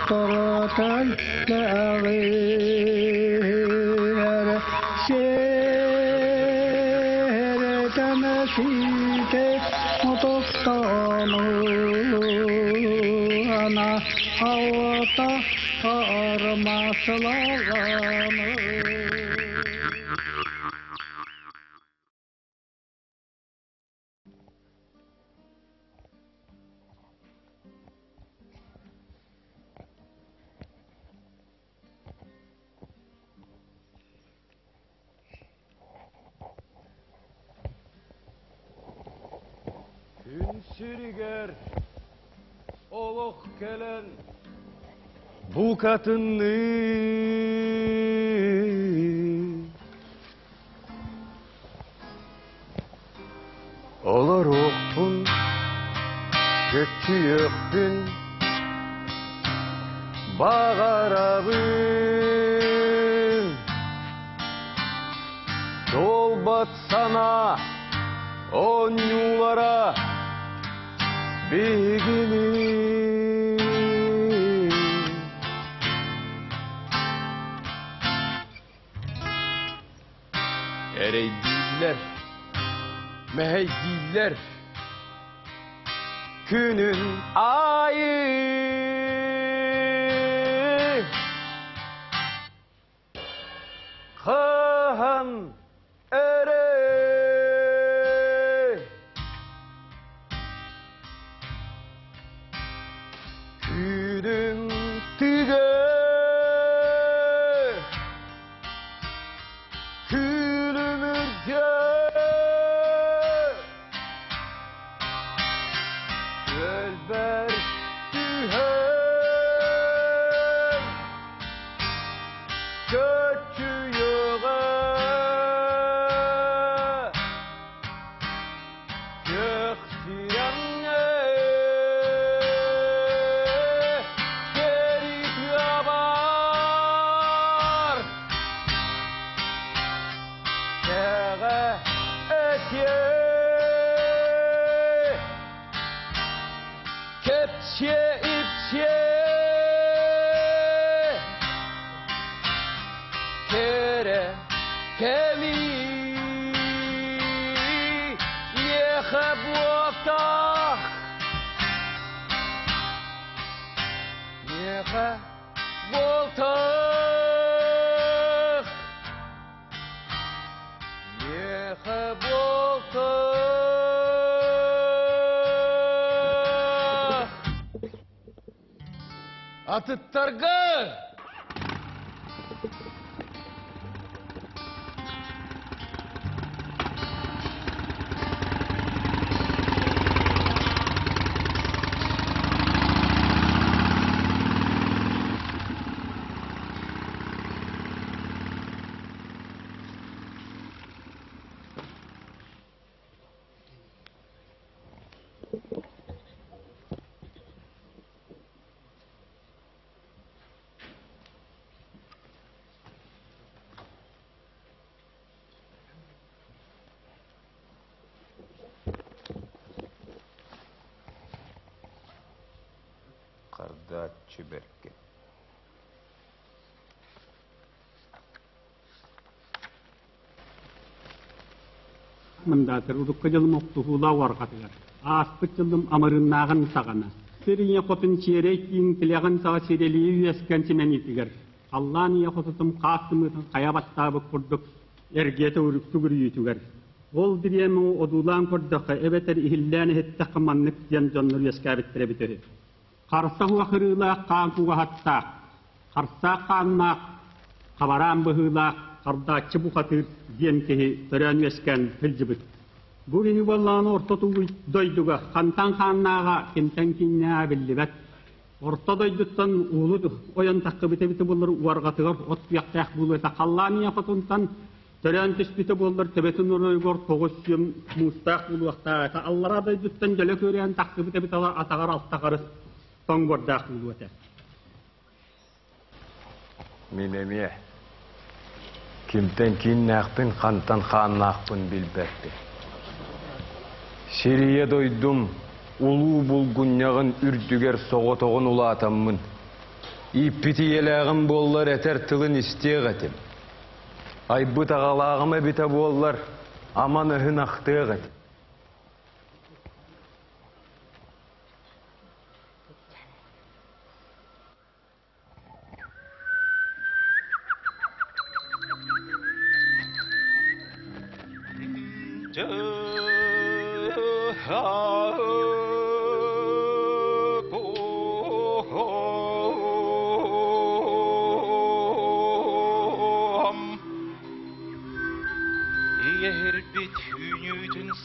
طرطل لأغير شير تمسيت مطفطان أنا أوطى أرمى سلغان Sürüger oluk gelen bu katını olur okun gökçü yöktün bağarabın yol batsana on yulara Begini Erey değiller, mehey değiller Günün ayı Kahan Atıttargı! Kardatçı Berke. Mındatır udukka jılım oktuğula varqatıgar. Aspıt jılım amarınnağın sağana. Seriye qotun çeyrek yiyin tileğin sağa sereliği üyesken çimen itigar. Allah niye qotutum qasımıtın qayabattabı kurduk. Ergete uruk tugur yütügar. Ol diriyemi odulan kurdukka ebeter ihillani hetteqmanlık yan jonnur üyeskabittere biteri. Qarsahu akırıla qankuga hatta. Qarsa qanma qabaran bıhıla qardaçı bu qatır diyen kehi törön üyesken hiljibit. Bugün vallan orta doyduga kantan kannaga kinten kinna billibet. Orta doyduttan ulu oyan taqqı bite bulur wargatıgar ot yaqtaq bulata qallani yapatuntan törön tüspite bulur tebetin oygor toğusyum mustaq bulwaqta Allara doyduttan jele kören taqqı bite atagar altaqarız tong bordaq bulwata. Minemiye kimten kinnaqpın kantan kannaqpın bilbekti. Seriye doydum, ulu bulgunyağın ürdüger soğotoğun ulatamın. иппити еләғым боллар әтер тылын істеғ әтім. Айбыт ағалағымы біті боллар аман үхін ақтыға.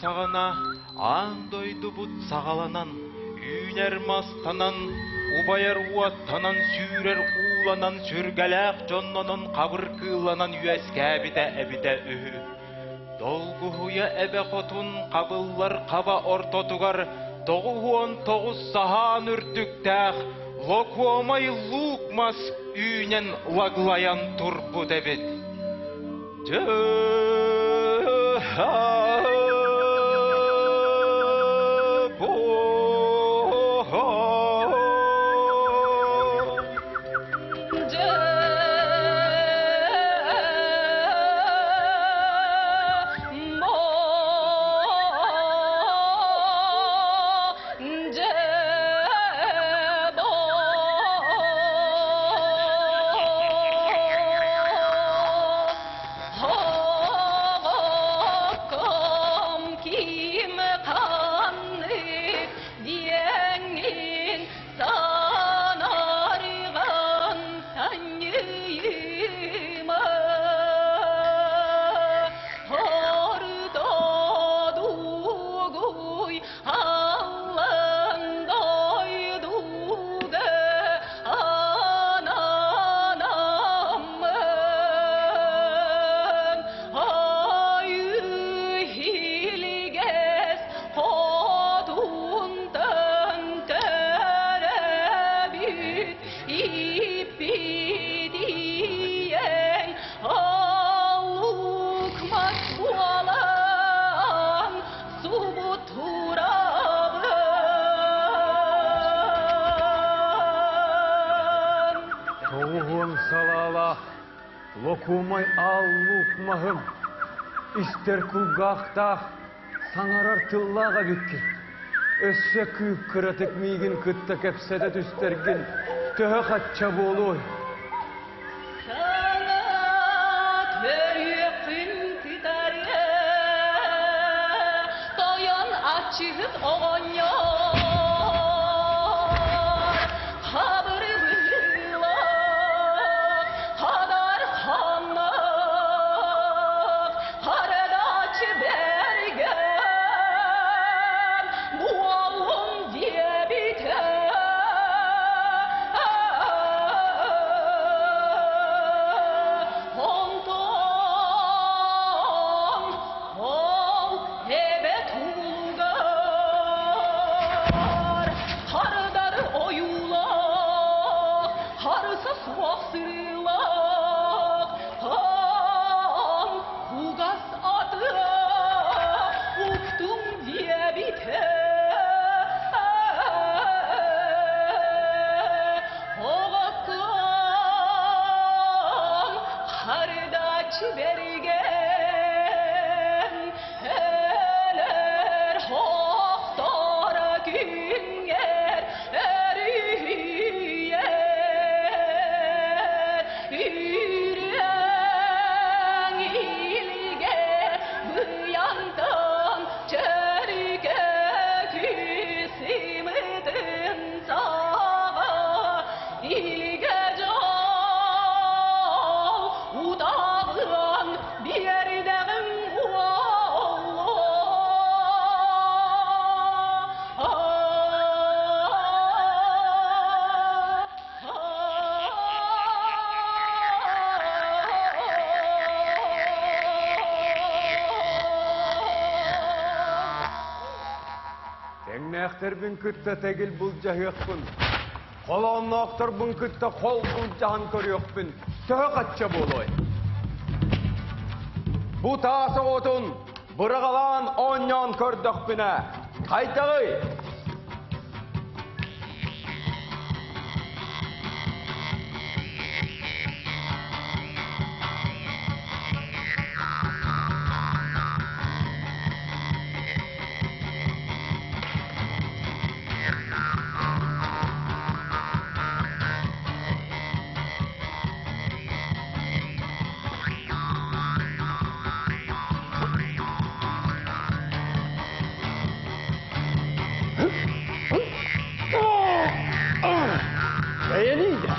Сағана аңдойды бұт сағаланан, үйнер мастанан, убайыр уаттанан, сүйрер уланан, сүргәләқ жоннанан, қабыр кыланан, үйәске әбіде үхі. Долгуя әбе қотун қабыллар қаба ортотугар, 9-19 сахан үртіктәқ, локуомай лукмас үйнен лаглаян турпу дәбет. Локумай аллукмағым, істер күлгақтақ, саңарар тыллаға бітті. Өссе күйіп кіратек мейгін күтті кәпсәді түстерген, түхі қатча болуй. Саңат бөріқін күтәрге, тоян ачығыз оған Әқтер бүн күтті тәгіл бұл жағықпын. Қолауын ақтыр бүн күтті қол бұл жағын көріқпін. Түхі қатша болуй. Бұ тасы отын бұрығалан оньон көрдіқпіне. Қайтағы! дейді.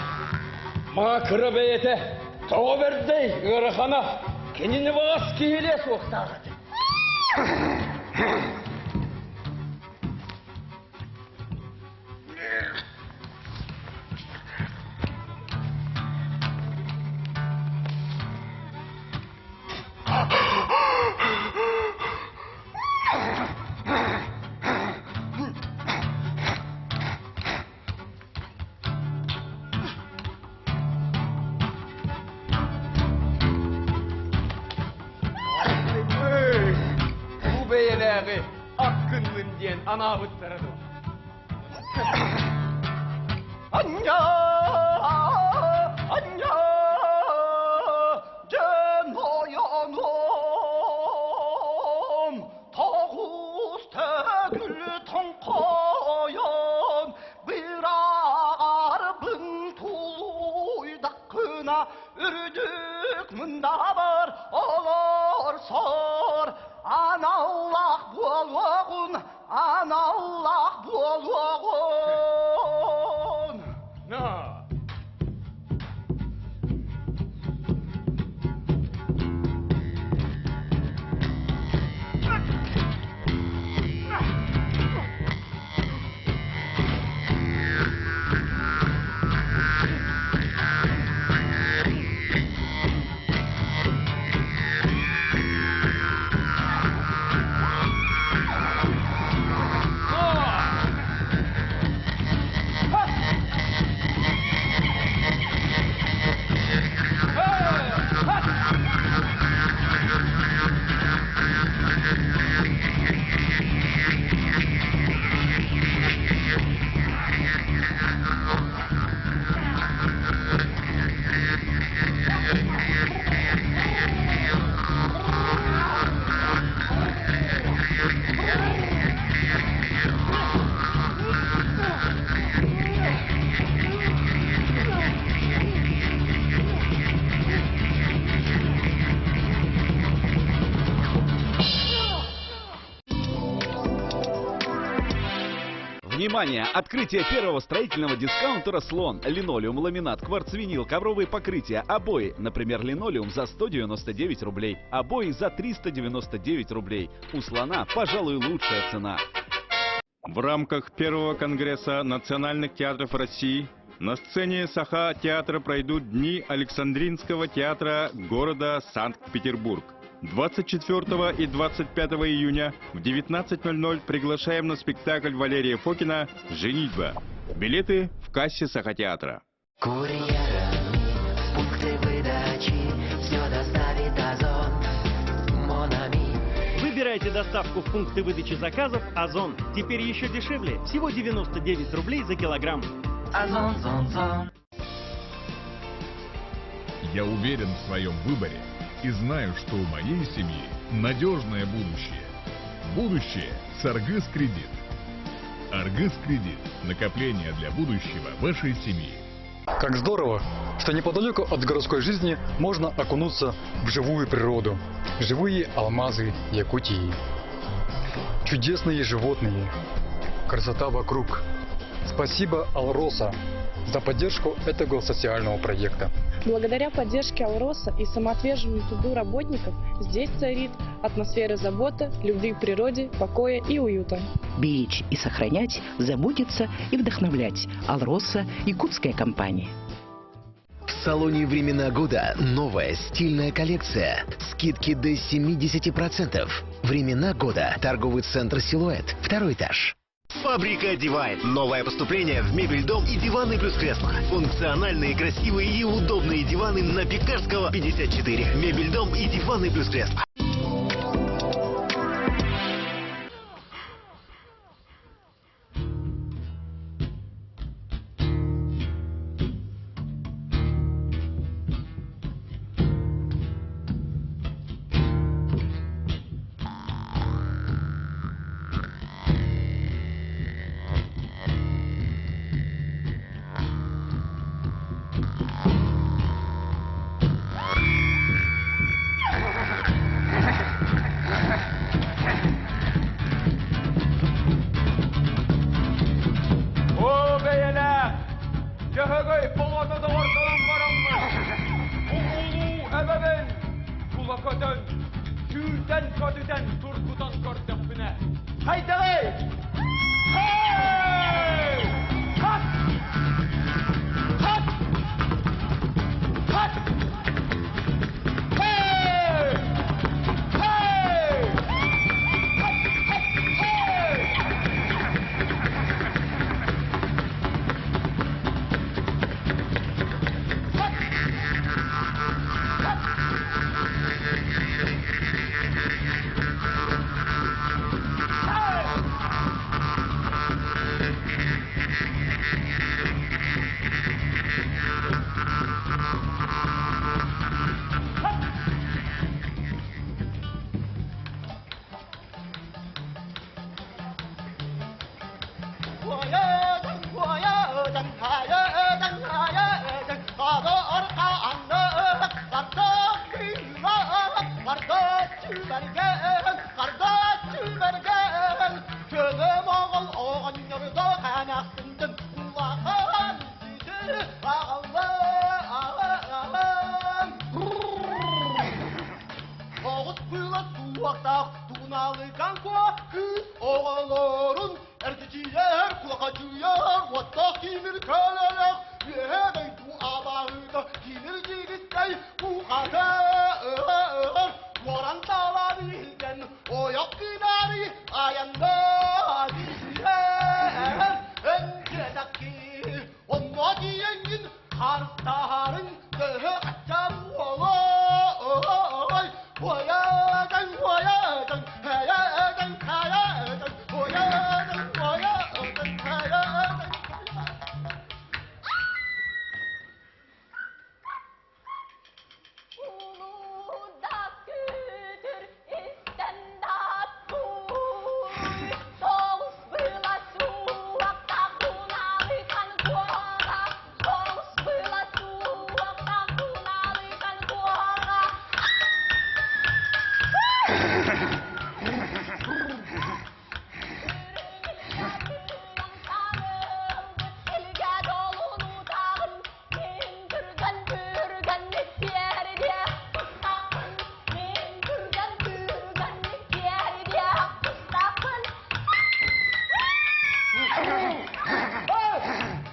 Ма кіріп ете, тоғы бердей, ұрықана, кенені бағас кейлес оқтағыды. Бейеләғі аққынның ден ана бұттырды. Анья, анья, жен ояным, тағыз тәгіл таңқаян, бір арбын тұлуйдаққына үрдік мұнда бар олар сар. Аналлах болуғын, аналлах болуғын. Внимание! Открытие первого строительного дискаунтера «Слон». Линолеум, ламинат, кварц-винил, ковровые покрытия, обои. Например, линолеум за 199 рублей, обои за 399 рублей. У «Слона», пожалуй, лучшая цена. В рамках первого конгресса национальных театров России на сцене Саха-театра пройдут Дни Александринского театра города Санкт-Петербург. 24 и 25 июня в 19:00 приглашаем на спектакль Валерия Фокина «Женитьба». Билеты в кассе Саха-театра. Курьерами в пункты выдачи все доставит Озон. Монами. Выбирайте доставку в пункты выдачи заказов «Озон». Теперь еще дешевле. Всего 99 рублей за килограмм. Озон, зон, зон. Я уверен в своем выборе и знаю, что у моей семьи надежное будущее. Будущее с Аргыс Кредит. Аргыс Кредит. Накопление для будущего вашей семьи. Как здорово, что неподалеку от городской жизни можно окунуться в живую природу. Живые алмазы Якутии. Чудесные животные. Красота вокруг. Спасибо Алроса за поддержку этого социального проекта. Благодаря поддержке Алроса и самоотверженному труду работников здесь царит атмосфера заботы, любви к природе, покоя и уюта. Беречь и сохранять, заботиться и вдохновлять. Алроса – якутская компания. В салоне «Времена года» новая стильная коллекция. Скидки до 70%. «Времена года». Торговый центр «Силуэт». 2-й этаж. Фабрика Дивайн. Новое поступление в мебель-дом и диваны плюс кресла. Функциональные, красивые и удобные диваны на Пекарского 54. Мебель-дом и диваны плюс кресла. Boğada da ortadan varanlar. Oğulu ebeveyn. Kulakadan, tüyden kötüden, turkudan gördüğüne. Haydi hey! Hey! Kat! Kat! Kat! Hey! Hey! Kat! Kat! Hey! Kat! Kat! Oğulların erkeciler kulakacılar vatta kimir kalayak yehey dualarında kimir cigitey bu kadar Koran salabilden o yok gidari ayanda diziler öncedeki onunla diyengin kartarın dehe kaçam olay Voyadan, voyadan, hayadan, hayadan, voyadan, voyadan, hayadan. Uluda kütür istendat kuy, Toğuz bıyla suakta kunalıkan kuara, Toğuz bıyla suakta kunalıkan kuara. Elge dolunu dağın, min kırgan bürgenlik yerde kustakın, min kırgan bürgenlik yerde kustakın.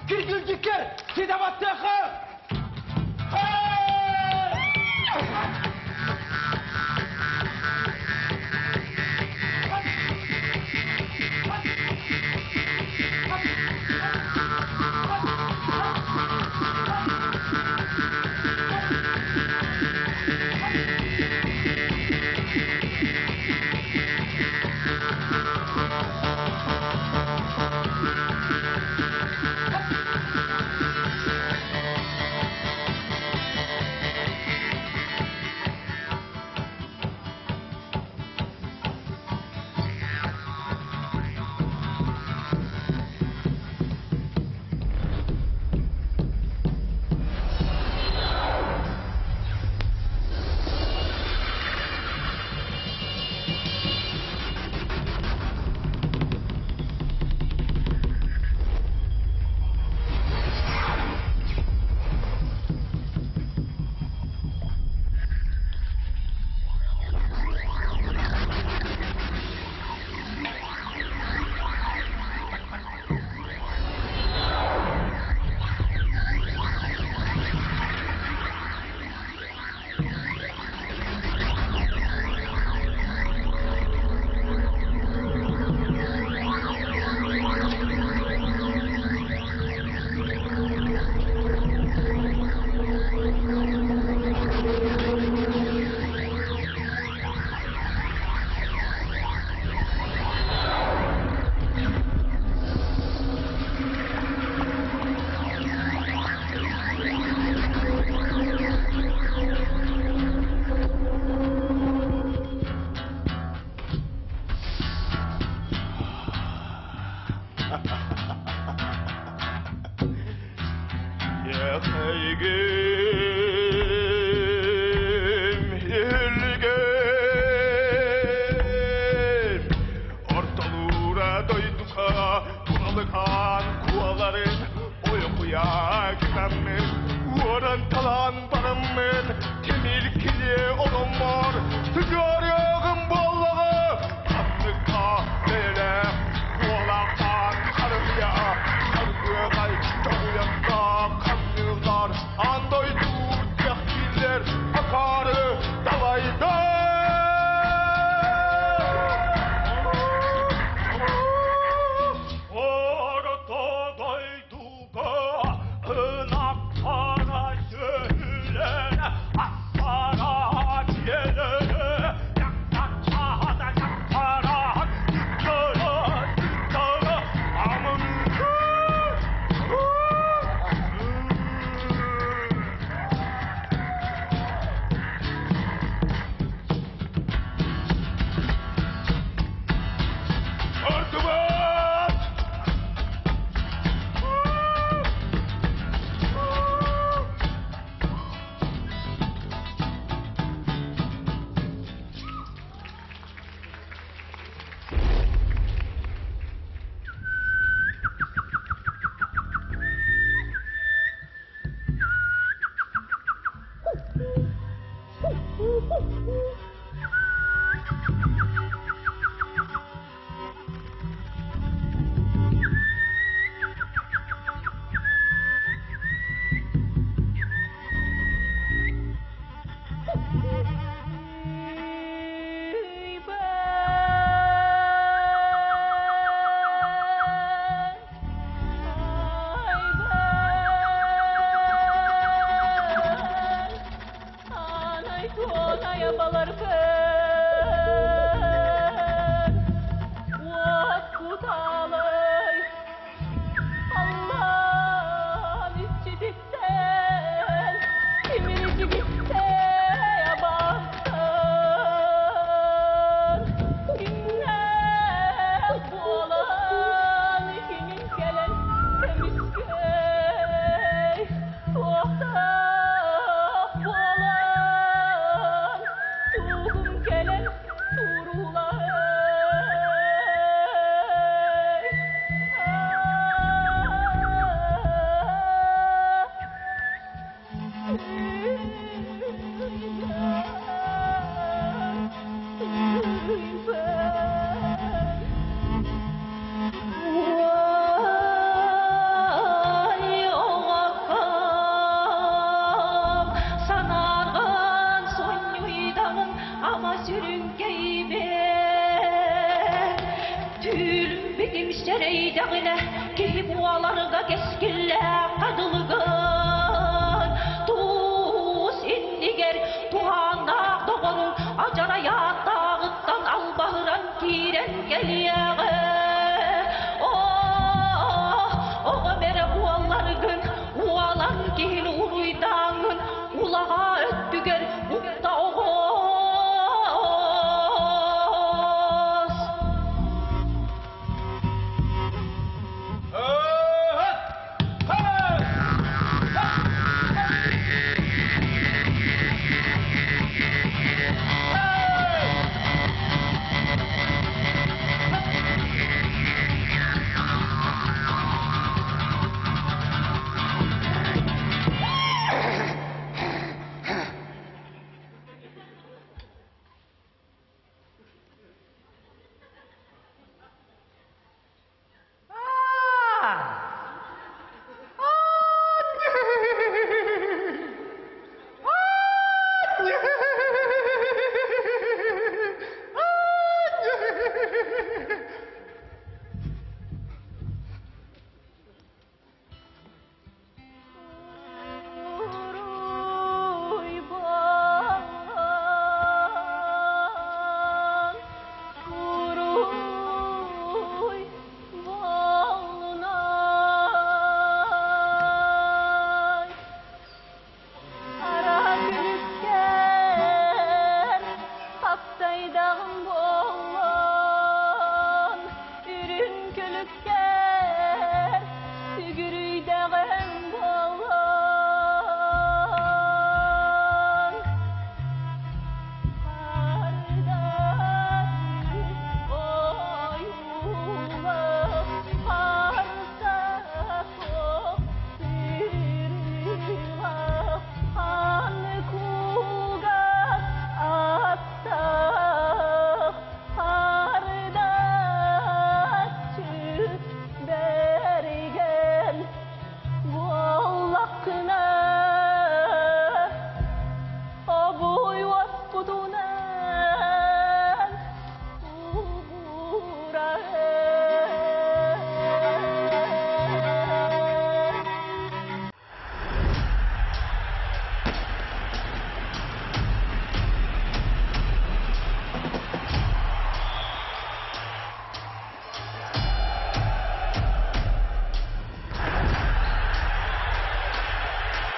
Girgilcikler, sidavattıkı! Ortalığa doyduka, kuaların uykuya gidenler Talan talan barım men, temil kile oğlum var. Tüccar yağın ballağı, kanlıka böyle. Oğlaktan karım ya, kargıya kay, çoğuyakta kanlılar. Andoy dur tekiller, akarı dalayda.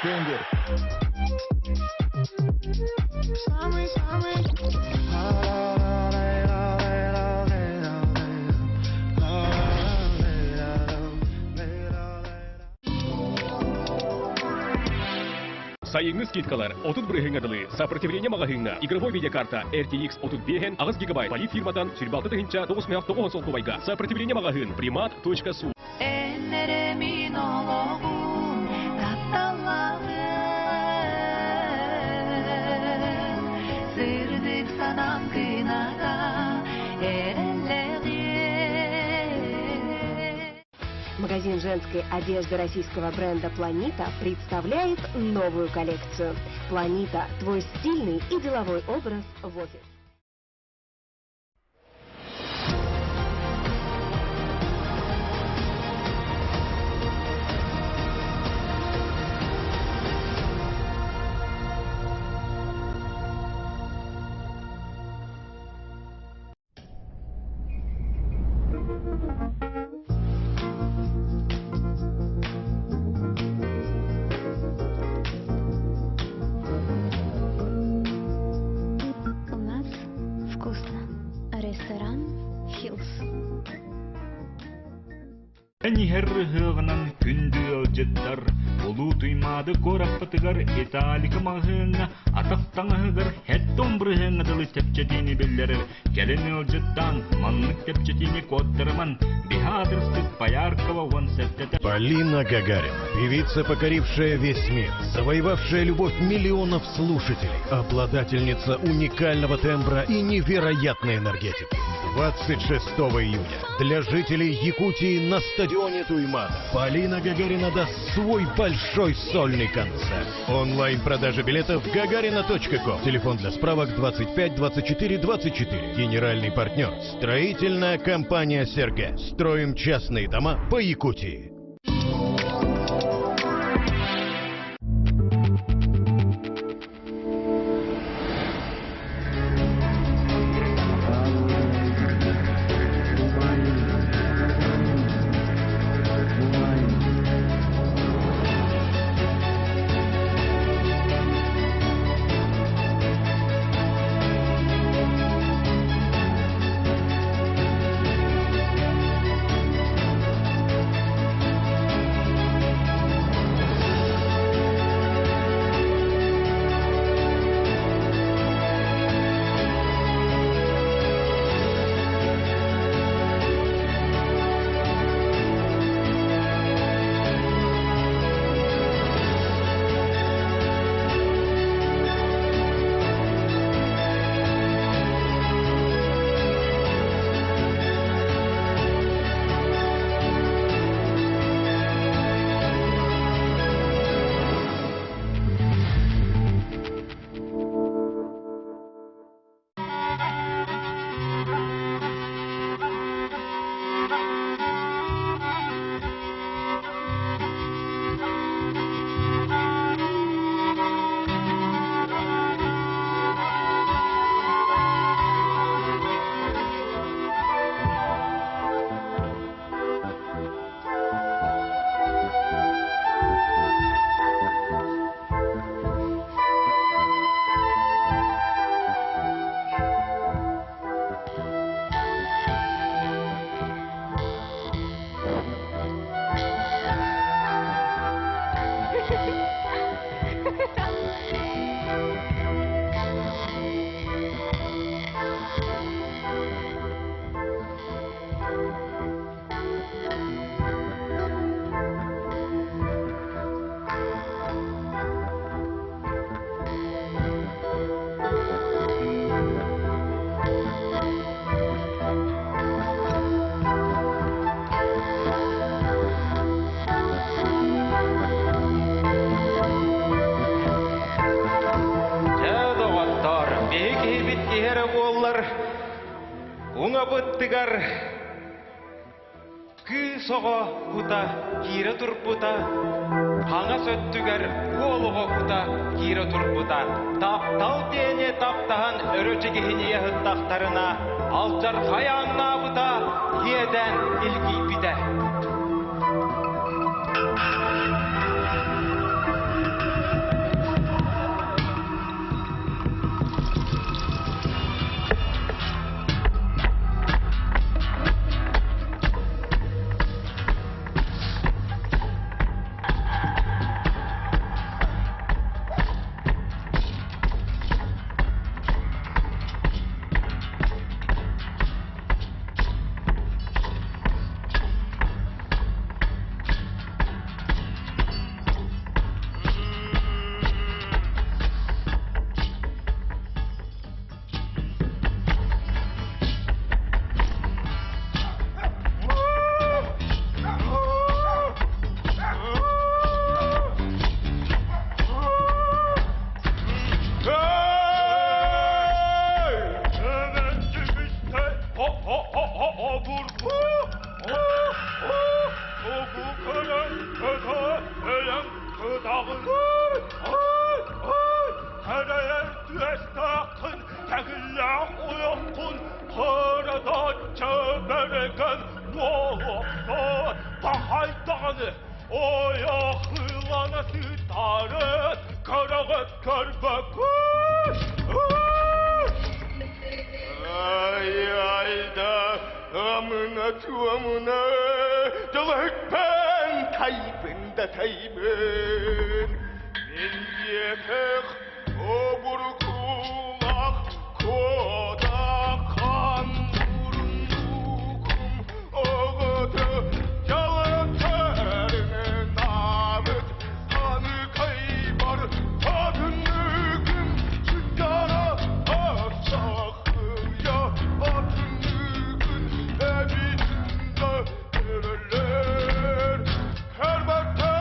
Тендер. Сайыгны скидкалар 31 гыйңадылы. Сопротивление магазинна. Игровой видеокарта RTX 35 агыз гигабайт. Полит фирмадан 26 тыгынча 9,9 сол кубайга. Сопротивление магазин primat.su. Эннеремин ологун тапталлагын сырдык санам кынага эреллери. Магазин женской одежды российского бренда «Планита» представляет новую коллекцию. «Планита» – твой стильный и деловой образ в офис. Әнихәрріғынан күнді өжеттар, олу туймады кораппатыгар италика мағыңа, атақтаңығығыр хәттон бірғыңадылы тәпчетіні білдерір, кәліні өжеттан, манлық тәпчетіні коттырман, бихадырстык Пояркова вон сәттеті. Полина Гагарина, певица, покорившая весь мир, завоевавшая любовь миллионов слушателей, обладательница уникального тембра и невероятной энергетики. 26 июня для жителей Якутии на стадионе Туймада Полина Гагарина даст свой большой сольный концерт. Онлайн-продажа билетов gagarina.com. Телефон для справок 25 24 24. Генеральный партнер – строительная компания «Серге». Строим частные дома по Якутии. Уңабыттыгар күй соға құта кире тұрпыта, қаңа сөттігер қолығы құта кире тұрпыта, таптал дене таптаған өрөчегехіне ехіттақтарына, алчар қаяңна бұта еден илгей біде. Karbakuş! Ay ayda amına tuamına Dalak ben taybında taybın Men yekek o burkulak koda kan burnukum Oğudu yalı terine nabıt Anı kaybar adınlıkım Çıkkara asakır ya adınlıkın Evinde ölürler Kerbetten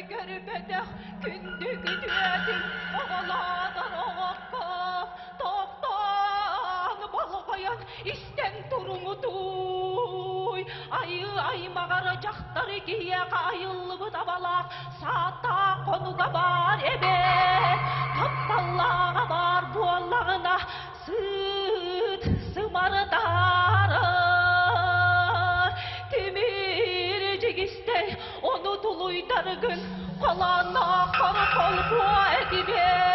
Görübedek kündü güdüdüm Oğladan oğakka Toktan balgayan İsten durumu duy Ayı mağaracakları giye Kayıllı da balak Saatta konuga var ebe Taptallağa var bu Allah'ına Süt sımardarı Demircik ister onu duluydargın Kolana karakol bu edibe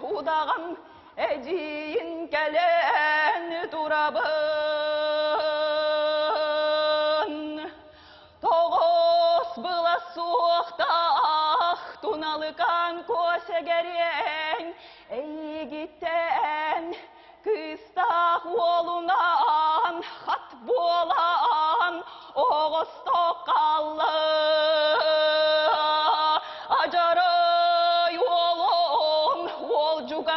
udağan eciyin gelen durabın Toğuz bıla soğukta tunalıkan kose geren Ey gitten kısta olunan hat bolan Oğuz tokallı acarı yolu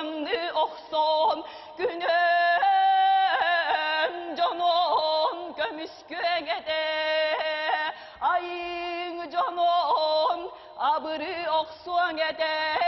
Güvenli okson günün canon kömüşküğede ayın canon abırı okson ede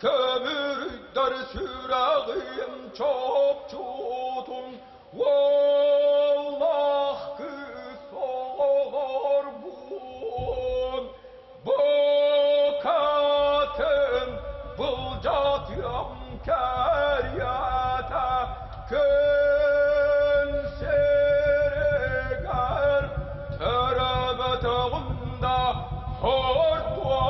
kömürder sürağım çok çutun vallah kız soğur bun bokatın bulcatyam keryata kön seregar terabetağında hortva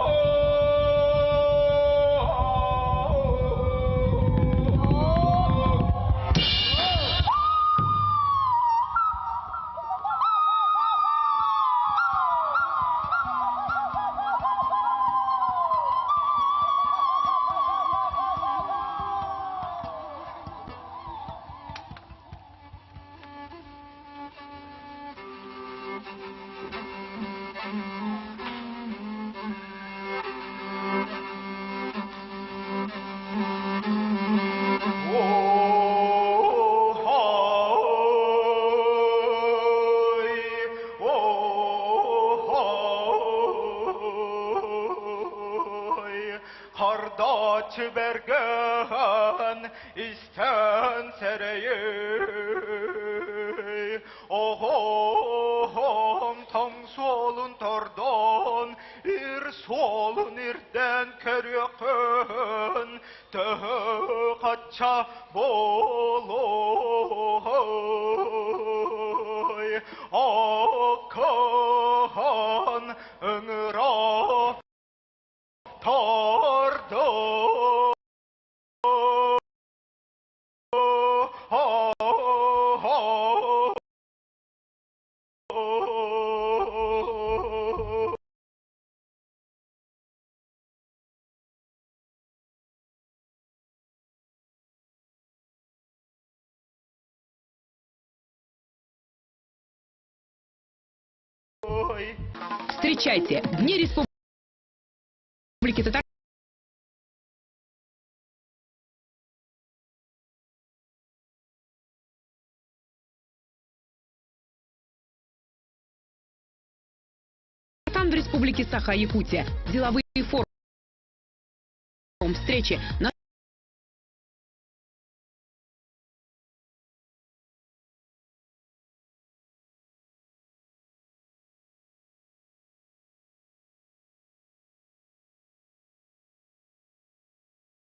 Hardaç bergen isten sereyi Ohom tam solun tordon ir solun irden körüken Töhü kaça boloy Akkan öngüra tardo Встречайте, в Дне Республики Татарстан в Республике Саха-Якутия. Деловые форумы, встречи на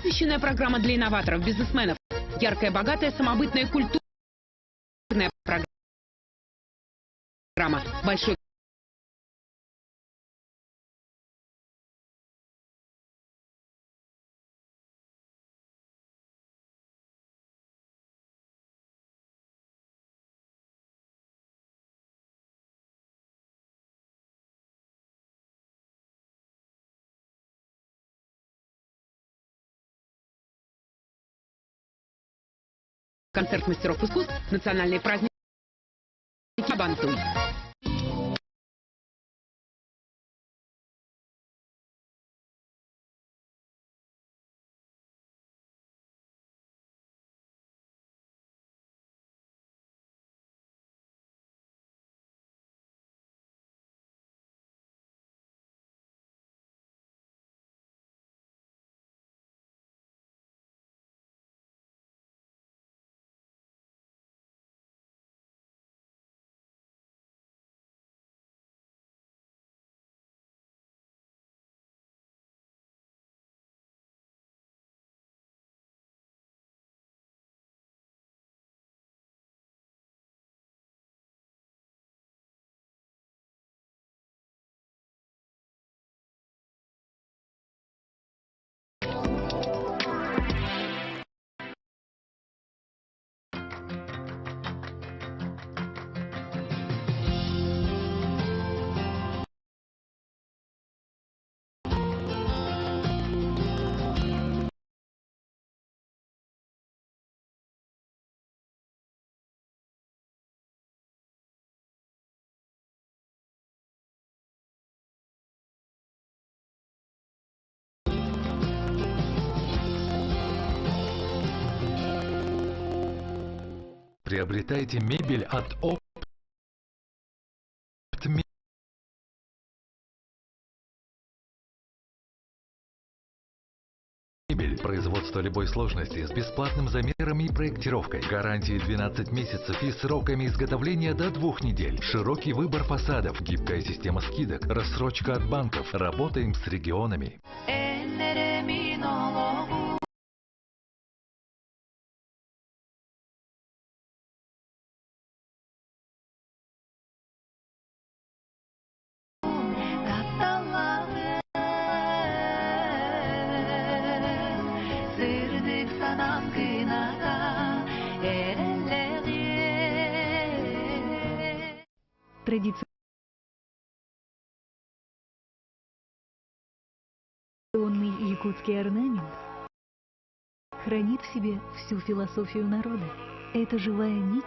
насыщенная программа для инноваторов, бизнесменов, яркая, богатая, самобытная культура. программа «Большой концерт мастеров искусств, национальные праздники Бантуй». Приобретайте мебель от Мебель. Производство любой сложности с бесплатным замером и проектировкой. Гарантии 12 месяцев и сроками изготовления до 2 недель. Широкий выбор фасадов, гибкая система скидок, рассрочка от банков. Работаем с регионами. Традиционный якутский орнамент хранит в себе всю философию народа. Это живая нить,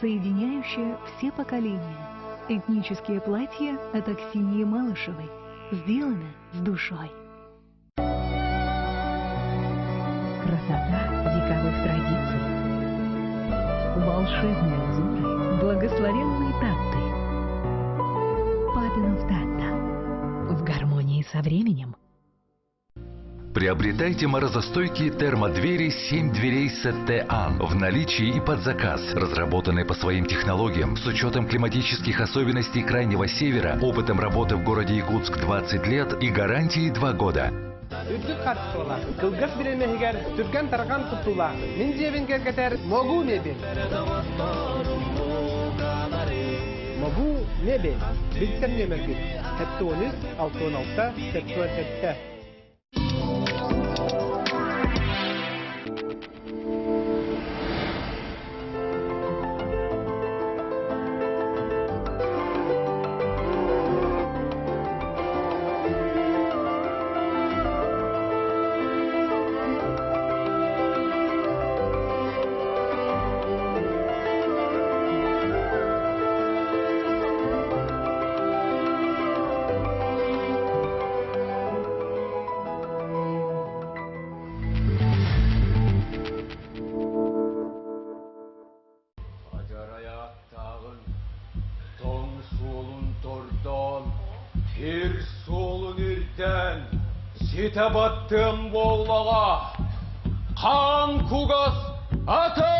соединяющая все поколения. Этнические платья от Аксиньи Малышевой. Сделано с душой. Красота вековых традиций. Волшебные узоры, благословенные танты. Папинов танта. В гармонии со временем. Приобретайте морозостойкие термодвери 7 дверей СТАН в наличии и под заказ. Разработанные по своим технологиям, с учетом климатических особенностей Крайнего Севера, опытом работы в городе Якутск 20 лет и гарантией 2 года. Үддік қатысуға, кылгас біремегер, түрген тарған құттула, мен жебенге кетер могу мебель. Могу мебель. Билсен немерге. 713 616 817. Сите баттым боллаға, қан кугас аты!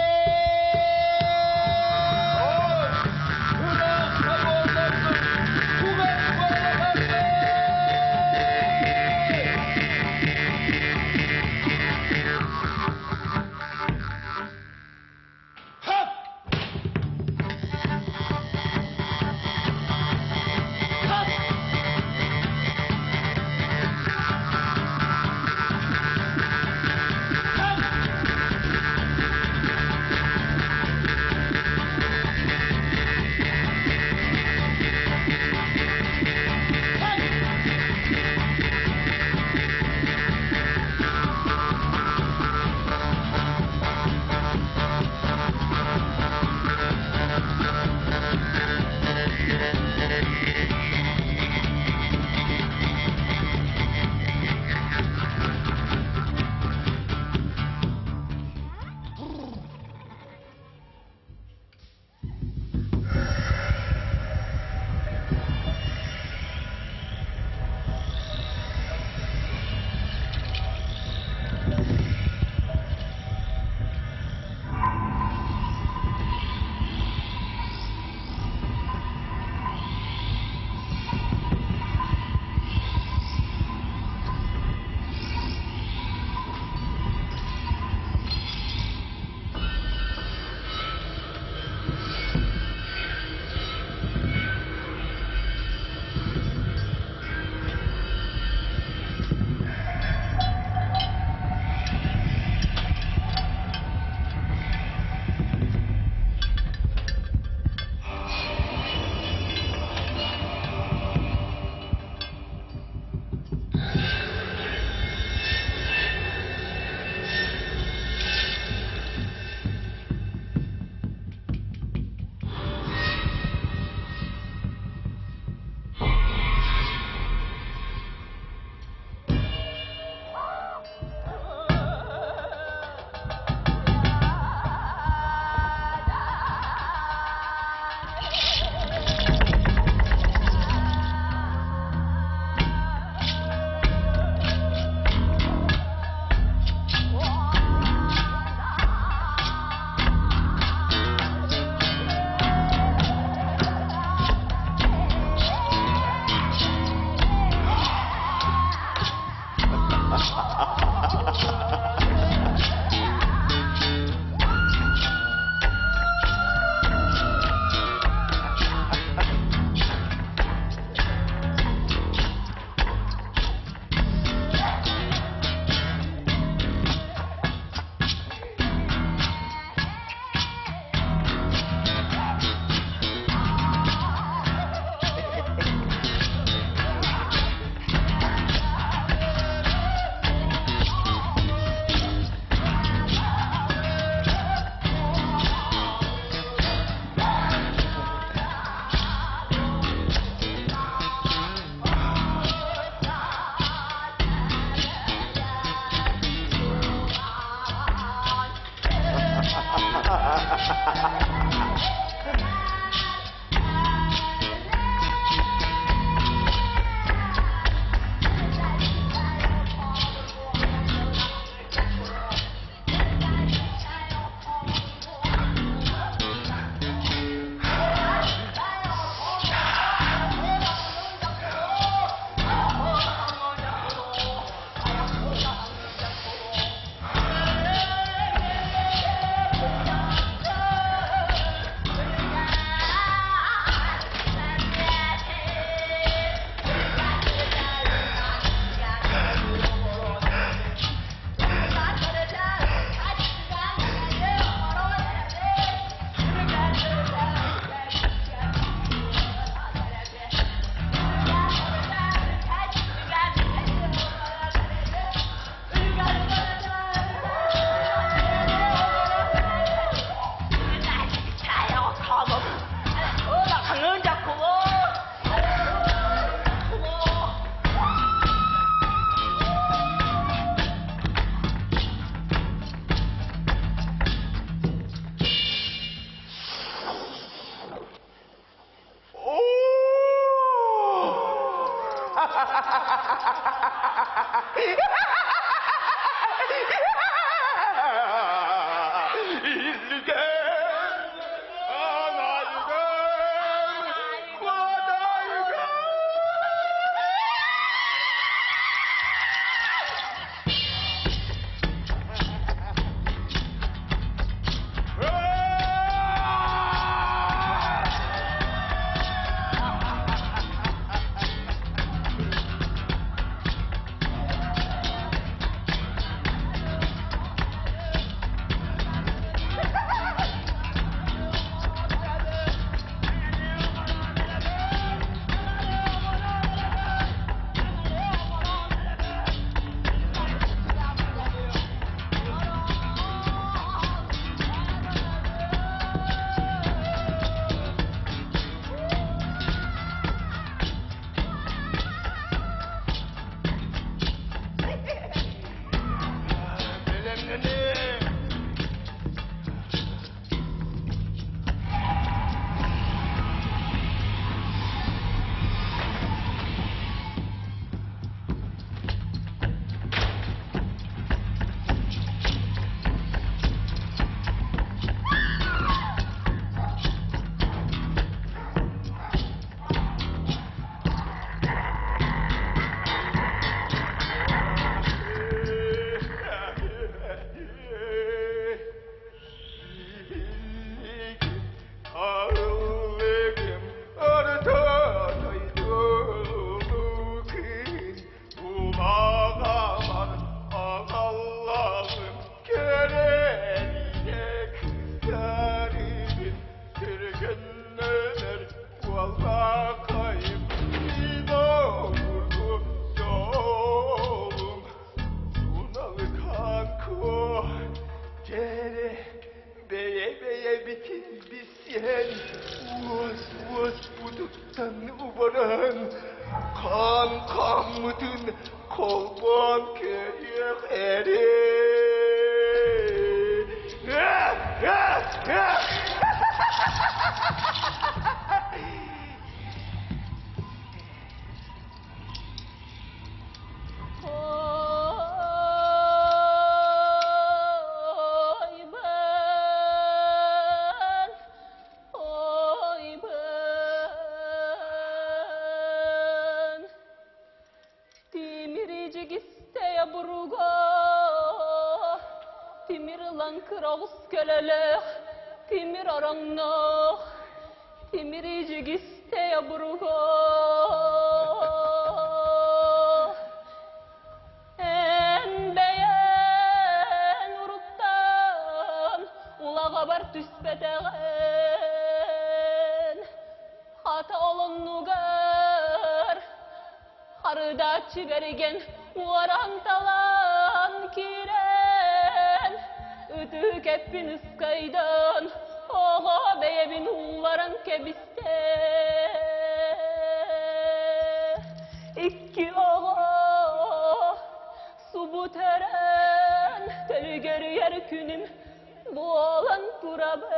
болан турабын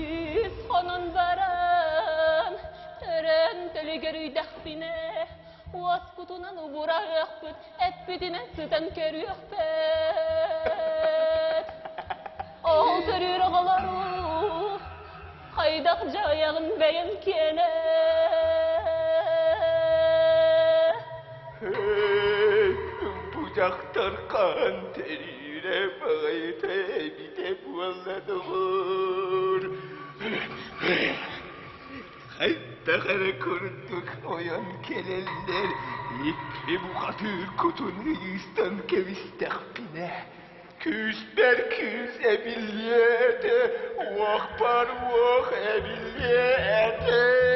үй сонун баран төрен төлігер үйдәқпіне уас кутунан убурағықпыт әтпетінен сытан көріқпет ол төрір оғалару қайдақ жаяғын бәйін кені Bucaktan kan terine bağayte bir de bualadılar. Hatta kara kuruttuk oyan keleller. İkli bu katır kutunu istan kevistakpine. Küs ber küs ebiliyete. Vah par vah ebiliyete.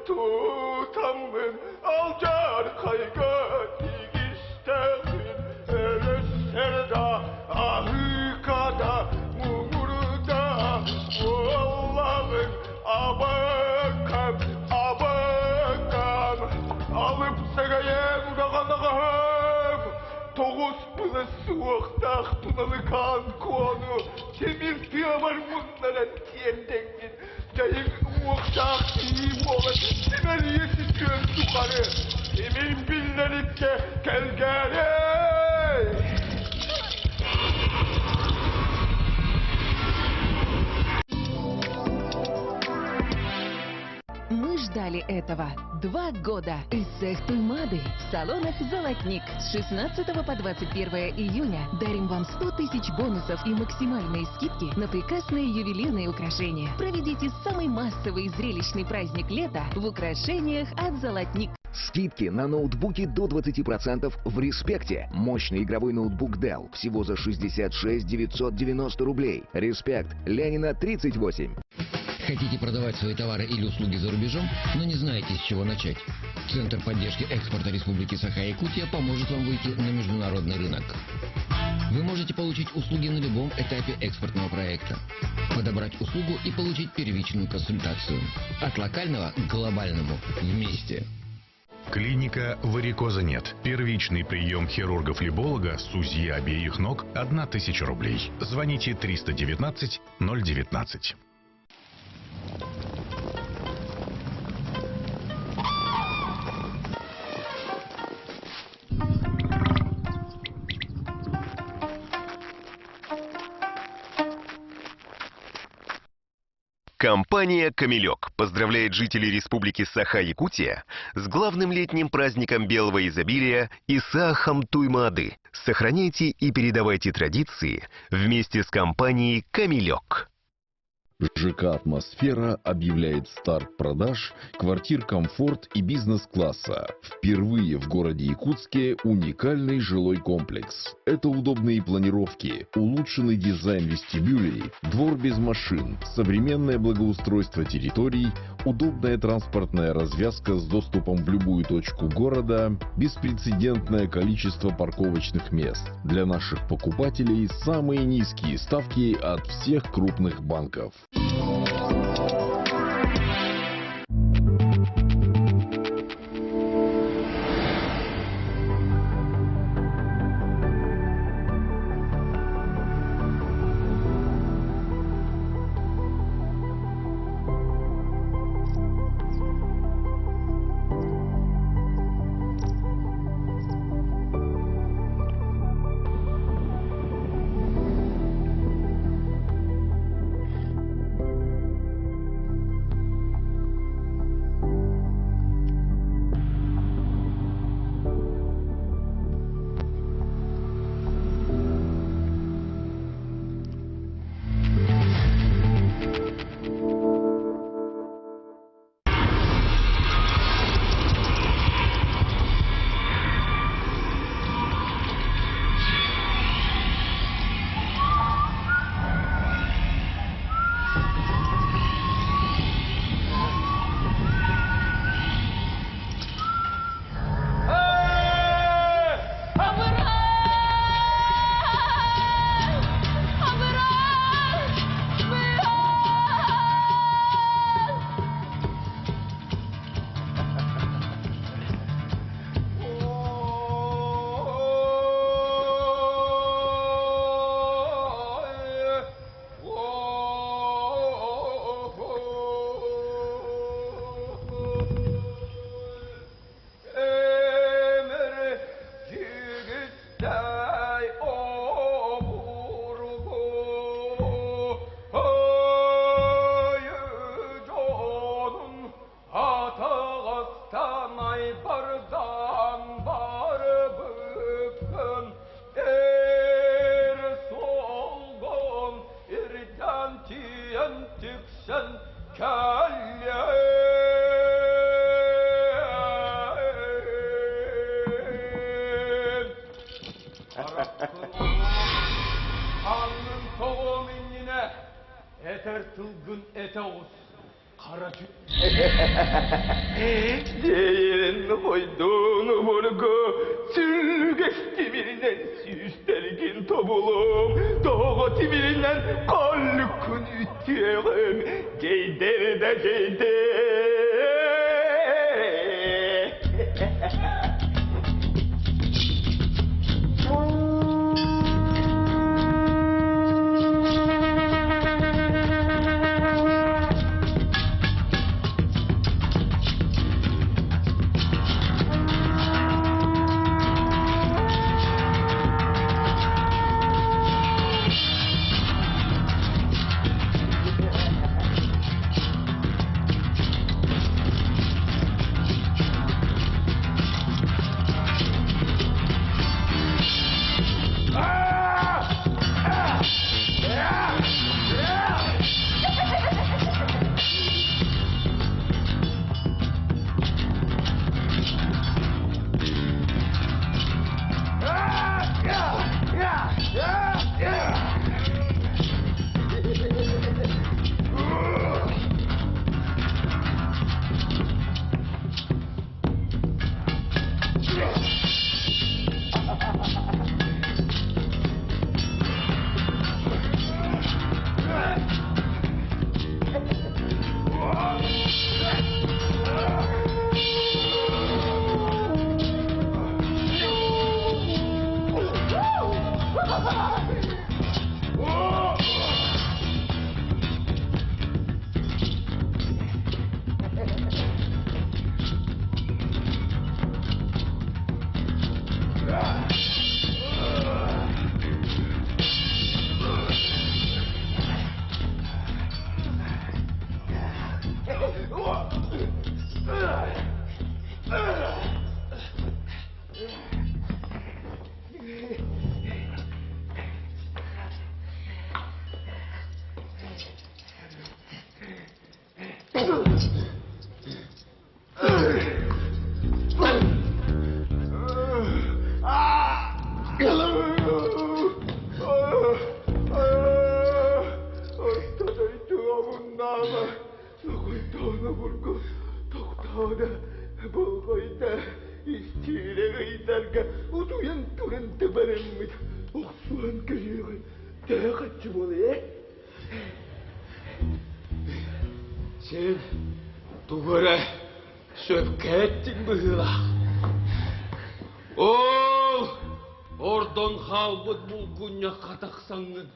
Tutamın alcar kayga digiştemin Ölüserda ahıkada mumurda Allah'ın abakam Alıp segaya udağanağım Toğuz bılı suğuktaq tunalı kan konu Temir piyamar bunlara tiyendengin Yayın uğuktaq iyi olan Simeriyesi tüm yukarı Emin billerikte gelgare Мы ждали этого 2 года. Из цех Туймады в салонах «Золотник» с 16 по 21 июня дарим вам 100 тысяч бонусов и максимальные скидки на прекрасные ювелирные украшения. Проведите самый массовый и зрелищный праздник лета в украшениях от «Золотник». Скидки на ноутбуки до 20% в Респекте. Мощный игровой ноутбук Dell всего за 66 990 рублей. Респект, Ленина, 38. Хотите продавать свои товары или услуги за рубежом, но не знаете, с чего начать? Центр поддержки экспорта Республики Саха-Якутия поможет вам выйти на международный рынок. Вы можете получить услуги на любом этапе экспортного проекта, подобрать услугу и получить первичную консультацию. От локального к глобальному вместе. Клиника «Варикоза нет». Первичный прием хирурга-флеболога с УЗИ обеих ног – 1000 рублей. Звоните 319 019. Компания «Камелек» поздравляет жителей Республики Саха-Якутия с главным летним праздником белого изобилия Исаахам-Туймаады. Сохраняйте и передавайте традиции вместе с компанией «Камелек». ЖК «Атмосфера» объявляет старт продаж квартир комфорт и бизнес-класса. Впервые в городе Якутске уникальный жилой комплекс. Это удобные планировки, улучшенный дизайн вестибюлей, двор без машин, современное благоустройство территорий, удобная транспортная развязка с доступом в любую точку города, беспрецедентное количество парковочных мест. Для наших покупателей самые низкие ставки от всех крупных банков. Değerin hoyduğunu burgu, sürgesti birinden süstergin tobulum, doğuti birinden kallıkın ütüyeğim, geyder de geyder. Sen duvara söpkettin bıhıla. Ol, oradan halbıt bulgunya kataksanın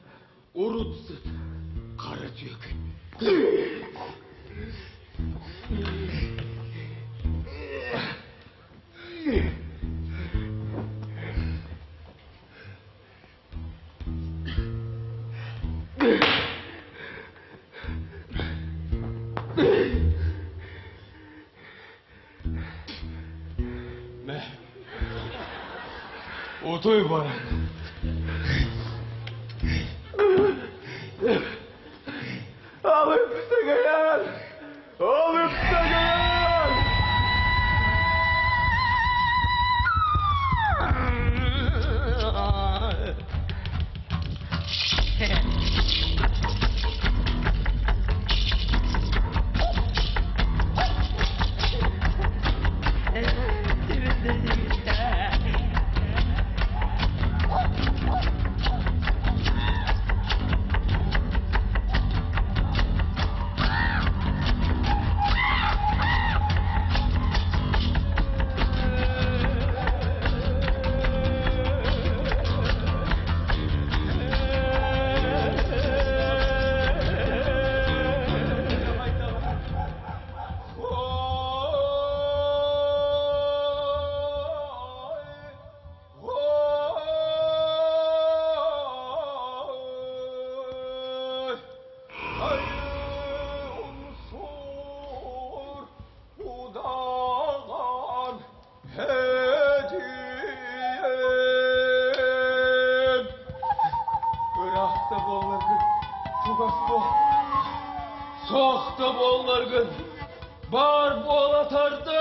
urutsın kara tük. Otoy bana. Alıp sagayan. Alıp sagayan. Soğukta bollargın, bar bol atardı.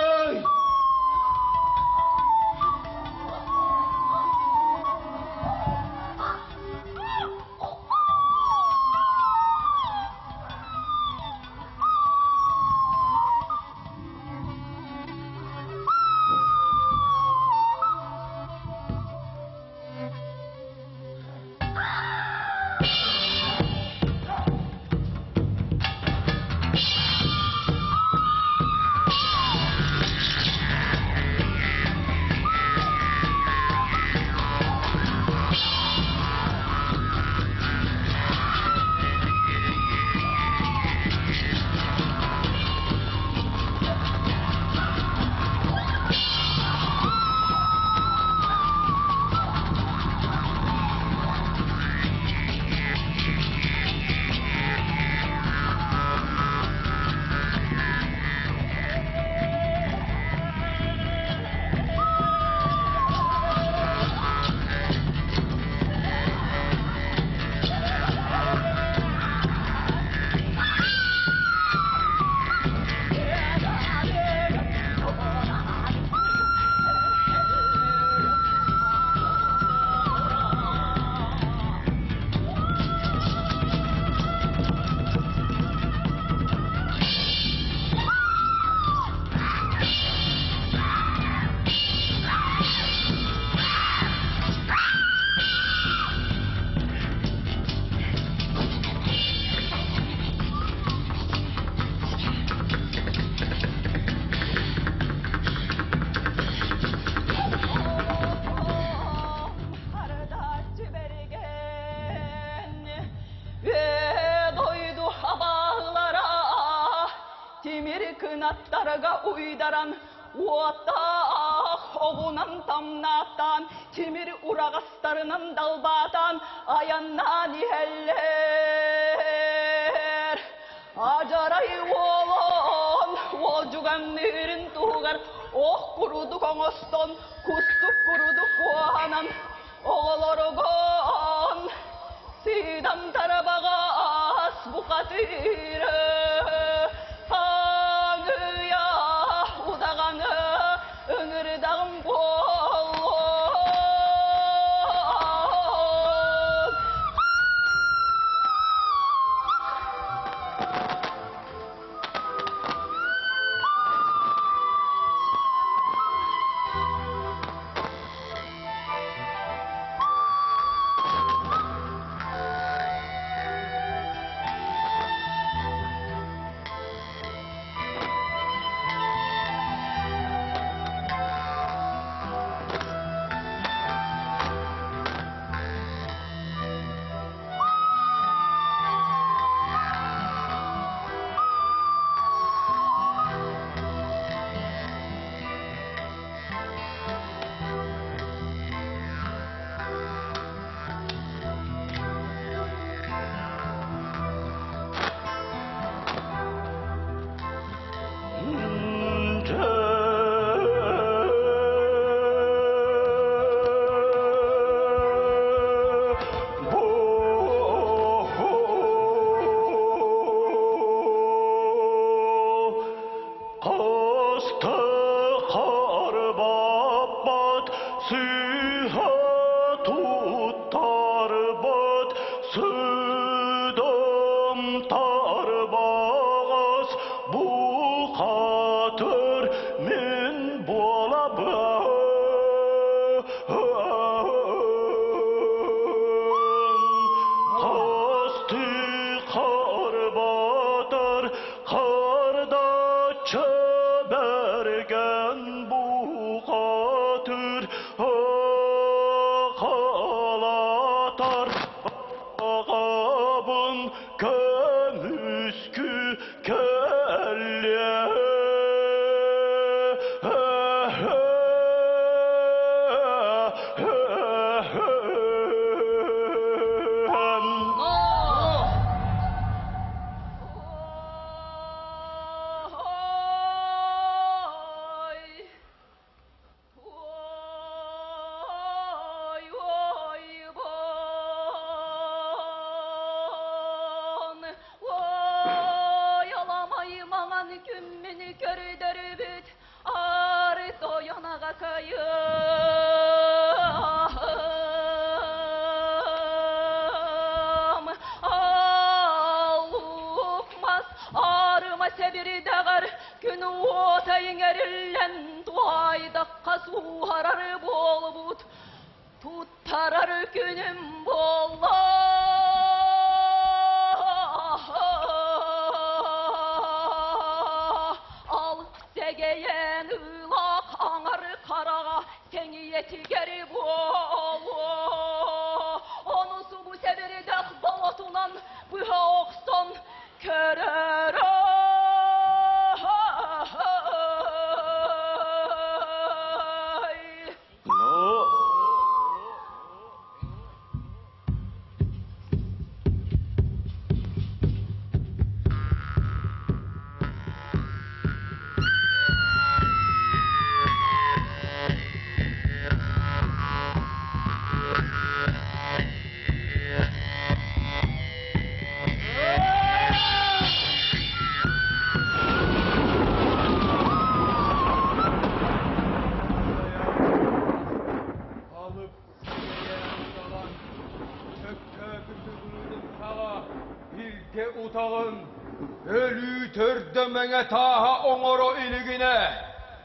Kınatlarga uydaran Uata oğunan tamnatan Timir urağastarının dalbatan Ayanna niheller Acaray olon Olcuga tuğgan nirin tuğgar oh kurudu koңoston kustuk kurudu kuanan oğolorogon sidam tarabagas bu katire Tanrı'ya udağanı öngür dağım bol Ölü tördömene taha oңoro iligine.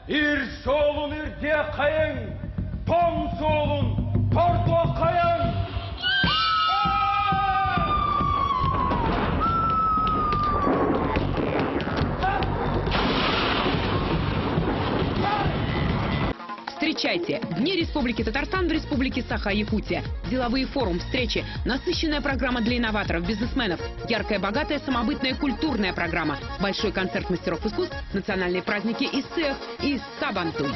İr soğulun irdiye kayın. Tom soğulun torto kayın. Встречайте! Дни Республики Татарстан в Республике Саха-Якутия. Деловые форум, встречи, насыщенная программа для инноваторов, бизнесменов, яркая, богатая, самобытная, культурная программа, большой концерт мастеров искусств, национальные праздники Исех и Сабантуй.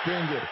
Extended.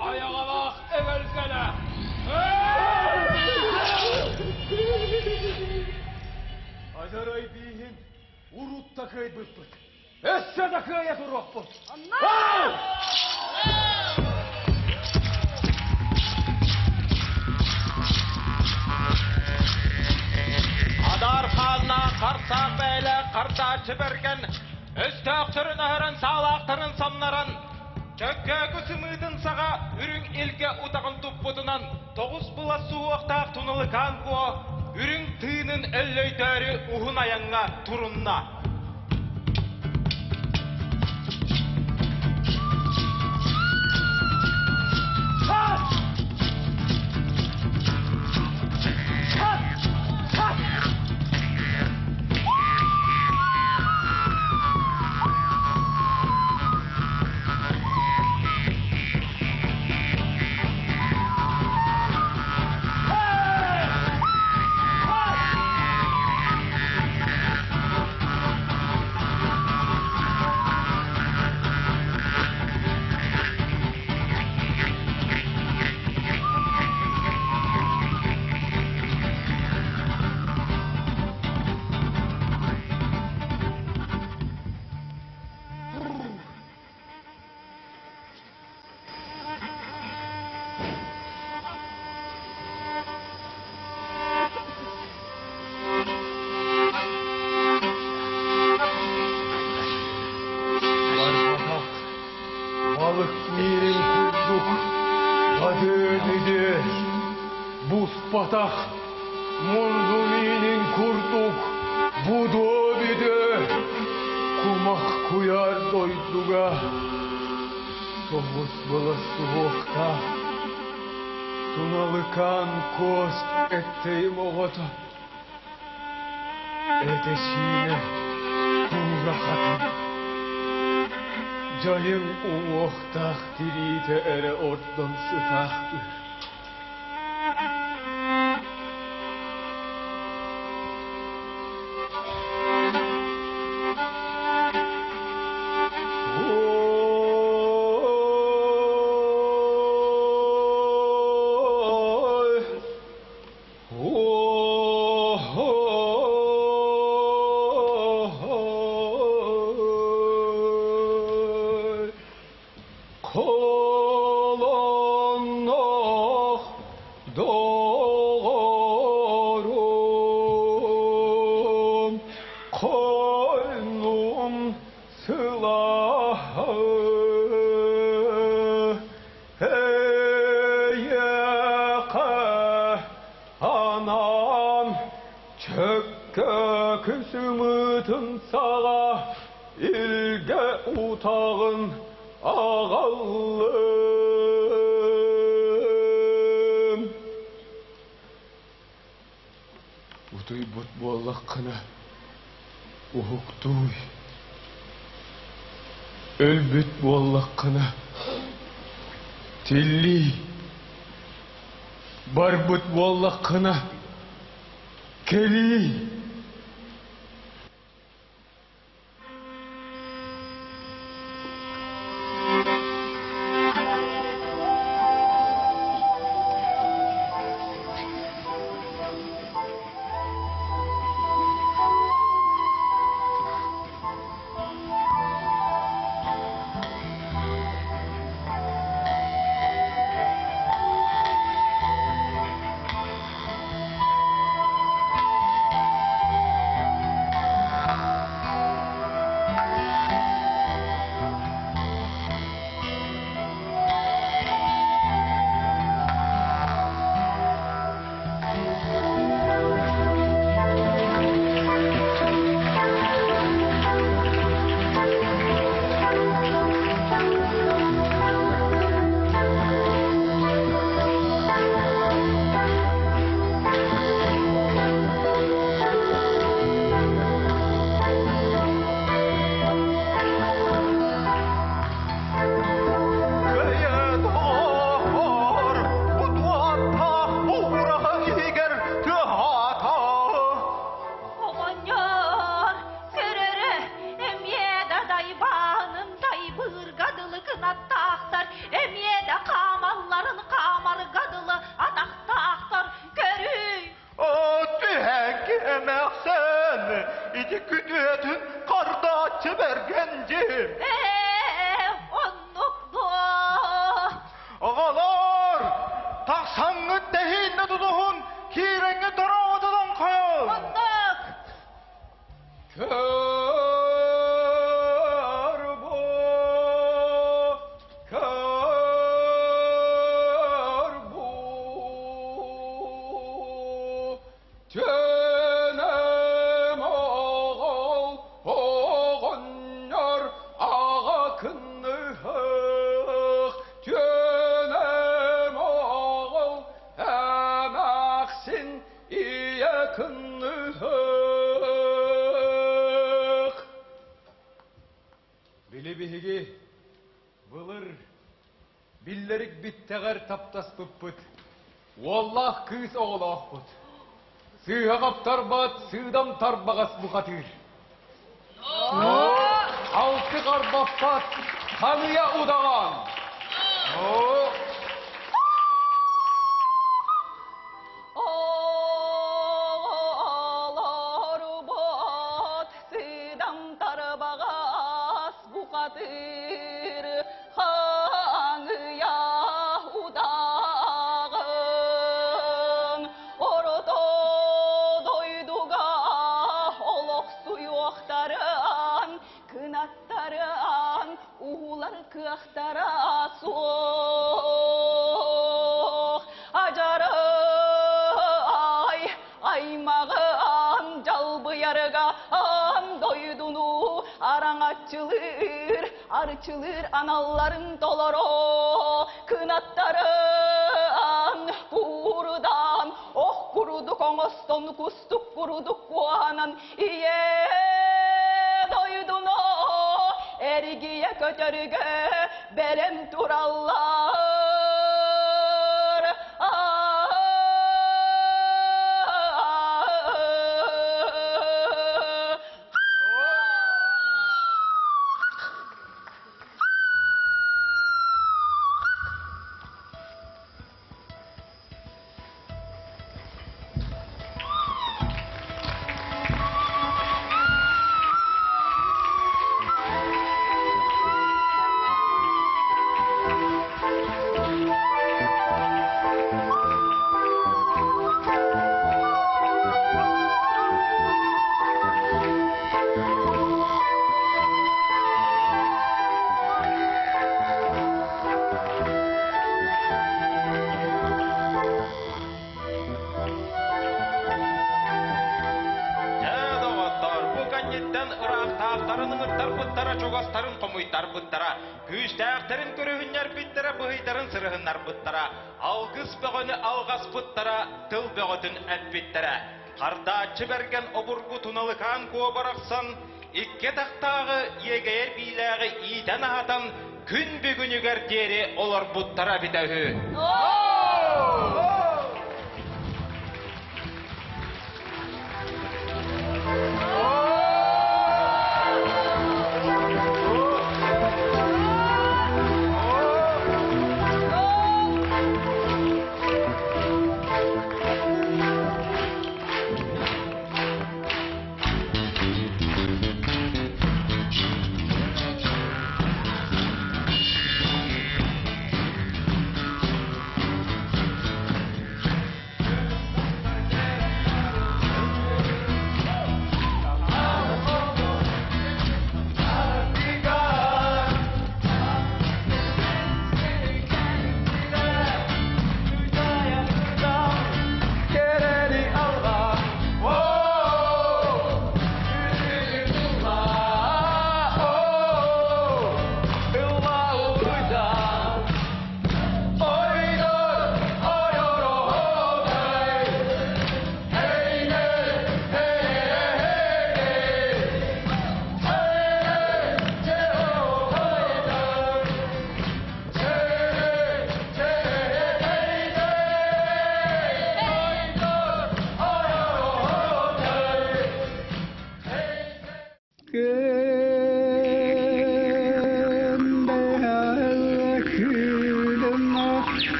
Ayağa bak, evvelkene. Ajaray bihin, urut takay bıpıt. Esse takaya durak bıt. Adar xanna qarsak beyle qarta çibergen, östöktürün ahırın sağlaqtırın samnaran, çökke küsümüdün sağa ürün ilke utağın tupputunan, 9 bula suuqtaq tunalı kan kuo, ürün tığının öllöйтörü uhun ayanga turunna. Balık mirin kurduk, kadönüde, buz patak, monduminin kurduk, budo bide, kumak kuyar doyduga, tohut balası okta, tunalıkan koz etteyim oğata, edeşine, kumrahatım. Cayım uohtaq dirite ere ordan sıfahtır. Kolonnoq doğurum, koynum silahı. Eyeke anam çökke küsümütün sağa, ilge utağın ağallım. Uday bot bollaqına uhuqtuy. Ölbüt bollaqına tilli. Barbut bollaqına keli. Билебеге былыр биллерик биттегер таптас пыппыт. Wallah kız oğlak bud. Sığha kaptarbat, sığdam tarbağas bu katır. Altı karbappat, kanıya udağan. Kıhtara soğuk acarı ay aymağın calbı yarıgan doydunu aran açılır analların doloro kınattarın buradan oh kuruduk oğuston kustuk kuruduk kuanan iye doydunu Erigiye kötörüge berem turallar. Çogastарын комуйтар бұттара, күштәқтәрін көрігінер біттара, бұғайтарын сырығынар бұттара, алғыз бөғіні алғас бұттара, тыл бөғітін әт біттара. Қарда чіберген обырғы тұналықан көе барақсан, икке тақтағы егер биләғі итән ағатан, күн бүгінігер дері олар бұттара бітәгі.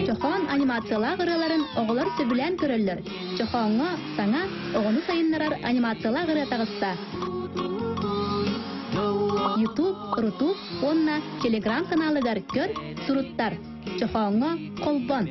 Çoxon animasiyalar gırıların oğular sübülen körüller. Çoxonga sana oğunu sayınlarar animasiyalar gırı tağısta. YouTube, Rutub, onna Telegram kanalıgar kör, suruttar. Çoxonga kolbon.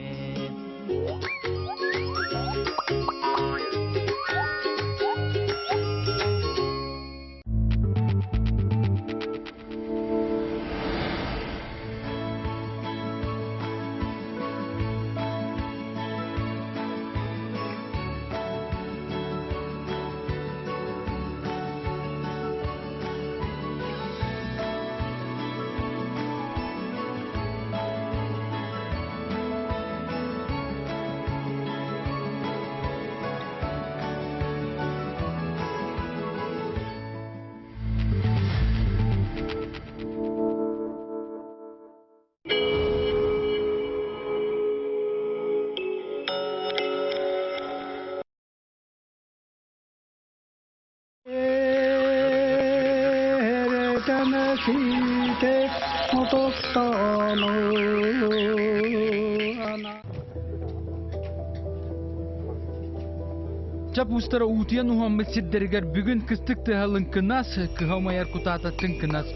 Чапустара утиян Мухаммед Сиддергер бүгін кістік тығалын кынас, кығамайар кутататын кынас.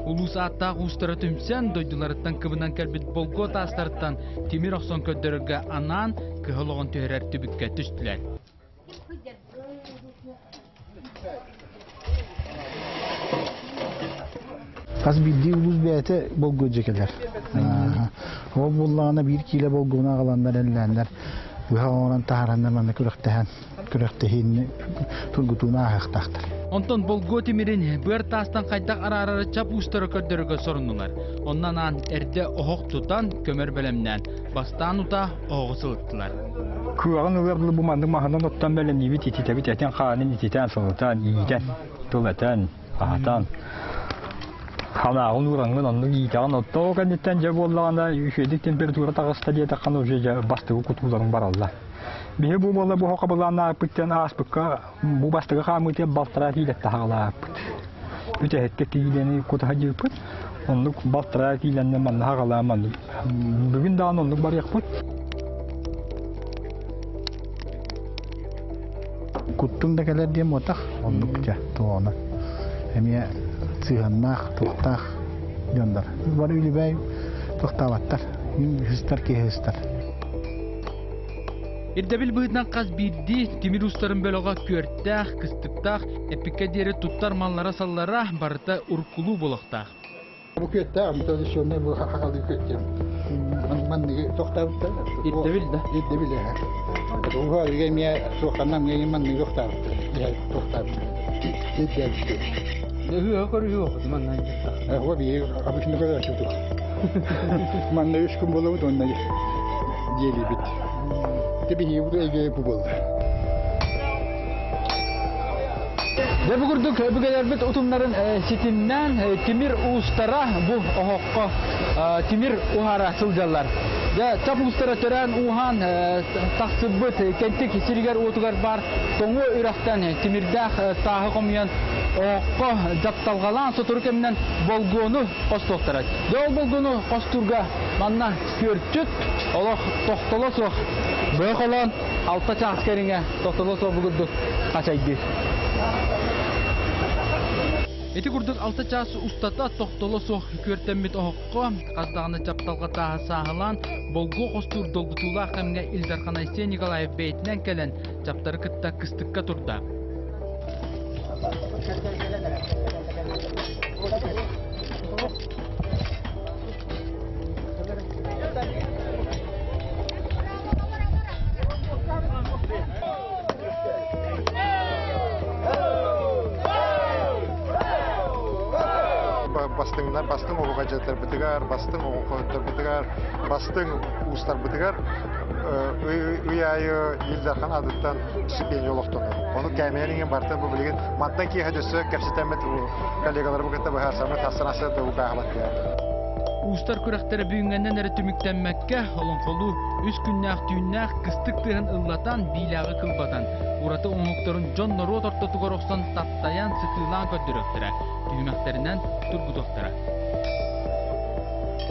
Улус аттағы устара түмсен, дойдыларыттан кыбынан кәлбет болго тастарыттан темир ақсон көддерге анан кығылығын түйерер түбікке түстілер. Қаз білді улус бәйті болго жекелер. Ол боллағына бір келе болғына қаландар әліләндер. Уһаонан таарандар мана күрәктәһин тургутуна ахтактар. Онтон болго темирин бер тастан кайдак арарары чап устары көддөргө соруннулар. Оннан ан эрде охок тутан көмөр белемнән бастан ута огысылыттылар. Күгән увердылы бу мандың махандан оттан белем нибит ититәбит әтен ханын ититән солтан иидән тулатан ахтан. Хана улураңын онны иитәгән отто кәннән җә буллаганда юшедик температура тагыста диетә каны уже бастыгы кутуларын бар алла. Бе бу бола бу хакабылана питтен аспыкка бу бастыгы хамыты балтыра тилет тагыла. Үтә һәтте тигәне кута җыпыт. Онны балтыра тигәнне манна хагала ман. Бүген дә онны бар якпыт. Куттун да келер дем отак онны күтә тоона. Әмия сыганнах туктах яндар. Бар үлебәй туктаваттар. Хистар ки хистар. Ирдәбил быйдан каз бирди, темир устарын бөлөгө көрттәх, кыстыктах, эпиккә дире туттар маллара саллара барыта уркулу булактах. Бу көттә, бу шуны бу хакалы көттә. Ман неге токтабытта? Ирдәбил да. Ирдәбил. Бу һәргә мия соканнан мия ман неге токтабытта. Я токтабытта. Ирдәбил. Нәһү акыры юк, маннан җитта. Ва би, абышны гына чуту. Ман неге шкым булып онда. Дели бит. Тебиһи үгәй бул. Дә бугырдык бүгәләр бит утумнарын ситиннән темир устара бу охокка темир ухара сылҗалар. Дә тап устара төрән ухан тахсыбыт кентик сиргәр утугар бар тоңу үрәктән темирдә тагы комян охокка запталгалан сотуркемнән болгону костоктарат. Дә болгону костурга манна көрчүт Аллах тохтолосох бөкөлөн алта чакскеринге тохтолосох бугурдук качайды. Эти курдук алта час устата тохтолосох көртөмбит охокко каздаганы чапталга таа сахылан болго костур долгутула хамга Илдархан Айсен Николаев бейтинен келен чаптары кытта кыстыкка турда. Бастың оғуға жатар бітігар, бастың оғуға өттір бітігар, бастың ұстар бітігар, үй айы Илдархан адыттан стипендия олықтыны. Оны кәмейенің бартын бұл білген, маттан кейі өсі кәпсетәмет коллегалар бұғытта бұғар самы тассанасы дұғы бағылат. Устар күрәктәре бүйінгәннән әрі түміктәнмәккә, олын қолу үз күннәқ түйіннәқ кыстық тыгын ыллатан, бийлағы кылбатан. Ураты оңықтарын Джон Норот ортотуғар оқсан таптаян сытылан көттірөктірі, түйімәқтерінен тұргудоқтыры.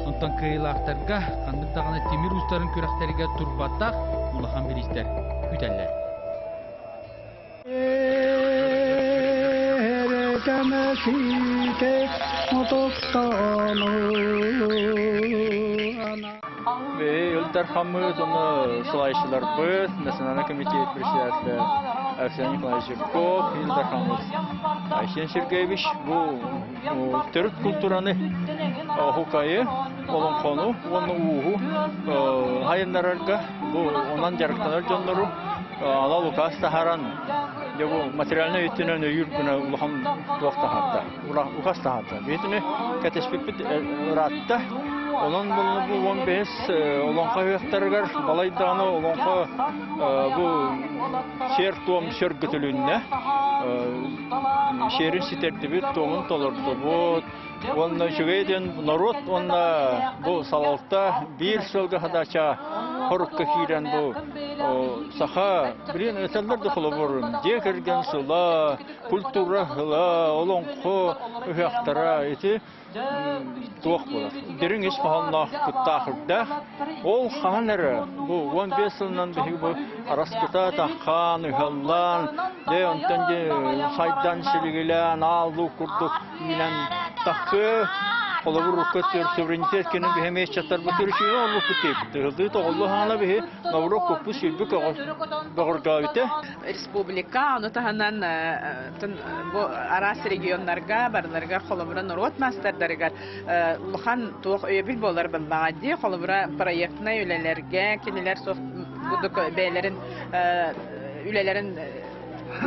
Онтан кыйлақтарға, қандырдағына темир устарын күрәктеріге турбаттақ, улахан білістер күтәлілер. Илдархан оны сылайшылар біз, Национальный комитет председателя Алексей Николаевич Жирков, Илдархан Айсен Сергеевич, бұл түрік культураны хукайы, олон қону, оны уғу, хайындарарға, бұл онан жарықтанар жонлары, ала лукас тахаран, бұл материалны өттінен өйіргіні ұлған туақтахатта, ұқас тахатта. Бетіні кәтеспек біт ұратта, Olan bu 15 olanqa höxtərgər balaydanı olanqa bu şer tom şörgütülünne şerin siterdibi tomun tolurdu. Bu onda şügeyden narod onda bu salalta bir sölge hadaça хорукка кирен бу саха билен эсерлер де холоборун же керген сыла культура хыла олонхо ыяктара эти туох болар. Дерин иш паханна куттахырда ол ханары бу 15 жылдан бери бу араскыта тахкан ыгаллан де онтан же сайдан шилигилен алу курдук менен такы олабур көтөр суверенитет кенен бехемеш чатар бутурши олу кутеп. Тылды то Аллах ана бе навро копу шилбек багыргавите. Республика аны таһанан арас регионнарга барларга холобра народ мастердарга лухан туох өйбил болар баллади холобра проектна үлелерге кинелер соф будук бейлерин үлелерин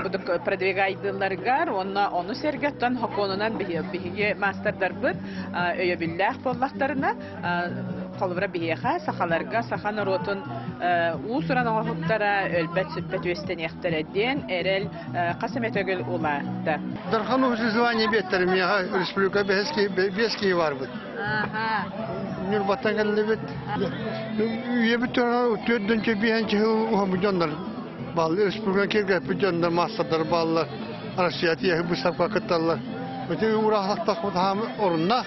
будук продвигайдыларга оны сергеттен хоконунан биге мастердар бит өйбиллах боллактарына холобра бияха сахаларга саха народун усуран агыптара ölбет сүппет өстенехтерден эрел касаметөгөл улата. Дархан образование беттер мия республика бески бар бит. Ага. Нурбаттан келди бит. Үебитер төддөнчө биянчы ухамжандар. Бал республика кирге бүжандар масадар баллар. Россия бу сапка кытталар. Өтө урахтак хам орунна.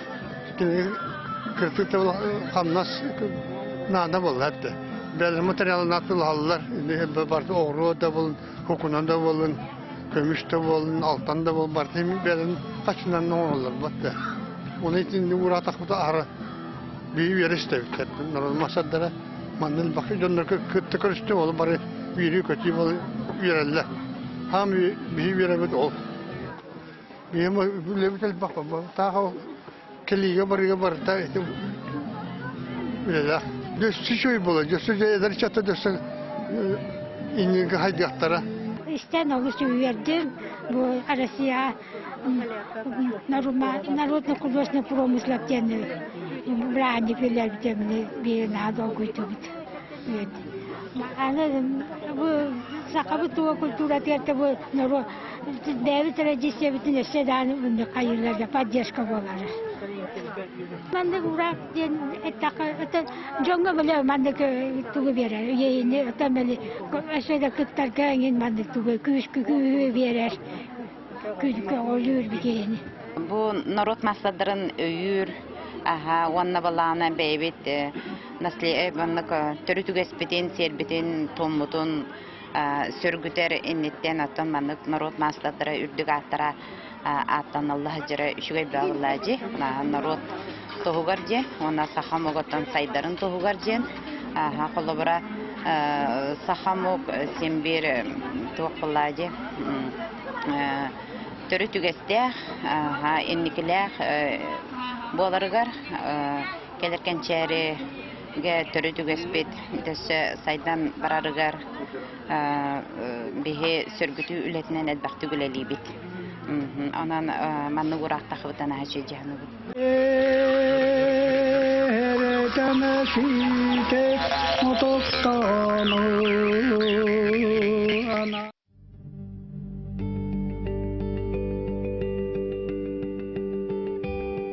Кыртыкта хамнас нада болду. Бәлі материалын алалар, барды оғыру да болын, хокунан да болын, көміш да болын, алтан да болын, барды бәлін қачынан оғырылар бәтті. Оны етінде ұратақ бұда ары бейі вересті өткетті. Народ масаддара, мандыл бақы жондар күтті көрісті олы бары бейі көті болы верелі. Хам бейі веребет ол. Бейі лебетел бақы, тағы келіге барыға барыда еті верелі. Düşüşüy bulur. Düşüşü eder çatı düşün. İnin haydiyatlara. İşte navlusu verdim. Bu Rusya Народный художественный промысл тени брани филер темни bir надо культурит. Ana bu sakabı культура терте bu народ devlet tradisiye bütün eşyadan bunu hayırlarda поддержка болары. Mende urak den etaka jonga bile mende tuğu verer. Yeni temeli aşağıda kıtlarken mende tuğu küş verer. Küş oluyor bir yeni. Bu narod masladırın öyür, aha wanna balana bebet nasli bannak törütügespeten serbeten tomutun sörgüter ennetten atan mannak narod masladıra ürdük atara atan Allah jere şugay bağlaji narod tohugarje ona sahamogatan saydarın tohugarjen aha kolobra sahamog sembir toqlaji törütügeste aha ennikiler bolargar kelerken çere ge törütügespet dese saydan barargar bihe sörgütü ületinen edbaqtı gülelibit. Anan mannu gurakta xıbtana haşe cahnu.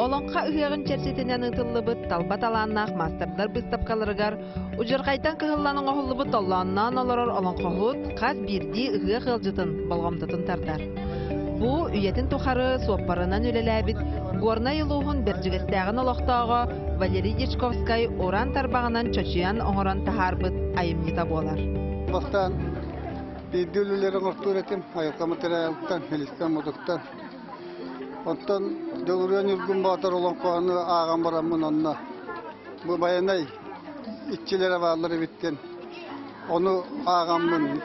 Олонқа үгеғін черсетінен ұтылыбыт талбат аланнақ мастердар бұстапқалырығар, ұжырқайтан кығылланың оғылыбыт оланнан оларар олонқағыт қаз бірді үге қылжытын болғамдытын тардар. Бұ үйетін тұқары суаппарынан өлеләбіт, горна елуғын біржігістәғін олықтағы Валерий Дечковскай оран тарбағынан чочиян оңыран тахарбыт айымнита болар. Бастан бейділілерін ұрттыр етім, айылқа материалықтан, хелістен мұдықтан. Ondan dövürgen yılgın batır olan koğanı ağam baramın onunla. Bu bayanay işçilere varları bitken. Onu ağamın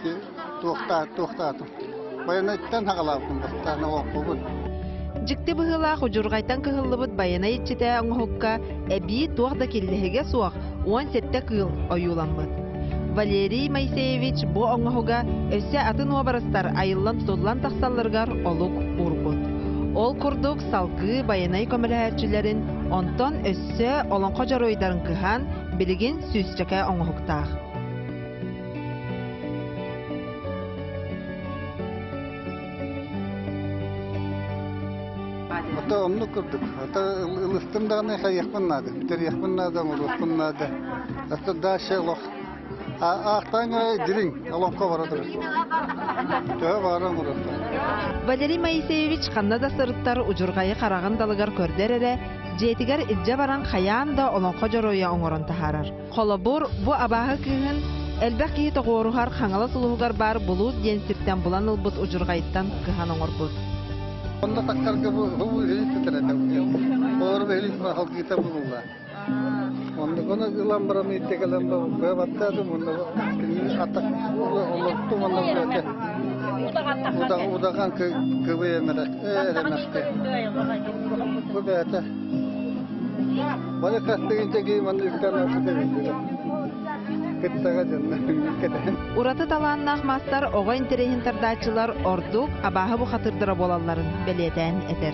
tuğtattım. Bayanaydan haqalabdım. Bastana oqubun. Jikti bıhılaq ucurgaytan kıhıllıbıt bayanay içite oңuhukka ebi tuğda kellehege suaq 17 kıl oyulanbıt. Валерий Моисеевич bu oңuhuga össe atın obarastar ayıllan tutullan taqsallargar oluk urbut. Ol kurduk salkı bayanay kömüləhərçilərin ondan össe olonqa jaroydarın kıhan bilgin süsçəkä oңuhuktaq. Ata onu kurduk. Ata ılыстım dağına yakınladı. Bir yakınladı, ılыстımladı. Ata daha şey olaq. Ақтан дирин, алонқа барады. Төе баран ұрады. Валерий Моисеевич қаннада сырыттар ұжырғайы қараған далығар көрдерері, жетігер идже баран қаян да олонқа жороя оңырын тахарар. Қолабур бұ абағы күйін әлбәқ кейі тоғырухар қаңалы сұлуғар бар бұлуыз денсірттен бұлан ұлбыт ұжырғайыттан кыхан оңыр бұд. Онда таққарға бұл елі тетіреді. Олар бұл елі халқы кита бұлуға. Онда көні ұлан барам еттекелен бұл көй баттады. Онда атақ олықту онда өте. Удаған көбі әремәсті. Бұл бәті. Бәлі қастығын тегейім онда үктен өте. Ураты таланнақ мастар оға интерейін тардачылар ордук абағы бұ қатырдыра болаларын белетен етер.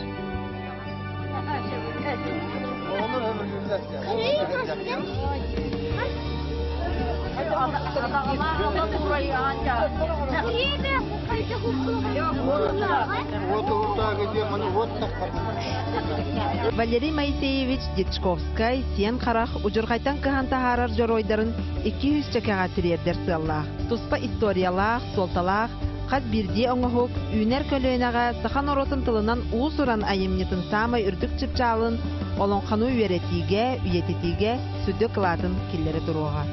Валерий Моисеевич Дичковскай сен қарақ ұжырғайтан кыхан тахарар жоройдарын 200 чакаға тірердер сыллақ. Туспа историялақ, солталақ, қаз бірде оңығық, үйнер көлөйнаға сахан оротын тылынан уысыран айымнетін самай үрдік чыпчалын, олонқану үйеретіге, үйететіге, сүді қылатын келлері тұруға.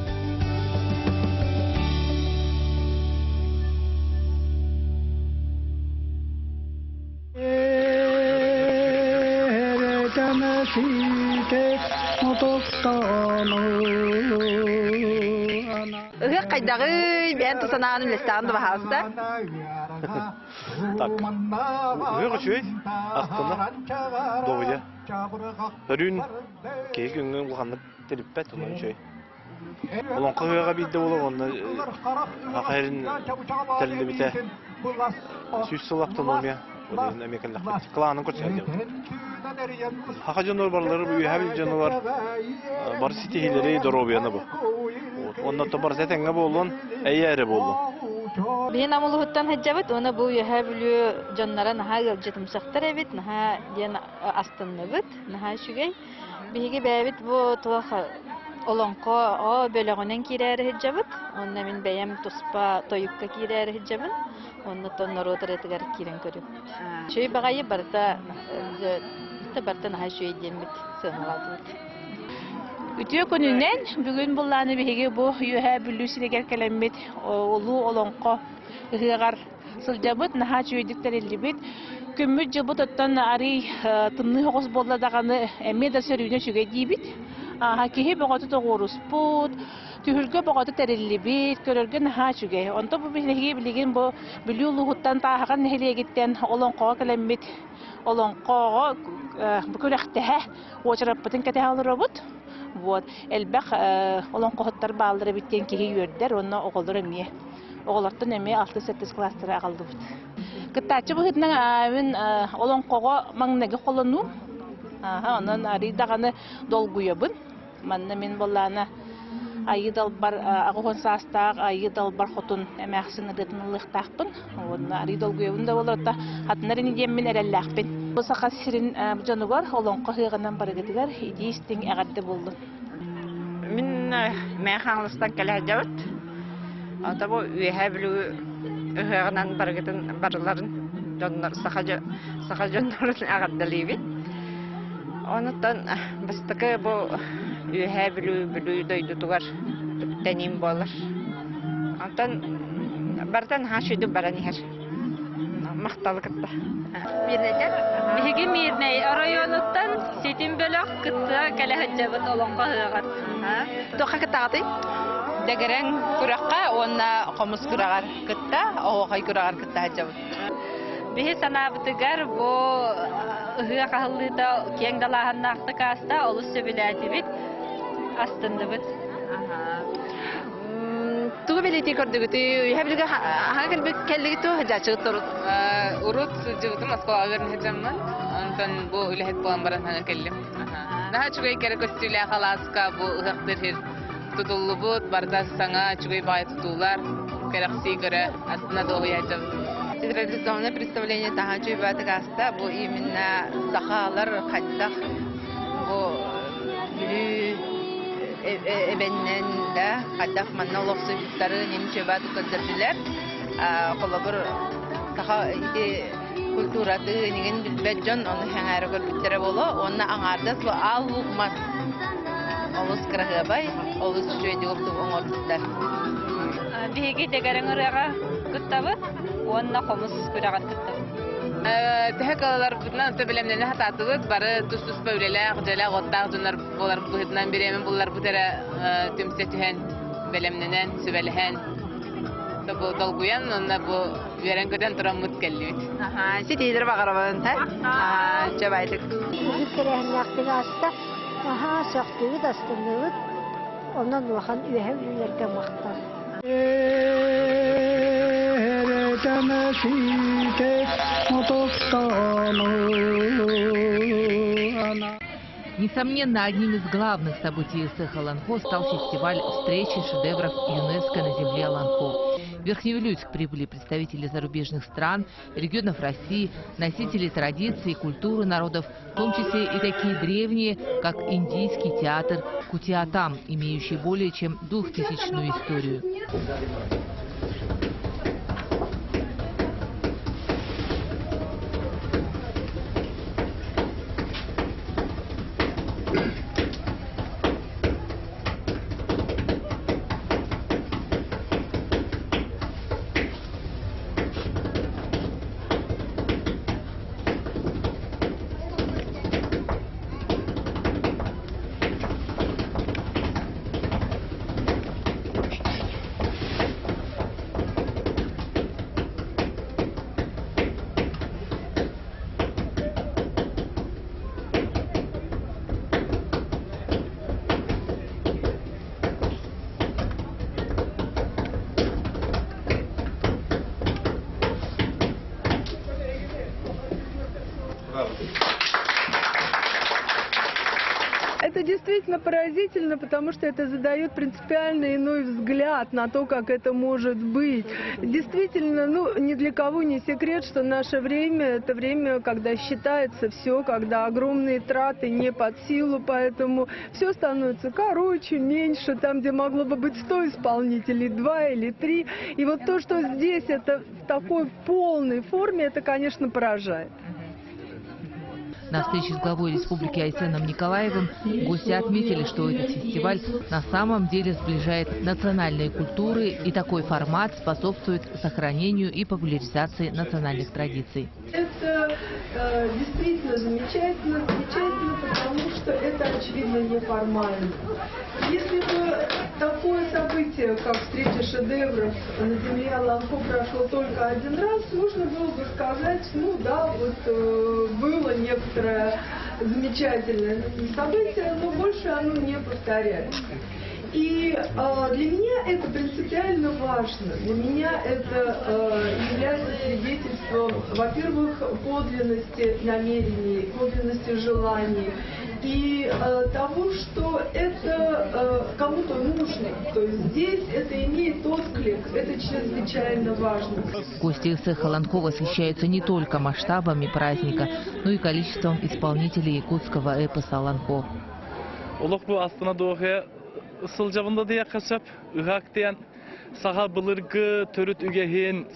Қайдағы бән тұсанағының лестағынды бағалысты? Так, үйі шөй, астына, доғыя. Үрін, кейік үңін ұлғанлық теріппәт, оның шөй. Олың қығыға бейді олы, оны қақайрын тәлінді біте сүйіс сылақтын олмия. Кланын көрсетеді. Хақа жануар барлары бұл үйәбіл жануар бар сетихилері доробияны бұл. Оннатты бар сәтенге болуын, әйәрі болуын. Бейін амылы ғыттан хәджабыт, оны бұл үйәбілі жаннара наға ғылжетім сақтар әбіт, наға ден астынны бұд, наға шүгей. Бейге бәбіт бұл тұлақ олонқо бөліғінен кейрәрі хәджабыт, онна мен бәйім тұспа тойыққа кейрәрі хәджабын. Онны тоннор отыр этигер кирен көрүп. Чөй багайы барта наха чөй дембит сыгылат. Үтө күнүнен бүгүн булланы биге бу юха бүлүсүлегер келеммит улуу олонко ыгыгар сылжабыт наха чөйдүктер элибит. Көмүт жыбыт оттан ари тымны хогос болла даганы эмеда сөрүнө чүгө дибит. Кихи боготу тогоруспут. Түһүлгө боготы териллибит, көрөргө наха чүгө. Онто бу билеги билеген бу билүүлүгүттан тааган нехилегиттен олонкого келеммит. Олонкого бу көрөктөһө очараппытын кете алырыбыт. Вот, элбек олонкоготтар баалдыра биттен кихи үрдер, онно оголдор эмие. Оголордун эмие 6-7 класстара калдыбыт. Кыттачы быһытнан мен олонкого маңнеги колону. Онон ари даганы долгуябын. Манна мен боллана айыдал бар агон састаг айыдал бар хотун эмәхсин рытынлыктакпын. Онна ари долгуябын да болорда хатнарын деммен эреллакпын. Бу сака сирин жанугар олонко хыгынан барыгытыгар идистин эгадде болду. Мен мәхаңлыстан келәҗәвт. Ата бу үһәблү үһәгәнән барыгытын барларын жаннар сака жаннарын эгадделибит. Онуттан бастыкы бу үһәблү дойду тугар тәним болар. Антан бартан хашыды баранихар. Макталыкта. Биге мирней районуттан сетин бөлөк кытта келәҗәбет олонко хыгар. Тоқа кытаты? Дегерен күрәккә, онна комус күрәгәр кытта, огай күрәгәр кытта җабыт. Биһи санабытыгар бу ыгы-кахыллыда кең далаһаннакты каста олус сөбүләтибит астындыбыт. Тугу белети көрдүгүт, үһәблүгө хагыр бек келлигиту хажачы турут. Урут жыгытым Москвага вернехеммен. Антон бу үлехет болан баран хана келлим. Наха чугай керек көстүлә халаска бу ыгыктыр тутуллубут барда саңа чугай бай тутулар керекси көрө астына долуяжым. Традиционное представление тахачу батгаста бу именно сахалар хаддах бу эбеннен да хаддах манна лохсуттары немче бат каддерлер колобур таха ити культураты неген билбеджон оны хаңары көрбүттере боло онна аңардас бу аллугмас олус крагабай олус жөйдүгүптү оңордуттар биһиги дегереңерага кыттабыт онна комус күрагат кыттабыт Тәһәкалар бүтән төбелемнән хататыбыз бары тус-тус бәүләләр, җәлә готтар дунар булар бүтән биремен булар бүтәре төмсәтән белемнән сөбәләһән. Табу талгуян онна бу верәнгәдән торамыт кәллит. Аха, сидер багарабын та. Җабайтык. Зикрәһнәктәге аста. Аха, сактыгы дастынлыгы. Оннан вахан үһәм үләргә вакытта. Несомненно, одним из главных событий Саха-Ланхо стал фестиваль встречи шедевров ЮНЕСКО на земле Ланхо. В Верхневилюйск прибыли представители зарубежных стран, регионов России, носители традиций и культуры народов, в том числе и такие древние, как индийский театр Кутиатам, имеющий более чем 2000-ную историю. Это действительно поразительно, потому что это задает принципиально иной взгляд на то, как это может быть. Действительно, ни для кого не секрет, что наше время – это время, когда считается все, когда огромные траты не под силу, поэтому все становится короче, меньше, там, где могло бы быть 100 исполнителей, 2 или 3. И вот то, что здесь это в такой полной форме, это, конечно, поражает. На встрече с главой республики Айсеном Николаевым гости отметили, что этот фестиваль на самом деле сближает национальные культуры, и такой формат способствует сохранению и популяризации национальных традиций. Это действительно замечательно, потому что это, очевидно, неформально. Если бы такое событие, как встреча шедевров на земле Ланхо, прошло только один раз, можно было бы сказать, было некоторое замечательное событие, но больше оно не повторяется. И для меня это принципиально важно. Для меня это является свидетельством, во-первых, подлинности намерений, подлинности желаний и того, что это кому-то нужно. То есть здесь это имеет отклик, это чрезвычайно важно. Гости Саха-Ланхо восхищаются не только масштабами праздника, но и количеством исполнителей якутского эпоса Ланхо. Сылжабында дия қасап, ұғақтиян саға бұлырғы түріт үгехен,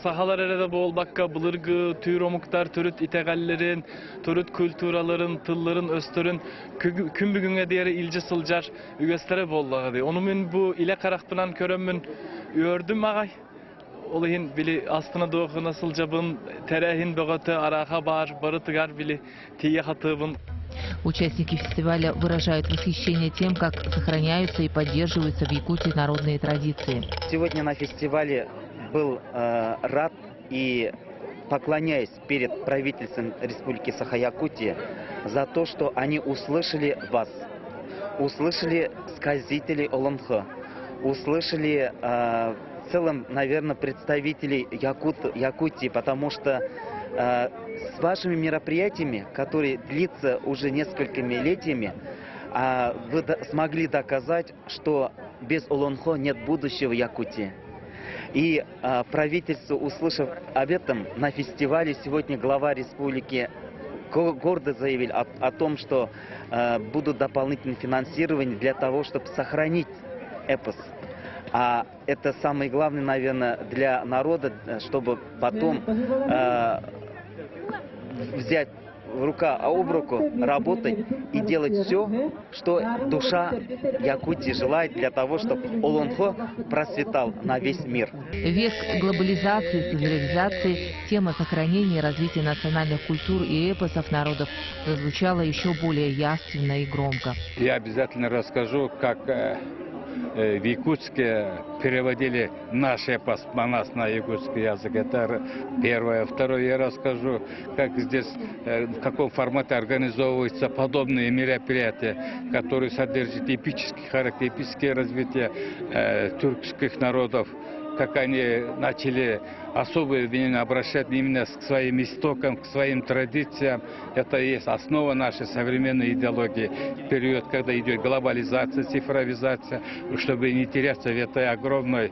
сағалар әреді болбаққа бұлырғы түйір омықтар, түріт итеғаллерін, түріт культураларын, тылларын, өстірін, күн бүгінге дейірі илжі сылжар үгестері болдағыды. Оны мен бұл иле қарақтынан көрімін өрдім ағай. Олығын білі астына доғына сылжабын, тәрәхін бұғыты араға бар, барытығар білі тие қатыбын. Участники фестиваля выражают восхищение тем, как сохраняются и поддерживаются в Якутии народные традиции. Сегодня на фестивале был рад и поклоняюсь перед правительством Республики Саха-Якутия за то, что они услышали вас, услышали сказителей Оланхо, услышали в целом, наверное, представителей Якутии, потому что с вашими мероприятиями, которые длятся уже несколькими летиями, вы смогли доказать, что без Оланхо нет будущего Якутии. И правительство, услышав об этом, на фестивале сегодня глава республики гордо заявили о том, что будут дополнительные финансирования для того, чтобы сохранить эпос. А это самое главное, наверное, для народа, чтобы потом взять рука об руку, работать и делать все, что душа Якутии желает для того, чтобы Олонхо процветал на весь мир. Век глобализации, цивилизации, тема сохранения и развития национальных культур и эпосов народов зазвучала еще более явственно и громко. Я обязательно расскажу, как в Якутске переводили наш эпос «Манас» на якутский язык. Это первое. Второе, я расскажу, как здесь, в каком формате организовываются подобные мероприятия, которые содержат эпический характер, эпическое развитие тюркских народов, как они начали особое внимание обращать именно к своим истокам, к своим традициям. Это и есть основа нашей современной идеологии. В период, когда идет глобализация, цифровизация, чтобы не теряться в этой огромной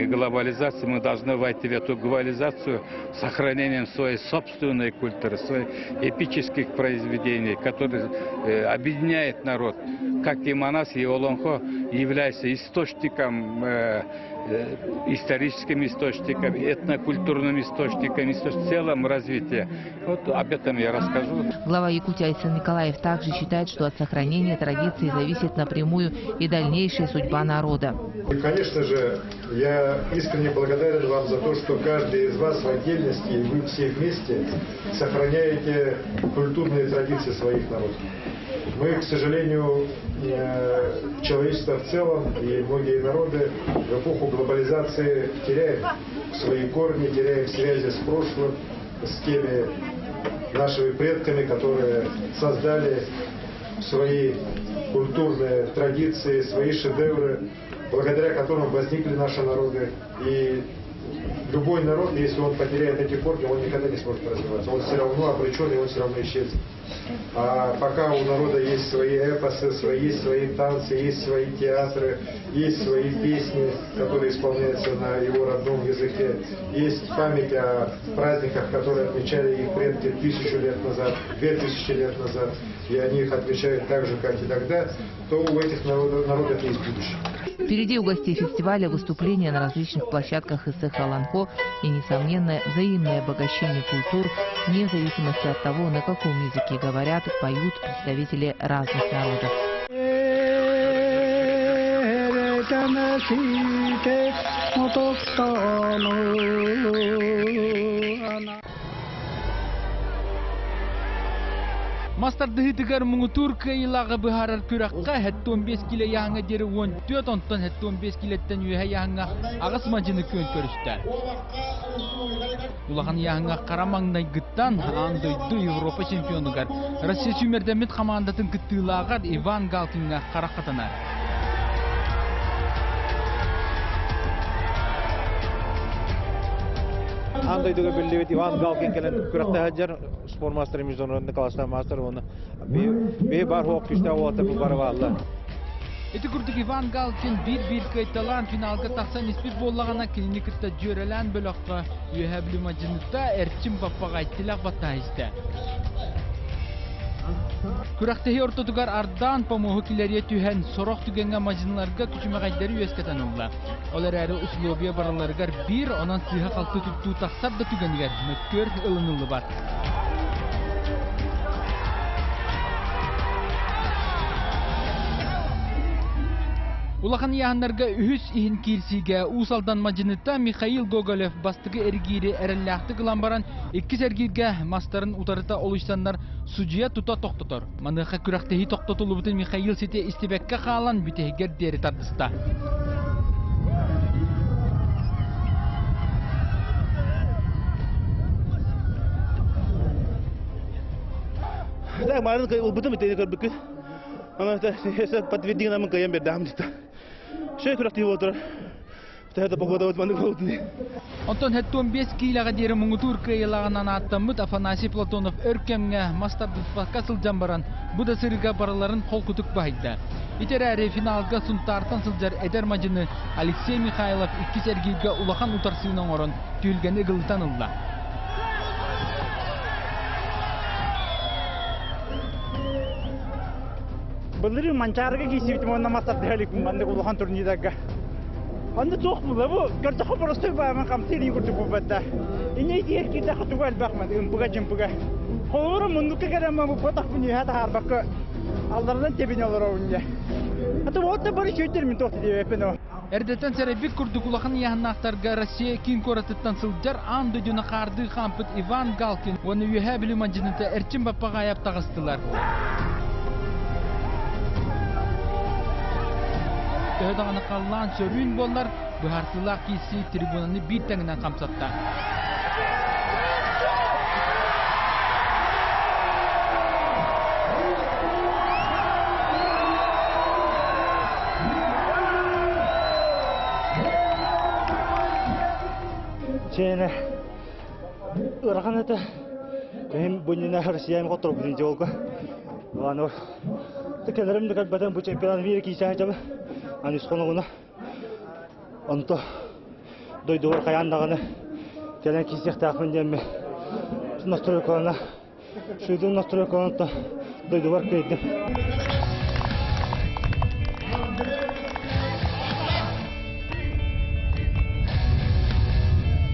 глобализации, мы должны войти в эту глобализацию с сохранением своей собственной культуры, своих эпических произведений, которые объединяют народ. Как и Манас, и Олонхо являются источником, историческим источником, этнокультурным источником, в целом развития. Вот об этом я расскажу. Глава Якутии Айсан Николаев также считает, что от сохранения традиций зависит напрямую и дальнейшая судьба народа. И, конечно же, я искренне благодарен вам за то, что каждый из вас в отдельности и вы все вместе сохраняете культурные традиции своих народов. Мы, к сожалению, человечество в целом и многие народы в эпоху глобализации теряют свои корни, теряют связи с прошлым, с теми нашими предками, которые создали свои культурные традиции, свои шедевры, благодаря которым возникли наши народы. И любой народ, если он потеряет эти корни, он никогда не сможет развиваться. Он все равно обречен, и он все равно исчезнет. А пока у народа есть свои эпосы, есть свои танцы, есть свои театры, есть свои песни, которые исполняются на его родном языке, есть память о праздниках, которые отмечали их предки 1000 лет назад, 2000 лет назад, и они их отмечают так же, как и тогда, то у этих народов есть будущее. Впереди у гостей фестиваля выступления на различных площадках из цеха Ланко и, несомненное, взаимное обогащение культур, вне зависимости от того, на каком языке говорят и поют представители разных народов. Мастар дыхытыгар муңутурка илага быхарар күракка хәтті 15 киле яңа дері 14 онтан хәтті 15 килеттен үйе яңа ағыс мажыны көн көрістер. Улахан яңа қарамаңдай гыттан андойды Европа чемпионыгар Россия сүймердемет командатын кыттылагар Иван Галкинга қарақатанар. Андойдуга беллебет Иван Галкин келен күрәктә хаҗар спорт мастеры международный класста мастер оны бе бар хок күштә вата бар валла. Эти күрдік Иван Галкин bir кайталан финалга тақсан испит боллагана клиникатта жөрелән бөлөккө үйәбли маҗынытта эрчим баппага иттилак баттайсты. Күрәктәһи ортотугар ардан помогы киләргә түһән сорок түгәнгә маҗынларга күчмәгәйдәре үескәтәнүлла. Олар әрі условия бараларгар bir онан сыйга калты тутту тақсап да түгәнгә мөккөр ылынылы бар. Улахан яһаннарга үһүс иһин кирсиге усалдан маҗынытта Михаил Гоголев бастыгы эргири әрәлләхты кылан баран 2 сәргиргә мастарын утарыта олышсаннар судья тута токтотор. Маныха күрәктәһи токтотулубытын Михаил сете истебеккә халан бүтәһигә дәре тартыста. Да, марын кай убытым итә көрбүк. Ана та хәсәп подтвердение нам каям бердам дип. Шей күрәктәһи отыр. Тәһәдә погода утманы булды. Антон хәтті 15 килага дері мұңытурка елаганан аттамыт Афанасий Платонов өркемге мастардыспаққа сылжан баран, бұда сырға бараларын қол күтік байды. Итер әрі финалға сұнтартан сылжар әдер мажыны Алексей Михайлов 2 сәргейге улахан утарсыйның орын түйілгені ғылтан ұлла. Былыры манчарга кисибит монна мастар дәлик манды улахан турнидага. Анда çok mu la bu? Gerçekten просто ben kamsili kurdu bu betta. İne diğer kita hatugal bakmadı. Impuga cimpuga. Olur mundu kadar ama bu patak bunu hata harbaka. Allah'tan tebin olur onunla. Hatta bu da barış ötür mü tohtu diye yapın. Erdeten serabik kurdu kulağın yahnaktarga Rusya kin koratıttan sılcar andı düne kardı kampıt Ivan Galkin. Onu yühebili mancınıta erçin bapağa yaptağıstılar. Öhdağını kallan sörün bollar, buhartılak kisi tribunanı bir tenginen kamsatta. Çeyne, ırağanıda, benim bununla Rusya'yı kontrol birinci oldu. Onu, tıkelerim de kalbadan bu çempiyonat bir iki saat Ani sonuna onto doyduğu kayandağını gelen kişilik takımın demme nastroykoğuna şuyduğum nastroykoğuna da doyduğu var kaydım.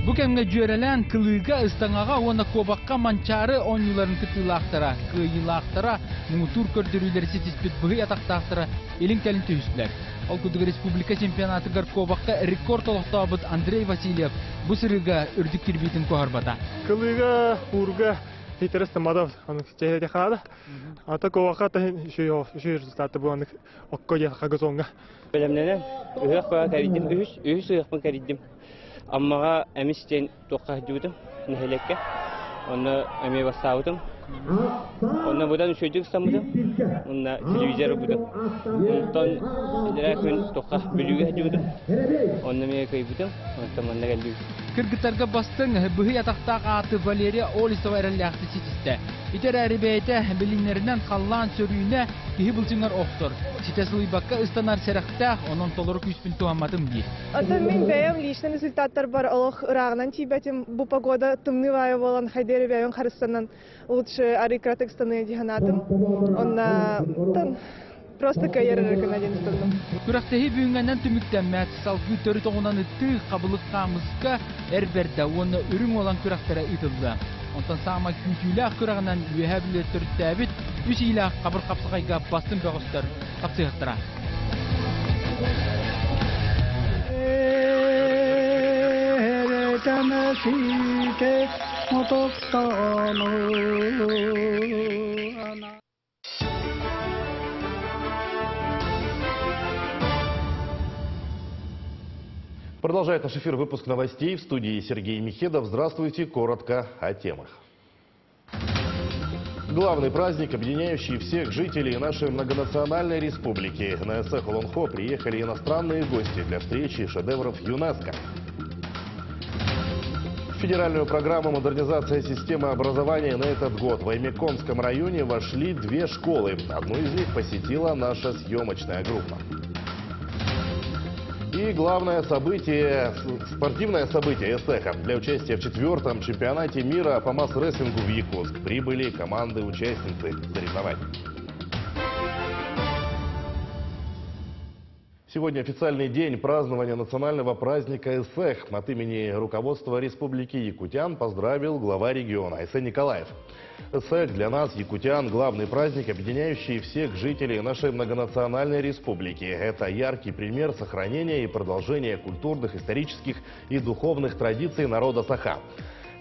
Bu kemge jörelen kılıga ıstangaga ona kobakka mançarı onyuların kıtılaqtara, kıyılaqtara, mutur kördürüleri setispit bıhı yataktaqtara elin telin tühüsler. Alkuduga Respublika Çempionatı Kobakka rekord olaqtabıt Andrei Vasilyev bu sırıga ürdük kirbitin koharbata. Kılıga, urga, hitere stamada, onu çehrede kaldı. Ata Kobakka da şu rezultatı bu anlık okko yakagazonga. Belemlenen, ühek koya karidim, ühüs ühekman karidim. Amma emisden toqqa dudum, nehelekke. Onu eme basavdım. Ondan buradan çocuk sanırım. Ondan televizyon buldum. Ondan direktmen toqqa bölüge dudum. Ondan me kaybıdım. Ondan ne geldi. Kırgıtarga bastın bıhı yatakta atı Valeria Olisova erelyaktı çitiste. İter ribeyte bilinlerinden kallan sörüyüne kihi bulçunlar oktor. Çitesli bakka ıstanar serakta onun toloruk 3000 tuhamadım diye. Это мен бәйем личный результаттар бар олох ырагынан тибетим бу погода тымнывая болан хайдери бәйем Кыргызстаннан лучше арикратык станы диханатым. Онна просто карьерага наденстым. Күрәктәһи бүгенгәннән түмүктәмәт салгы төрү тоңунан ытты кабылык камыска эрбердә оны үрүң olan күрәктәре итилде. Онтан сама күтүләк күрәгеннән үһәбле төртәбит үч илә кабыр капсыгайга бастын бөгөстөр капсыгыктыра. Продолжает наш эфир выпуск новостей в студии Сергей Михедов. Здравствуйте. Коротко о темах. Главный праздник, объединяющий всех жителей нашей многонациональной республики. На СЭ Холонхо приехали иностранные гости для встречи шедевров ЮНЕСКО. В федеральную программу «Модернизация системы образования» на этот год в Аймеконском районе вошли 2 школы. Одну из них посетила наша съемочная группа. И главное событие, спортивное событие СЭХа. Для участия в 4-м чемпионате мира по масс-рестлингу в Якутск прибыли команды-участницы соревнований. Сегодня официальный день празднования национального праздника СЭХ. От имени руководства Республики Якутян поздравил глава региона Айсен Николаев. СЭХ для нас, якутян, главный праздник, объединяющий всех жителей нашей многонациональной республики. Это яркий пример сохранения и продолжения культурных, исторических и духовных традиций народа Саха.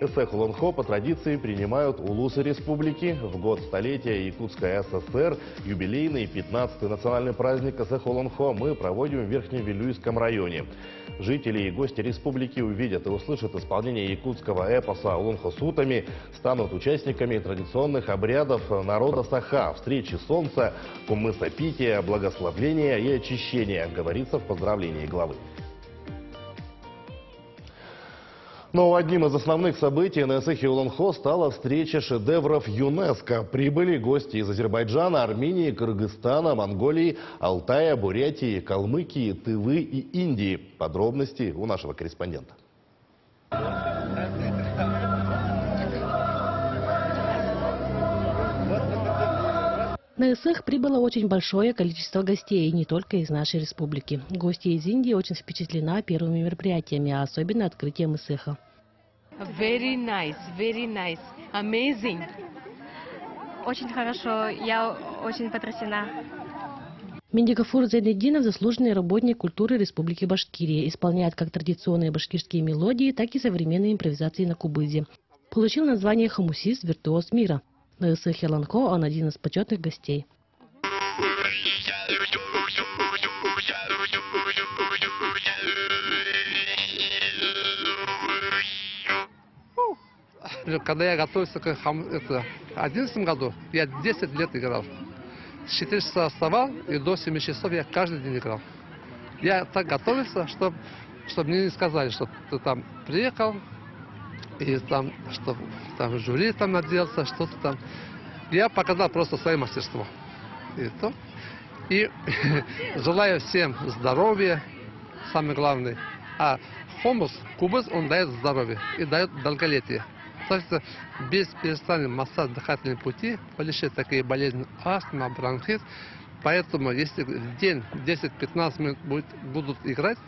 СЭХ Холонхо по традиции принимают улусы республики. В год столетия Якутской ССР, юбилейный 15-й национальный праздник СЭХ Холонхо мы проводим в Верхневилюйском районе. Жители и гости республики увидят и услышат исполнение якутского эпоса Лунхо-Сутами, станут участниками традиционных обрядов народа Саха, встречи солнца, кумысопития, благословления и очищения, говорится в поздравлении главы. Но одним из основных событий на СЭХе Холонхо стала встреча шедевров ЮНЕСКО. Прибыли гости из Азербайджана, Армении, Кыргызстана, Монголии, Алтая, Бурятии, Калмыкии, Тывы и Индии. Подробности у нашего корреспондента. На ИСЭХ прибыло очень большое количество гостей, не только из нашей республики. Гости из Индии очень впечатлена первыми мероприятиями, а особенно открытием ИСЭХа. Very nice, amazing. Очень хорошо, я очень потрясена. Миндигафур Зайнетдинов – заслуженный работник культуры Республики Башкирия. Исполняет как традиционные башкирские мелодии, так и современные импровизации на кубызе. Получил название «Хамусист, виртуоз мира». На ИСЭХе Ланко он один из почетных гостей. Когда я готовился к 2011 году, я 10 лет играл. С 4 часа вставал и до 7 часов я каждый день играл. Я так готовился, чтобы мне не сказали, что ты там приехал, и там, что там жюри там наделался, что-то там. Я показал просто свое мастерство. И желаю всем здоровья, самое главное. А хумус, кубыз, он дает здоровье и дает долголетие. То есть без перестанения массаж дыхательных путей полечить такие болезни, астма, бронхит. Поэтому если в день 10-15 минут будут играть,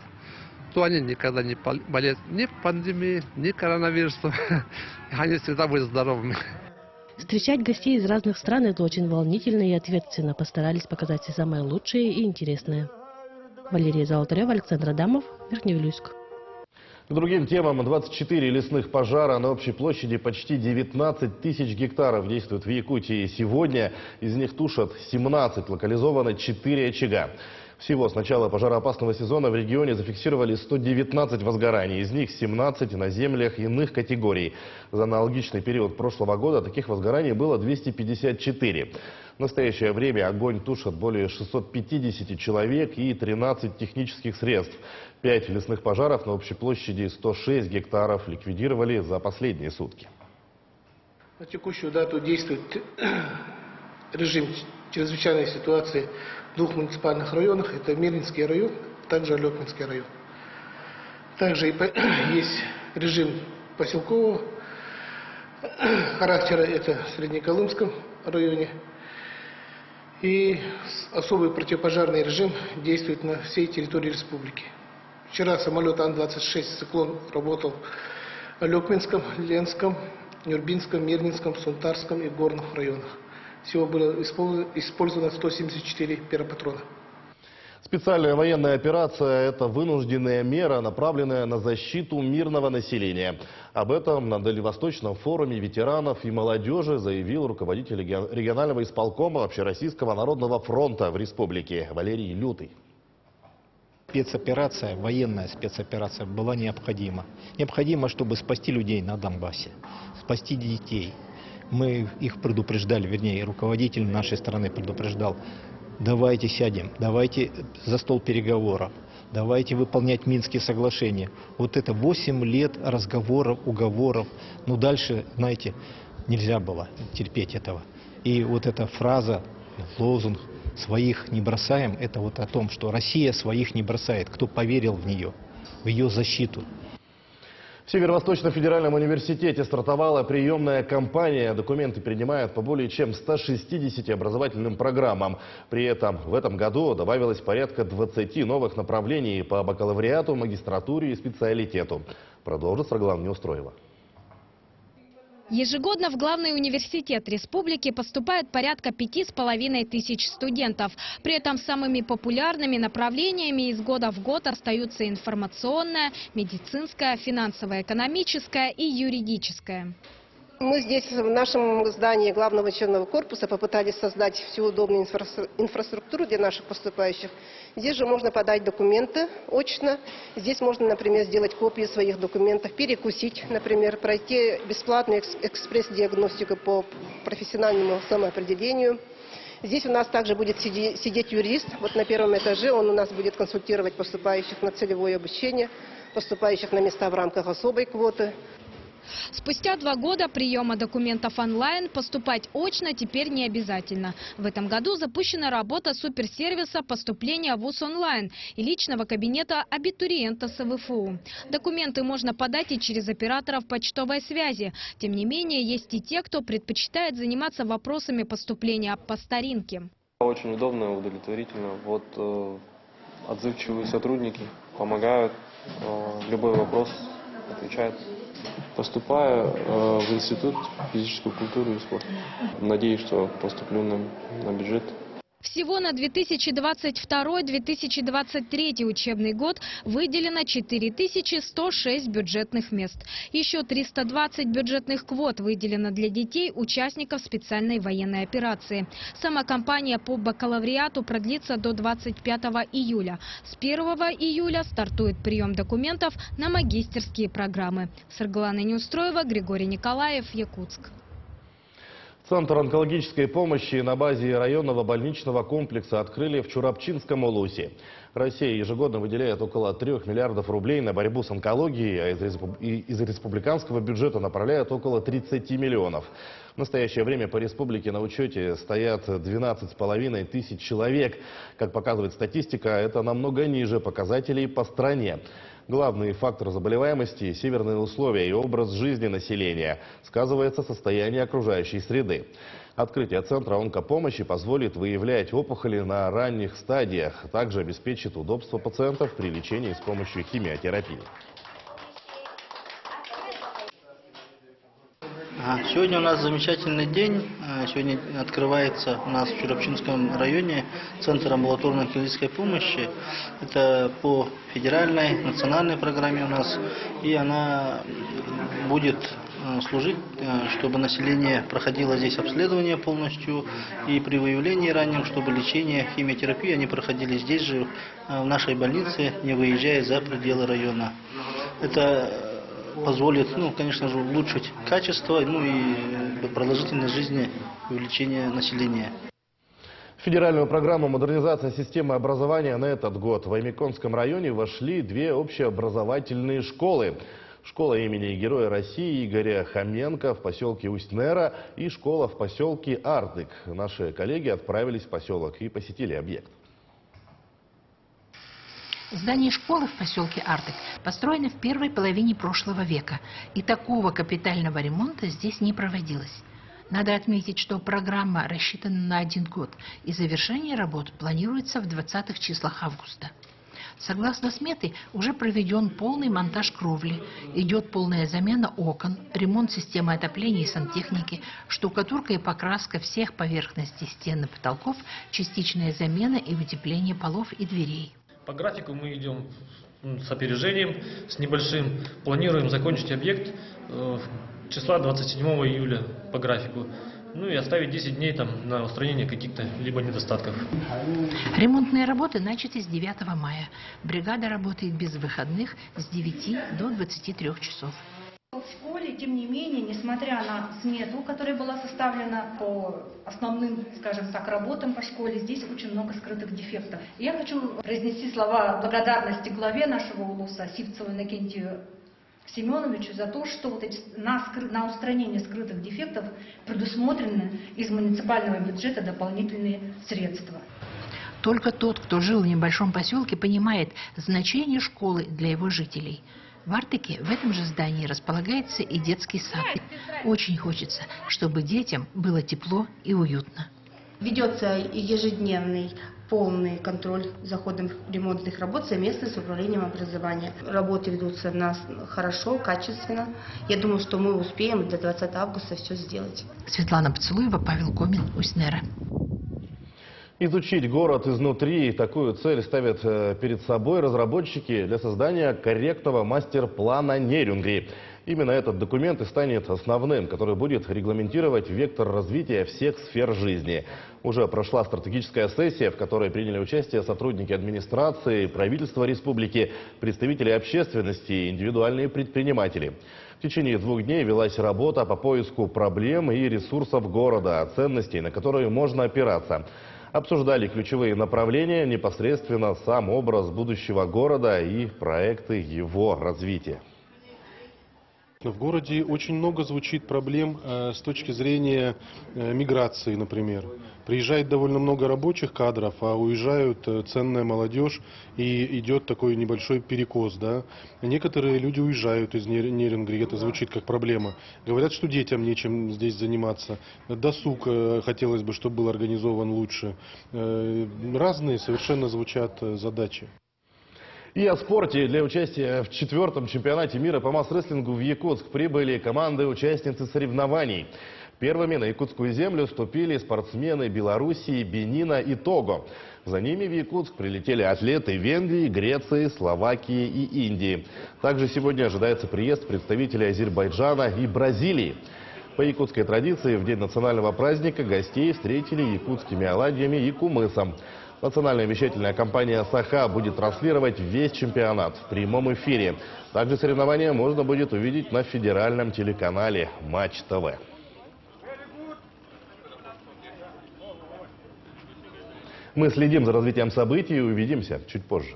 то они никогда не болеют ни пандемией, ни коронавирусом. Они всегда будут здоровыми. Встречать гостей из разных стран – это очень волнительно и ответственно. Постарались показать все самое лучшее и интересное. Валерия Золотарева, Александр Адамов, Верхневилюйск. К другим темам. 24 лесных пожара на общей площади почти 19 тысяч гектаров действуют в Якутии. Сегодня из них тушат 17, локализовано 4 очага. Всего с начала пожароопасного сезона в регионе зафиксировали 119 возгораний. Из них 17 на землях иных категорий. За аналогичный период прошлого года таких возгораний было 254. В настоящее время огонь тушат более 650 человек и 13 технических средств. 5 лесных пожаров на общей площади 106 гектаров ликвидировали за последние сутки. На текущую дату действует режим чрезвычайной ситуации в 2 муниципальных районах. Это Мирнинский район, также Алекминский район. Также есть режим поселкового характера, это в Среднеколымском районе. И особый противопожарный режим действует на всей территории республики. Вчера самолет Ан-26 «Циклон» работал в Алекминском, Ленском, Нюрбинском, Мирнинском, Сунтарском и Горных районах. Всего было использовано 174 пиропатрона. Специальная военная операция – это вынужденная мера, направленная на защиту мирного населения. Об этом на Дальневосточном форуме ветеранов и молодежи заявил руководитель регионального исполкома Общероссийского народного фронта в республике Валерий Лютый. Спецоперация, военная спецоперация была необходима. Необходимо, чтобы спасти людей на Донбассе, спасти детей. Мы их предупреждали, вернее, руководитель нашей страны предупреждал. Давайте сядем, давайте за стол переговоров, давайте выполнять Минские соглашения. Вот это 8 лет разговоров, уговоров. Но дальше, знаете, нельзя было терпеть этого. И вот эта фраза, лозунг «своих не бросаем», это вот о том, что Россия своих не бросает. Кто поверил в нее, в ее защиту. В Северо-Восточном федеральном университете стартовала приемная кампания. Документы принимают по более чем 160 образовательным программам. При этом в этом году добавилось порядка 20 новых направлений по бакалавриату, магистратуре и специалитету. Продолжит Сарглан Неустроева. Ежегодно в главный университет республики поступает порядка 5500 студентов. При этом самыми популярными направлениями из года в год остаются информационное, медицинское, финансово-экономическое и юридическое. Мы здесь, в нашем здании главного учебного корпуса, попытались создать всю удобную инфраструктуру для наших поступающих. Здесь же можно подать документы очно. Здесь можно, например, сделать копии своих документов, перекусить, например, пройти бесплатную экспресс-диагностику по профессиональному самоопределению. Здесь у нас также будет сидеть юрист. Вот на первом этаже он у нас будет консультировать поступающих на целевое обучение, поступающих на места в рамках особой квоты. Спустя 2 года приема документов онлайн поступать очно теперь не обязательно. В этом году запущена работа суперсервиса поступления в ВУЗ онлайн и личного кабинета абитуриента СВФУ. Документы можно подать и через операторов почтовой связи. Тем не менее, есть и те, кто предпочитает заниматься вопросами поступления по старинке. Очень удобно, удовлетворительно. Вот отзывчивые сотрудники помогают, любой вопрос отвечают. Поступаю в институт физической культуры и спорта. Надеюсь, что поступлю на бюджет. Всего на 2022-2023 учебный год выделено 4106 бюджетных мест. Еще 320 бюджетных квот выделено для детей, участников специальной военной операции. Сама кампания по бакалавриату продлится до 25 июля. С 1 июля стартует прием документов на магистерские программы. Саргалана Неустроева, Григорий Николаев, Якутск. Центр онкологической помощи на базе районного больничного комплекса открыли в Чурапчинском Улусе. Россия ежегодно выделяет около 3 миллиардов рублей на борьбу с онкологией, а из республиканского бюджета направляют около 30 миллионов. В настоящее время по республике на учете стоят 12,5 тысяч человек. Как показывает статистика, это намного ниже показателей по стране. Главный фактор заболеваемости – северные условия и образ жизни населения. Сказывается состояние окружающей среды. Открытие центра онкопомощи позволит выявлять опухоли на ранних стадиях, а также обеспечит удобство пациентов при лечении с помощью химиотерапии. Сегодня у нас замечательный день. Сегодня открывается у нас в Чурапчинском районе Центр амбулаторной онкологической помощи. Это по федеральной, национальной программе у нас. И она будет служить, чтобы население проходило здесь обследование полностью. И при выявлении раннем, чтобы лечение, химиотерапия, они проходили здесь же, в нашей больнице, не выезжая за пределы района. Это позволит, конечно же, улучшить качество, и продолжительность жизни и увеличение населения. В федеральную программу модернизации системы образования на этот год в Аймяконском районе вошли 2 общеобразовательные школы. Школа имени Героя России Игоря Хоменко в поселке Усть-Нера и школа в поселке Ардык. Наши коллеги отправились в поселок и посетили объект. Здание школы в поселке Ардык построено в первой половине прошлого века, и такого капитального ремонта здесь не проводилось. Надо отметить, что программа рассчитана на 1 год, и завершение работ планируется в 20-х числах августа. Согласно смете, уже проведен полный монтаж кровли, идет полная замена окон, ремонт системы отопления и сантехники, штукатурка и покраска всех поверхностей стен и потолков, частичная замена и утепление полов и дверей. По графику мы идем с опережением, с небольшим. Планируем закончить объект числа 27 июля по графику. И оставить 10 дней на устранение каких-то либо недостатков. Ремонтные работы начаты с 9 мая. Бригада работает без выходных с 9 до 23 часов. В школе, тем не менее, несмотря на смету, которая была составлена по основным, скажем так, работам по школе, здесь очень много скрытых дефектов. И я хочу произнести слова благодарности главе нашего улуса Сивцеву Иннокентию Семеновичу за то, что на устранение скрытых дефектов предусмотрены из муниципального бюджета дополнительные средства. Только тот, кто жил в небольшом поселке, понимает значение школы для его жителей. В Ардыке в этом же здании располагается и детский сад. Очень хочется, чтобы детям было тепло и уютно. Ведется ежедневный полный контроль за ходом ремонтных работ совместно с управлением образования. Работы ведутся у нас хорошо, качественно. Я думаю, что мы успеем до 20 августа все сделать. Светлана Поцелуева, Павел Комин, Усть-Нера. Изучить город изнутри. Такую цель ставят перед собой разработчики для создания корректного мастер-плана Нерюнгри. Именно этот документ и станет основным, который будет регламентировать вектор развития всех сфер жизни. Уже прошла стратегическая сессия, в которой приняли участие сотрудники администрации, правительства республики, представители общественности и индивидуальные предприниматели. В течение 2 дней велась работа по поиску проблем и ресурсов города, ценностей, на которые можно опираться. Обсуждали ключевые направления, непосредственно сам образ будущего города и проекты его развития. В городе очень много звучит проблем с точки зрения миграции, например. Приезжает довольно много рабочих кадров, а уезжают ценная молодежь, и идет такой небольшой перекос. Да? Некоторые люди уезжают из Нерюнгри, это звучит как проблема. Говорят, что детям нечем здесь заниматься. Досуг хотелось бы, чтобы был организован лучше. Разные совершенно звучат задачи. И о спорте. Для участия в 4-м чемпионате мира по масс-рестлингу в Якутск прибыли команды-участницы соревнований. Первыми на якутскую землю вступили спортсмены Белоруссии, Бенина и Того. За ними в Якутск прилетели атлеты Венгрии, Греции, Словакии и Индии. Также сегодня ожидается приезд представителей Азербайджана и Бразилии. По якутской традиции в день национального праздника гостей встретили якутскими оладьями и кумысом. Национальная вещательная компания «Саха» будет транслировать весь чемпионат в прямом эфире. Также соревнования можно будет увидеть на федеральном телеканале «Матч ТВ». Мы следим за развитием событий и увидимся чуть позже.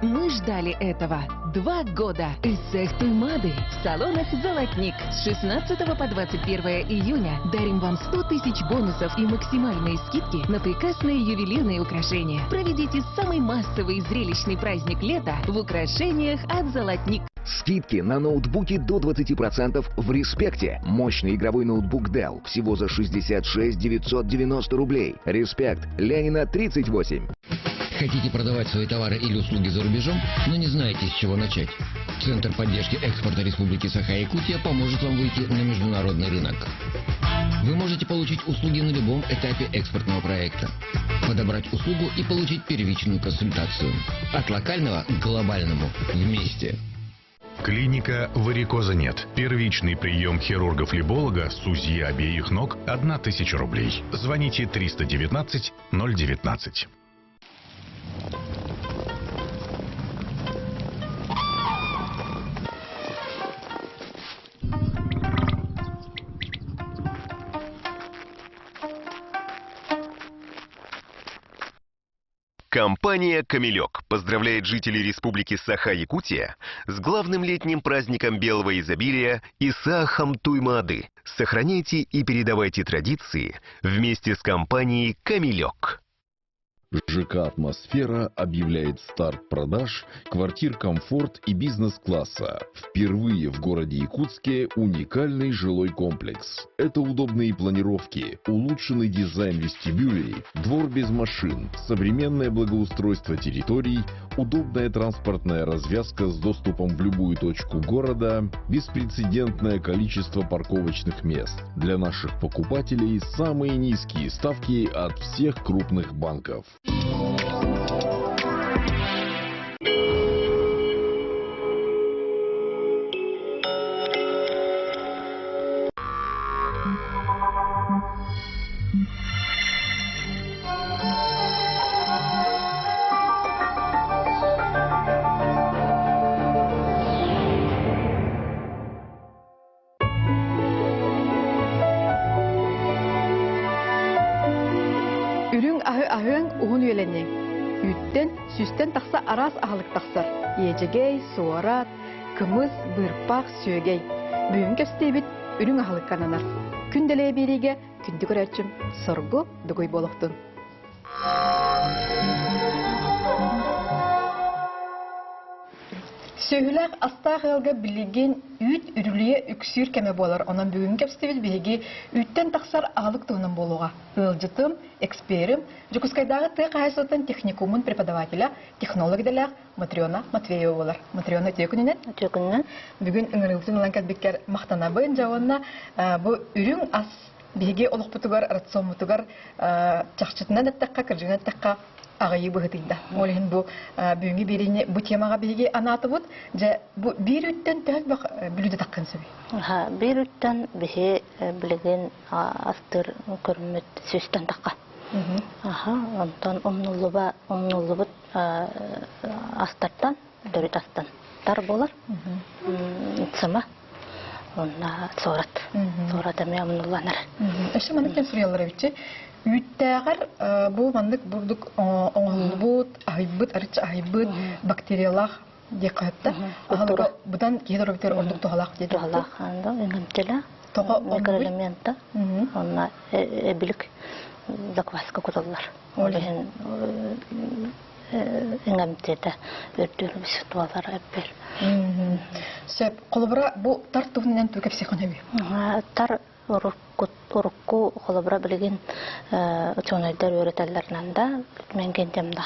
Мы ждали этого 2 года. Эссех Туймады в салонах «Золотник». С 16 по 21 июня дарим вам 100 тысяч бонусов и максимальные скидки на прекрасные ювелирные украшения. Проведите самый массовый и зрелищный праздник лета в украшениях от «Золотник». Скидки на ноутбуки до 20% в «Респекте». Мощный игровой ноутбук Dell всего за 66 990 рублей. «Респект» Ленина 38. Хотите продавать свои товары или услуги за рубежом, но не знаете, с чего начать? Центр поддержки экспорта Республики Саха-Якутия поможет вам выйти на международный рынок. Вы можете получить услуги на любом этапе экспортного проекта, подобрать услугу и получить первичную консультацию. От локального к глобальному вместе. Клиника «Варикоза нет». Первичный прием хирурга-флеболога с УЗИ обеих ног – 1000 рублей. Звоните 319 019. Компания «Камелек» поздравляет жителей Республики Саха-Якутия с главным летним праздником белого изобилия Исаахом Туймаады. Сохраняйте и передавайте традиции вместе с компанией «Камелек». ЖК «Атмосфера» объявляет старт продаж квартир комфорт и бизнес-класса. Впервые в городе Якутске уникальный жилой комплекс. Это удобные планировки, улучшенный дизайн вестибюлей, двор без машин, современное благоустройство территорий, удобная транспортная развязка с доступом в любую точку города, беспрецедентное количество парковочных мест. Для наших покупателей самые низкие ставки от всех крупных банков. Үрүң ahıң уһун үеленең. Үттен, сүстен тақса арас ахылык тақсар. Ежегей, суарат, кымыз, бырпақ, сөгей. Бүгін көстейбіт үрүң ахылык кананар. Күнделей береге, күнді көрәтчім, соргу дугой болуқтын. Сөйләк астағылға білеген үт үріліе үксір кәме болар. Онан бүгін кәпстебіз беге үттен тақсар ағылық тұғынан болуға. Үлжітім, эксперим, Жукускайдағы тұй қайсылтын техникумын преподавателя, технолог деләк Матрена Матвеева болар. Матрена түйекінінен? Түйекінінен. Бүгін үңірілтін ұлан кәтбеккер мақтана бойын жауынна бұл үрің ас беге олық бұтығар, рацион бұтығар чақчытынан әттәққа, кіржігін әттәққа ағайы бұғытыйда. Олығын бұл бүгінгі беріне бұл темаға беге анаты бұд, бұл бір үттен тәл бақ бүліді таққан сөбей? Бір үттен біге білген астыр көрімет сөстен таққан. Онтан омнулы бұд астарттан, дөріт астан тар болар, сыма. Онна сорат. Сорат әме омнулланар. Әші мәніктен сұрыялар әбітші, Үйттәгәр бу мандык бурдук оңолбут, айбыт, арыча айбыт, бактериялар декатта. Алга будан гидробактер ордук тогалак диде. Тогалак анда энгемтеле. Тога микроэлементы. Онна эбилик закваска куталлар. Олеген энгемтеде өттөрүбүз туалар эппел. Сеп колбра бу тартуунан түгеп сихонеби. Тар урукку колбра билген ученыйдар өйрөтөлөрүнөн да мен кентемда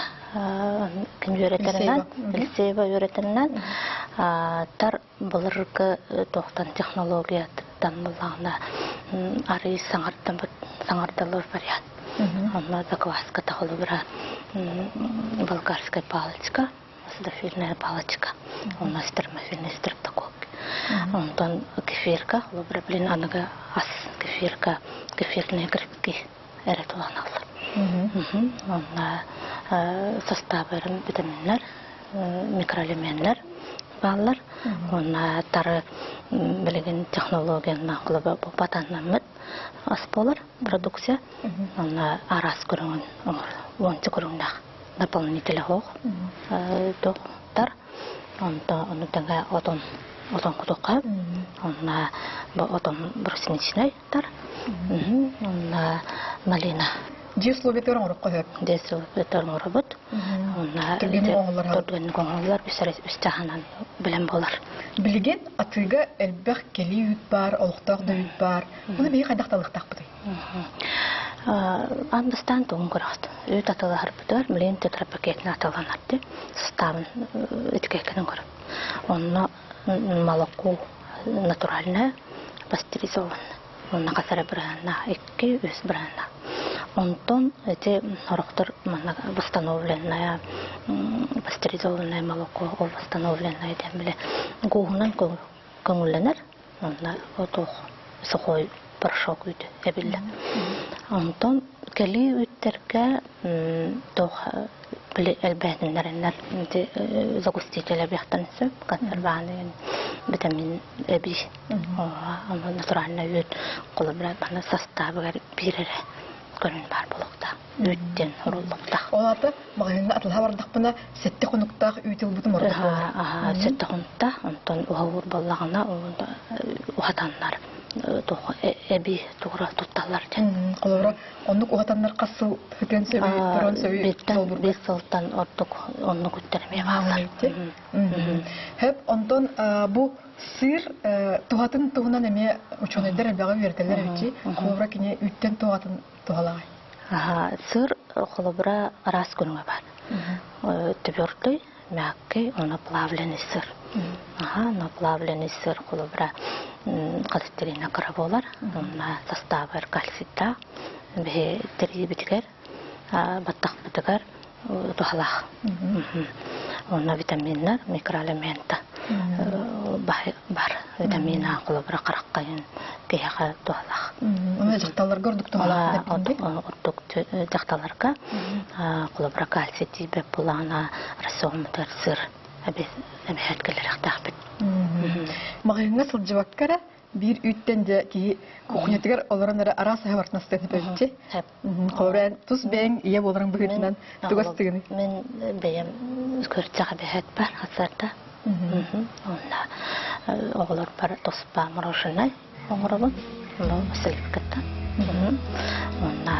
ким өйрөтөлөрүнөн Илсеева өйрөтөлөрүнөн тар булыркы токтан технология танымлагына ары саңардалар вариант. Она закваска колбра болгарская палочка, сафирная палочка, у нас термофильный стрептококк. Онтон кефирка, колбра билен анага ас кефирка, кефирные грибки эретуланалар. Онна составы витаминлер, микроэлементтер баллар. Онна тары билген технологияны колбра патаннамыт ас болар продукция. Онна арас көрүнгөн ончу көрүнгөн наполнитель хох. Тар оны таңга отон кутукка. Онна отон брусничный тар. Онна малина. Дисловитер оңрып коет. Дисловитер оңрып. Онна төргөн коңоллар үстәханан белән булар. Билген атыга элбәх кели үт бар, олуктак да үт бар. Буны бий кайдакталыктак бу. Андастан тоңгырат. Үт аталар битер, милен тетрапакетне аталанатты. Составын эткекенен көрүп. Онна молоко натуральное, пастеризованное. Онна касара брана, экки үс брана. Онтон эти роктор восстановленное пастеризованное молоко, восстановленное демле гугунан көңүлленер. Онна отох сухой порошок үт эбилде. Онтон кели үттерге тох били элбетинлеринер загуститель объектансы консерваны витамин эби. Аны натуральный үт колбра бана составы бирере көрүн бар болукта. Үттен урулукта. Олаты магазинда атылга бардык буна сетте конуктак үтүл бутум ордук. Сетте конукта, онтон угаур боллагына ухатаннар. Эби тугра тутталар ден. Колбра онук ухатаннар касыл хитен сөбү, төрөн сөбү. Бес сылтан ордук онну күттерме балар. Хеп онтон бу сыр тугатын тугунан эме ученыйдар бага вертелер үчи, колбра кине үттен тугатын тугалагай. Сыр колбра раз күнгө бар. Твердый, мягкий, он оплавленный сыр. Наплавленный сыр колбра холестерина караболар, составы кальцийта, три битгер, баттак битгер, тухалах. Он витаминлар, микроэлементы бар. Витамина колбра караккайын кияга тухалах. Оны жакталар көрдүк тухалах деп кимди? Ордук жакталарга колбра кальций тибе булана рациондер сыр. Әбәт келер тахбит. Магыңа сылжыбаккара бир үттен де ки кухнятыгар оларанара арасы хабартнастан бөлче. Колбран тус бең ие боларың бүгүннән тугастыгын. Мен беем көрчәгә бәһәт бар хасарда. Онда оглар бар тоспа мороженое оңрыбы. Бу силкәттә. Онда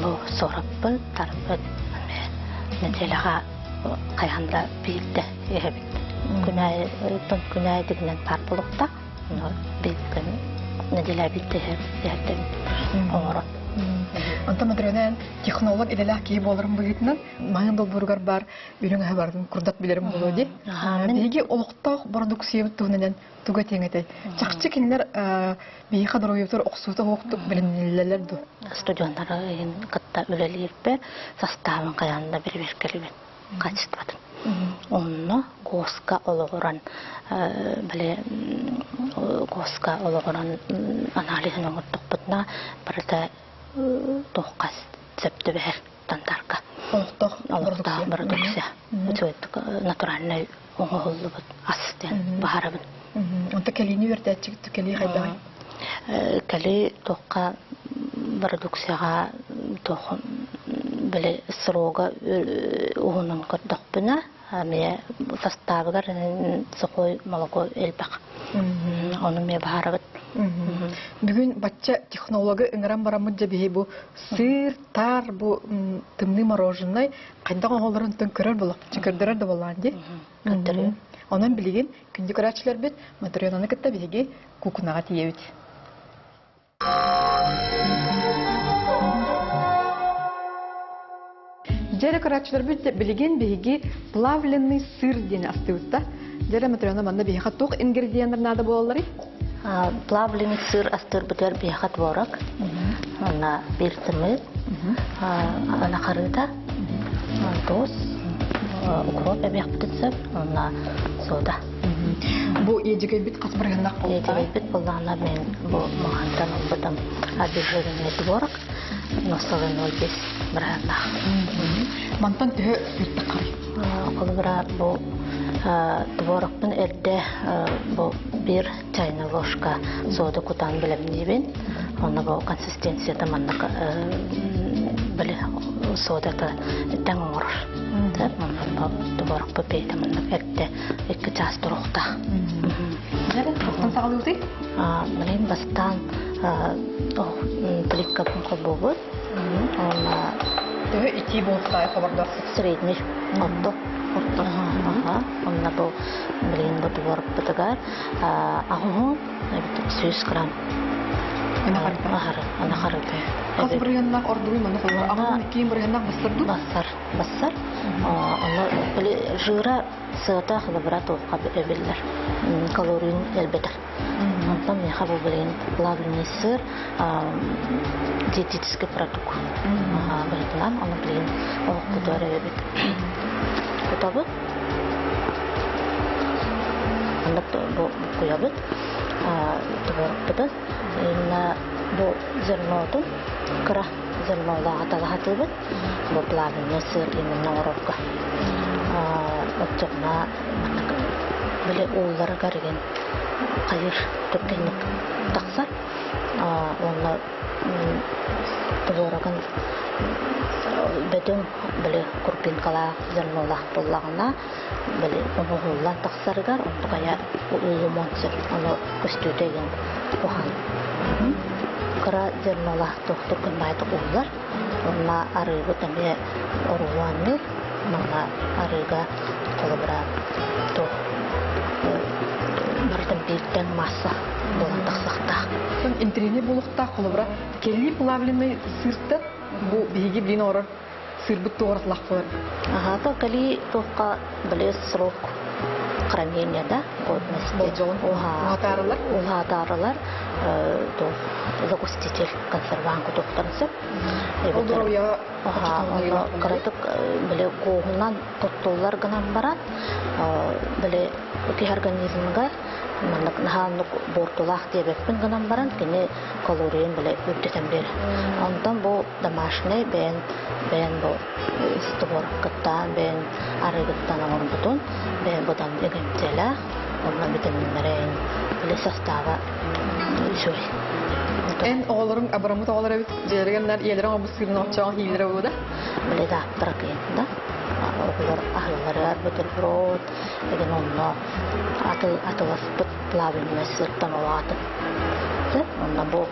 бу сораппы тарпы. Менделәгә кайганда бирде ебит. Күнәй дигән тарпылыкта, бизген неделә битте ярдәм оңрып. Анда мадренен технолог иделәк ки булырым бүгүтнән, маңында бургар бар, үреңә хәбәрдән курдат билерим булды. Биге олуктак продукция төненән туга теңәтә. Чакчы кинләр бие хадроевтер оксута октук беленләләр ду. Студентлар кытта үлелер бер составын каянда бер келбет. Качестватын. Онно коска ологоран биле коска ологоран анализин оңоттукпутна барда тохкас септе бер тантарка. Олуктак продукция. Өтөт натуральный оңоллубут астен баharabын. Онта келини вертәчик кели хайдай. Кели тохка продукцияга тохон биле срога уунун көрдөкпүнө ме составыгар сухой молоко элбак. Оны ме баарабыт. Бүгүн батча технологы ыңыран барамыт жабихи бу сыр, тар, бу тымны мороженое кайда оголорун төн көрөр болуп, чыкырдырар да болан ди. Онан билген күндү көрачылар бит материалны кытта биге кукунага тиебит. Жere көрачылар бит билген биге плавленый сыр ден астыбытта. Жere материалны манда биге хатук ингредиенттер нада болалары? Плавленый сыр астыр битер бихат ворак. Ана биртме. Ана карыта. Тос. Укроп бихаттса, ана сода. Бу ежиге бит касбырганак болду. Ежиге бит болганда мен бу махантан бутам обезжиренный творог, носовой 0,5 брана. Мантан тө сырты карый. Колбра бу творогтун эрде бу 1 чайная ложка сода кутан билем дибин. Аны бу консистенцияда мандак биле содата таңор. Творог попейта мандак эрде 2 час турукта. Жere кастан сагалыгы? Мен бастан плитка болбойт. Аны тө ити болса хабардар. Средний отто. Онна бу билин бу творог бутагар аху 100 грамм. Ана харыты. Касбырганак ордуй мана колор. Ага кийин бырганак басырды. Басар. Аны биле жыра сыта хабара топка бебеллер. Калорийн элбетер. Онтан я хабу билин плавленый сыр, диетический продукт. Билин аны билин окутары бебет. Кутабы. Анда бу куябыт. Творог бутат. На бу зернотун кра зернолага талагатыбыт. Бу плавленый сыр именно воровка. Отчогна биле уллары карген кайыр төккенник таксар. Оны творогын бөтөн биле крупинкалар зернолах боллагына биле оңголлан таксарыгар онтугая улумонсыр. Аны көстөтеген охан. Кара зернолах токтор кынбайды уллар. Онна арыгы тәме оруанныр. Мана арыга колобра то бардым биттен масса болан таксакта. Сон интерне булукта колобра келли плавленый сырты бу биги билин орор сыр бут тоортлак болор. Та кали токка биле срок хранения да годности. Улатарылар то загуститель консерванку токтарсы. Олдуруя каратык биле коогунан тоттоллар гынан барат. Биле ки организмга мандак наханлык бортулах дебеппин гынан баран кини калорийин биле үттетен бер. Ондан бу домашний бен бу стовор каттан бен арыгыттан орбутун бен будан эгемтела онна витаминлерин биле состава жой. En oğulların abramut oğulları jergenler yerlerin o bu sırrın açağın hilere oldu. Bilе да тракында. Oğullar ahılları buterbrot, egen onunla atılası плавленый сыртан олаты. Онна бу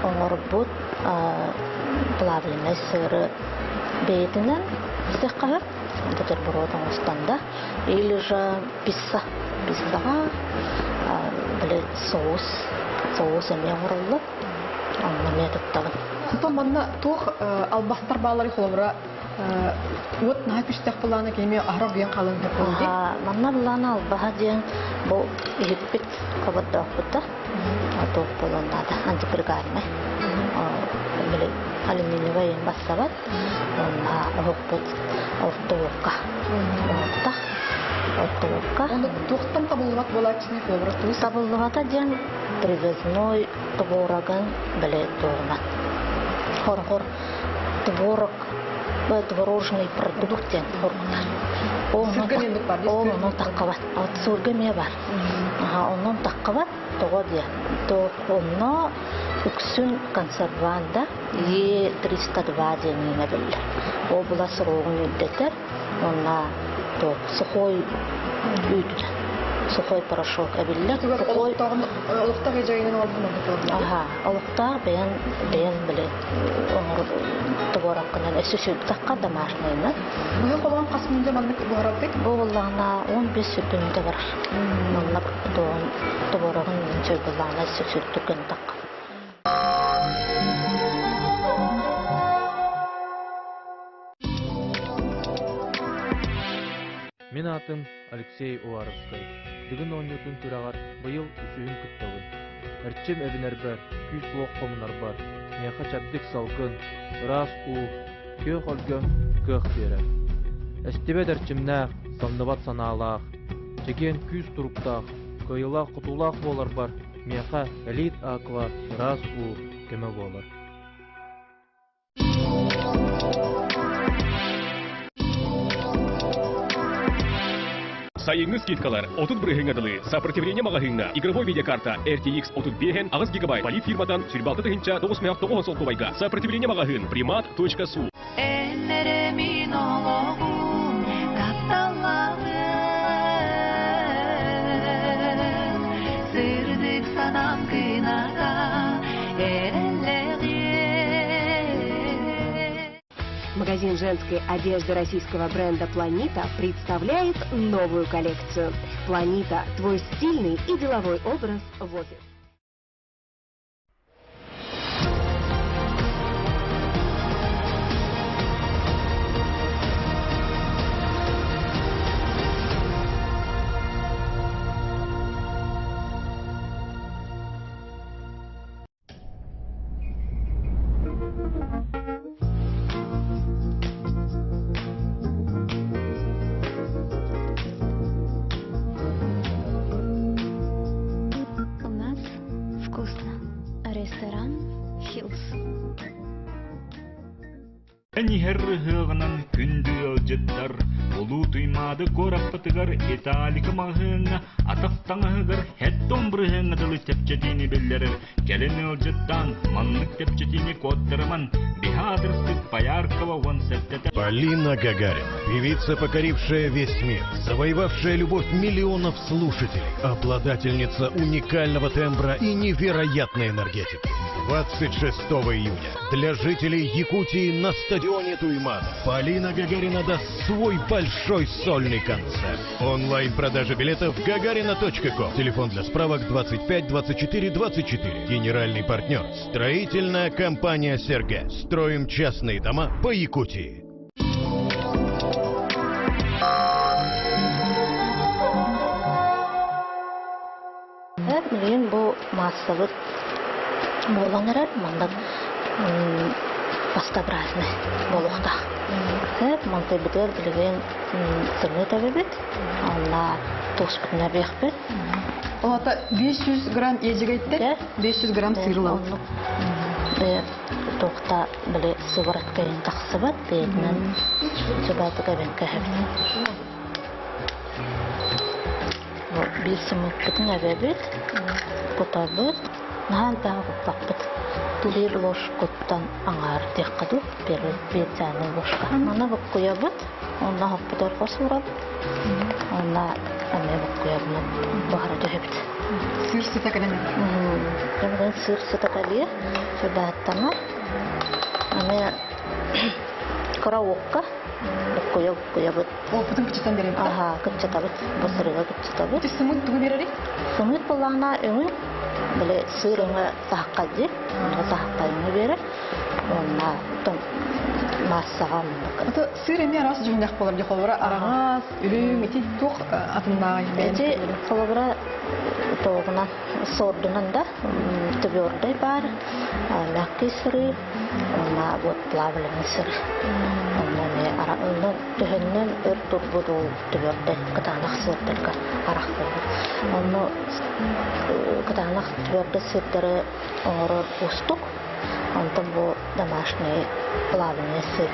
оңор бут плавленый сыры бетинен сехкалар бутербродын устанда или же писсага биле соус эме орулуп онна методтагын. Сонтон манна тух албастар баалары холобра вот на пиштак планы кеме араб ян калын деп болду. Манна буланы албаха ден бу иппит кабадда фута. Ато полонада антипригарный. Биле алюминиевый бассават. Онна оппут автовка. Автовка. Он тухтан табылгат болачны холобра туз. Табылгата ден привозной твороган биле торна. Хор творог творожный продукт хоркутар. Onun takkavat. Surgamiye var. Onun takkavat toğa diye. Onu üksün konservanda Е-302 демейне білдер. О бұла сұрғын үлдетер, онна сухой үйді, сухой порошок әбілдер. Олықтағы жайын алдын ұлықтағы? Аха, олықтағы бәйін біле тұбораққынан әсі сөйттаққа домашнайына. Бұғы қолған қасымында маңдық бұғарабдық? Бұл олағына 15 сүттімді бар. Онна тұборағын сөй бұлағына әсі сөйттікен таққа. Мен атым Алексей Уаровский. Бүгін 10-ютын тұрағар бұйыл үсүйін күттауын. Әртчем әбінер бар, күз оқ қомынар бар. Меха чабдік салқын, ұрас у, көк олгым, көк берер. Әстебет әртчемнәқ, санныбат саналақ. Чекен күз тұрыптақ, көйылақ құтулақ болар бар. Меха әлит ақла, ұрас у, көмі болар. Сайыңыз скидкалар 30 брыгыңадылы, сопротивление магазинна, игровой видеокарта RTX 35 ағыз гигабайт, полит фирмадан 26 тыгынча 9,9 сол кубайга. Сопротивление магазин primat.su. Эллеремин олоғым, катталлағым, сырдық санам кынаға, Магазин женской одежды российского бренда «Планита» представляет новую коллекцию. «Планита» – твой стильный и деловой образ в офис. Әнихер хығынан күнді өлжеттар, олу тұймады көраппатығар эталика мағыңа, атақтаңығығыр хәттон бұрығыңа дылы тепчетini білдері, кәлін өлжеттан, манлық тепчетini коттырыман, бихадырстық Пояркова вон сәттеті. Полина Гагарина, певица, покорившая весь мир, завоевавшая любовь миллионов слушателей, обладательница уникального тембра и невероятной энергетики. 26 июня для жителей Якутии на стадионе Туймада Полина Гагарина даст свой большой сольный концерт. Онлайн-продажа билетов gagarina.com. Телефон для справок 25 24 24. Генеральный партнер – строительная компания «Серге». Строим частные дома по Якутии. Бұл массовый болаңырар, мандап пастообразный болуқта. Мандай бітер білген сырны тәбебет, алла тоғыз бүтін әбек бет. Олата 500 грамм ежігеттер, 500 грамм сырлау. Тоқта біле сывырыткайын тақсы бат, бетінен жұбаты кәбен кәбет. Бесім бүтін әбебет, бұтабыт, нағал бағы бұтпақпыт. Тулер ложкоттан аңар текқаду, бетсәнің ложка. Ана бұқ қойабыт, онна хаппыдар қосылырап, онна әме бұқ қойабыны бағара дөйбіт. Сыр сытакален? Әмеден сыр сытакалия, сөбәттана. Әме караокка, бұқ қойабыт. Ол бұтын күтчетен берем? Аха, күтчетабыт, бұсырыға күтчетабыт. Сымыт тұғы берері? Сымыт болағына өңін, біле сырыңы саққады, онға саққайыңы берер, онна массаға мұндық. Сыр әме арасы жүгінек болар, де қолыра арағас, үлің, еті тоқ атындағы? Әте қолыра тоғынан, сордынан да түбердей бар, мәкки сыры, онна плавленый сыры. Онна түхіннен өр тұрбуды ол түбердей, қытанақ сырдырға арақ болды. Онна қытанақ түберді сырдыры оңырыр ұстық, онтан бұл домашний плавленый сыр.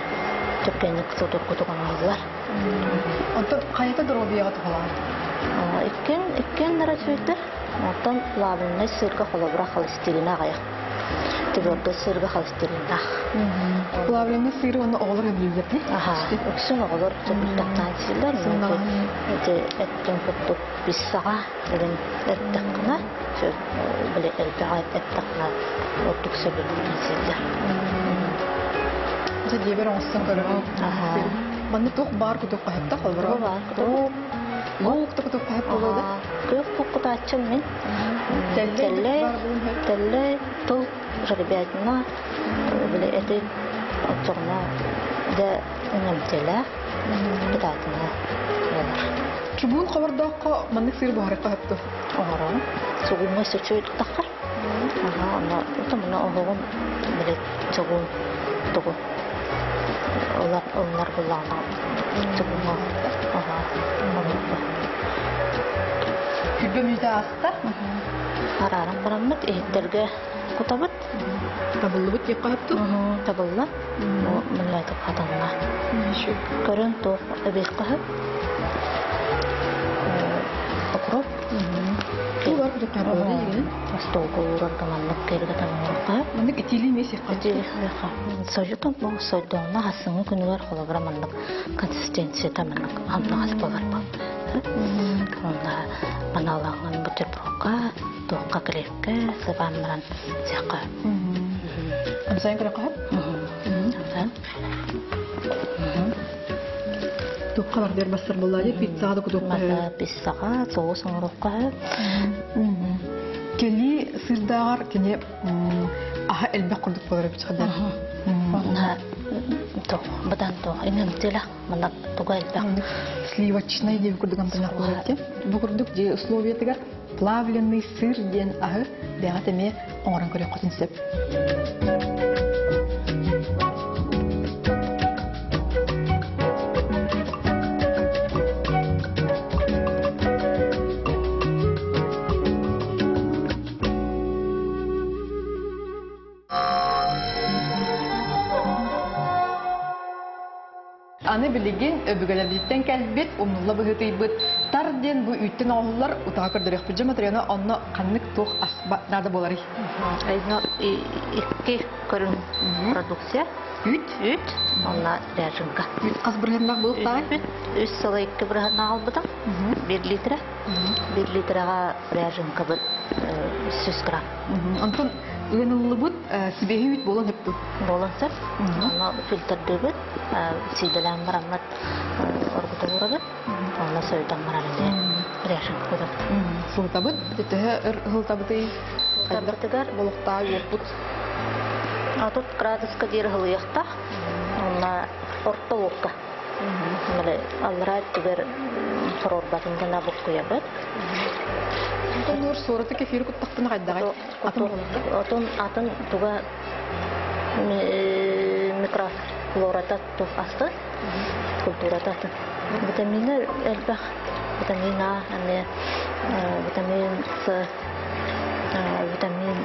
Түркенік тұтыр күтіған алылар. Онтан қайты дұру бейға тұғылар? Иккен нара сөйдір, онтан плавленый сырға қолабыра холестерина ғаяқ. твердый сырга холестеринда. Плавленый сыр он олар билдерди. Өксүн олар топтан силер. Эттен куттук биссага деген эттекна. Биле элбегай эттекна оттук себелден силер. Же дебер онсын көрөм. Баны тук бар кутук кайтта холбор. Гук тук кайт болду. Көк кутачым мен. Телле тол жербетна биле эти отчорна да немтеле битатна. Чубун хабардакка мандык сыр бар кайтты. Ора. Сугумы сөчөй тактар. Ана томна огон биле чогун того. Олар буллана. Чогума. Күбөмүдө аста. Арарам бараммыт эйттерге кутабыт. Табылбыт деп калыптыр. Табылла. Милләт катанна. Көрөн то эбек калып. Окроп. Булар деп калып дигән. Астогы урагаманлык келге тамакка. Моны итили меси катили. Соҗутон бу соҗдона хасыңы күнүләр холобраманлык консистенция таманлык аннагас булар бу. Онда маналанган бутербродка, тоққа крепке, сабамран сяқа. Амсайын кірі қағып? Тоққалар бер бастыр болады, пиццаға да күдік қағып? Пиццаға, соғыс оңырық қағып. Келі сырдағар кене аға әлбәк құрдық болар өпчіғадар? Бадан то, инемтеле, мана туга әлбәк. Сливочный деп күрдігім таңақ болар екен. Бұл күрдік де условия тігер плавленный сыр ден ағы бәғат әме оңыран көрек қотын сеп. Аны билеген өбүгөлөрдүттен келбит, умнулла быгытыйбыт. Тарден бу үттен оғылар утаға көрдөрек пиджама материаны онно каннык тух асбада болары. Айно икки көрүн продукция. Үт, онна ряженка. Үт қаз біргеннақ болып тағы? Үт сылы икки біргеннақ албыдың. 1 литра. 1 литраға ряженка бір 100 грамм. Антон, ұйынылы бұд сібегі үт болан өпті? Болан сәп. Онна фильтрді бұд. Сиделен марамат оргута урады. Онна сөйден маралыне ряженка бұд. Сұлтабыд? Тетігі ғылтабыды? Табытыгар болуқта өппұд? Тут градуска дир хылыяқта, онна ортолыққа. Аллара түбер сорорбатыңдана бұққыя бәд. Онтон ұр сорыты кефир күттақтыны қайдағай? Атын туға микрофлората туқ асты, культурата атын. Витамины әлбәқ, витамин А, витамин С, витамин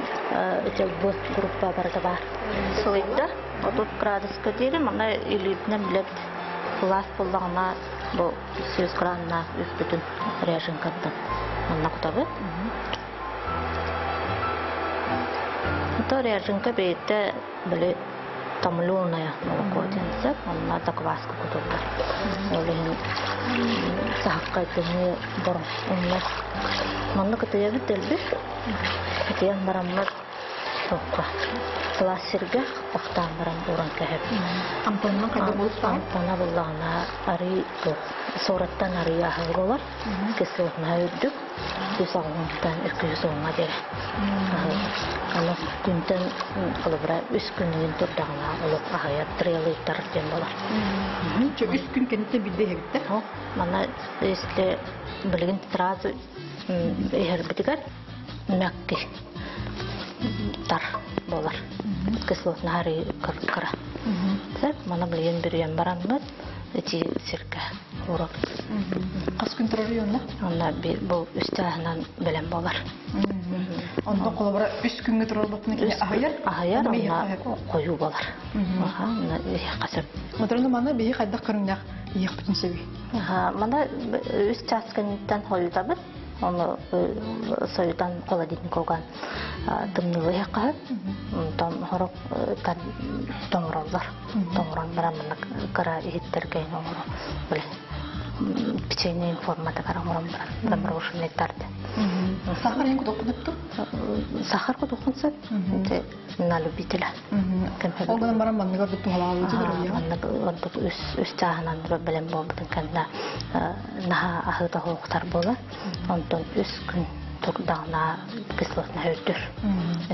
Б группа барда бар. Сылыйда, отут градуска дейли, мана илипнен білеп класс болдағына бұл 100 граммна үппүтін ряженкаттан. Онна кутабы. Это ряженка бейте білі тамлюная молоко денсек, онна такваска кутабы. Олеген саққа етіне бұрын. Онна манны кытыя бит әлбі. Кытыян бараммат тоққа. Классирге қақтан барам уран кәхеп. Ампонна қайда болса? Ампонна болағына ари тоқ. Сораттан ари ағыл болар. Кесіліғына өйдік. 160-тан 210-ға дере. Аны күнтен қылыбыра 3 күннен тұрдағына олық ағая 3 литр ден болар. 3 күн кәнетте білді егітті? Мана өсілі білген сразу егер бітігер мәккі тар болар. Кислотна ари кара. Сәп, мана білген бүрген барамбыд, эти сирке урок. Қас күн тұрары йонна? Онна бұл үстәғынан білен болар. Онда қолабыра 3 күнге тұрар бұтыны кене ағайар? Ағайар, онна қою болар. Онна қасып. Отырында мана бейі қайдақ көріңдәқ еқ бүтін сөбей? Мана үст часканеттен қою табыд. оны союдан холодильник олган тымнылы яқы, там хорок тоңыралар, барамына қара егеттерге біле. Печенье форматы карамурам баран, мороженое тарты. Сахар ең күді оқынып Сахар күді оқынса, на любителя. Ол бұдан баран манны көрді тұғала алу жүр, иә? Манны өз жағынан білім болбыдың кәнді наға ахыта хоқтар болы. Онтон өз күн тұрдағына кислотына өттір.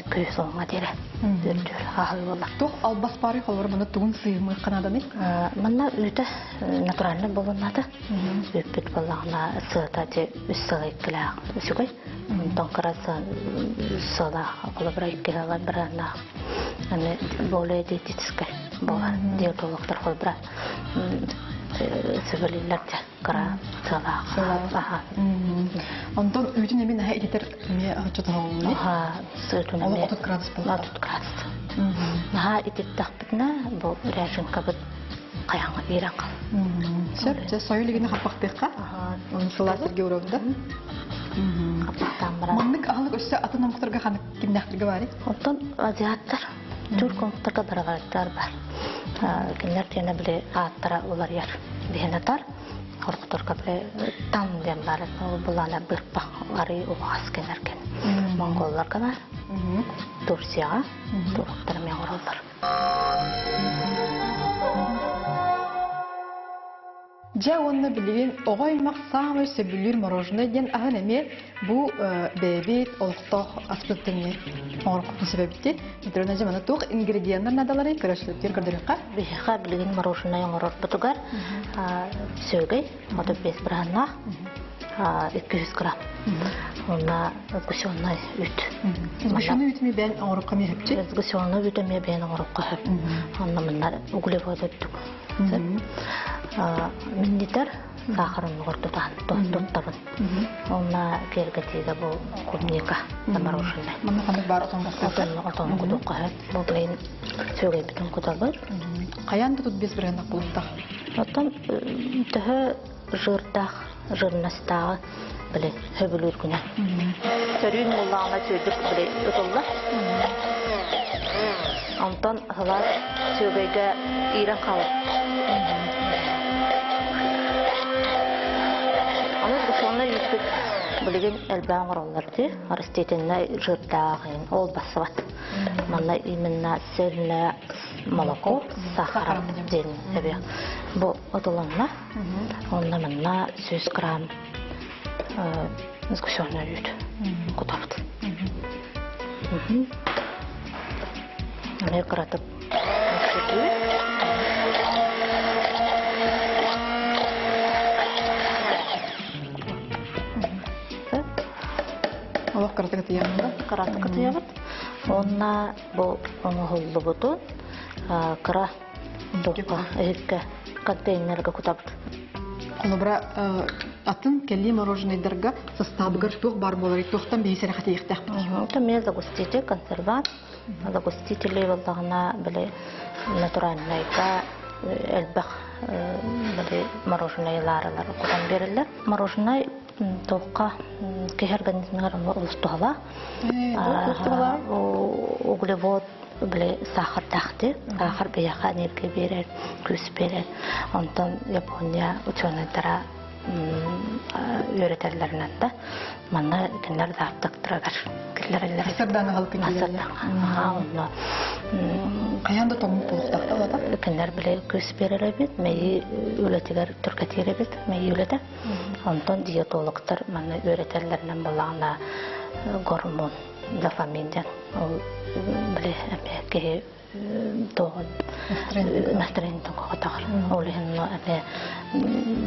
Көй соңға дере. Өттір, ағыл болы. Тоқ албас бары қолыр бұны тұғын сыйымы қанаданы? Манна үйті натуральны болынады. Өппет болағына сыйта де өз сылай кілі өсігой. Онтон қарасы сыла қолы бір айкелі бірана. Болы диетическай болар. Диетологтар қолы бір сөбелелерде қара сыла. Онтон үйдің емен әйі етер ме жүті ғауылы? Сыйтын еме 30 градус болды? 30 градус. Наға ететтіқ бітіна бұл рәжінка бұд қаяңға ерен қал. Сөр, сойылығыны қапақтыққа? Сыла сірге ұрауында? Маңдық ағылық өсі атын амықтарға қанық кемнәқтігі бары? Онтон азиаттар, түрк амықтарға барағаттар бар. Кемнер тені біле аттара олар ер бейінатар. Қорқытырға біле там дем бар. Бұлана бірпа ары оғас кенерген. Монголларға бар. Турцияға. Турқтарымен оралдар. Жа онны білген оғаймақ самый сөбілер мороженое ден ағын әме бұл бәйбет олықтақ аспектіне оңырқытын себепті. Үтіріне жаманы тоқ ингредиенттер надалары көрәшіліктер көрдіріққа? Бейіға білген мороженое оңырыр бұтығар сөгей, 35 біранна, 200 грамм. Ona gusiyonay üt. Gusiyonu ütme ben oruqqa me hepçi? Gusiyonu ütme ben oruqqa hep. Onda bunlar uglevod öttük. Minditar сахарын гордудан тоттабын. Ona кергетиге бу клубника мороженое. Мына қандай бар отонға отон кудукка хеп. Бу блин сөгей бүтүн кудалар. Каянды тут без бирендак булуптак. Отон төһө жырдак, жырнастагы Böyle höbülür güne. Törün mullağına söydük böyle ötüldü. Ondan hılar sögeyge iğren kalır. Ama bu sonra yüksek bilgin elbağın orallardı. Aristetinle jırtağın ol basıvat. Manna iminna selne moloko, sahara den. Bu ötülanma. Onda manna 100 gram сгущенный ют. Кутавт. Мне каратып. Аллах каратып катыябыт. Каратып катыябыт. Онна бу оңолду буту. Кара допа экке контейнерге кутавт. Онобра атын келли мороженыйдарға составыгар тоқ бар болар, тоқтан бейсері қаты ектақ бар. Это мне загуститель, консервант, загустители волдағына біле натуральныйға әлбақ біле мороженыйларылар құдан берілер. Мороженый тоққа кей организмнар ұлыстығала. Углевод біле сахар тақты, сахар бияға энергия берер, күс берер. Онтан Япония ученыйдара öğretirlerden de bana kendileri de yaptıktırlar. Asırdan alıp gidiyorlar. Asırdan. Kayanda tomuk buluktakta o da? Kendileri bile göz verirler, meyi öğretiler, Türkiye'de meyi öğretir. Ondan diyetologlar bana öğretirlerden bulağına hormon, dopaminden, bile emeği doğal настроение тоқатар. Олehen ане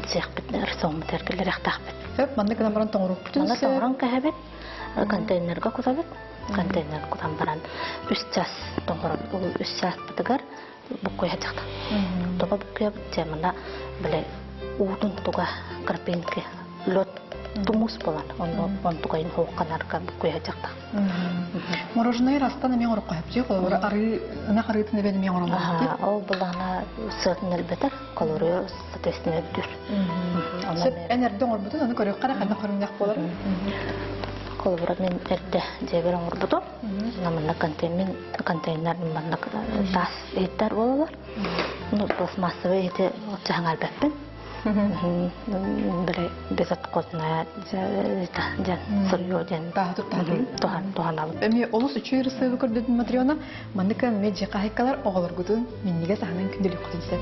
зехбет рсом теркелер яқтақбет. Хеп манда гана баран тоңруп бүтүн. Манда тоңран кахабет. Контейнерге кутабет. Контейнер кутам баран 3 час тоңран. Ул 3 час битигер буккой хатакта. Тоба буккой темана биле удун туга карпинке лот тумус болан. Он тугайын хоққанарга буккой хатакта. Мороженое растан мен орып кайып жек, ары ана карытыны бен мен орып. Ол булана сыртын элбетер, калория соответственно өттүр. Сеп энерден орбутун, аны көрөк кара кандай көрүнөк болор. Колбура мен эрде жеберен орбуту. Намында контейнер манна тас эттер бололар. Ну пластмассовый эти жаңар беппен. Биле безат козна жан сырьё жан тохан алып. Эми олус үчөйрө сыйбы көрдөдүн Матриона, мандыка меджи кайкалар оголор гутун, минниге саханын күндөлүк кутунса.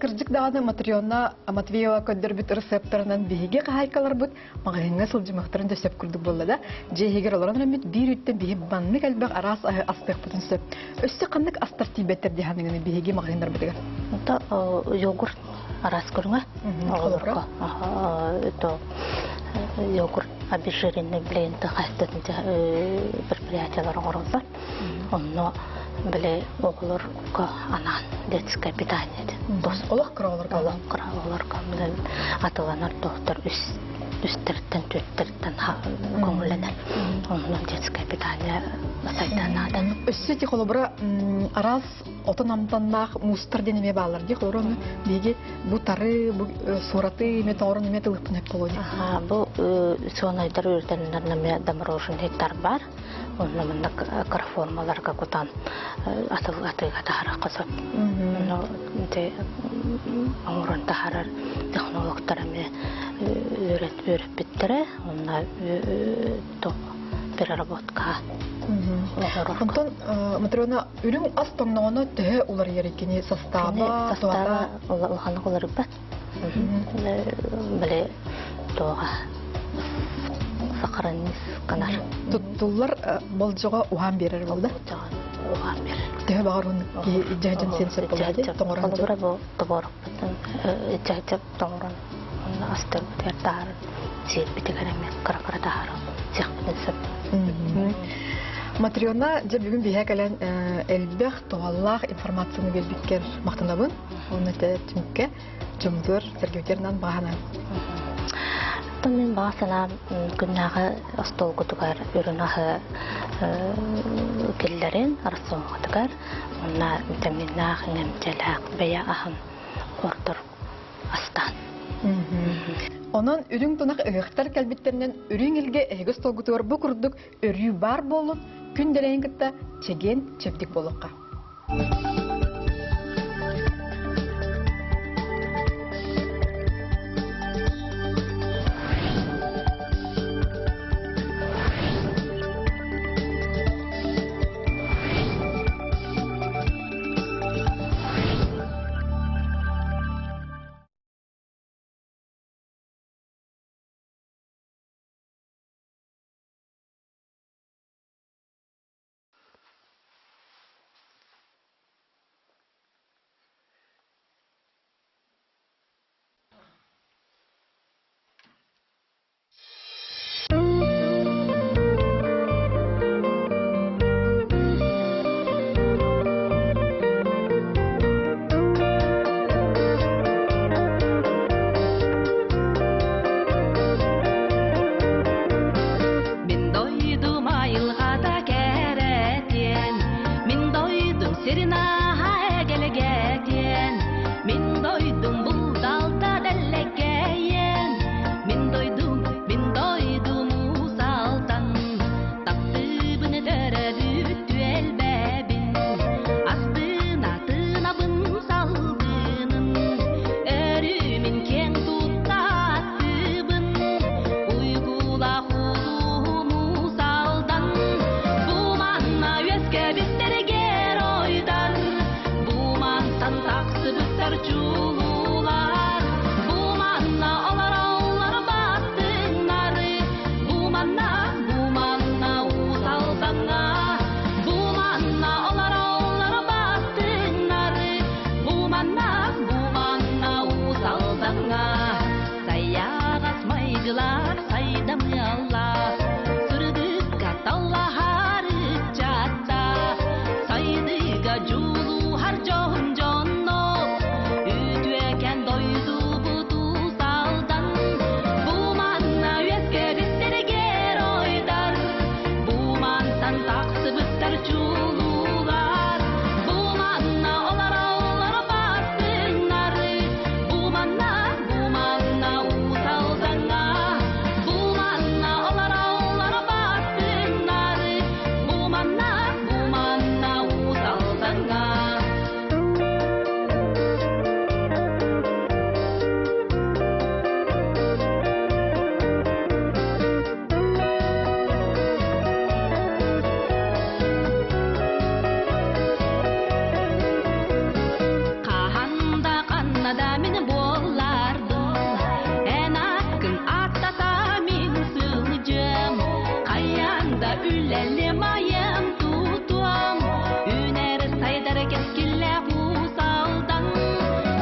Кырдык даганы Матриона Матвеева көндөрбүт рецепторунан биһиге кайкалар бут, магайыңа сылжымактарын дөсөп курдук болду да. Жегер олардан эмит бир үттен биһи банны калбак арас астык бутунсы. Өссө кандык астар тибеттер диханыңы биһиге магайыңдар бутыга. Та йогурт арас көрүңө. Олорко. Это йогурт обезжиренный блин, та хастатынча предприятиялар оролса. Онно биле оголорго анан детское питание. Олох кролорго. Олох кролорго менен аталанар доктор үстөрттөн төттөрттөн көңүлөнө. Онно детское питание сайтанадан. Өссөти холобра арас отонамтаннах мустар денеме балар ди холорону биги бу тары бу сураты меторун метылыктын хеп колони. Бу сонайдар үрдөннөрнө дамрожный тар бар. Онно мында карформаларга кутан атыга тахара касап. Но те амуран тахарар технологтараме өрөт биттере, онна то переработка. Антон Матриона үрүң астонноно тээ улар ерекени состава туара улхан колор бат. Биле тога сахаранис канар. Туттулар болжого ухан берер болду. Ухан берер. Тээ багырын ижажын сенсеп болду. Тоңорон бу тобор. Ижажып тоңорон. Астыр тертар. Сет битегереме каракара тахар. Сехпенсеп. Матриона же бүгүн бие калан элбэх тоаллах информацияны бербиккер мактанабын. Уну те түмкө жумдур тергөөтеринен багана. Мен басана күннәгы астолгутугар үрүнәһе келләрен арсоңгутугар онна витаминнах немтелак бая аһын кортор астан. Онон үрүң тонак ыгыктар калбиттеринен үрүң илге эгес толгутугар бу курдук өрүү бар болуп күнделен кытта чеген чептик болукка. Янада мен боллардым, эн ақын аттата мен сылжым, қаянда үләлі майым тутуам, үнер сайдар кескілі қусалдан,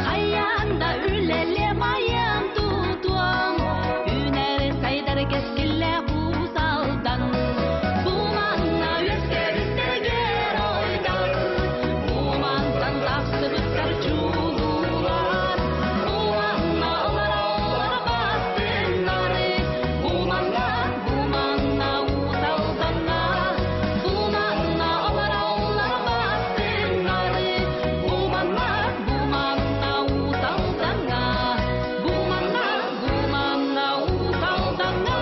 қаянда үләлі майым тутуам, үнер сайдар кескілі қусалдан. Буманна өскерістегер ойдан, бумандан тақсыбықтар чулулар, буманна олар бастынары, буманна усалданна, буманна олар бастынары, буманна усалданна, буманна усалданна.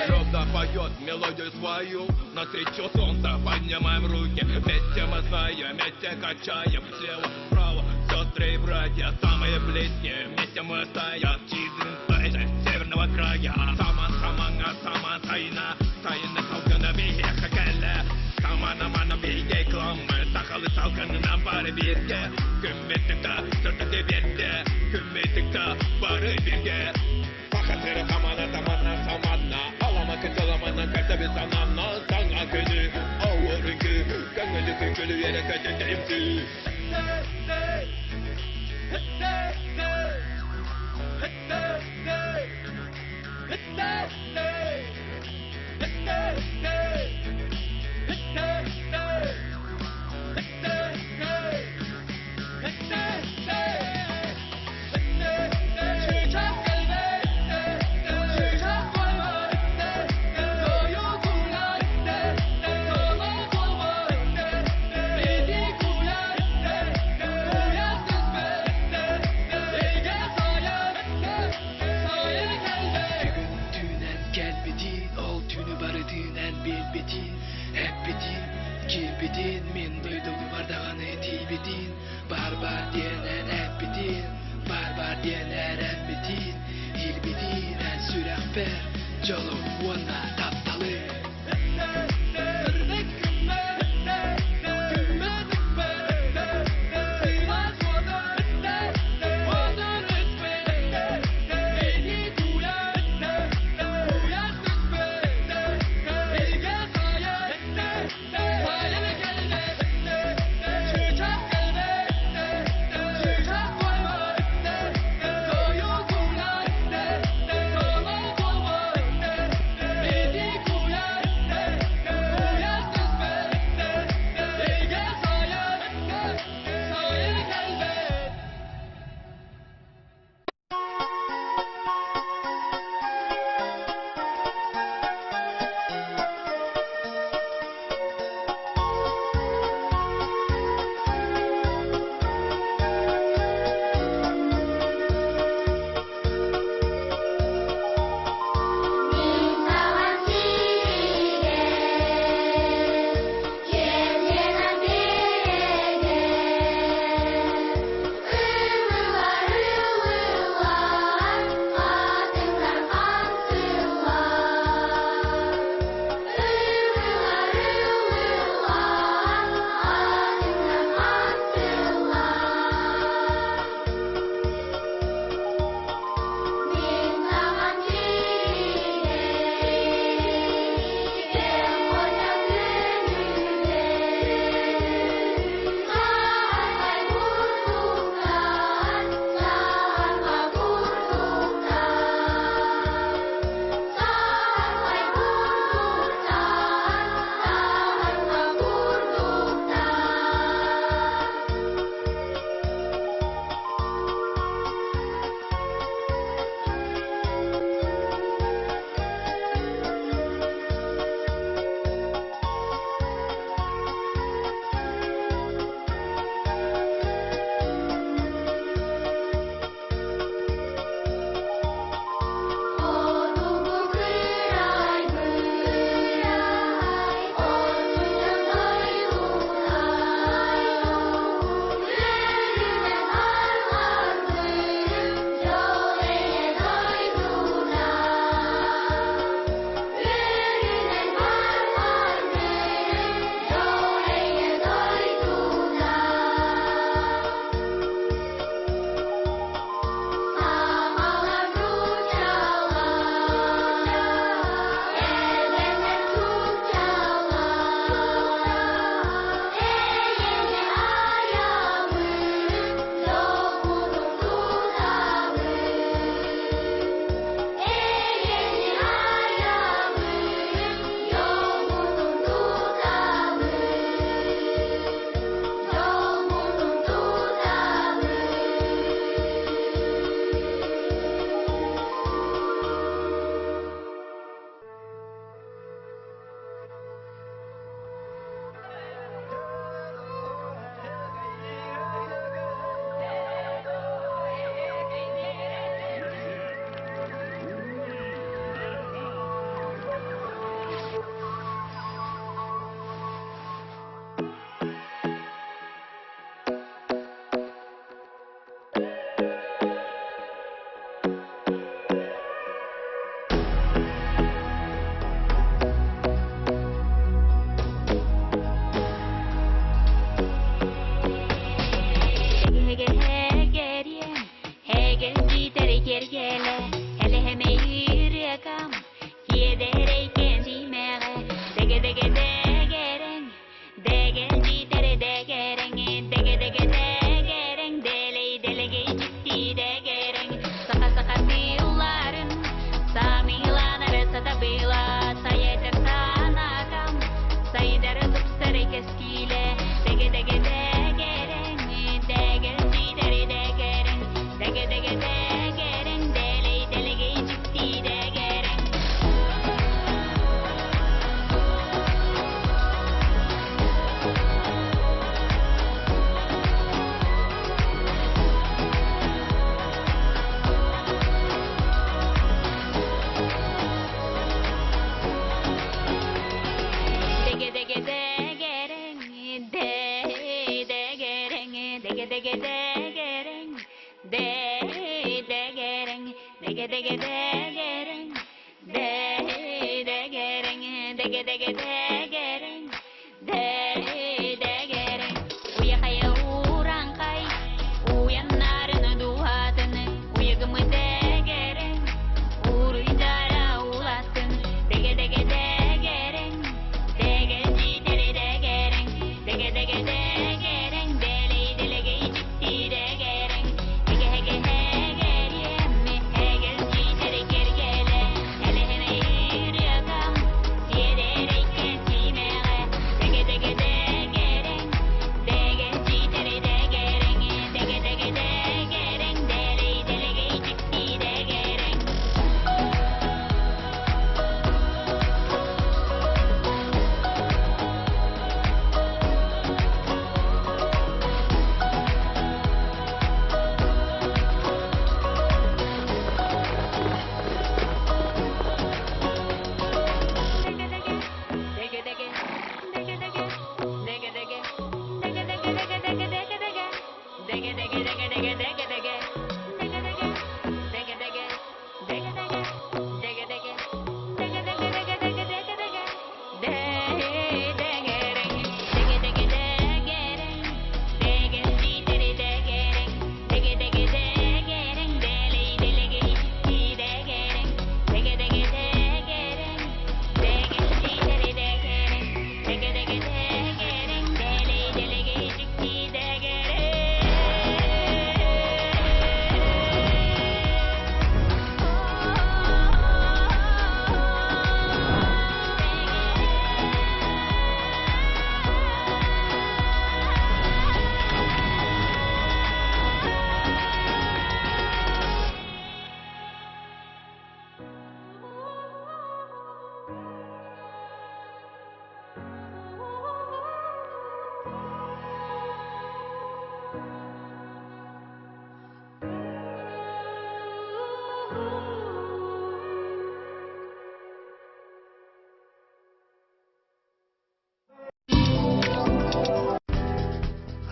Роза поет мелодию свою, на встречу солнца поднимаем руки. Вместе мы знаем, вместе качаем слева, вправо. Сестры и братья, самые близкие, вместе мы стоят. Чизин стайжа северного края. Саман саманга, саман сайна, сайна салкана веха кәлі. Самана мана бейгей кламы, сақалы салқынынан бары берге. Күмметтікті, сұртықты берде, күмметтікті бары берге. Пақатыры қамана тамана самана, алама кіталамана кәртәбі санана. Саңа күні, ауыр үңгі, көңілі күңілі ері көтетемді.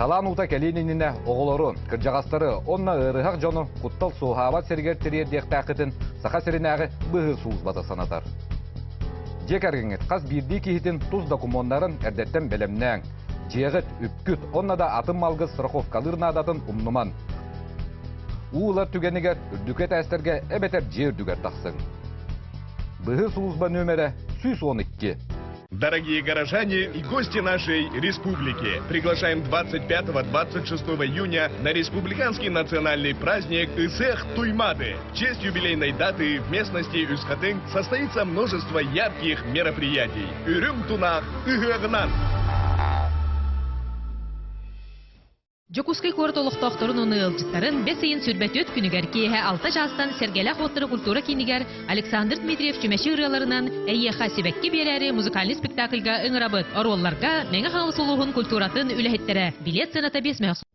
Халан ута келининне оголору, кыржагастары, онна ырыхак жону, куттал сухабат сергер терьердек тақытын, саха серинағы бұғы суызбата санатар. Жекергеңет қаз бирди кихитин туз докумонларын әрдеттен белемнәң, жегіт, үпкүт, онна да атын малгы страховкалырын адатын умнуман. Уылар түгенігер, үрдүкет әстерге әбетер жер дүгер тақсын. Бұғы суызба нөмірі 112. Дорогие горожане и гости нашей республики, приглашаем 25-26 июня на республиканский национальный праздник Исех Туймады. В честь юбилейной даты в местности Үсхатың состоится множество ярких мероприятий. Үрüm тунах ыгыгынан. Жокускай куартолық тоқтырын оны ылжыттарын бесейін сүрбәтөт күнігер кейе 6 жастан Сергелі Хоттыры культура кинигер Александр Дмитриев чүмәші ұраларынан әйеха себекке берәрі музыкальный спектакльга ыңырабыт. Оролларға мәңі хаңысылуғын культуратын үләхеттері. Билет сыната 5 мәғсу.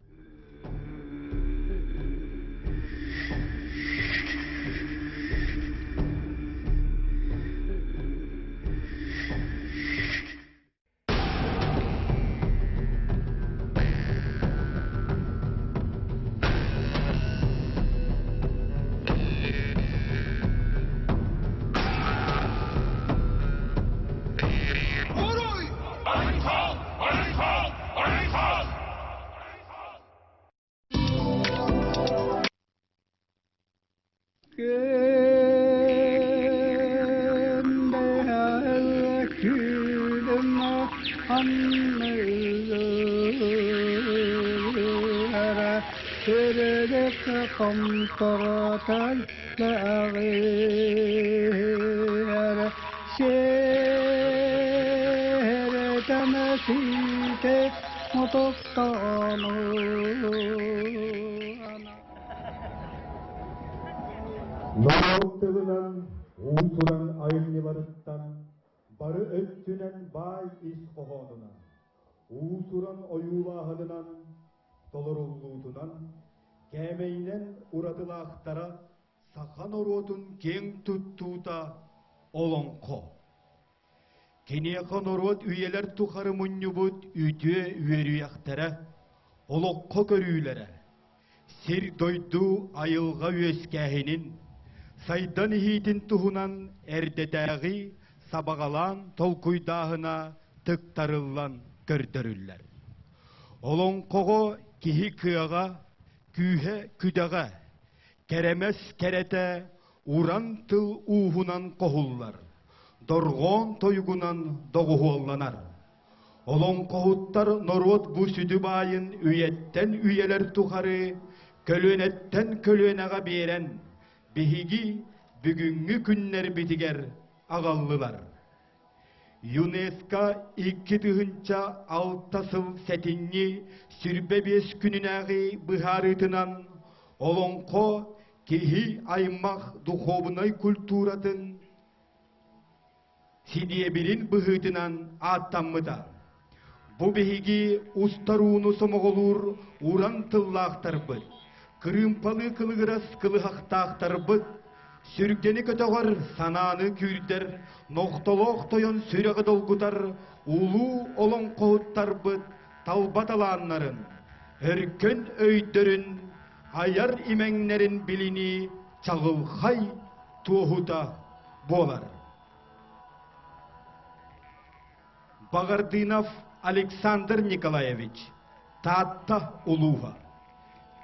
Noğuttığından, uğuturan ayrılıvarıttan, barı öttünen bay iş koğonuna, uğuturan oyulahıdından, dolurulluğutunan, kemeynen uradılağıtara, sakan orotun ken tuttuğuta olan ko. Kenekan orot üyeler tukarı munyubut ütüye üyerüyaktara, олоққа көрүйлері, сер дойду айылға өскәхінін, сайдан хейтін тұхынан әрдетәғи сабағалан толкуйдағына тықтарылан көрдірілер. Олон қоғы кихи кыаға, күйе күдаға, керемес керете уран тыл уғынан қоғыллар, дорғон тойгунан доғуолланар. Олон қоғыттар норот бұ сүді байын үйеттен үйелер тұқары, көлөнеттен көлөнеға берен, бігігі бүгінгі күннер бітігер ағаллылар. ЮНЕСКО 2006 сәтінні сүрбе 5 күнінәғі бұхарытынан олонқо кехи аймақ духовной культуратын сидиеберін бұхытынан аттамыда. Бұ бігігі ұстаруыны сомығылыр уран тыллақтар бұд, кырымпалы кылығырас кылығақтақтар бұд, сүргдені көтіғар сананы күрдер, ноқтолоқ тойын сүрегі долгутар, улу олон қоғыттар бұд, талбаталаннарын, өркін өйдерін, аяр имеңнерін біліні чағылхай туғыта болар. Багардинов Александр Николаевич, Татта Улуға,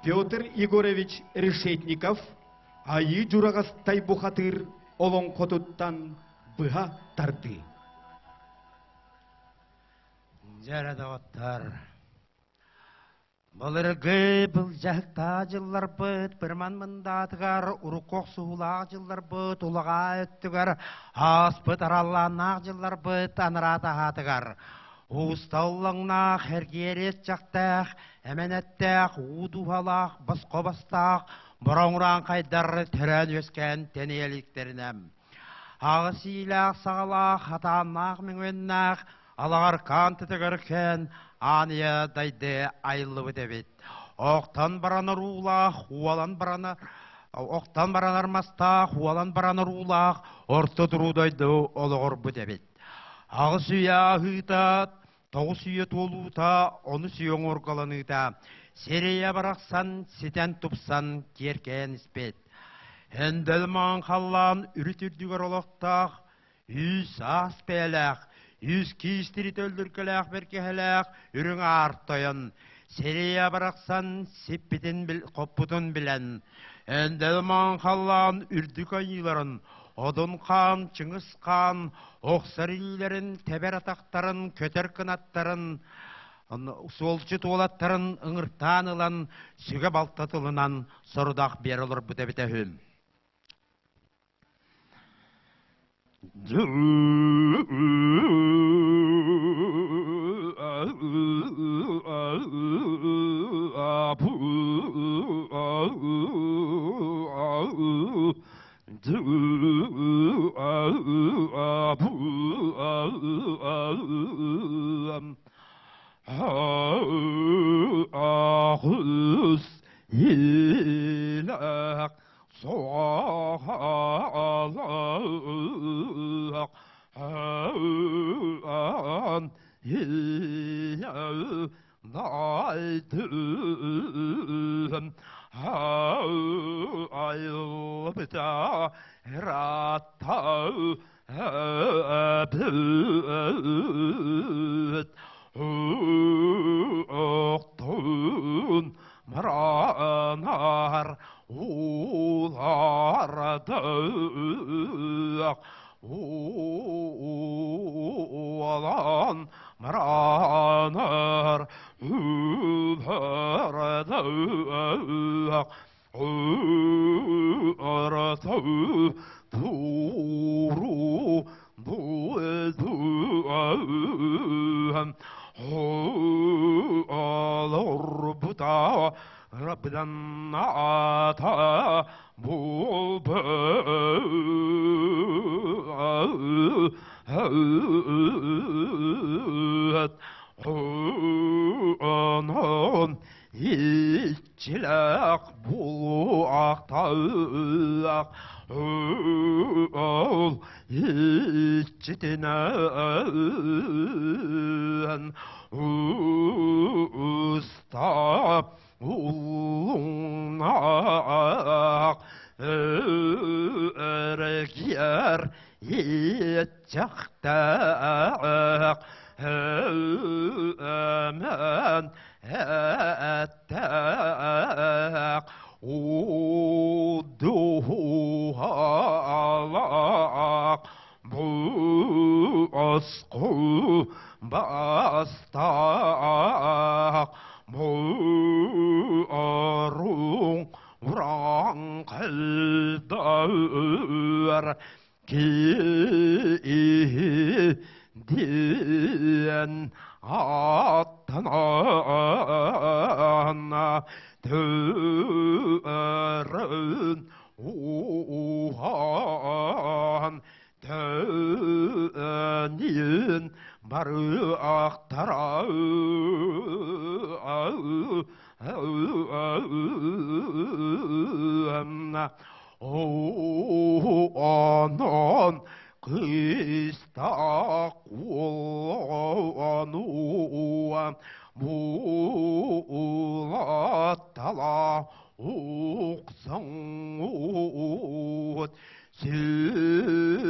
Петр Егорович Решетников, айы журағастай бұқатыр олон қотыттан бұға тарды. Жарады оттар. Бұлырғы бұл жақта жыллар бұд, бірман мұндатығар, ұрықоқ суылақ жыллар бұд, ұлыға өттігар, ас бұд араланақ жыллар бұд, анырата атығар. Уыстаулыңнақ, әргерет жақтақ, әменеттақ, удуғалақ, басқобастақ, бұраңыран қайдар түрән өскен тенеліктерінем. Ағысилақ, сағалақ, атанақ меңвеннақ, алағар кантытығыр кен, ания дайды айлы өдебет. Оқтан бараныр улақ, уалан бараныр, оқтан бараныр мастақ, уалан бараныр улақ, орты тұрудайды олығыр бүдебет. Ағыс үйа ғытат, тоғыз үйе толута, оны сүйен орғаланыда, серея барақсан, сетен тұпсан, керкен іспет. Әнділман қалан үрітірдігір олықтақ, үз ас бәләқ, үз кейістері төлдіркіләқ беркехіләқ, үрің артойын. Серея барақсан, сеппетін қоппытын білән. Әнділман қалан үрдік айыларын, Одын қан, чыңыз қан, оқсар үйлерін, тәбер атақтарын, көтер қынаттарын, солчы туалаттарын ыңыртан ылан, сүге балтатылынан сұрдақ берілір бүте-бүте хүм. Ağız ilak soğalak an ilak daydım ayrılıkta ratta öbüt oktun maranar ulardık ulan maranar ulardık ulardık duru buldum alır buta Rabbidan ata bulbet anan içilek buluaqtaq ol içitinen usta улунақ өргер етчақтақ өмін әттақ удуалақ бұсқу бастақ бұруң ұран қылдауыр кейден аттанана төрін уған төнен бары ақтарауын онон қыстақ олануа бұлаттала ұқсың ұт сүрер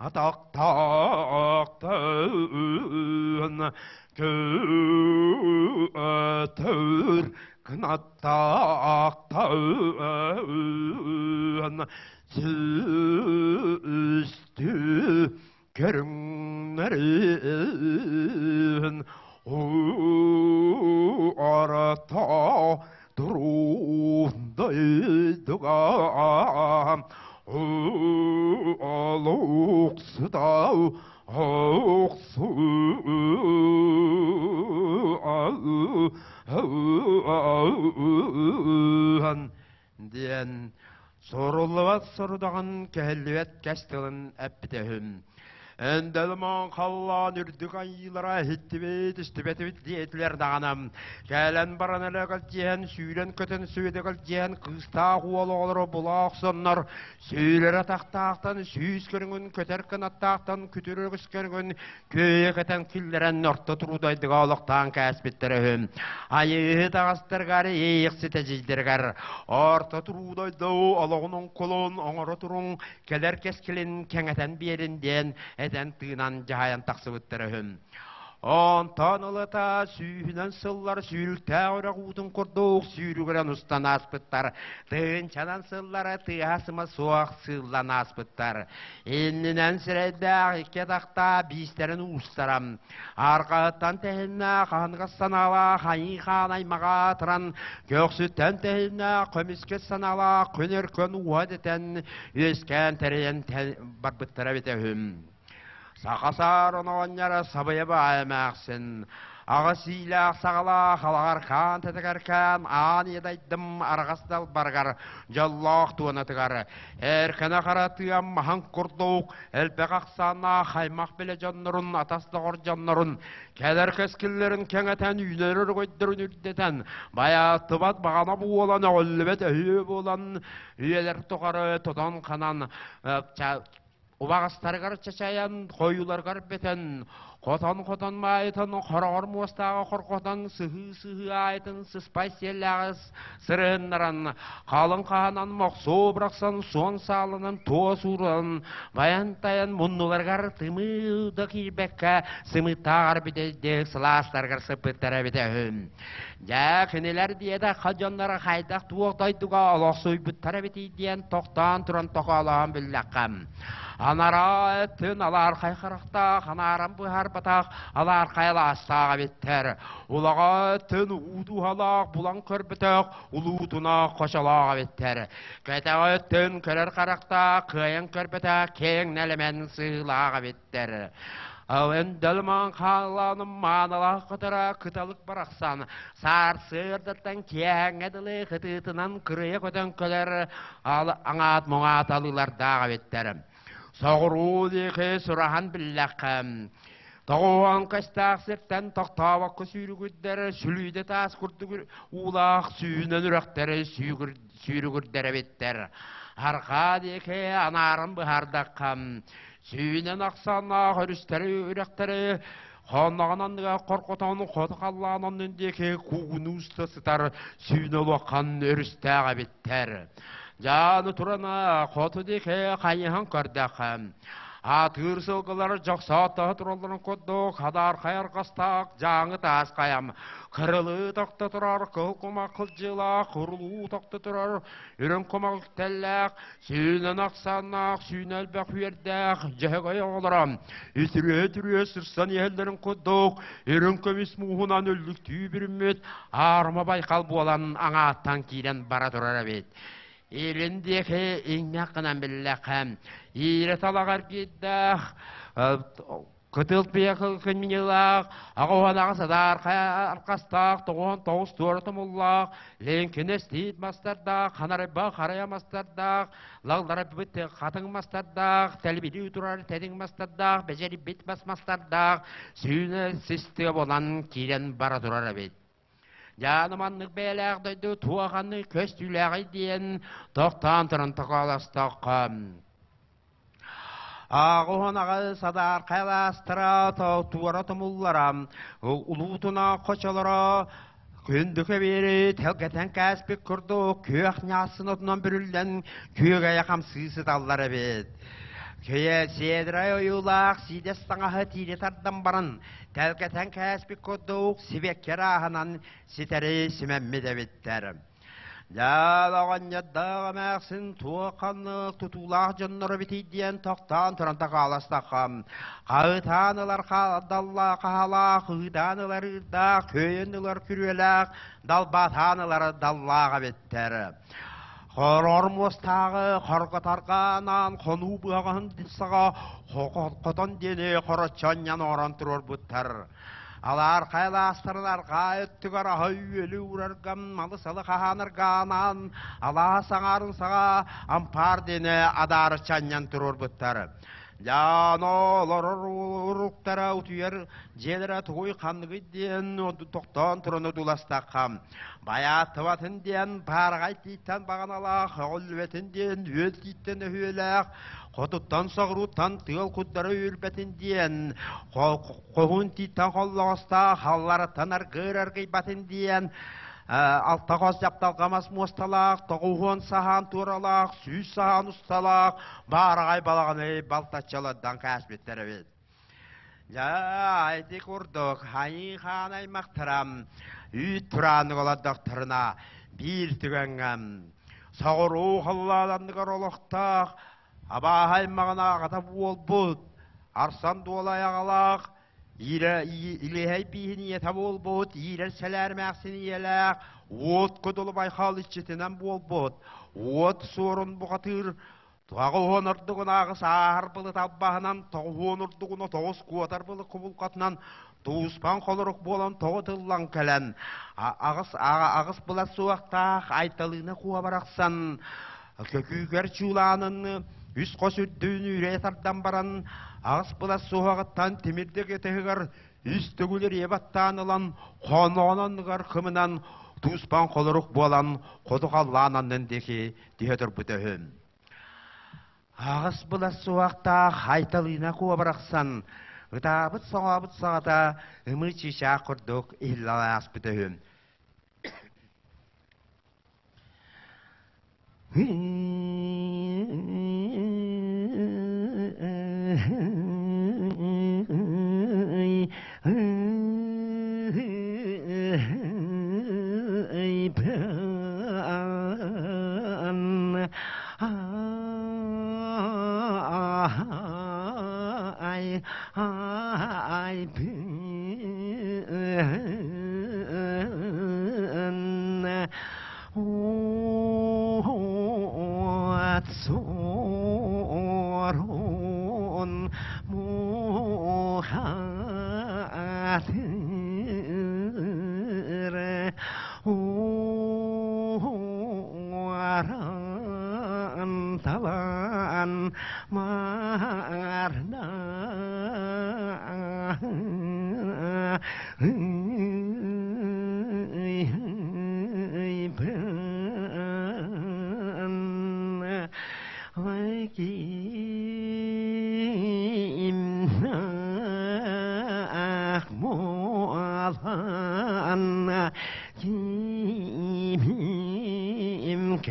атақтақтын көтір кынаттақтын сүсті көріңнерін арата тұрундайдыға алуқсыдау ауқсуан ден сорулуат сорудаған кәлует кәстілін әппітеуін Әндәлман қаллан үрдік айылара хиттібет, үстібетібет дейтлер дағанам. Кәлән баран әліғіл дейін, сүйрен көтін сөйдігіл дейін, қыстақ уолығылары бұлақ соннар. Сөйлер атақтақтан, сүйіз көріңін, көтеркін аттақтан, күтірік үскөріңін, көйе кәтен кілдерін орта тұрудайдығы олықтан кәспеттірі. Айығы дағастырғары, ейіқсі тәжейдергер. Орта тұрудайды олығының қолын, оңыры тұрың, келер кескілін, кәңәтен берінден, әдән тыынан жайан тақсы бүттірігім. Онтан ұлыта сүйінен сыллар сүйілті аурақ ұтын құрдуқ сүйрігірен ұстан аспыттар. Тыынчанан сыллары тыасыма суақ сыллан аспыттар. Еннінен сірәдәқ ике тақта бейістерін ұстарам. Арқаттан тәхінна қанға санала, қайын аймаға тұран. Көксіттен тәхінна көміске санала, көнер көн уадетен өскен тәрен бар бұттыра бетігім. Сақасар оңағаннары сабайыба аймақсын. Ағасилақ сағала қалағар қан тәтігәркән, ан едайдым арғастал барғар, жаллақ туанатығар. Әркіні қаратыям маған күрдуқ, әлпәқ ақсана қаймақ біле жаннырын, атастығыр жаннырын. Кәдір кәскілерін кәңәтән үйлерір көйдірін үрдетән. Бая тұбат бағана буолан, олбет өйі болан, үйелер тұғары тұдан қанан. Убағыстарғар чачаян, қойыларғар бетен, қотан майытын, қорағыр мұстағы қорқотан, сығы айтын, сыспай селағыз, сырыннаран, қалың қағанан моқсу бірақсан, сон салынын, тоз ұрын, баянтайын мұныларғар тымылды кейбәкка, сымыттағар беделдек, сыластарғар сыпыттара бедегін. Жәкінелер дейді қаджанлары қайдақ туақтайдыға алақсой бұттара бедейден тоқтан тұран тоқалаған білләққам. Анара әттін алар қайқарақта, қанарам бұхар батақ, алар қайла астаға беттер. Олаға әттін ұду алақ, бұлан көрбітіқ, ұлутына қошалаға беттер. Кәтіға әттін көрер қарақта, қайын көрбітіқ, кең нәлімен сыйлаға беттер. Әуенділман қаланым манала қытыра күталық барақсан, сар сырдаттан кең әділі қытытынан күрeye көтен көлер, аңат мұңат алылардағы беттер. Соғыру деке сұрахан білләққым. Тауан қастақ сірттен тоқтаваққы сүйрігіддері, сүлейді тас күрді улақ сүйінен үрәқтері сүйрігіддері беттер. Арқа деке анарым бұхардаққым. Сүйінен ақсана көрістері үрәқтері, Хоннағананныға қорқотауның қоты қаллағананның деке кугунуста сытар сүйнелі қан өрістәға беттер. Жаны тұрана қоты деке қайыған көрдәқым. Атыр сылғылары жақсаттағы тұраларын көдді, қадар қайар қастақ, жаңы тас қаям. Қырылы тақты тұрар, қыл қома қылжылақ, құрылу тақты тұрар, үрін қома үктәлләқ, сүйінен ақсанақ, сүйін әлбәқ үйердәқ, жәғай оғыларам. Үтірі сырсан елдерін көддік, үрін көмес мұғынан өлік түйбірімет, арма байқал болан аңа аттан кейден бара тұрар әбет. Еліндегі еңмәқынан білләқім, Ире талағар кеддәқ, күтіл пейқыл күнменелақ, ағуанағы садар арқастақ, тоғын тоғыз туарты мұллақ, ленкені стейт мастардақ, қанары ба қарая мастардақ, лағдары бітті қатың мастардақ, тәлбелі тұрар тәдің мастардақ, бәжәрі бет бас мастардақ, сүйіні сісті болан кейден бара тұрар әбет. Жаныманның бәләқ дөйді туағанны көстіләғі дейін, тоқтан тұрын тұқаластақым. Ағуанаға садар қайластыра туара тұмылларам, ұлутына қочалара, күндікі бері тәлгетен кәспек күрді, көк нясын отынан бүрілден, көк аяқам сыйсы таллары бет. Көе седірай ойулақ, сидестаңағы тире тардан барын, тәлгетен кәспек күрді, себеккер ағынан сетәрі семәммеде беттәрі. Жалаған яддағы мәқсін туақанлық тұтулақ жонлары бітейден тоқтан тұранда қаластақам. Қағытанылар қалдалла қағалақ, ұйданылар үрдақ, көйінілер күрелақ, далбатанылар даллаға беттері. Қорормостағы қорғатарғанан қону бұғағын дисаға қотан дене қорачаннан оран тұрор бұттар. Алар қайластырылар қайыттығар айөлі ұрарғам, малы-салы қағанырғанан, ала саңарын саға ампар дене адары чаннан тұрор бұттары. Жанолар ұруқтара ұтуер желері тұғой қанығы ден тоқтан тұрыны дуластақам. Баяттыватын ден парғай титтен бағаналақ, олветін ден өл титтен өйләқ, Қотыттан сағыруттан тығыл құддары үрбәтін дейін, қоғын титтан қоллағыста қалларыттан арғыр-арғый бәтін дейін, алтта қос жапталғамас мосталақ, тоғуын сахан туралақ, сүйіз сахан ұсталақ, барағай балағаны балтачаладан кәсбеттері бет. Айдек ұрдық, хайын қан аймақтырам, үйт тұраны қоладық тұрына, бір түгенғам, сағыру қалладандығыр олықтақ, Абахай мағына ағата бол бұд, арсан дуалай ағалақ, илехай бейін ета бол бұд, ирер сәләр мәқсін еләқ, от көділі байқал ішчетінен бол бұд, от сорын бұғатыр, туағы онырдығын ағыс ағыр бұлы таббағынан, тоғы онырдығына тоғыз қуатар бұлы құбыл қатынан, туыспан қолырық болан тоғы тыллан кәлән, ағыс бұла суақтақ, айталығына қуа барақсан, көкүйгер чуланын, үс қос үрдіін үйретардан баран, ағыс бұла суағыттан темірдегі тегігір, үстігілер ебаттанылан, қонуғананығар қымынан, туыспан қолырық болан, қодуғаллананын деке дейдір бұдығын. Ағыс бұла суақта қайталығына қуа барақсан, ұтабыт сағата үмі чиша құрдық иллалас бұдығын. Sorun muhatir waran talan marna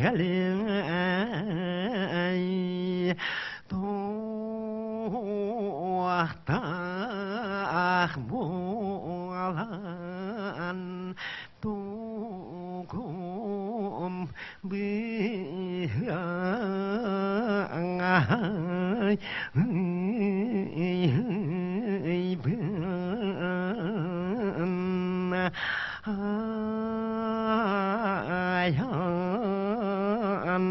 келей туақтақ болан туғым бұяңай аян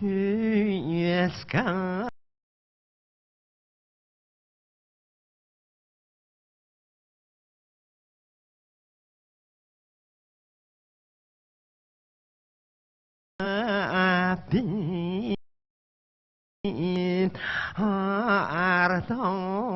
үйесқа bin ardon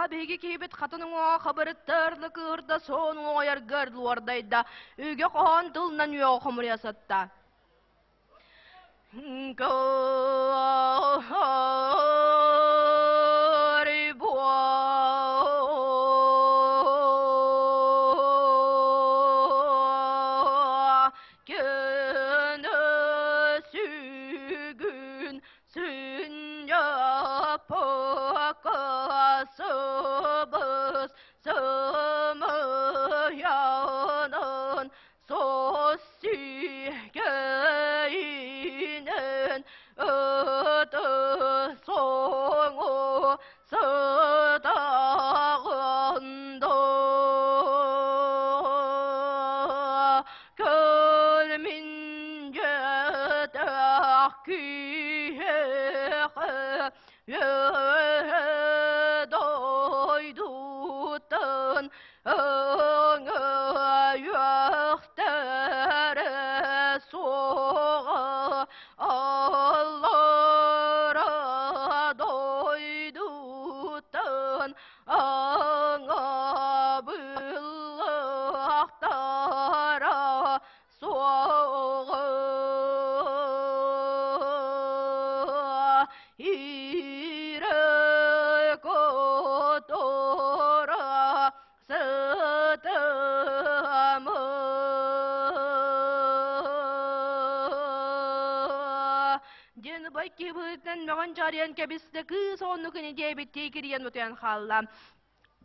Беги кейбет қатының оға қабырыттарлы кырда соның оғайар гардыл ордайда үйге қоған тылынан үйе қомыр ясатта. Маған жариян кәбісті кыз оны күні дебеттей керген өтен қалла.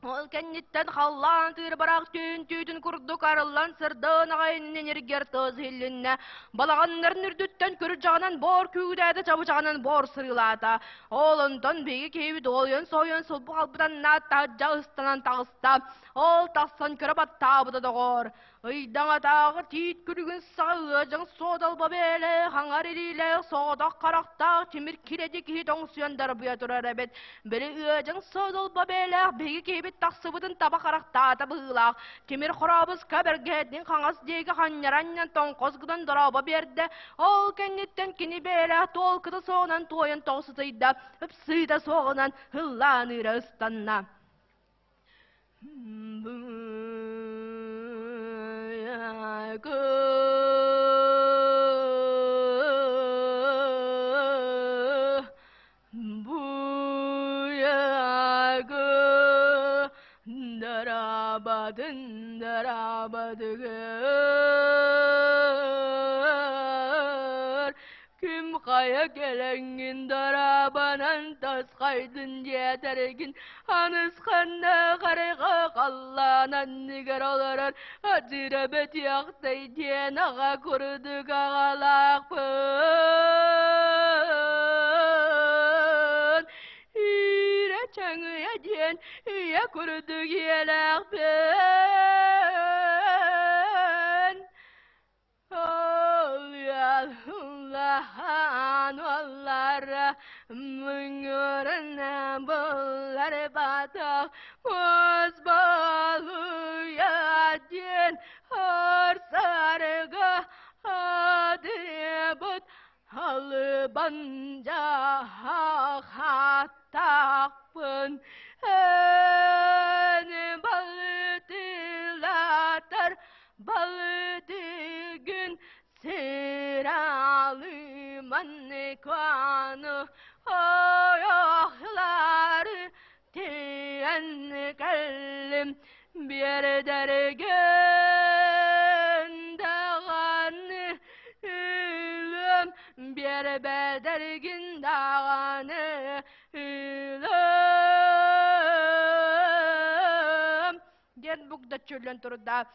Ол кәнеттен қаллан тыр барақ түйін күрді қарылан сырдын ағайыннен ергер тұз хелінне. Балағанларын үрдіттен көрі жағынан бор күйдәді жабы жағынан бор сырылады. Олынтон беге кейбіт олын сойын сұлпы қалпыдан натта жағыстанан тағыста. Ол тақсан көрі баттабыды доғыр. Ыйдаңа тағы тейт күрігін сағы жың содал бабелі, хаңар елейлі, соғдақ қарақтақ, темір келеді кейт оң сүйендар бұя тұрар әбет. Білі жың содал бабелі, беге кейбет кеннит тақсыбытын таба қарақтата бұғылақ. Темір қорабыз кәбіргедін қаңас дейгі қанyaranнан тоңқозғыдан дұрауба берді. Ол кенниттен кені бәлі толқыды соғынан тойын тоғсытыйда, үпсыйда соғынан хылланыры ұстанна. Kim kaya gelengin darabanan tas kaydın yetergin Hanız kanna karıga kallanan nigar olaran Acirabet yaktay diyen ağa kuruduk ağalak pın İre çangıya diyen ya kuruduk yelak pın Allah'ın vallara mıngırına bulları batak Muz balıya din har sarıga adibut Halı banca hatakpın En balı dilatar balı digün Seralı mannekanı ayakları diyen kallim bir dergin dağını ilüm bir bedergin dağını ilüm gen bugda çöllen turda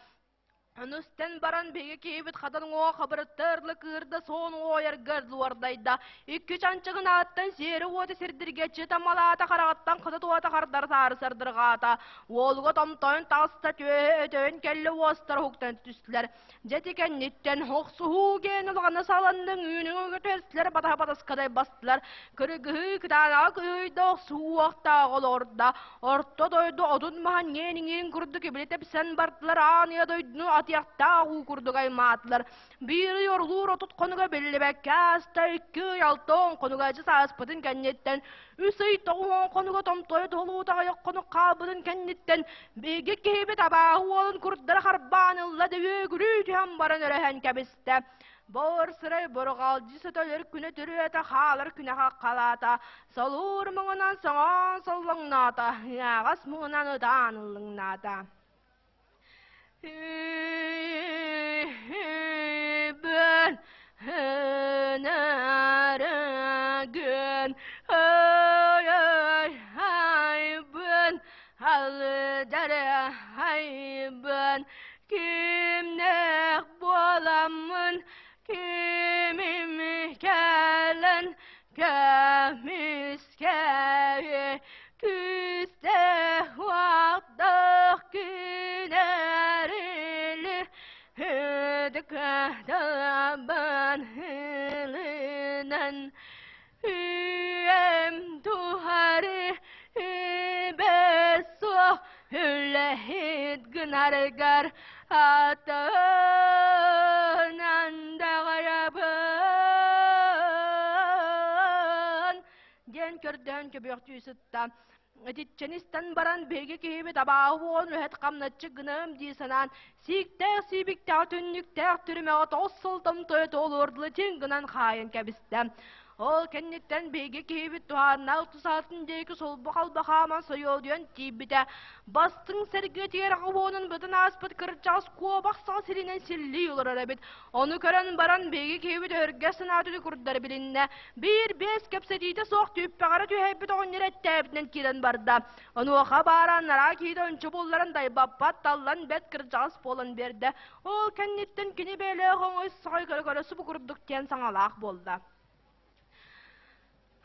Anustan baran bege kebet kadan o xabartlarla kırda son oyar gardlardayda. İki çançığın attan seri oda serdirgeçe tamalata qaraqattan qıda tuata qardar sarı sardırğata. Olga tamtoyun tasta tön kelle ostar huktan tüstler. Jetiken nitten hoqsuhu gen ulğana salandın ünü götürsler bata kaday bastılar. Kırgı kıdana kıyda suwaqta olorda. Orta doydu odun mahan yenin kurdu kibletep sen bartlar aniya doydu Yaqtağu kurdugay matlar. Bir yorulur otut konuga belli bekkasta iki yalton konuga jısaspadın kennetten. Üsey toğun konuga tomtoy dolu dağayak konu qabıdın kennetten. Bege kebet abağı olun kurddara harbanılla devi gürütü hem baran örehen kebiste. Bor sıray borgal jisötölür küne türüete xalar küne haqqalata. Salur mığınan soğan sollığnata. Yağas mığınan ödanılığnata. Ben neregen ay ben aldare ay ben kimne bolamın kimim kelen kemiske küste vakta günerli Hıdıkadaban hılinen Hüyem tuhari beso Hüllehid gınargar Atın andağayabın Den körden köbüktü sıttan Ditçenistan baran bege kebe tabağı on ühet qamnatçı gınım disanan sikter sibikter tünnükter türme otosıldım toyut olurdulı tengınan xayın kebistem. Ol kennetten bege kebe tuharına 36-deki sol bakal bakaman soyol diyen tibite. Bastın serget yer qavonun bütün aspıt kıracağız kuo baksa serinen silli olur arabit. Onu kören baran bege kebe örgesin atıdı kurtları bilinne. Bir beş kepsediyde soğuk tüppe qara tühebbit oğun nerettebitinden kiren barda. Onu xabaran rakide önçü bolların daybappat tallan bet kıracağız polan berdi. Ol kennetten kini bele qoğuz sağay kırı bu kurduk diyen sanalaq bolda.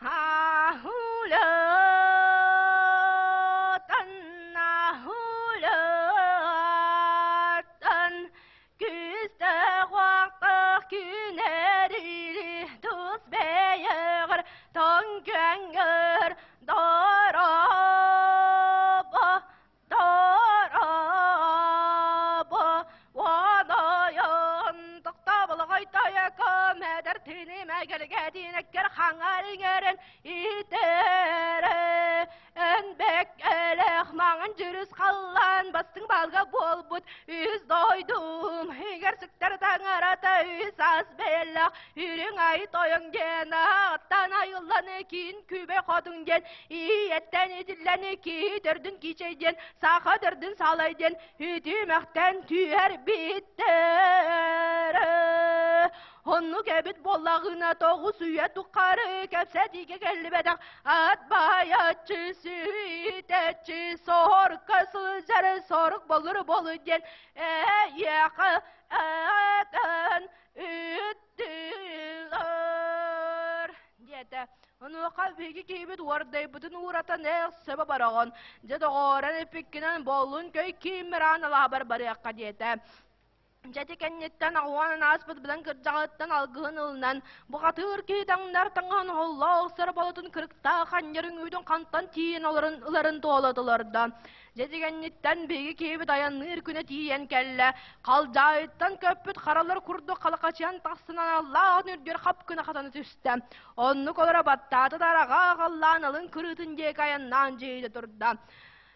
Ahulatan küste vaktak güneri tuz beyer ton günger daraba tini megelge dinekker hangaringeren itere en bek elek mağın jürüs kallan bastın balga bolbut üz doydum higer sikter tangarata üz az bellak yürün ay toyun gen attan ayıllan ekin kübe kodun gen iyetten edillen eki dördün kiçeyden sağa dördün salayden hüdümekten tüyer bitter Onu kebit bollağına toğu suya tukarı kepse dike gelli bedek at bayatçı süytetçi sorkası zere soruk bolur bolu gel yakın üttüler diyete onu kalbiki kibit varday bütün uğrata ne sebep arağın jede oran epikkinen bolun köy kimran haber bari yakka diyete Jadi kenyetten awan asbet bilan kerjatan algın ılınan bu katır ki tanglar tangan Allah serbalutun kırıkta kanjarın üydün kantan tiyin ıların toğladılardan. Jadi kenyetten begi kebi dayanır küne tiyen kelle kalcayıttan köpüt karalar kurdu kalakaçyan taksınan Allah nürdür hap küne katanı tüstem. Onu kolara battatı darağa Allah'ın alın kırıtın jekayannan jeyde durdan.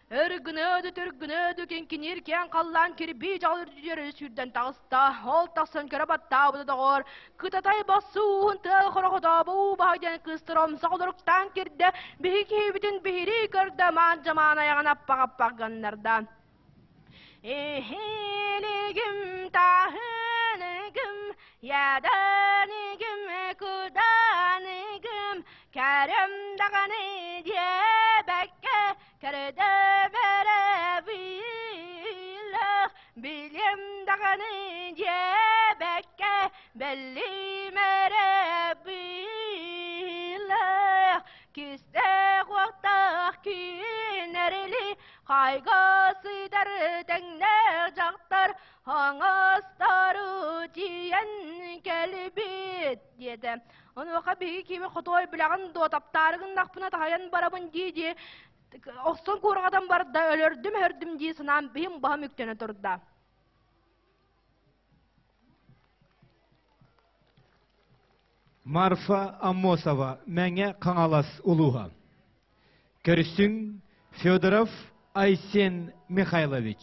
Örgünödü kenkinirken kallan kirbi çalır düdürü sürden tağısta ol tağısan kere batta bu da doğur kıtatay basuğun tel korokoda bu bağdan kıstırım sağdırıktan kirde bihiki bütün bihiri kırdı mancaman ayağına appak ganlardan Eheligim tahenigim yadanigim kudanigim kerem dağını diye bekke kerede verebilir bilim dağını diye bekke belli merebilir kiste vaktak kinerli kaygısı derdinler caktar hangastarı diyen kelbit diyedi. Onu vakabi kimi kutoy bilağın doğataptarığın nakpına tahayan barabın diydi. Oğsun kurğadan barda ölürdüm hördüm diye sınan bihim baha müktene durdu. Marfa Amosova menge kangalas uluha. Körsün Федоров Айсен Михайлович,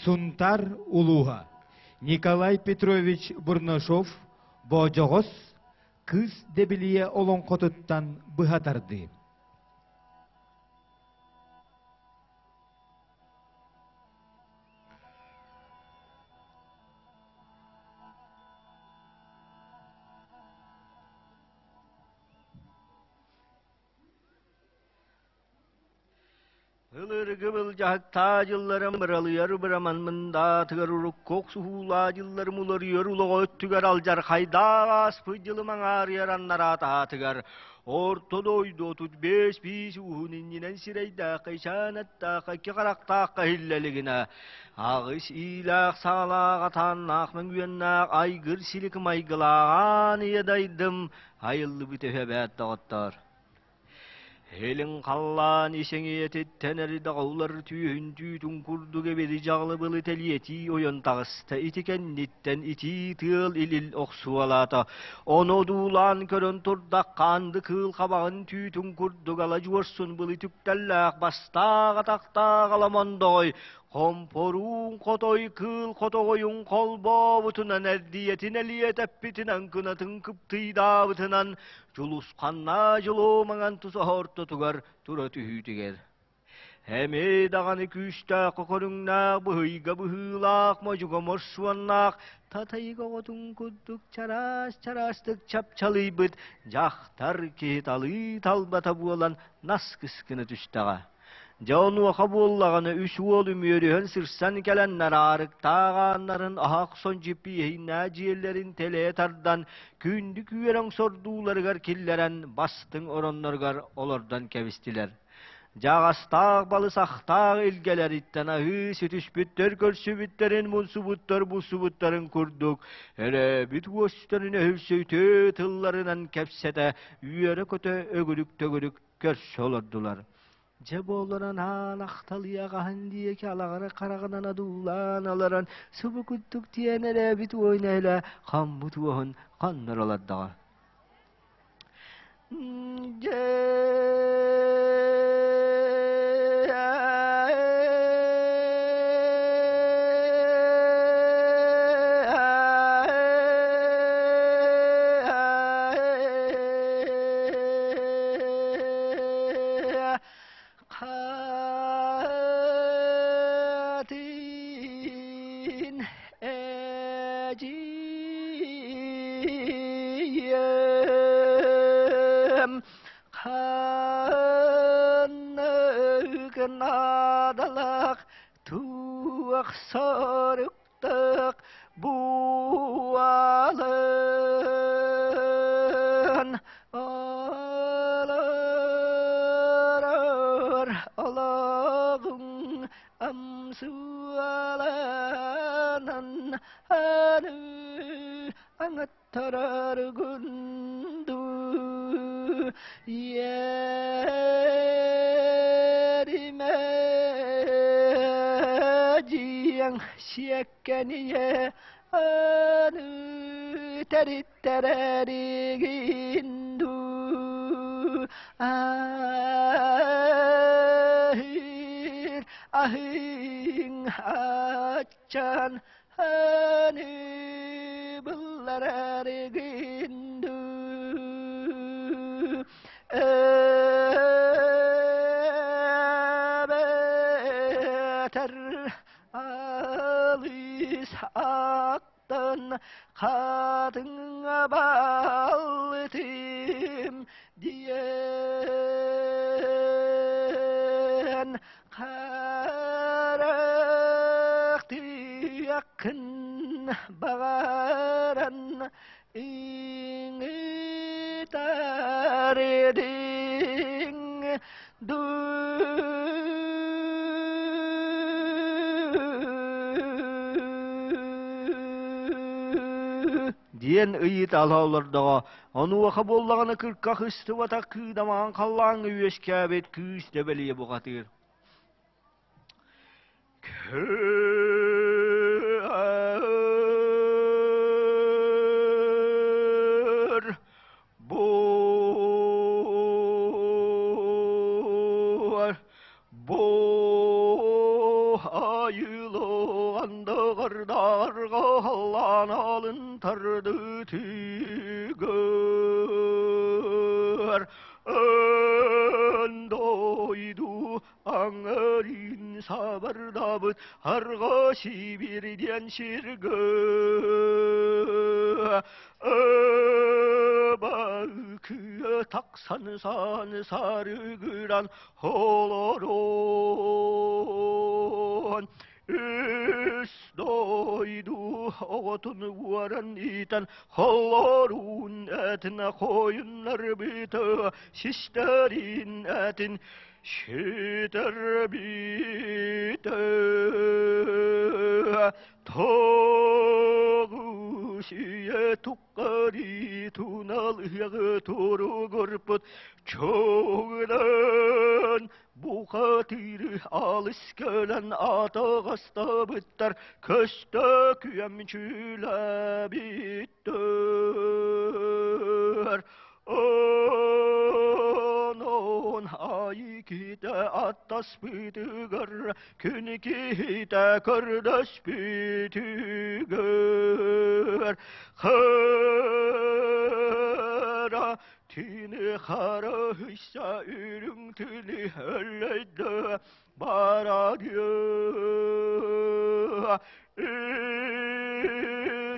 Сунтар Улуга, Николай Петрович Бурнашов, Божогос, кыз дебилие олон котуттан быхатарды. Gıbıl cahakta yıllarım bıralıyor bıraman mında tıgaruruk koksu hula yıllarım ularıyor ulağı öttüger alcar hayda aspı yılımın ağrıyor anlara tıgar ortodoydu 35 bis uhunin yinen sireyda kayşanatta kakikarakta kahilleligine ağış ilak sağlağa tannak mengüyennak aygır silik maygılağan yedaydım hayıllı bir tefebet dağıttar Helin kallan işeniyeti teneri dağlar tüyün tüytün kurdu gebedi cağlı bılı teliyeti oyan tağısta itiken nitten iti tığıl ilil oksualata onu duulan körön turdak kandı kıl kabağın tüytün kurdu gala juorsun bılı tüktellak basta gatakta galamandoy Komporun kotoy kıl kotoyun kolbo butunan erdiyetin eliyet eppitinan kınatın kıptıyda butunan Julus kanna julu mangan tusu horto tugar tura tühütiger Heme dağını küçte kokorunnak bıhıyga bıhılak mojuga morsuannak Tatayga otun kudduk çarastık çapçalı bıt Jahtar ki talı talbata buolan nas kıskını tüştağa Jonu kabullağını üç oğlum yürüyen sırsan gelenler arık tağanların ahak son cipi naciyelerin tele tardan kündük üyeren sordular gar killeren bastın oranlar gar olordan kevistiler. Jağastağ balısaqtağ ilgeler itten ahı sütüşbüttер körsübütterin munsubuttar bu subuttarın kurduk. Hele büt gösterine hülsüytü tıllarından kepsete üyere kötü ögülük tögülük körs olurdular. Ceboğlaran anahtalıya qahan diye ki alağara qarağınan adulan alaran sıvı kuttuk diyenere bit oynayla qan mutuğun qanlar oladdağa. Katin eciyem kanıgın adalak tuğak sarıktık bualın alar alağın amsualanan anı anıttarar gündü yerime ciyan şekkeniye anı terittereri gindu ahir ahin açan hani bıllar gindu beter alis aktın kadına baltim diyen karakti yakın bağıran İngiter edin диэн ыйыт алаолордоҕо онуоха буоллаҕына кырка хыстыбата кыыдамаан халлаан үөскээбит күүс дэбэлие буҕатыыр көр бо ayıloğandağırdarga hallan alın tardı tügör öndoydu anarın sabırdabıt harga şibirden şirgö bakıya taksan san sarıgıran holoron üs doydu oğutun varan iten holorun etine koyunlar bite şişlerin etin şiter bite toğuşiye tukkari tunal yağı turu gırpıt çoğulan bu katiri alış gelen atağasta bitler köşte küyemçüle bitter onun ayikide attas bitigar künikide kardeş bitigar khara tini khara hissa ürün tini hellede baradiyo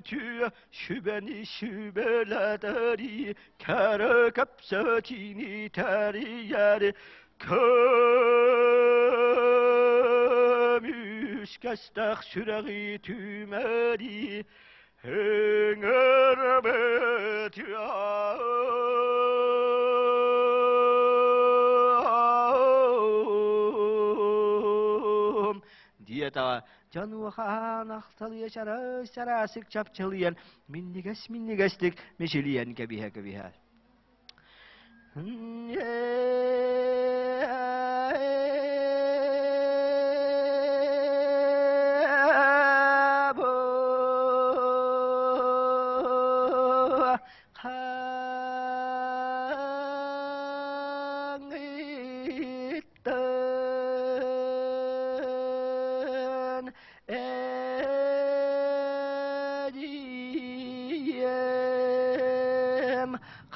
tüye şübeni şübelederi kere kapsatini teriyeri kömüş kestek süreği tümeri henger bet ya diyeta canıhan ahtalı yaşara sarasık çapçalayan minnigeslik meşeliyen kebihe kebihe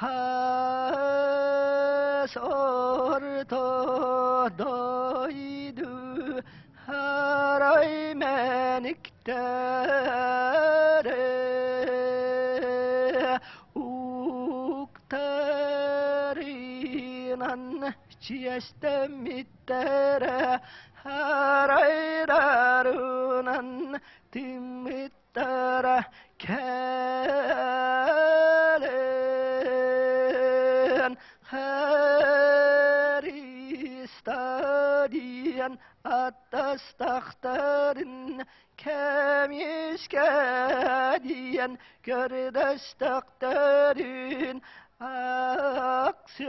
қас орто дойду харай мәніктері уқтарынан чиястамиттері харайрарунан тимиттері кәлін харистадиян аттастақтарын кәмешкәдиян көрдістақтарын ақсын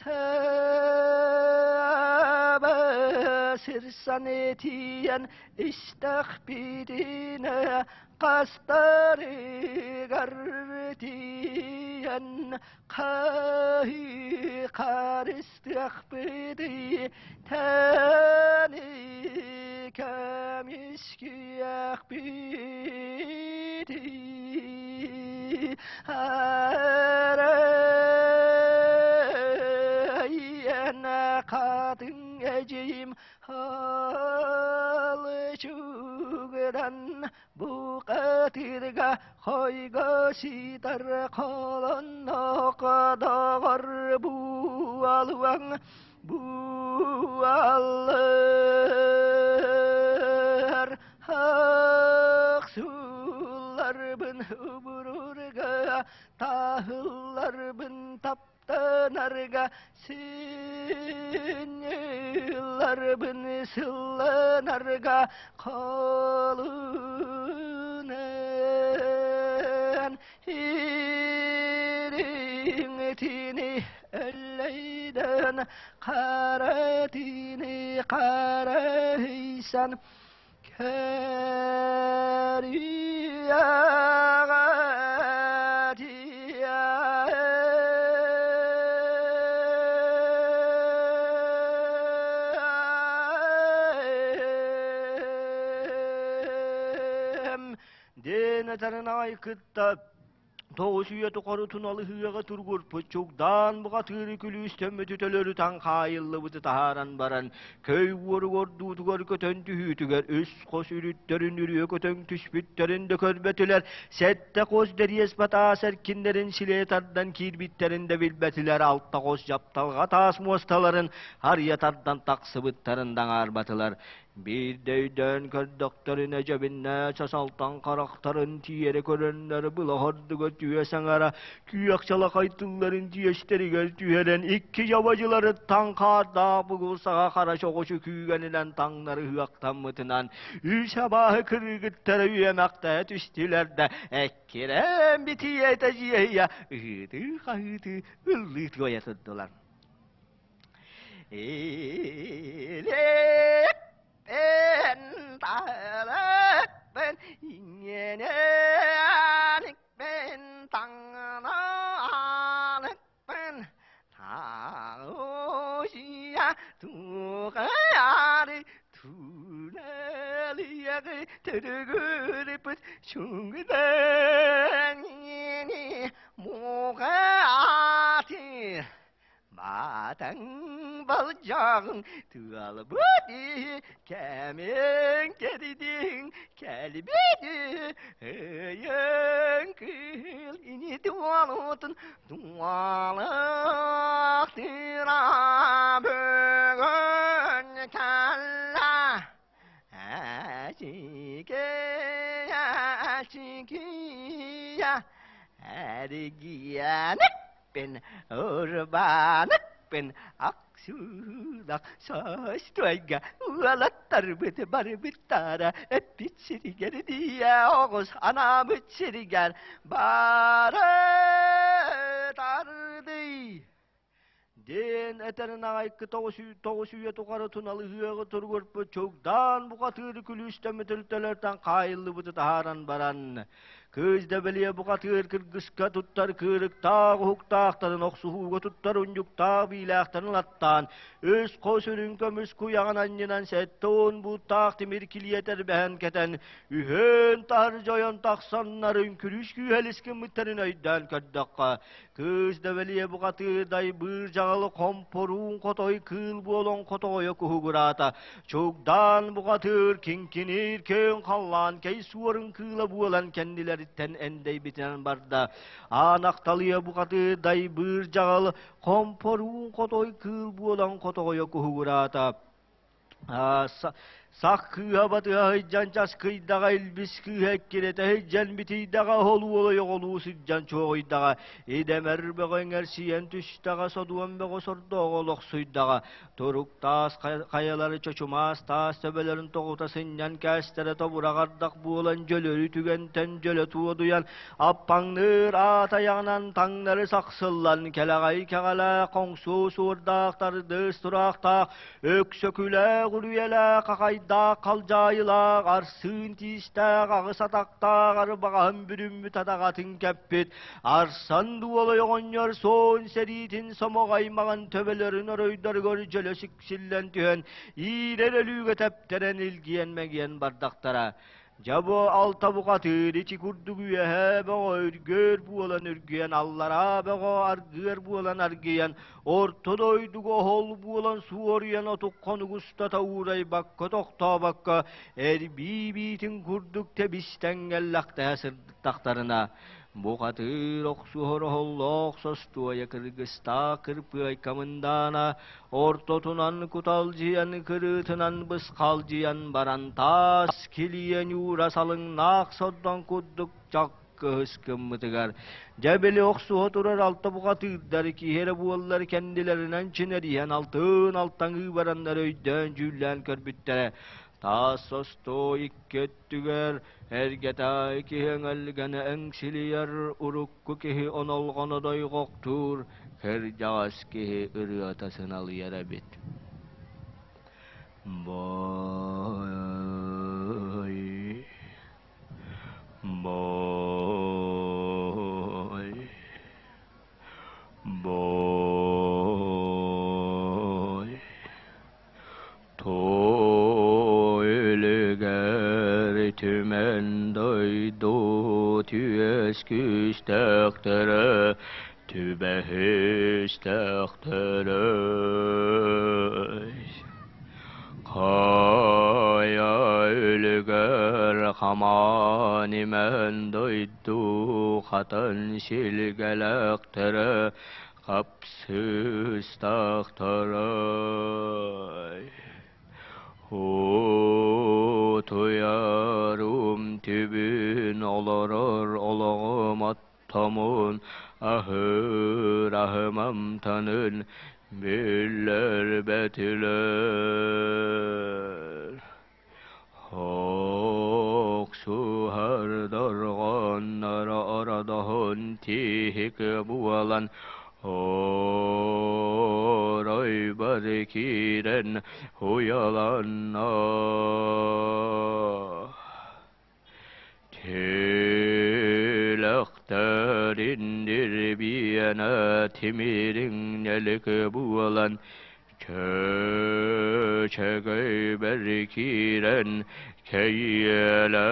сәбі сірсан етиян істақбидіне қастары ғартиян қай қарыстықбиді тәні кәмешкіяқбиді арайяна қадың әжейім алчугдан бұқатырға қойға ситар қолыннақадағар буалуаң буалыр ақсуларбын ұбырырға тахыларбын таптанарға сенеларбын сыланарға қолынан еріңтіне әллейден қаратіне қарайсан кәрияға Денетәрін айқытта тоғыз үйеті қары тұналы хыяға тұрғыр пұтчуғдан бұға тыры күлі үстемі түтелері таң қайылы бұты тахаран баран көй оры ордуытығар көтен түйітігер үс қос үріттерін үріе көтен түспіттерінде көрбетілер сәтті қос дәрес бата сәркіндерін силетардан кирбиттерінде білбетілер алтта қос жапталға тас мосталарын хариятардан тақсыбыттарындан арбатылар Бидейден көрдіқтерін әжабінне сасалтан қарақтарын тиері көрінлері бұла хордығы түйе саңара күйақчала қайтыларын тиештерігер түйерен ikki жабажылары таңқарда бұғылсаға қара шоғышы күйгенілен таңнары хүйақтан мұтынан үйшабағы кіргіттері үйемәқті түстілерді әккерен бітие тәжие ұйды қайды ұллыт қоятыдылар Ben tarık ben yenenik ben tanrık ben tağuşya tuğayarı tuneliyeri tırgırıp şungıdan yeni muğatı 마당 발장 두알 부디 개명 개디딩 캘비디 영글이니 두알오던 두알악디라 버건 칼라 아지게야 아지기야 아리기야 Ben urbanak ben aksudak sostayga ualattar bete barbitara epitsiriger diye oğuz anamı çiriger barıtardı. Den eterine aykı toğusuya toqarı tunalı hüyağı turgurpu çokdan buğa tırı külü üstemi tültelerden kayıllı bıdı taharan baran. Kız da beliye bu katır kırgıska tuttar kırıkta huktağıtların oksuhuğu tuttar uncukta bilaktan lattan. Öz kosurun kömüs kuyağın anjınan setton bu tağtı mirkiliyeter behen keten. Ühön tar joyon taksanların kürüş güheliskin mütterin öyden kördakka. Kız da beliye bu katır day bir jağılı komporun kotoy kıl bolon kotoy kuhugurata. Çokdan bu katır kinkinir kön kallan key suarın kıla buolan kendilerinden endey bitiren barda. Anaktalıya bu katır day bir jağılı komporun kotoy kıl bolon kotoy kuhugurata. Sakkıha batığa hıccan çaskıydağa ilbis kıhek kirete hıccan bitiydağa holu oluyor olu sıccan çoğuydağa edemer beğen ersiyen tüşdağa soduan beğen sordoğa oluksuydağa toruk tas kayaları çoçumaz tas töbelerin toğuta sinyan kästere tobura qardak buolan jölörü tügenten jölö tuğu duyan appanır ata yağınan tangları saksıllan kelagay kegala kongsu surdağtar dıs turaqtaq öksöküle gürüyele kakay da kalcayla arsın tişte ağız atakta arbağın bürümmü tadağatın keppet arsan duvalı yoğunyor son seritin somoğaymağın töbelerin oröydar gör jölö siksillen tühen iğrelölüge tepteren ilgiyen megiyen bardaktara. Jabo alta bu katır içi kurduguya he beğo örgör bu olan örgüyen allara beğo argır bu olan argıyan ortodoydugo hol bu olan su oryan otuk konugusta tavuray bakka tokta bakka bitin kurduk tebisten gellakta sırdıktaktarına. Bu katır oksuhor hollok sostuaya kırgısta kırpıay kamındana ortotunan kutalciyan kırıtınan bıskalciyan barantas kiliyen yura salın nak soddan kudduk çakkı hıskım mıtıgar. Cebeli oksuho turar altta bu katırlar ki here buallar kendilerinden çineriyen alttan gıbaranlar öyden cüllen körbüttere. Tasosto ikkettiger ergeta iki hengelgene engsiliyar urukku kihi onolgonodoy goktur herjaas kihi ırıatasın alıyara bit. Boy boy boy tümen doydu tüesküstaktere tübehüstaktere kaya ölüger hamanimen doydu hatan şilgelaktere kapsüstaktere Tuyarım tübün olurur olağım attamun ahır ahımam tanın biller betiler Hok suhar darganlara aradahın tihik bualan Oray barikiren huyalanna Tülaktarindir biyana timirin nelik bualan Köçegöy barikiren keyyelata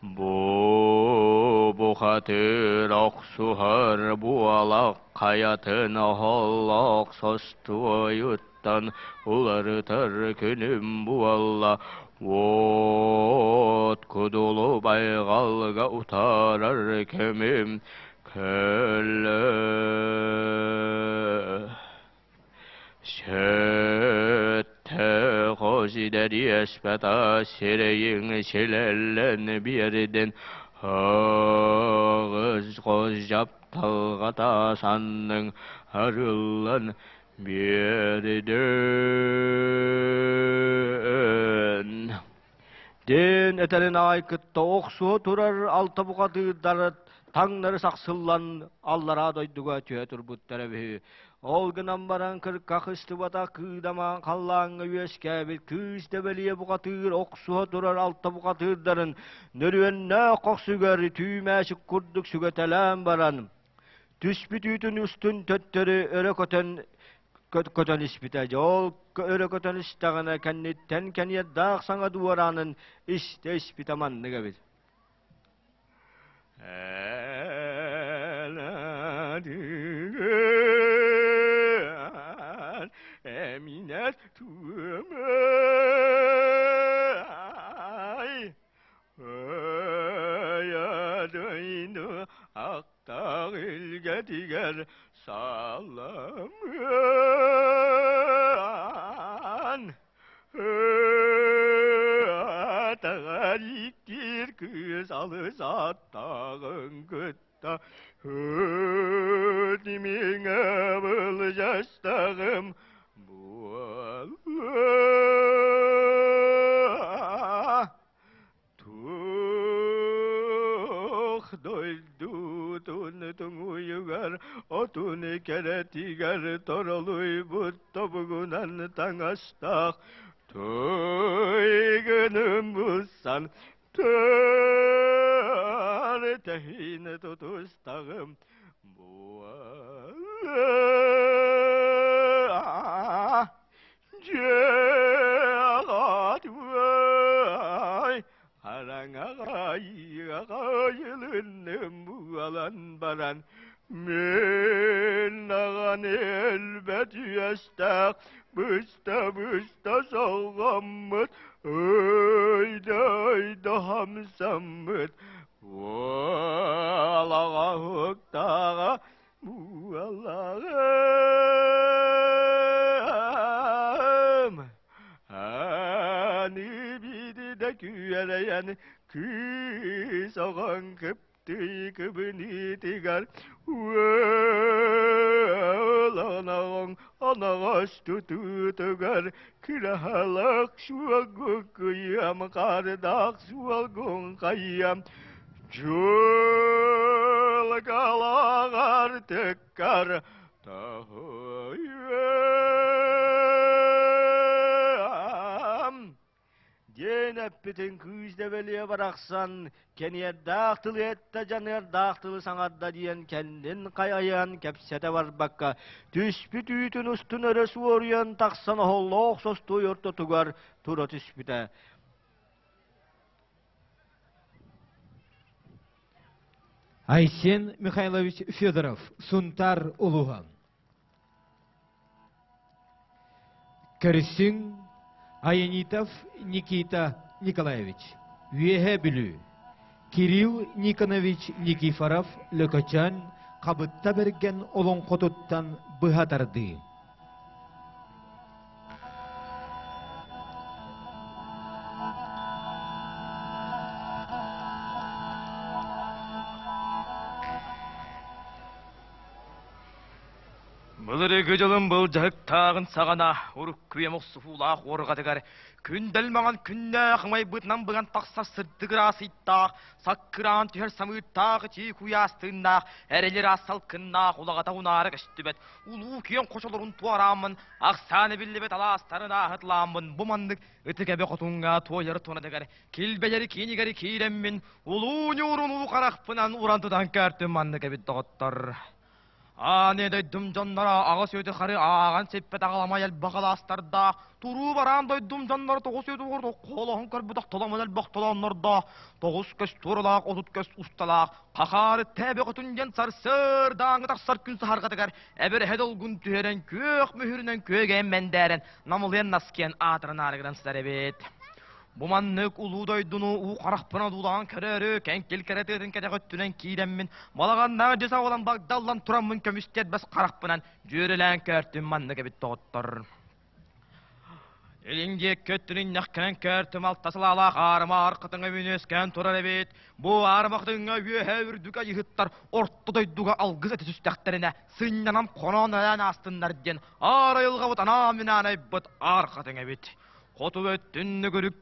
Bu hatır oksuhar bu alak kayatın hollok sostu yuttan ularıtar günüm bu alla Vot kudulu baygalga utarar kemim kölle Şötte hoşideri espeta sireyin şilellen bir yerden Ağız koz yaptalgata sandın arılan bir yerden Den eterin aykıtta oksu turar alta buqadı darat Tangları saksıllan allara doyduga tüye turbut terebihi Олгынан баран кырка кысты бата кыдаман қаллаңы өскәбіл күзді біле бұқатыр оқсуға тұрар алта бұқатырдарын нөрүенне қоқсугар түймәшік күрдік сүгетелен баран. Түспіт үтін үстін төттері өрі көтен іспіті. Жол өрі көтен істағына кәннеттен кәнеттақ саңа дуаранын істе іспіті манныға біз. Emine tuğmay Ayadayını akta ilge diger sallaman Atagariktir kız alı sattağın gıtta Ödimine bıl yaştağım Tuh doydu tunu yugar otunu kere tigar toroluy but tobugunan tangastak Toygınım busan tar tehine tutustağım Cağatıvay Harangağayılınım bualan baran Men ağan elbet yastak Bısta soğamıt Oyda hamsamıt Valağa huktağa Allah'ım Hani bidi de küyeleyen Küs oğan kıptı kıbını tigar Anağın anağaç tutugar Kırahalak şuagı kıyam Kardak şuagın kayam Jol galağar tekkar tahıyam Denep bütün küzde beliye baraksan Keniye dağıtılı ette canır dağıtılı sanadda diyen kendin kayayan kepsete var bakka Tüspüt ütün üstün öresi oryan taksan hollok sostu yortu tugar tura tüspüte Айсен Михайлович Федоров, Сунтар Улухан. Кірсің Аянитов Никита Николаевич, Веге Білу. Кирилл Никонович Никифоров, Лөкөчан, қабытта берген олон қотуттан бұғатарды. Бұлыры күжілім бұл жағық тағын сағана, ұрық күе мұқсы фулақ орға дегар. Күндәл маған күнне қымай бұтынан бұған тақса сырдығыр асыйттақ, саққыран түхер самыттағы тей күйастығындақ, әрелер асалқыннақ, олағата ұнары кішті бәт. Улу күйен қошылырын туарамын, ақсаны білі бәт аластарына ғытламын. Бұмандық үтікәбе қотуңға туайыр туна дегар. Келбелері кейнігері кейлеммін, улу нүрін улу қарақпынан ұрантыдан кәртім мандық әбет доғыттар. Анедай дүмжаннара аға сөйді қары аған сеппет ағаламай әл бағаластарда. Туру барандай дүмжаннара тоғы сөйді орды қолағын көр бұдақ толамын әл бақталанларда. Тоғыз көз турылақ, отут көз ұсталақ. Қақары тәбе құтынген сар-сыр даңғы тақсар күн сахарға дегар. Әбір әділ күн түйерен көк мүхірінен көген мәндәрін. Намылен наскен атырын арығырын сіздер әбет. Бұманнық ұлудай дүну ұу қарақпына дұлаған кәрері, кәнкел кәрәтетін кәдәғөттінен кейдеммін. Малағаннағы жаса olan бағдаллан тұрамын көмістет бәс қарақпынан жөрілән кәртім маннық әбет тоғыттыр. Еліңде көттінің нәқкінен кәртім алтасылалақ арыма арқытыңа өнескен тұрар әбет. Бұ арымақтыңа өйәуірдіға егіттар ортыдайдуға алғыз әті сүстәқтеріне сыннанам қонан әлән астындар ден арайылға бұт анамын әнай бұт арқытың әбет. Хоту өттүнні көрік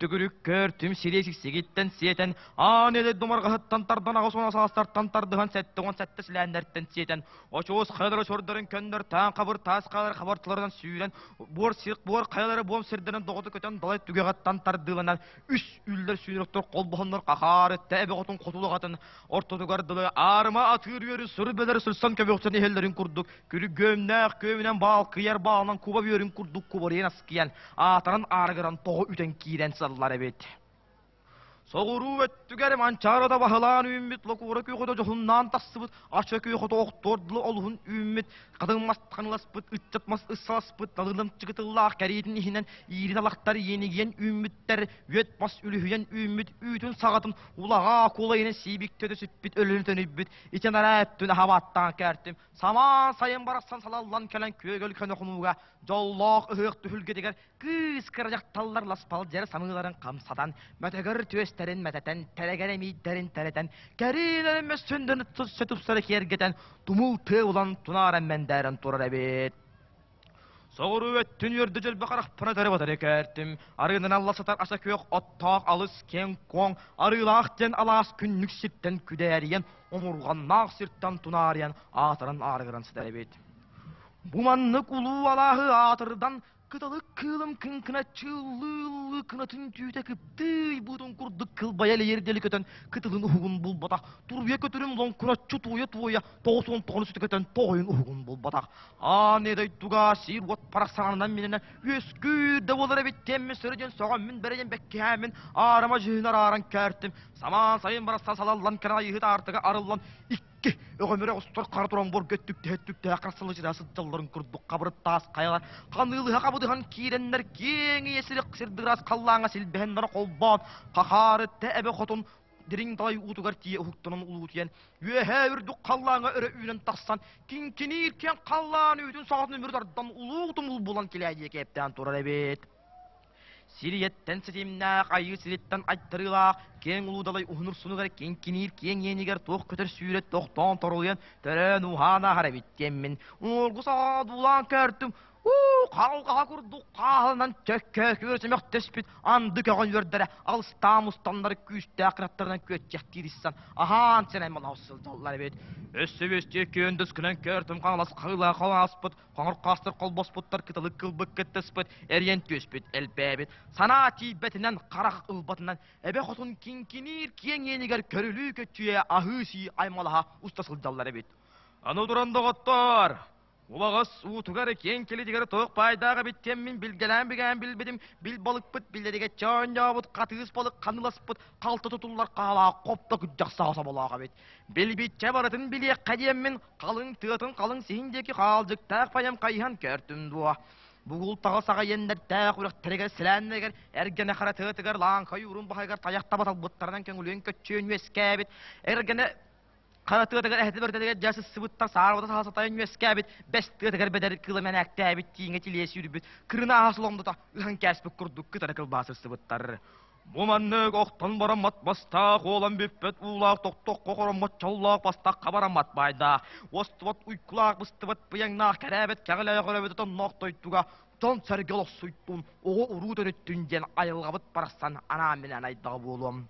көртім сиресік сегеттен сиетен, анелі думарғаттан тардан ағысуына саластартан тардыған сәтті сіләндерттен сиетен, очуыз қайлары шордарын көндір, таң қабыр тас қайлар қабартылардан сүйрен, бор сирқ бор қайлары бом сірдерін доғыты көтен далай түгеғаттан тардылынан, үс үлдер сүйректер қолбағынлар қақары, тәбі қотын қотулығатын, ортотығардылы, арыма атыр өрі сүр бәлер сүрсан көбеқтен елдерін күрдік, күрі көмнәқ көмінен бал, қияр балынан куба бөрін күрдік, кубарен аскиян, атаран арғыран тоғы үтен кирен садылар әбет. Соғыру өттігер манчарада бағылан үммет, локуыра көйқода жоғыннан тасыбыт, аша көйқода оқтордылы олығын үммет, қадыңмас қаныласпыт, үтчатмас ыссаласпыт, талылым чығытыллақ кәретін ихінен, ириталақтар енеген үмметтер, өтмас үліхен үммет, үтін сағатын, улаға қолайына сейбіктеді сүтбіт, өлін төнібіт, итен әрәттін хабаттан кәртім, саман сайын барасан салаллан кәлін көгіл көні құнуға, жоллақ ұғық түхілгедегер, кыз кіржақ таллар ласпал жәрі самыларын қамсадан, мәтігір төстерін мәтәтен, тәрегер әмейдерін тәретен, кәрілерін мәсүндін тұз сөтіпсірі кергетен, тұмыл тұғылан тұнар әммендерін тұрар әбет. Соғыру өттін өрді жөл бақарақ пына тәрі батар екәртім, арғынан алла сатар аса көк оттақ алыс кен коң, арғылақтен алас күннік сірттен күдәріен, омырған нақ сірттен тұнариян, атырын арғыран сыдар әбет. Буманнық ұлу алағы атырдан, кыталы кылым кынкына чыллы кынатын түйте кыпты бұтын күрдік кылбаялы ерделі көтен кытылын ұғын бұл батақ. Турбия көтірім лон күрачу туя, тоғысын тоғыны сүті көтен тоғын ұғын бұл батақ. Анедай туға сир от парақ сағанынан меніне өскүйді болыр әбеттемін сөрден соған мен береден бәккәмін арама жүйінар аран кәрттім. Саман сайын барастан салалан кәрана егіт артыға арылан икки өғымірі ұстыр қартыран бор көттікті ақырсылы жырасы жылларын күрдік қабырып тас қайалар қанылыға қабыдыған кейренлер кеңі есілік сірдігірас қаллаңа сілбәндері қолбан қақары тәбі қотын дирин талай утугар тие ухуктунун улуутиен үөһэ үрдүк қаллаңа өрө үйнен тақсан кинкинир кен қаллаан үйтін сағатын өмірдардан улуутум улбулан келәдие кептен турар эбет. Сириеттен сетимнақ, айы сиреттен айттырылақ, кен улудалай ухнур сунугар кинкинир кен енигер тоқ көтір сүйрет тоқтан торулуен төрен ухана харабиттеммин. Олгу садулан кәртім, қалғаға күрдік қалынан төкке көрсемек төспіт анды көған өрдері алыстан мұстанлары күшті ақыраттарынан көтчек тириссан ахан сен әмін аусыл жаллар бет. Өсі-өсте көндіс күнен көртім қаңылас қайла қалан аспыт, қаңыр қастыр қол боспыттар кітілі кылбық кеттіспіт, әрен төспіт әлбәбет. Сана тейбетінен қарақ ұлбатынан әбе қотын кинкинир кен енігер көрілі көтчуе ахыси аймалаға ұстасыл жаллар бет. Аны дұранда ғаттар! Улағыз уутугары кен келедігері тоқ пайдаға биттен мен білгелен біген білбедім, біл балық бұт, білдедіге чан жабыт, қатығыз балық қанылас бұт, қалты тұтулар қала, қопта күджақса аса болаға бет. Біл битче баратын біле қадем мен, қалың тұтын қалың сендекі қалжық тақ паям қайхан көртім дуа. Бұғыл тағы саға ендер тәқ ұрық тірегер сіләннегер, әргені қара тұтығыр лаң қай ұрын бағайғар таяқта батал бұттарынан көңілен көтчен өскәбет, әргені Қағатығытығыр әхті бірдігер жасы сыбыттар сарвата салсатайын өскәбет, бәстігітігір бәдәрі кылымен әктәбет, тиіңе телесі үрбет, кіріна асылымдыта, үхін кәспік күрдік күтәрі кылбасы сыбыттар. Бұманнық оқтан барамат бастақ, олан беппет улақ, тоқтоқ қоқырамат чаллақ бастақ, қабарамат байда. Остыват ұйқылақ, бұстыват бұяңнақ, кәрәбет, кәғілі қөрәбет ұтын ноқтойтуға, тон сәргел оқсуйттун, оғы ұру төнеттүнден айылғабыт барасан ана менен айдағы болуым.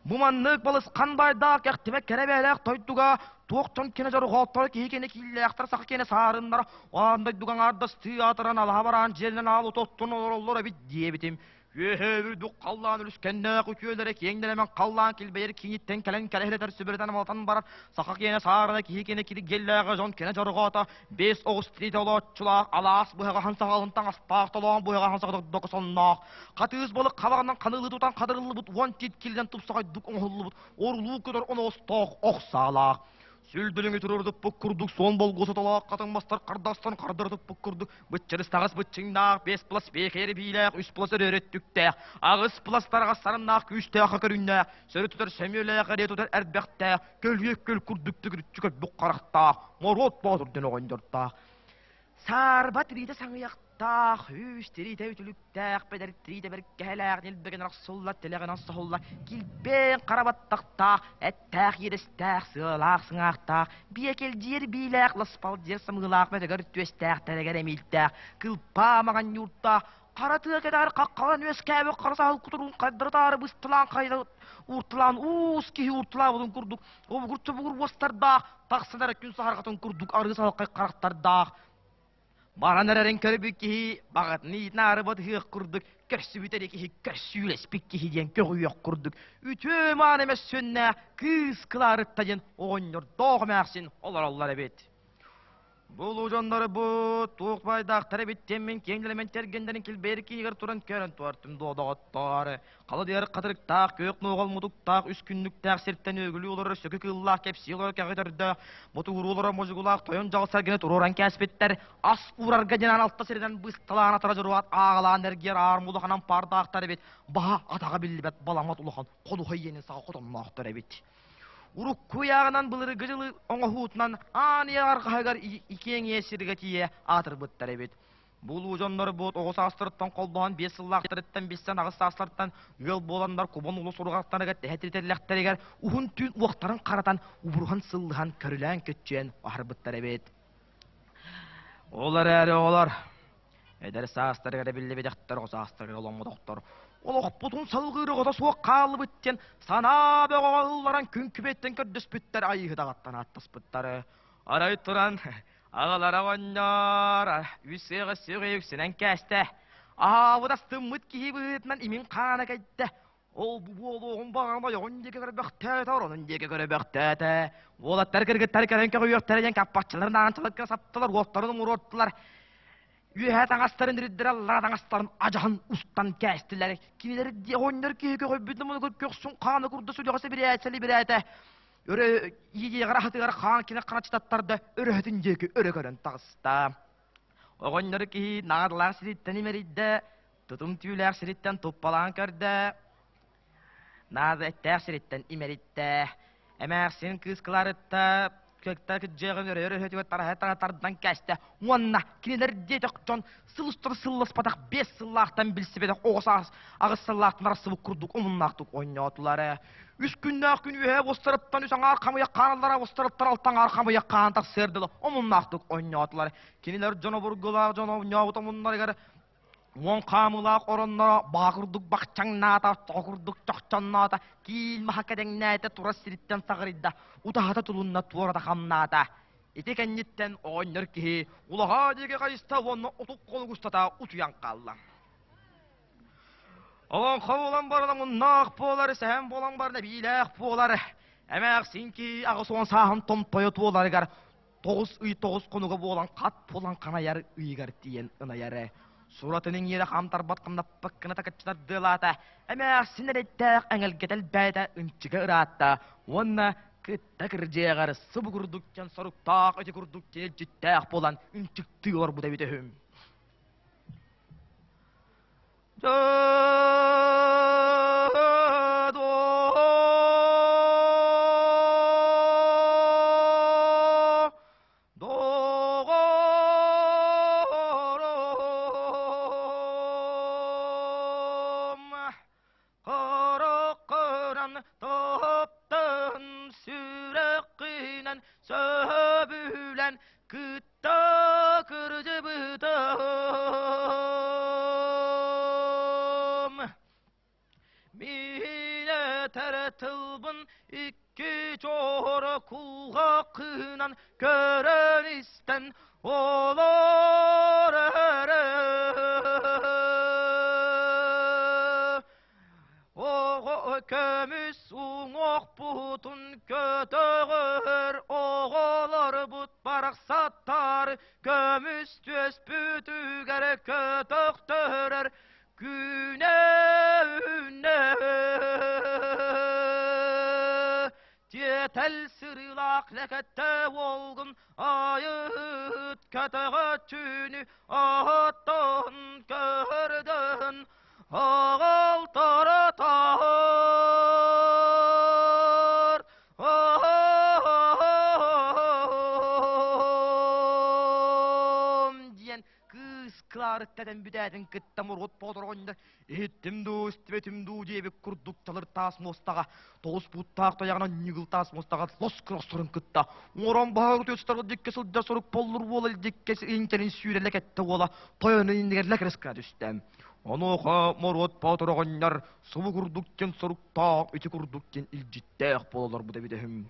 Бұманнық балыс қанбайда кәқтіме кәрәбәләқ тойдуға, тоқтан кені жару ғалттары кейкені кейләқтар сақы кені сарындар, оғандай дуған ардасты атыран алға баран желінен алу тоқтын ороллар әбет дебетім. Өйдік қаллан үліскеннәқ үкелері кеңдерімен қаллан келбейір кенеттен кәлін кәрәхілетер сүбірден малтан барар, сақы кені сарыны кейкені кеді гелләғі жон кені жаруға ата, 5 оғыз стрейті олатшылақ, алас бұйға хансағалынтан астақ толуан бұйға хансағыдық доқысоннақ. Қатығыз болық қабағынан қанылы тұтан қадырылы бұд, 10 тет келден тұпсағай дүк оңғылы бұд, орлу көдір оны остақ оқсалақ. Сүлділіңі тұрырдып бұқ күрдік, сон бол ғосы талақ, қатыңмастар қардастан қардырдып бұқ күрдік, бұтчырыс тағыз бұтчыңнақ, 5 плас бекері биләқ, 3 плас өреттіктәқ, ағыз пластарға сарыннақ, күштәқ көріннәқ, сөрі тұтар сөмеләқ, әрет тұтар әрбәқтәқ, көлгек көл күрдікті күрітчікер бұқ қарақтақ, морот бадырдың оғындырдақ. Сарбат риді саңияқтақ, үстері тәутіліктәқ, бәдәр триді бір кәләқ, нелбеген рақсулла, тілеген асығылла, келбен қарабаттақтақ, әттәқ ерістәқ, сылақ сыңақтақ, бекел жер биләқ, ласпал жер самғылақ, бәдігір төстәқ, тәрегер әмелтәқ, кылпа маған юрттақ, Karatı kadar kakkalan öskebe karasal kuturun kadırtar bıstılan kayda urtulan uski urtula bulun kurduk. O gurtu bugur bostarda taksıdara gün sahargatın kurduk arı salkay karaktarda. Bana nereden körübük ki bağat niyetine arıbat hıyık kurduk. Körsü bitereki körsüylespik ki diyen köğüyük kurduk. Ütü maneme sönne kız kılarıttajen oğunyor doğmayaksin olar ebet. Бұл ұжандары бұт, туықпай дақтары біттенмен кеңділімен тергендерін келбері кейгір тұрын көрін туартым доғаттары. Қалы дейір қатырық тақ, көк ноғал мұдық тақ, үс күнлік тақ серттен өгілі олары сөкі кыллақ кепсі олар кәғыдырды. Бұты ұрулары мұжығылақ, тойын жағысар гені тұроран кәспеттер. Ас ұрарға денен алтта серден бұстылағына тұра жыруат, ағылан әргер армулығанан пардақтары бет. Баға атаға білі бет, баламат ұлыған, қоду хайенен саға қотанлақтары бет. Урuk kuyağından bılırı gıcılı ona hutnan anıya arqagar ikeng esirge tiye atır bıttar ebet. Bul ujonları bot oğuz astırıttan kolduğan 5 yıllaqtırıttan 5'ten ağız astırıttan gıl bolanlar kubon ulu sorğaqtanaga tehetiriterlekter eger uhun tün uaqtарын qaratan uburhan sıllıhan körülen kötçen ahır bıttar ebet. Olar әрі олар. Eder sağastırıga billi bedektar oğuz astırıga olanma doktor. Олық бұтын салғыры ғода суық қалы бүттен, сана бөғаларан күн күбеттен көрдіс бүттер айығы дағаттан аттыс бүттары. Арай тұран, ағалар ағаннар, үсіғі сөғі үксінен кәсті. Бұдасты мұт кейі бұтынан имен қаны кәйтті. Ол бұл оғын бағамай оғын деге көрі бөқтәті, оның деге көрі бөқтәті. Олаттар кіргіттер кәренке қойықтарыден каппатчыларын аңчылыққа саптылар, оқтарын ұрорттылар. Үйәт аңастарын дүріддір аллар аңастарын ажағын ұстан кәстілер. Кемелері де ойындар кейге қойбүйді мұны көксің қаны күрді сөйлеғасы бір әтсәлі бір әті. Өрі еге қарақатығар қан кені қанатшытаттарды өрі өтіндегі өрі көрін тағыста. Ойындар кей нағадылар сіреттен емерейді, тұтым түйілер сіреттен тұппалан көрді. Нағады әттәр сіреттен емерейді. Әмәрсен кызқыларытты. Kökler kıcağın örü ötüyor taraftardan kesti. Onunla kineler dedik John sılıştır sıllas patak 5 sıllıqtan bilsi bedek oğsaz ağız sıllıqtan arası kurduk onunlaqtık oynatıları. 3 günden gün ühe bostırıptan üsen arkamıya kanallara bostırıptan alttan arkamıya kantak serdili onunlaqtık oynatıları. Kineler John'a vurgular John'a nyavut onunları gari. Won kamılaq oranlara bağırdık bakçan nata, çoğurduk çoğçan nata, kilme hakeden nata turas siritten sağırida, utahata tulunna tuarada hamnata. Ete kennitten oynır ki, ulağa dege kayısta onu otuk kolu gustata utuyan kallan. Olan kavulan barılan naq poları, sen bolan barına bilaq poları. Emek sinki ağı son sağın tom toyot oları gar, 9 konuga bolan kat polan kana yar uygar diyen ına yarı. Suratının yeri hamtar batqında pıkkını takıçlar dılata. Ama sinirеттәк әңелгетел бәді үнчігі ұратта. Онна күтті кіржеғары sıbı күрдіктен сұрықтақ өте күрдіктен жеттәк болан үнчікті олар бұда бетіхім. Söbülen kıtta kırıcı bıdım Mine tertılbın iki çoğra kulğa kınan Gören isten olar kömüs uğuq butun kötüğür oğular but barak sattar kömüs töz bütügər kötüqtürür güne üne Tietel sırılaq ləkətdə olğun ayıt kötüğü tünü ahıttın gördün Ağal taratar diyen kızlar тәден бүдәдін кіттім ұрғыт болдырғандар. Еттімду, істібетімду дебек күрдік талыр тас мостаға. Тоғыз бұттақ таяғынан негіл тас мостаға лос кросырын кітті. Оран бағыр төстарға декке сылдар сұрық болыр болы деккесі интерін сүйрелік әтті ола. Тойыны индігерлік рысқа түстім. Оноға мұрғыт болдырғандар. Сұбы күрдіктен сұрықтақ, өте күрдіктен илжіттәқ болалар бұда бедехім.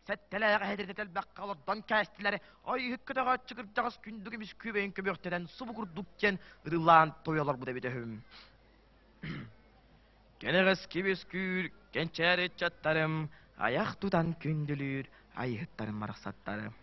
Сәттеләғі әдірдетел бәққалырдан кәстілері, ай үккітіға чықырдағыз күндігіміз көбейін көбектеден сұбы күрдіктен ұрылан тоялар бұда бедеғім. Кенігіз кебес күр, кенчәрі чаттарым, аяқ тудан күнділер, айғыттарым марақсаттарым.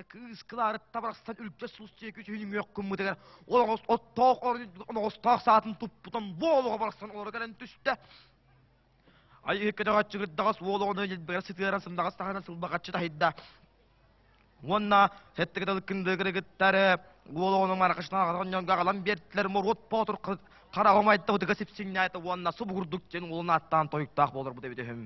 Kızkılar tabaraksan ülke susçuya küçüğünün yokkun mu deger. Olağız ottağ saatin tuppudan boğuluğa baraksan olara gelen düştü. Ay hekede kaçı gırddağız oğluğunu bir sıtıyaran sındağız tahana sılba kaçı tahidda. Онна сеттігді күндігірі гіттәрі, олығының марқышына ғалан ғалан берттілер мұрғыт потыр қарағым айтты, ұдығы сепсінне айты, онна сұбы күрдіктен олын аттан тойықтақ болыр бұды бедігім.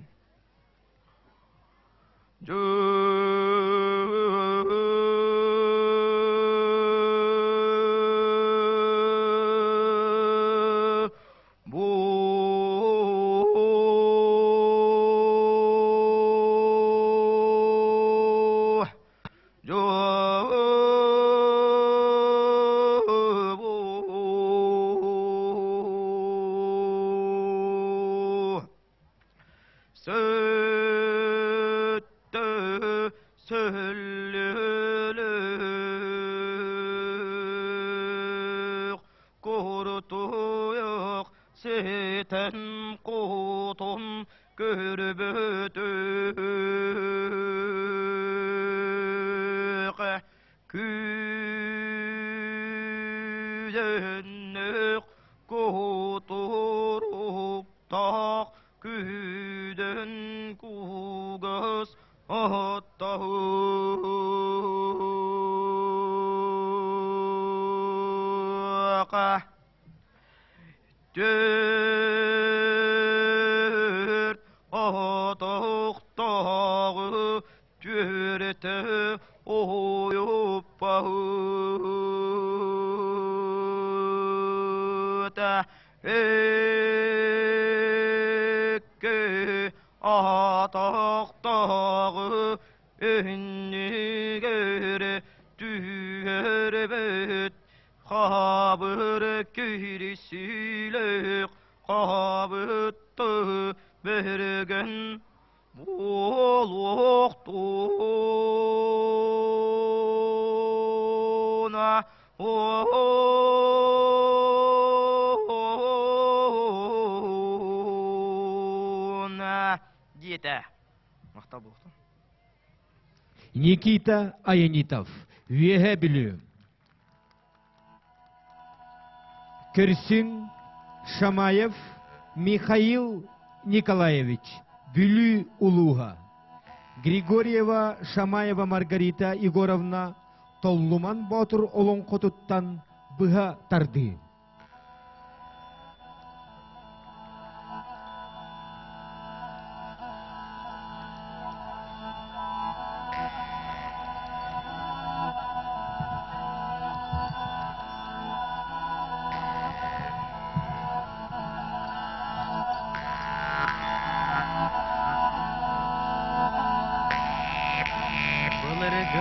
Никита Аянитов, Веге Билю. Кирсин Шамаев Михаил Николаевич, Билю Улуга. Григорьева Шамаева Маргарита Егоровна, Толлуман Батур Олон Котуттан Быга Тарды.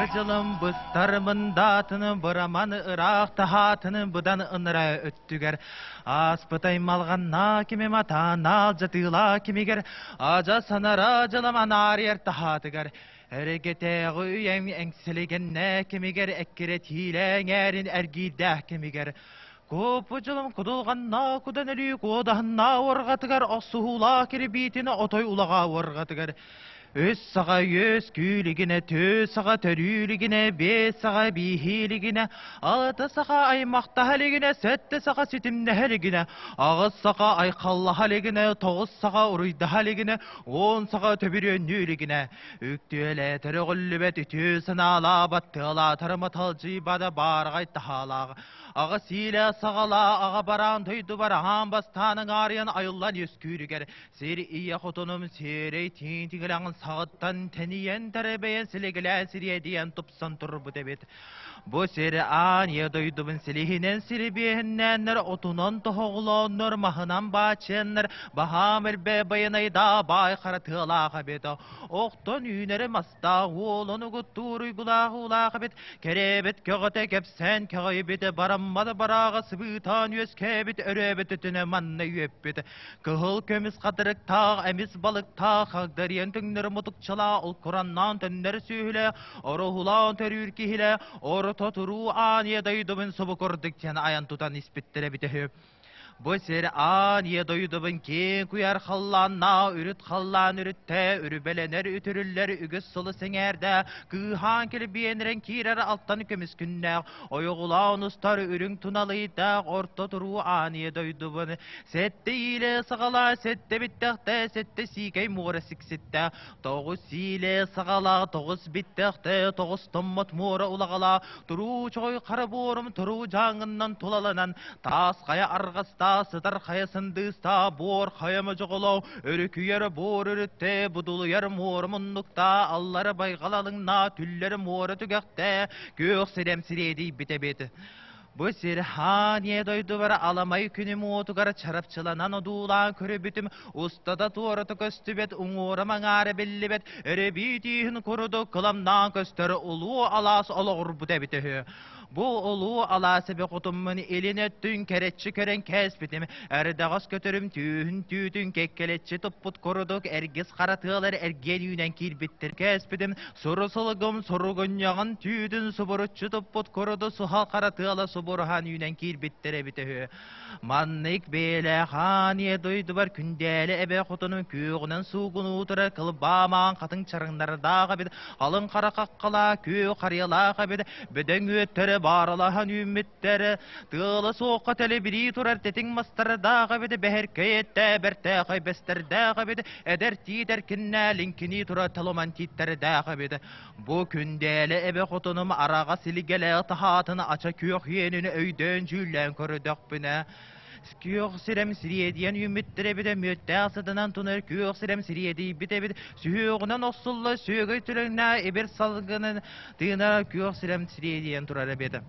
Жылым бұстармын датыны бұраманы ұрақ тахатыны бұдан ұныра өттігер. Аспытай малғанна кеме матан ал жатыла кемегер. Ажа санара жылыман арияр тахатыгер. Әрекете ғүйен әңсілігенне кемегер. Әккері тилен әрін әргейдәк кемегер. Көпі жылым құдылғанна күдан әлі көдағынна орғатыгер. Осуғыла кері бейтіні отой ұлаға орғатыгер. Өз саға өз күйлігіне, төз саға төрүлігіне, бес саға бейхилігіне, алты саға аймақта әлігіне, сәтті саға сүтімді әлігіне, ағыз саға айқалла әлігіне, тоғыз саға ұрыйды әлігіне, он саға төбірен нөлігіне. Үкті әлі түрі ғұлі бәт үті сынала баттыла, тұрматал жибады барғай тахалағы. Ağa sile sağala, ağa baran töydu baran bastanın arayan ayıllan yüskürüger. Seri iyi xotunum seri tintigilen sağıttan teniyen terebeyen silegile siriye diyen tupsan turbu debet. Bu seri aniye doydubun silihinen siri bihinnenler otunan toğulanlar mahınan bağçenler bahamir bebayınayda bay karatıla kabeta. Oqtan yüneri masta oğlanı guttur uygula hula kabet. Kerebet köğüte kepsen köğübeti barammadı barağı sıbıtan yüz kebet örebet ütüne manna yübbet. Kıhıl kömüz kadırık tağ emiz balık tağ haqdar yentünler mutukçala ol Kur'an'dan tönler sühüle oruhulan terürkihile Toturu aniye dayıdımın sobu kordukçen ayan tutan ispittire bitehü. Bu ser aniye doydubun ken kuyar hallanna ürüt hallan ürütte ürübelener ütürüller ügüs sulu sengerde kıhan kelip biyenren kirer alttan kömüs günne oyuğulan ustar ürün tunalıyda orta turu aniye doydubun sette ile sağala sette bittekte sette sikey muğra siksitte toğuz ile sağala toğuz bittekte toğuz tommot muğra ulağala turu çoy karaburum turu жаңынан тулаланан тас қая арғаста сыдар қая сындыста бор қаямы жоғылау өрікүйер бор үрітте бұдулыяр мор мұндықта аллары байғалалыңна түллері моры түгәқте көк сірем сіреді бете беті Bu sirhaniye doydu var alamay günüm otugar çarapçılanan odulan körü bütüm ustada tuğratu köstübet uğura mağara bellibet erebitihin kurudu kılamdan köstörü ulu alas olur bu debiti Bu ulu alası be kutummun eline tün keretçi kören kesbitim erdağız kötürüm tütün kekkeletçi tupput kuruduk ergiz karatığlar ergel yünen kirbittir kesbitim soru sılgım soru gınyağın tütün suburutçu tupput kurudu suhal karatığla suburhan yünen kirbittir bite mannik bele haniye doydu var kündele ebe kutunun küğünen suğunu utıra kılbaman katın çarınları dağa bit alın kara kakkala küğü kariyalağa bit beden öttere baralahan ümmitleri tığlı soğukka teli biri turar tetin mastarı dağa bit beher köyette berte kaybester dağa bit eder tider kinne linkini tura taloman titleri dağa bit bu kündele ebe kutunum arağa siligele tahatını aça küğü yenini öyden cüllen körüdük bine Kuyuq sirem siriyediyen ümmittire bide müttəsıdınan tunur kuyuq sirem siriyedi bide bide sühüğünen osullu sühüğü türüne ibir salgının dığına kuyuq sirem siriyediyen turarı bide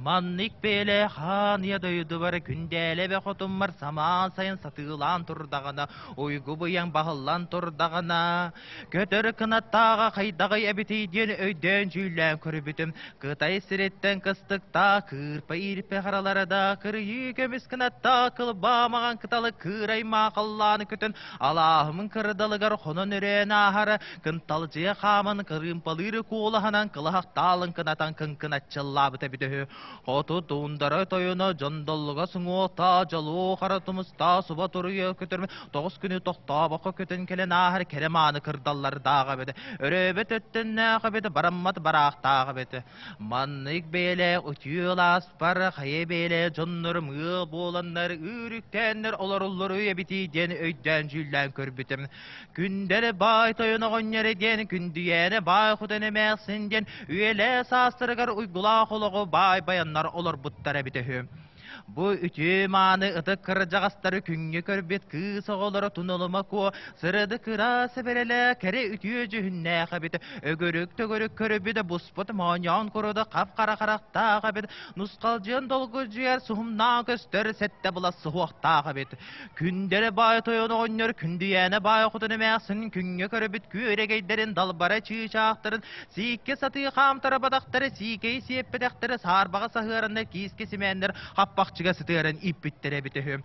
Mannik bele haniye doydu var kündele ve kutum var saman sayın satılan turdağına uygu buyan bahıllan turdağına kötür kınattağa kaydağı ebitiyden öyden cüylen körübütüm kıtay siretten kıstıkta kırpa irpe haralarda kırıyı gömüs kınatta kılbamağın kıtalı kıray mağallanı kötün Allah'ımın kırdalıgar konun üren ahara kıntalcıya kamın kırımpalırı kuğulahanan kılahaktalın kınatan kınkınatçıllabı tebidühü Otu tuundara toyuna jandallıga sыңуота жалу харатымыста суба туруя көтерме 9 күні тоқта бақы көтен келен ахыр кереманы кырдаллар дағы беді өрөбет өттінне қабеді бараммат барақтағы беді манник беле утюлас бар қайы беле жонныр мығы боланнар үріктеннер олар өйебітейден өйден жүллән көрбітім күндері бай тойына ғоннер еден күндүйені бай құдыны мәқсінден үйеле састырығар ұйгула құлығы бай bayanlar olur buttara bitehüm. Bu ütü manı ıtık kırcağastары küngü körbet kısa olara tunuluma ko sırıdı kıra seberele kere ütü cühünne kabit ögörük tögörük körbede busput manyan kurudu kapkara karakta kabit nuskalcın dolgu ciğer suhumna göster sette bula suhuakta kabit kündere bay toyunu onyor kündüyene bay kudunu meksin küngü körbet küregeyderin dalbara çiğçaktırın sikke satı kamtara badaktarı sikey siyeppedektarı sarbağa sahırında kiskesimenler happak çıga sıtıran ip bittere bitehüm.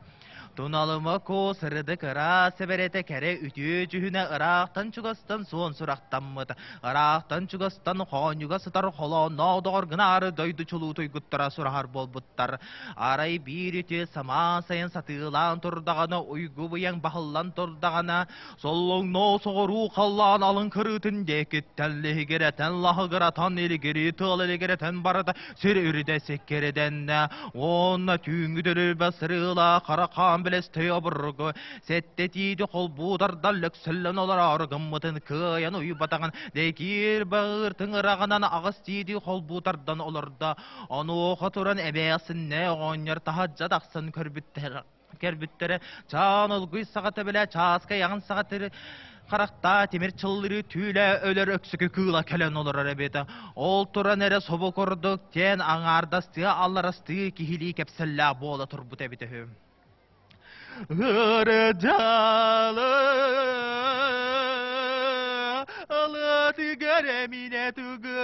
Tunalıma ko sırıdı kıra seberete kere ütü cühüne ıraqtan çıgastan son suraqtan mıdı. Iraqtan çıgastan xonyuga sıtar xolo nağdağır gınarı daydı çulu tuyguttıra surahar bol buttar. Aray bir ütü sama sayın satılan turdağına uygu buyan bahıllan turdağına solluğun no soğuru qallan alın kırıtın dekit tellihi gereten lahı gıratan eli geri tığlı gereten barada sir üride sekkereden onna tüngüdürür basırıla karakan Belesteye burgu settetiydi kol budardan löksellen olar argımıtın kıyan uybatağın dekir bağırtın ırağından ağız tiydi kol budardan olurda onu oğaturan ebeyasin oğanyar tahacca daqsın körbüttere çağın olguy sağatı bile çağızka yağın sağatı Karakta temir çılları tüyle öler öksükü kığla kelen olur arabeda. Ol turan ere sobu korduk ten ağardastığı allarastığı kihili kepsella boğla turbu tebitehüm. Hırcalı alatı garemine tugay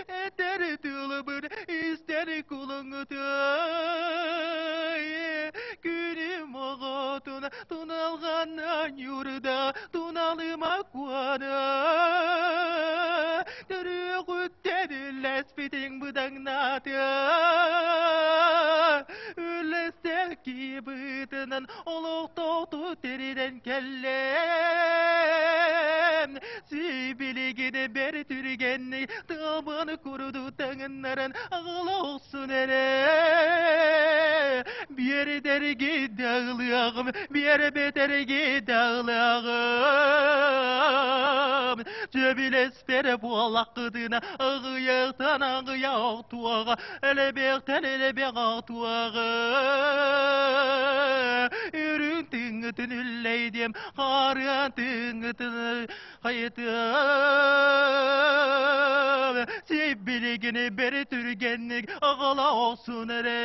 eder tılbır ister kulunu tay günüm oğutuna tunalğandan yurda tunalıma kuana Dörü güttedil lesbitin bıdağnatı Ки бытынан олук тоқту териден келлем. Сибилигине бер түргенни табаны куруду таңыннарын ағылауқсын эре. Бер дерге дағылағым, бер бетерге дағылағым. Жөбілестері буалақ қыдына ағыяқтан ағыяқ туаға, әлебектен әлебек ақ туаға. Үрін түңітін үллейдем, қарыған түңітін қайытым. Сей білігіні бері түргеннік ағала оқсын әрі.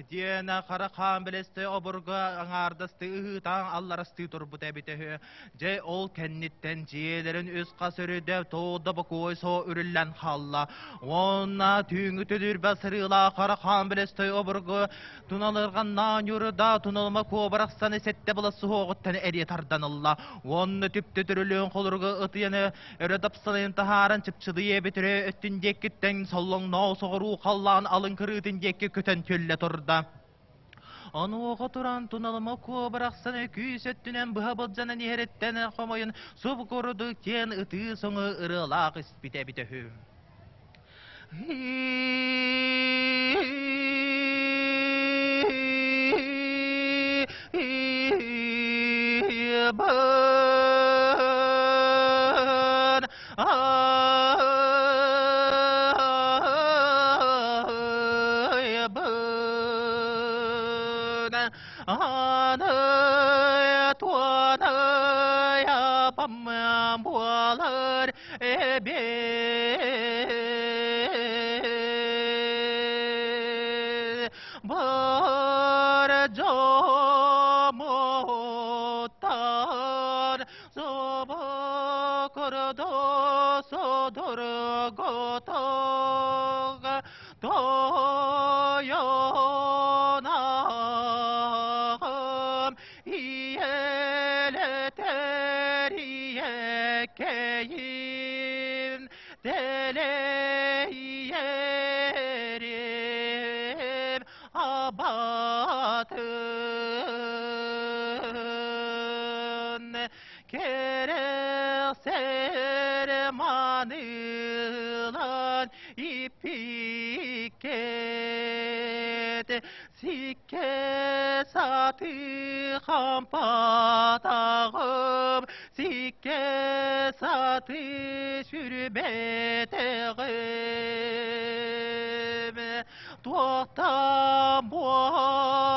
Дена қарақан білесті обырға аңардысты ұғытан алларысты тұрбыт әбітігі. Жай ол кәннеттен жиелерін өз қасырыдеп тоғды бұқой со үріллән қалла. Онна түңі түдір бәсіріла қарақан білесті обырға тұналырғаннан юрыда тұналма көбірақсаны сәтті бұласы оғыттан әрі тарданылла. Онны түпті түрілін қолырғы ұтыяны өрі дапсылын тахарын чыпчыды ебітірі өттіндеккіттен солың нау соғыру қаллан алын кірітіндеккі көтен төлі тұрды. Ануға тұран тұналыма көбірақсаны күйсеттінен бұғабылжаны нереттені қомайын сұп көрді кен ұты соңы ұрылақ іспіте-біте-хі. Sikke satı kampatağım, sikke satı şürbeteğim. Tuğtan boğalamın,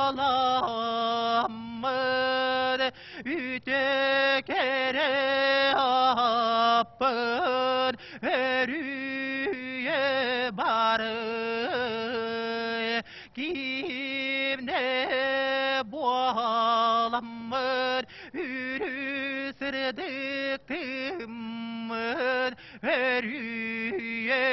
ütekere apın, örüye barı. Kimne boğalamın, ürü sırdıktımın, örüye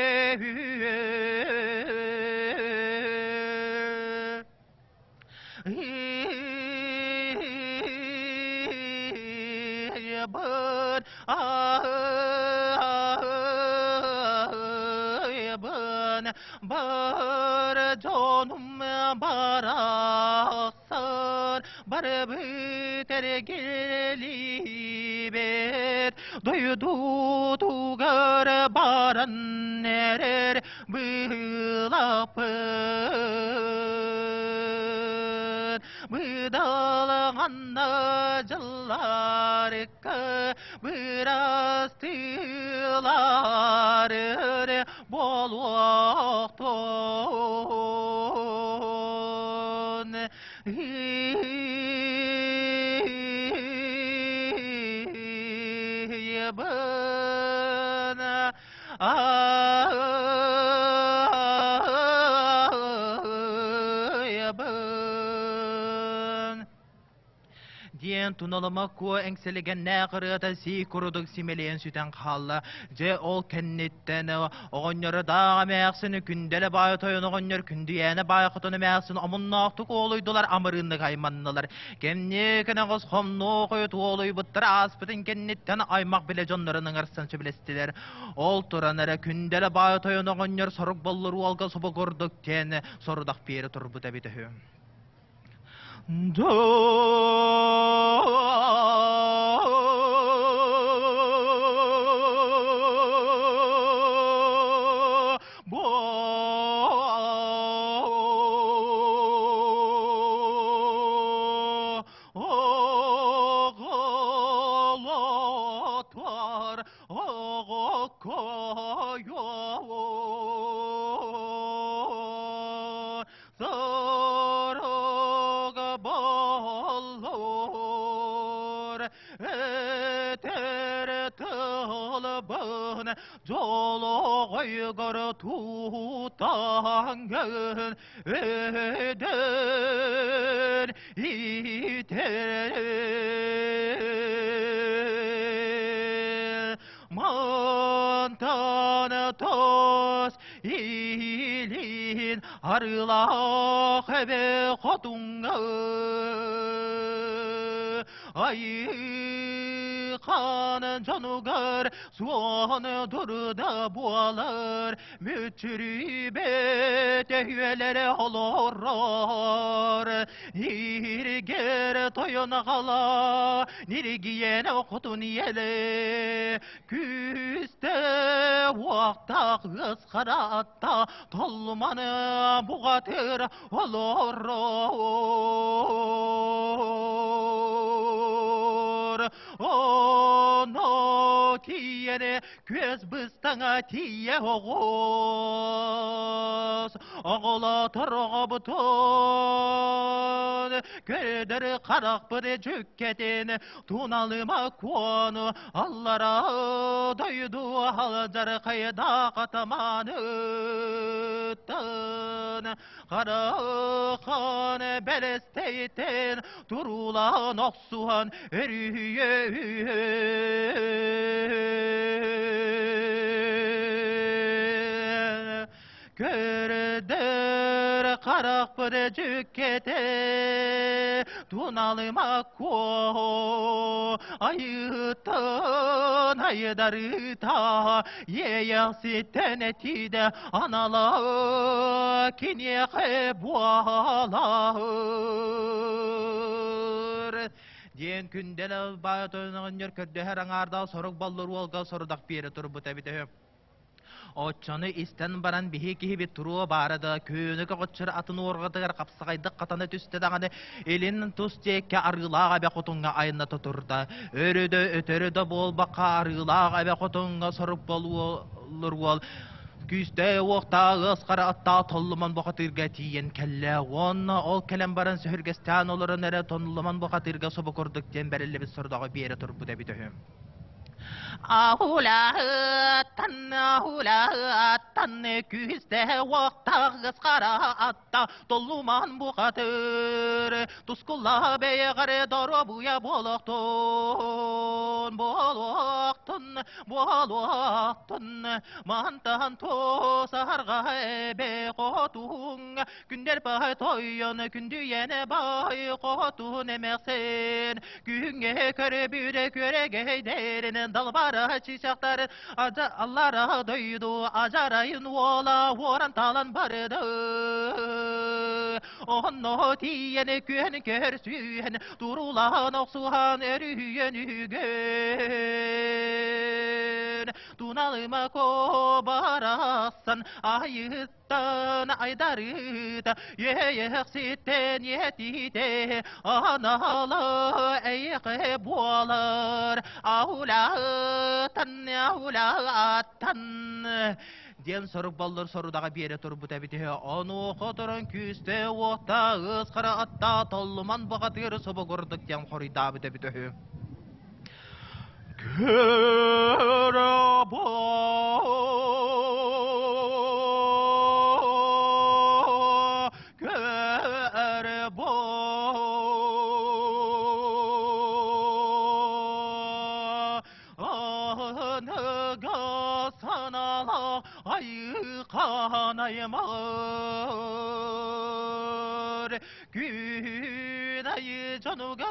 bın bar canım baraksar bar biter gelibet duydu tugar baran nerer bılapın bıdalğanna jıllarıkı biraz tılarır bol vakton bana Ден туналыма ко эңселеген нәқырыта си құрудық симелен сүтен қалла. Же ол кәннеттен оғыннары даға мәқсіні күнделі бай тойын оғыннар күндіяны бай құтыны мәқсіні амыннақтық олойдылар амырынды қайманнылар. Кемне кәнағыз қомну қойыт олой бұттыр аспытын кәннеттен аймақ біле жонларының арсан сөбілестілер. Ол тұранары күнделі бай тойын оғыннар сұрық болыр уалға собы көрдік тен сұрудақ бері тұрбыда беді. Жолығайғыр тұтаңын өдін итер мантаны тос илин арылақ әбе қотыңы Қанын жануғар суаны дұрда буалар мүтчірі бәті үйелері олорар Ниргер тойын қала ниргиен құтын елі Күсті уақтақ ғысқаратта толманы бұғатыр олорар Ono tiyene köz bıstana tiye oğuz Oğula tarığa buton Köder karak bıdı cükketin Tunalıma konu Allara doydu halcar kayda katamanıttın Karakan belesteytin Turulan oksuhan erüye Kördür karak bir cükkete Tunalıma ko Ayıttan aydarıta Yeyaksitten etide Anala kinye bualar Ден күнделі бай тойынығын көрді әр аңарда сұрық баллыр олға сұрыдақ бері тұрып бұта біті. Отчаны істен баран бігі кейі бет тұруы барады. Көнігі қотчыр атын орғыдығыр қапсағайды қатаны түсті дағаны елін тұс текке арғылаға бе құтынға айына тұтырды. Өріді өтірді бол баққа арғылаға бе құтынға сұрық болуылыр ол. Күсте оқтағы ысқары атта толлыман бұқатырға тиен кәлі. Оны ол кәлем баран сөхіргестен олырын әрі толлыман бұқатырға собы көрдіктен бәрілі біз сұрдағы бері тұрып бұда бітігі. Ahulatan küste vaktağız qara atta Dolluman bu qatır Tuskulla beygare daro buya boluqtun Boluqtun Mantan tosarga ebe qotun Günder bay toyun kündüyene bay qotun emeksin Günge köre büre köre geyderinin dalbara çiçekler Allara doydu acarayın ola oran talan barıdı Onu tiyene kön körsün durulan oksuhan erüyen ügün Tunalıma kobarassan ayıttan aydarıda Yeyeksitten yetide analı eyke boğalar Ahulatan Ден сұрық баллар сұрыдағы бері тұрып бұта біте. Оны қотырын күсте оқта ысқара атта толлыман бұғатыр собы көрдік ден қорыда біте біте. ayımağır gün ayı canıgın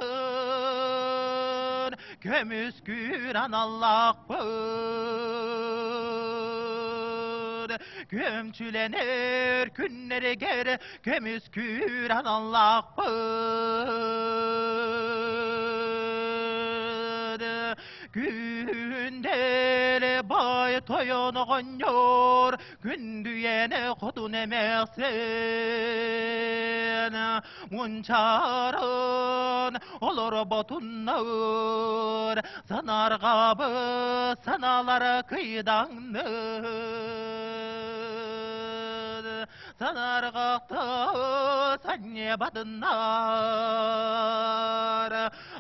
kömüsküren Allah bır gömçülenir günleri geri kömüsküren Allah bır gündeli bay toyunu konyor gündüyene kudun emeksin munçarın olur botunlar sanar kabı sanaları kıydandır sanar kalktı sanye badınlar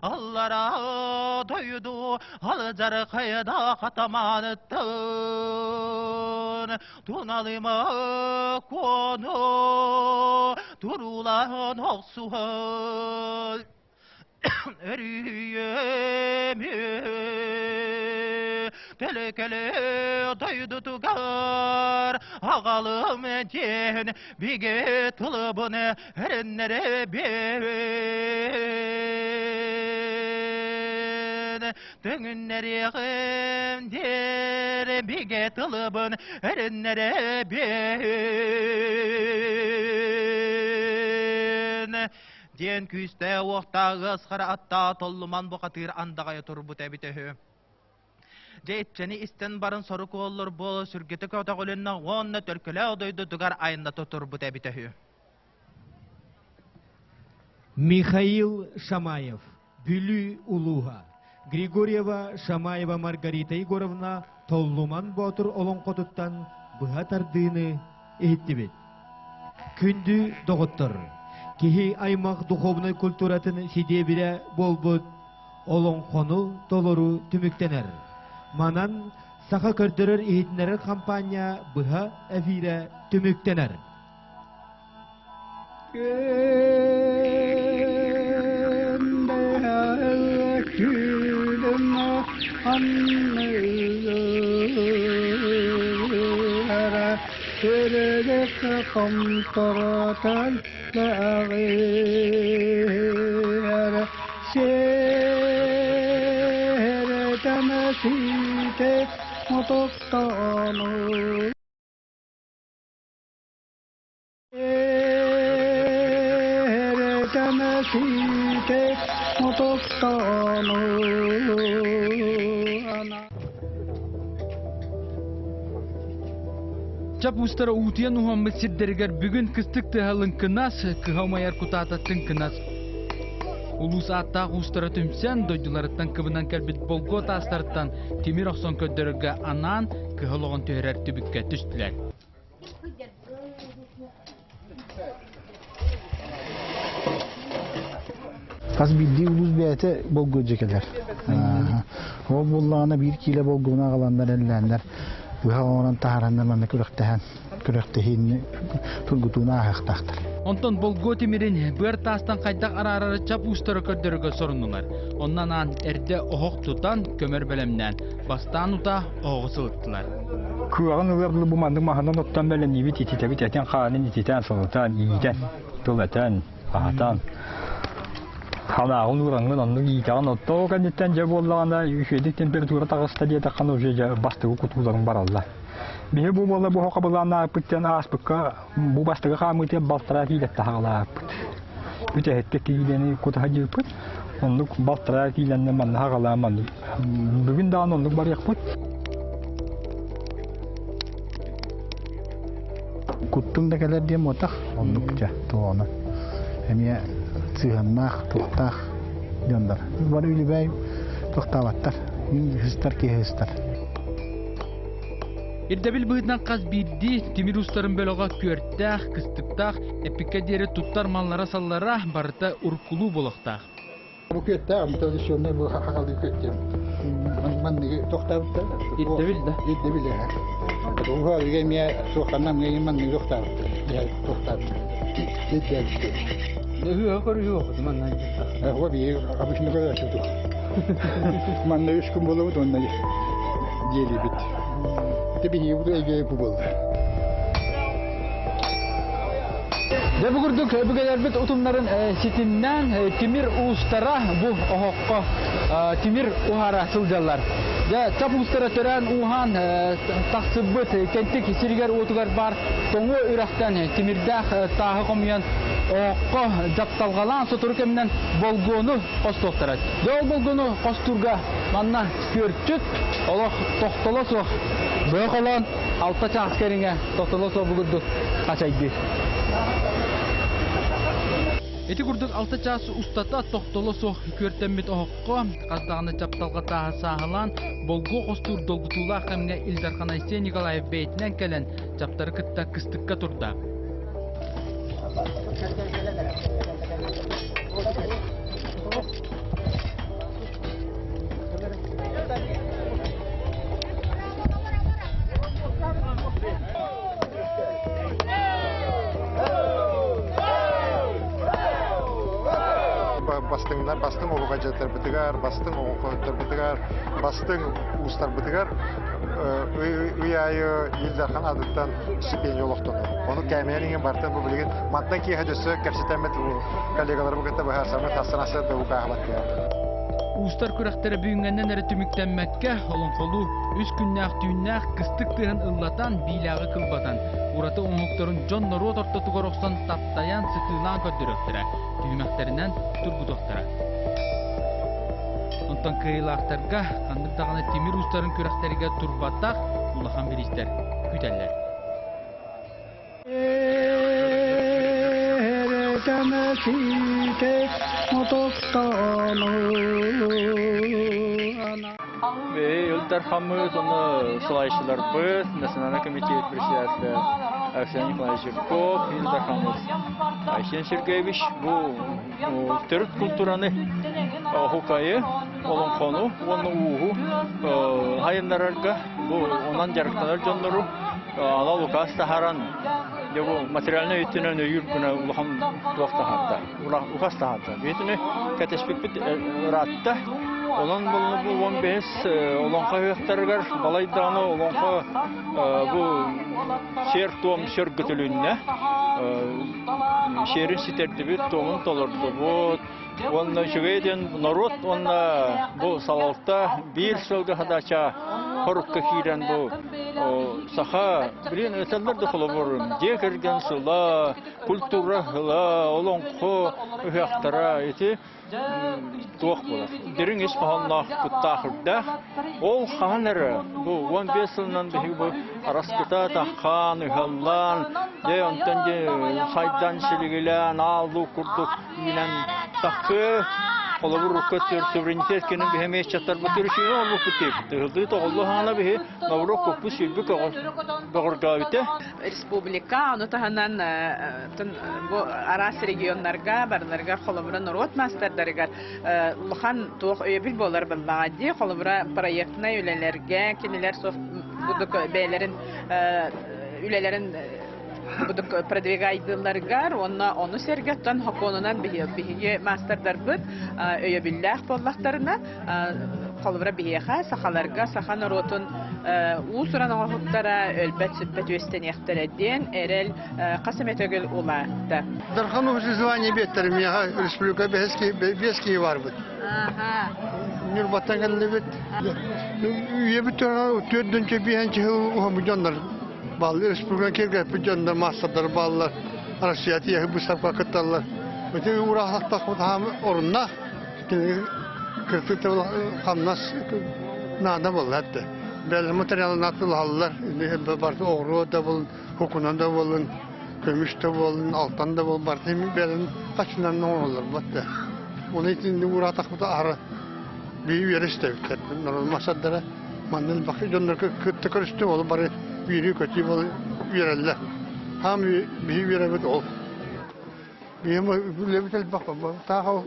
Allara doydu alcar kayda katamanıttın Tunalıma konu durulan oksuhal Eriyemi Telekele doydu tugar Ağalım diyen bige tılıbını erenlere ben Dönünleri der bige tılıbın erenlere ben Diyen küste oqta ısqara atta tolluman bu qatır andagaya turbut ebitehü. Deytçeni isten barın soru koğulur bol sürgeti köta qolunna onna törküle oduydu dugar ayında tuturbut ebitehü. Михаил Шамаев, Бюлü Улуга, Григорьева Шамаева Маргарита Егоровна Толлуман Ботур олон қотуттан бұға тардыны ехеттібет. Күнді доғыттыр. Кихи аймақ духовной культуратын сидебіре болбут олон қону толору түміктенер. Манан сақа көрдірір ехетінері компания бұға әфире түміктенер. Sürüdük komtoratan lağır Seyredemesite mutoktanı Seyredemesite mutoktanı Çap ustara utiyan Muhammed Sidderger bugün kıstık tıhalın kınas, kıhamayar kutatatın kınas. Ulus atta ustara tümsen doydularıttan kıbınan kelbit Bolgota astarıttan Timir Okson köddörüge anan kıhaloğun töhrer tübükke tüstüler. Kaz bildiği ulus beyete Bolgo cekeler. O bullağına bir kile Bolgo'na kalanlar ellenler. Bu havanın taharanlar manna kürektehin turgutuna ahaktaktır. Ondan Bolgo Timir'in bir tastan kaydak arararı çap ustara köddörüge sorunlular. Ondan an erde oğuk tutan kömür belemden bastan uta oğu sılıttılar. Kıvağın uğurlu bu mandık mahandan ottan belen ibit ititebit eten kanın ititen sonutan iyiden, tılatan, ahatan. Halağın uğrangın onu iyiden otta o kanitten cebolağında yüşedik temperatura tağısta diye takan oje bastığı kutuların barallar. Bihe bu bolla bu hoqabalana apıttan aspıkka bu bastığı kamıtı baltıra kilet tahala. Üte hettek gideni kutu jıpıt. Onluk baltıra kilenle manna haqalaman. Bugün dağın onluk bar yakpıt. Kuttun da gelir diye motak onlukça tuğanı. Hemiye sığınmak, tuhtaq gönder. Var öyle bey tuhtavattır. Hıstar ki hıstar. İrdebil bıhıdan kaz bildi, Timir ustaların bölüğa körttağ, kıstıktağ, epike deri tuttar mallara sallara, barıta urkulu buluqtağ. Bu körttağ, bu tradisyonel bu haqalı körttağ. Man tuhtavattır. İrdebil de? İrdebil ya. Bu hal gemiye soğanam gemiye man tuhtavattır. Ya tuhtavattır. İrdebil. Ne hüya yok, man ne? Hava bir abişini kadar çöktü. Man ne üç gün bulup onunla geli bit. Tabii ki bu da Ege bu buldu. Де бүгүрдүк бүгелербит утумнарын ситиннен Тимир устара бу охокко Тимир ухара сылжалар. Де чап устара төрен ухан таксыбыт кенттик сиригер утугар бар тоңу үрактан Тимирдах тагы комуян охокко жапталгалан сотуркемнен болгону костоктарат. Де болгону костурга манна көрчүт олох токтолосо бөкөлөн алта часкеринге токтолосо бүгүрдүк качайды. Эти курдук 6 час устата токтолосо көртеммит охокко каздаганы чапталга таасаалан болго костур долгутула хамга Илдархан Айсен Николаев бейтинен келен чаптары кытта кыстыкка турда. Бастың олуға жатар бітігар, бастың оңқоттар бітігар, бастың ұстар бітігар, үй айы Илдархан адыттан стипендия олықтыны. Оны кәмерінген бартын бұл білген, маттан кей хөдісі кәрсетәмет коллегалар бұғытта бұғасамы тасынасы да ұқағылат. Устар күрәктәре бүйінгәннен әрі түміктенмәкке, олон қолу үз күннәқ түйіннәқ кыстық тыған ыллатан бейлағы кылбатан. Ураты оңықтарын Джон Норот ортатуғар оқсан таптаян сытылан көддіріқтірі, түйімәқтерінен тұрбудықтыры. Онтан кыйлақтарға қандықтағаны темір устарын күрәктеріге тұрбаттақ ұлақан берістер күтәлілер. Илдарханмыз оны сылайшылар біз, Национальный комитет председателі Александр Николаевич Жирков, Илдарханмыз Айсен Сергеевич, бұл түрік культураны хукайы, олон қону, оны уғу, хайындарарға, бұл онан жарықтанар жонлары, ала лукас тахаран, бұл материалны өттінен өйір күні ұлған туақтахатта, ұлғас тахатта. Өйтіні кәтеспек біт ратта, Olan bu 15 olanqa höxtərgər balaydanı olanqa bu şer tom şörgütülünne şerin siterdibi tomun tolurdu. Bu ondan şüveyden narod onna bu salalta bir sölge hadaça horukka kiren bu saha bilen öteller de xolobur. Jekergen sula kultura hla olanqa höxtəra eti Туох болар. Дерин еш паханнах куттахырда. Ол ханары bu 15 yılından beri bu araskıta takan, hallan, de ondan de saydan şiligilen, aldu kurduk bilen takı. Olabur kötür suverenitet kenin bir hemeş çatar bu tür şey oldu kutek. Tığıldı da Allah'ına bir navrok kopu şilbi bağırgavite. Республика, onu tahanan bu aras regionlarga, barlarga xolabura norot masterlarga luhan tuq öyebil bolar bilmadi. Xolabura proyektna üyelerge, kiniler sof buduk beylerin ülelerin Buduk продвигайдыларгар, onu sergettan hakonunan bihi masterlar bud, öyebillah bollaqtarına, qalvara bihiha sahalarga, saha narotun usuran ağıqtara ölbet sübbet östen yaxtaradien, erel qasametogül uladı. Darxan ofisi звание betterim ya, Respublika beski var bud. Nurbattan geldi bit. Üye bütün ödünce bir hençe uhamucanlar. Bağlı Respublika kergep bütünde mahsadlar bağlılar. Arasiyati yağı bu sabka kıtlarlar. Öte uğraqlaqta ham orunna. Kırtıkta hamnas nada bol hatta. Belli materyalın atıl halılar. Bartı oğru da bolun, hukunan da bolun, kömüş de bolun, altan da bolun. Bartı belin kaçınan ne olur battı. Onun için uğraqlaqta ara bir yere istevikler. Normal mahsadlara mandil bakı jonlar kıttı kırıştı olup bari biri kötü bol verirler. Ham bir verebilir ol. Bir ama levitel bak ta o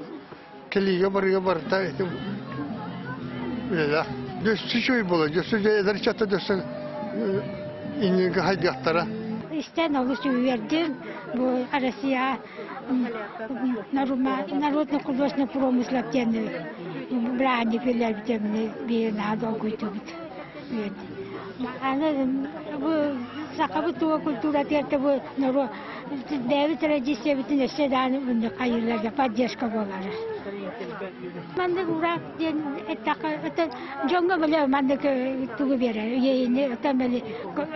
keliye var ta öyle. Döşü şey bol. Döşü eder çatı döşü inin haydahtara. İşten oluşu verdim bu Arasya Народный художественный промысл тенды брани пилябитемни bir nada koydu. Ana bu Сақабы туа культура терті бұл, нұру, дәві традиция бүтін өссе даны бұнды қайырларда поддержка болары. Мандық ұрақ ден, жоңға білі мандық туғы берер, ейіне, өтен білі,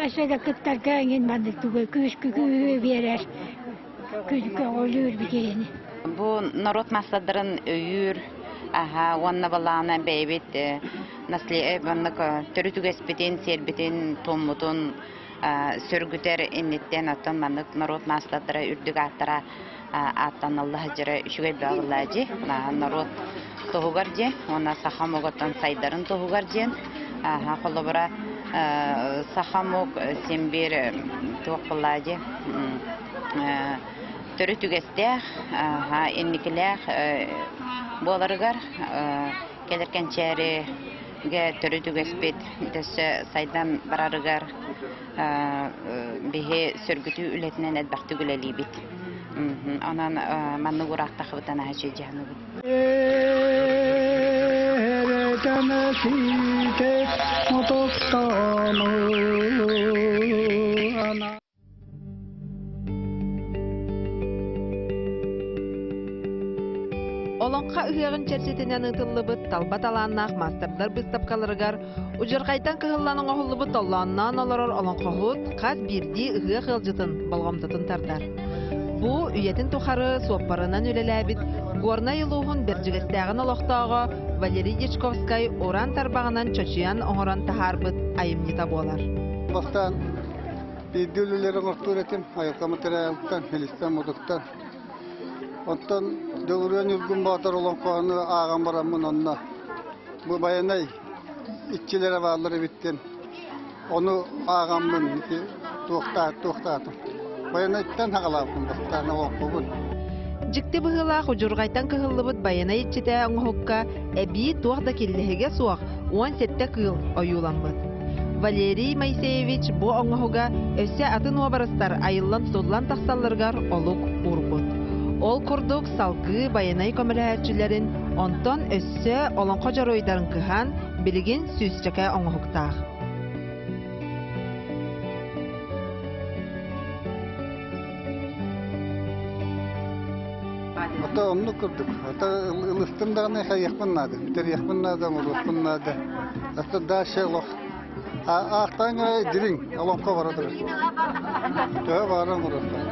өседі күттар кәңін мандық туғы, күш күгі берер, күзгі олыр бігейіне. Бұл народ масадырын өйір, онна балағына бәйбет, түрі түгеспетен, сербетен, томмутын, сөргітер иннеттен атын мандық народ масадыры үрдік аттыра аттан Аллах жыры үшіге бағылады. Народ тоғығар же, оны сақамоғыттан сайдарын тоғығар жен. Қолы бұра сақамоқ сенбер тоқылады. Түрі түгестек, еннікілер боларығар, келеркен чәріге түрі түгеспет, төсі сайдан барарығар, бейе сөргіту үлетінен әдбақты күлелі бет. Онан манны ұрақта қыбытана әші жағыны бұд. Олонқа үхеғін чәрсетінен ұтылыбыт талбат аланнақ мастердар бұстапқалырығар, ұжырғайдан кығылланың оғылыбыт оланнан оларыр олонқа ғуд қаз бірді үхеғ ғылжытын болғамдатын тардар. Бұ үйетін тұқары суаппарынан өлеләбіт, горна юлуғын біржігістәғін олықтағы Валерий Дечковскай оран тарбағынан чочиян оңыран тахарбыт айымнита болар. Бастан бейділілерін ұрттыр етім, айылқа материалықтан, хелістан мұдықтан. Оттан дөлірен үлгін батыр олон қоғаны ағам барамын онына. Бұ баянай итчелері бағылары біттен. Оны ағамын туқтатым. Баянайттан хағалапын бастан олон қоғын. Жікті бұғылақ ұжырғайтан кығылыбыт баянай итчеті оңғыққа әбі туақда келдіге суақ 17 кыл ойуламбыт. Валерий Моисеевич бұ оңғыға өсі атын обарыстар айыллан соллан тақсалырғар олық ұрбыт. Ол құрдық салқы баянай көміләтчілерін, онтон өссі олонқо жаройдарын кыхан білген сүзчәкә оңғықтақ. Ата омны құрдық. Ата ылыстымдағына яқпыннады. Бітер яқпыннады, мұлықпыннады. Ата да шелоқ. Ақтаңа дирин, олонқо барадыр. Төе баран ұрыстан.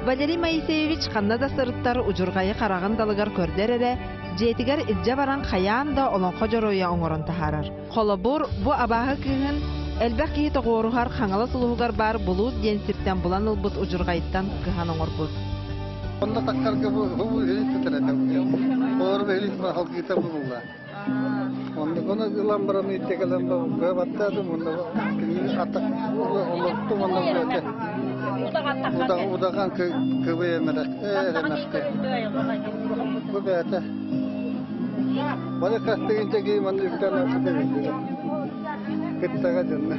Валерий Моисеевич қаннада сырыттар ұжырғайы қарағын далығар көрдер әрі, жетігер илже баран қаян да олонқо жаройя оңырын тахарар. Қолабур бұ абағы күйін әлбәқ кейі тоғырығар қаңалы сұлығығар бар бұлуыз денсірттен бұлан ұлбыт ұжырғайыттан кыхан оңыр бұд. Онда таққарға бұл еліс бітіреді. Олар еліс бар халқита бұлға. Онда көні ұлан барам еттекелен бар. Көй баттадым, онда атақ олықтым, онда көйті. Удаған көбі емерек, әремәшті. Көбі әті. Бады қастығынша кейім онда үктен өтті бейді. Кыттаға жынна.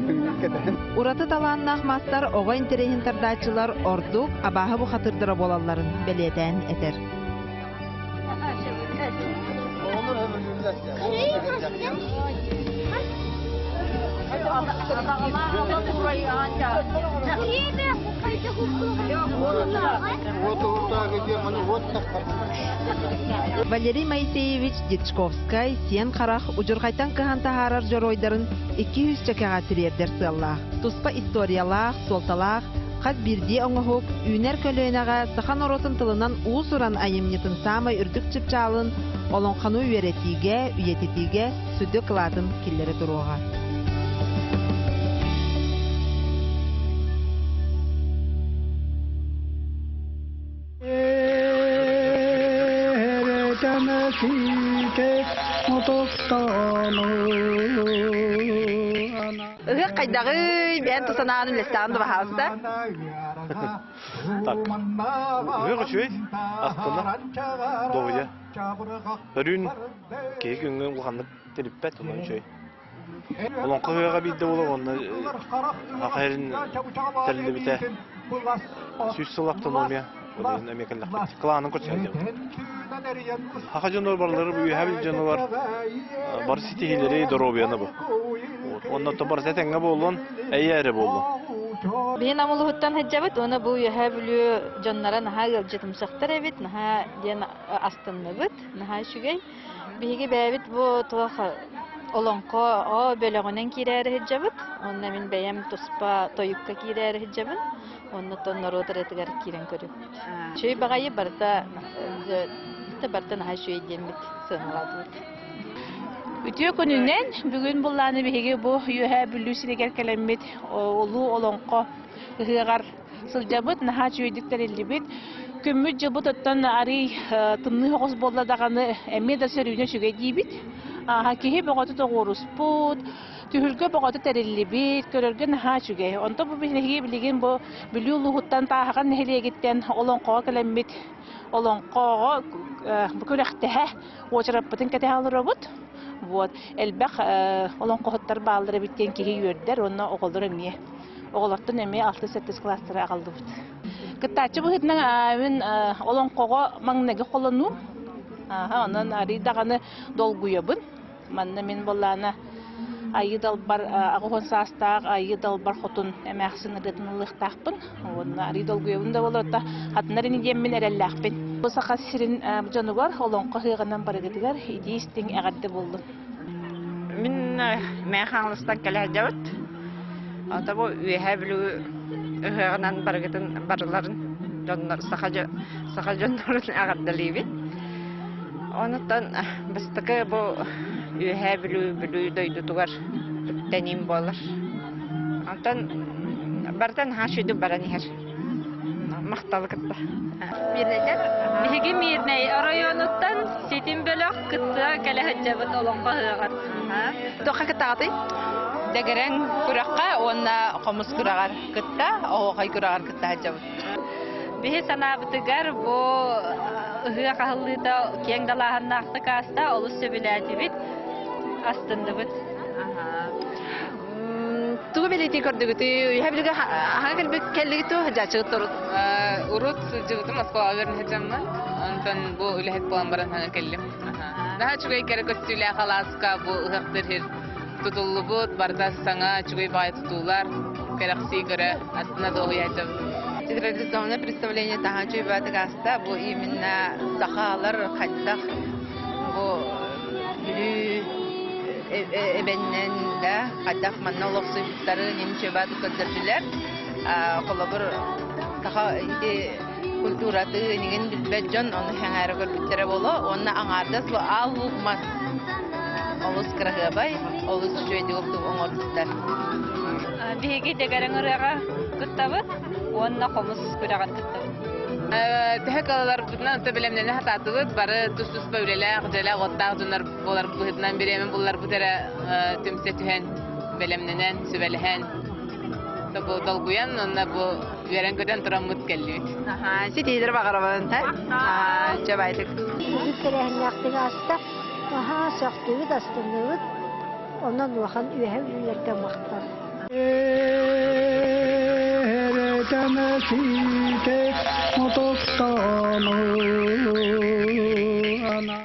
Ураты таланнақ мастар оға интерейін тардачылар ордук абағы бұ қатырдыра болаларын белетен етер. Валерий Моисеевич Дечковскай сен қарақ ұжырғайтан кыхан тахарар жоройдарын 200 чакаға тірердер сыллақ. Туспа историялақ, солталақ, қаз бірде оңығық, үйнер көлінаға сақан оросын тылынан уысыран айымнетін самай үрдік чыпчалын, олонқану үйеретіге, үйететіге сүді қылатын келлері тұруға. Қайдағы бән тұсанағын үлестағын дұға хауызда? Так, өйі көші астына доғыя. Өрін кейік үңген ұлғандық теріппәт ұлан шөй. Олан қығыға бейді олы оны ақайрын тәлді біте сүз сылаптын олмия. Кланын көрсетеді. Хақа жануар барлары бұл әбіл жануар бар сетихилері доробияны бұл. Ондан то бар сәтенге болуын әйәрі болуын. Бен амулуттан хаджабыт, оны бу яха бүлү жоннара наха ылжытымсактар эбит, наха ден астынныбыт, наха шүгей. Биги бәбит бу тух олонко о бөлөгөнөн кирәре хаджабыт, онна мен бәям туспа тоюкка кирәре хаджабын, онна тонноротыр этигер кирен көрүп. Чөй багайы барда барда наха шөй демит сыналады. Үтüе күнүнен бүгүн булланы биһиги бу юһә бүлүсилегер келеммит олу олонко ыгыгар сылжабыт наха чүйдиктер илдибит көмүт жыбыт оттан ари тымны хогос болладаганы эмме да сөрүнө шүгө дибит аха кихи боготу тогоруспут түһүлгө боготу териллибит көрөргө наха чүгө онто бу биһиги билеген бу бүлүлугуттан тааган нехелегиттен олонко келеммит олонкого бүкүлэхтэхэ очараппытын кете алырабыт. Вот, элбэх олон кохоттар баалдыра биттен киһи үйөрдер, онна оголдор эмие. Оголортун эмие 6-7 класстара агалдыбыт. Кыттачы быһытнан мен олон кого маңнеге холону. Онан ари даганы долгуябын. Манна мен боллана айыдал бар агохон састаак, айыдал бар хотун эмэхсин ретнылыктакпын. Онна ари долгуябын да болорта хатнарын деммен эреллакпын. Бу сака сирин жонугар олон кохыганан барыгытыгар идистин эгадде болдум. Мен мэхаңлыстан кележебит. Ата бу үһәблү ыгыганан барыгытын барларын жоннор сака жоннорун эгадделибит. Онуттан бистеке бу үһәблү дойдутугар теним болар. Антан бардан хашыды баранихер. Макталыкта. Мирнәдер, биһиги Мирнәй районуттан сетин бөлөк кытта келехәҗәбет олонга хыгар. Тока кытаты. Дегерен куракка онна комус курагар кытта, огай курагар кытта хаҗабыт. Биһи санабытыгар бу ыгы кахылыта кең далаһыннакты каста олус сөбүләҗибит астындыбыт. Тугу белети көрдүгүтү, яблыга хагыр бек келлигиту хажачы турут. Урут жыгытым Москвага берен хачамман. Антан бу үлехет болан баран хана келдим. Наха чугай керек көстүлө халаска бу ыгыктыр тутулубут барда саңа чугай бай тутулар керекси көрө астына доуячам. Традиционное представление тахачу батгаста бу именно сахалар хаддах бу эбеннен да хаддах манналык сыйфтары немче бат көтөрдүлөр. Колобур таха иде культураты неген билбежон оны хаңары көрбүттере боло, онна аңардас бу алукмас. Олус крагабай, олус жөйдүгү оңордуттар. Биһиги дегереңерага кыттабыт, онна комус күраган кыттабыт. Тэхэкалар бутнан төбелемнен хататыбыт, бары тус-тус бөлеле, гыжала готтак жонор болар быһытнан беремен булар бутере түмсе түһен белемненен сүбелehen. Бу долгуян, онна бу верен көдөн тураммыт келлибит. Сидидер багарабын та. Жабайтык. Керехнактык аста, сактыбыт астындыбыт. Онан уахан үйәһе үйләргә мактар. Eretemesite motostano ana.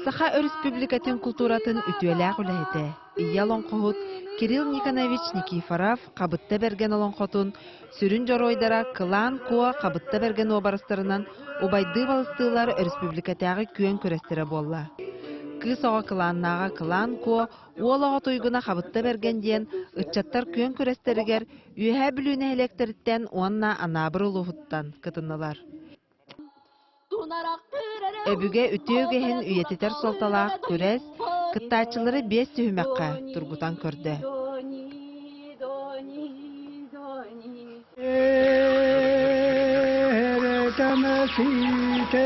Саха республикатын культуратын үтүеләк үләһете. Иялон кохут Кирилл Никонович Никифоров кабытта берген олонхотун сүрүн жоройдара кылан куа кабытта берген обарыстарынан убайды балыстылар республикатагы күөн көрестере болла. Кыз ога кыланнага кылан куа уолага тойгуна кабытта берген диен ытчаттар күөн көрестеригер үйһә билүүнэ электериттен уанна анабыр улуһуттан кытынналар. Өбүге үтөөгеһин үйетитер солталаак көрес кыттаачылары 5 түймәккә тургутан көрдө. Eretemesite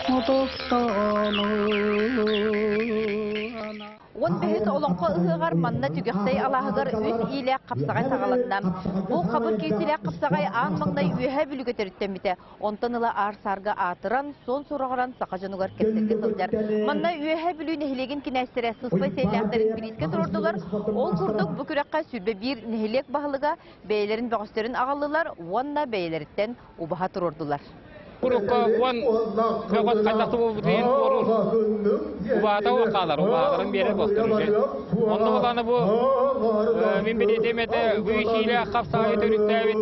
motostano ana. Он бәһис олонқо ыһыгар манна түгәхтәй алаһыгар үс илә капсагай сагаланнам. Бу кабыр кесилә капсагай аң маңдай үһә бүлүгә терттәмите. Онтаныла арсарга атыран, сон сораган сакажынугар кептерге сылдар. Манна үһә бүлүне хилеген кинәстере сыспай сәйләктәрен билискә тордылар. Ол курдук бу күрәккә сүрбе бир нехилек баһлыга бәйләрен бәгөстерин агаллылар, онна бәйләрдән убаха тордылар. Kurukka wan kakot kata tu butin urus. Ubata wakalar, ubataran biar bostur. Onda bulana bu mimpi demete wishila kapsa itu ditawit.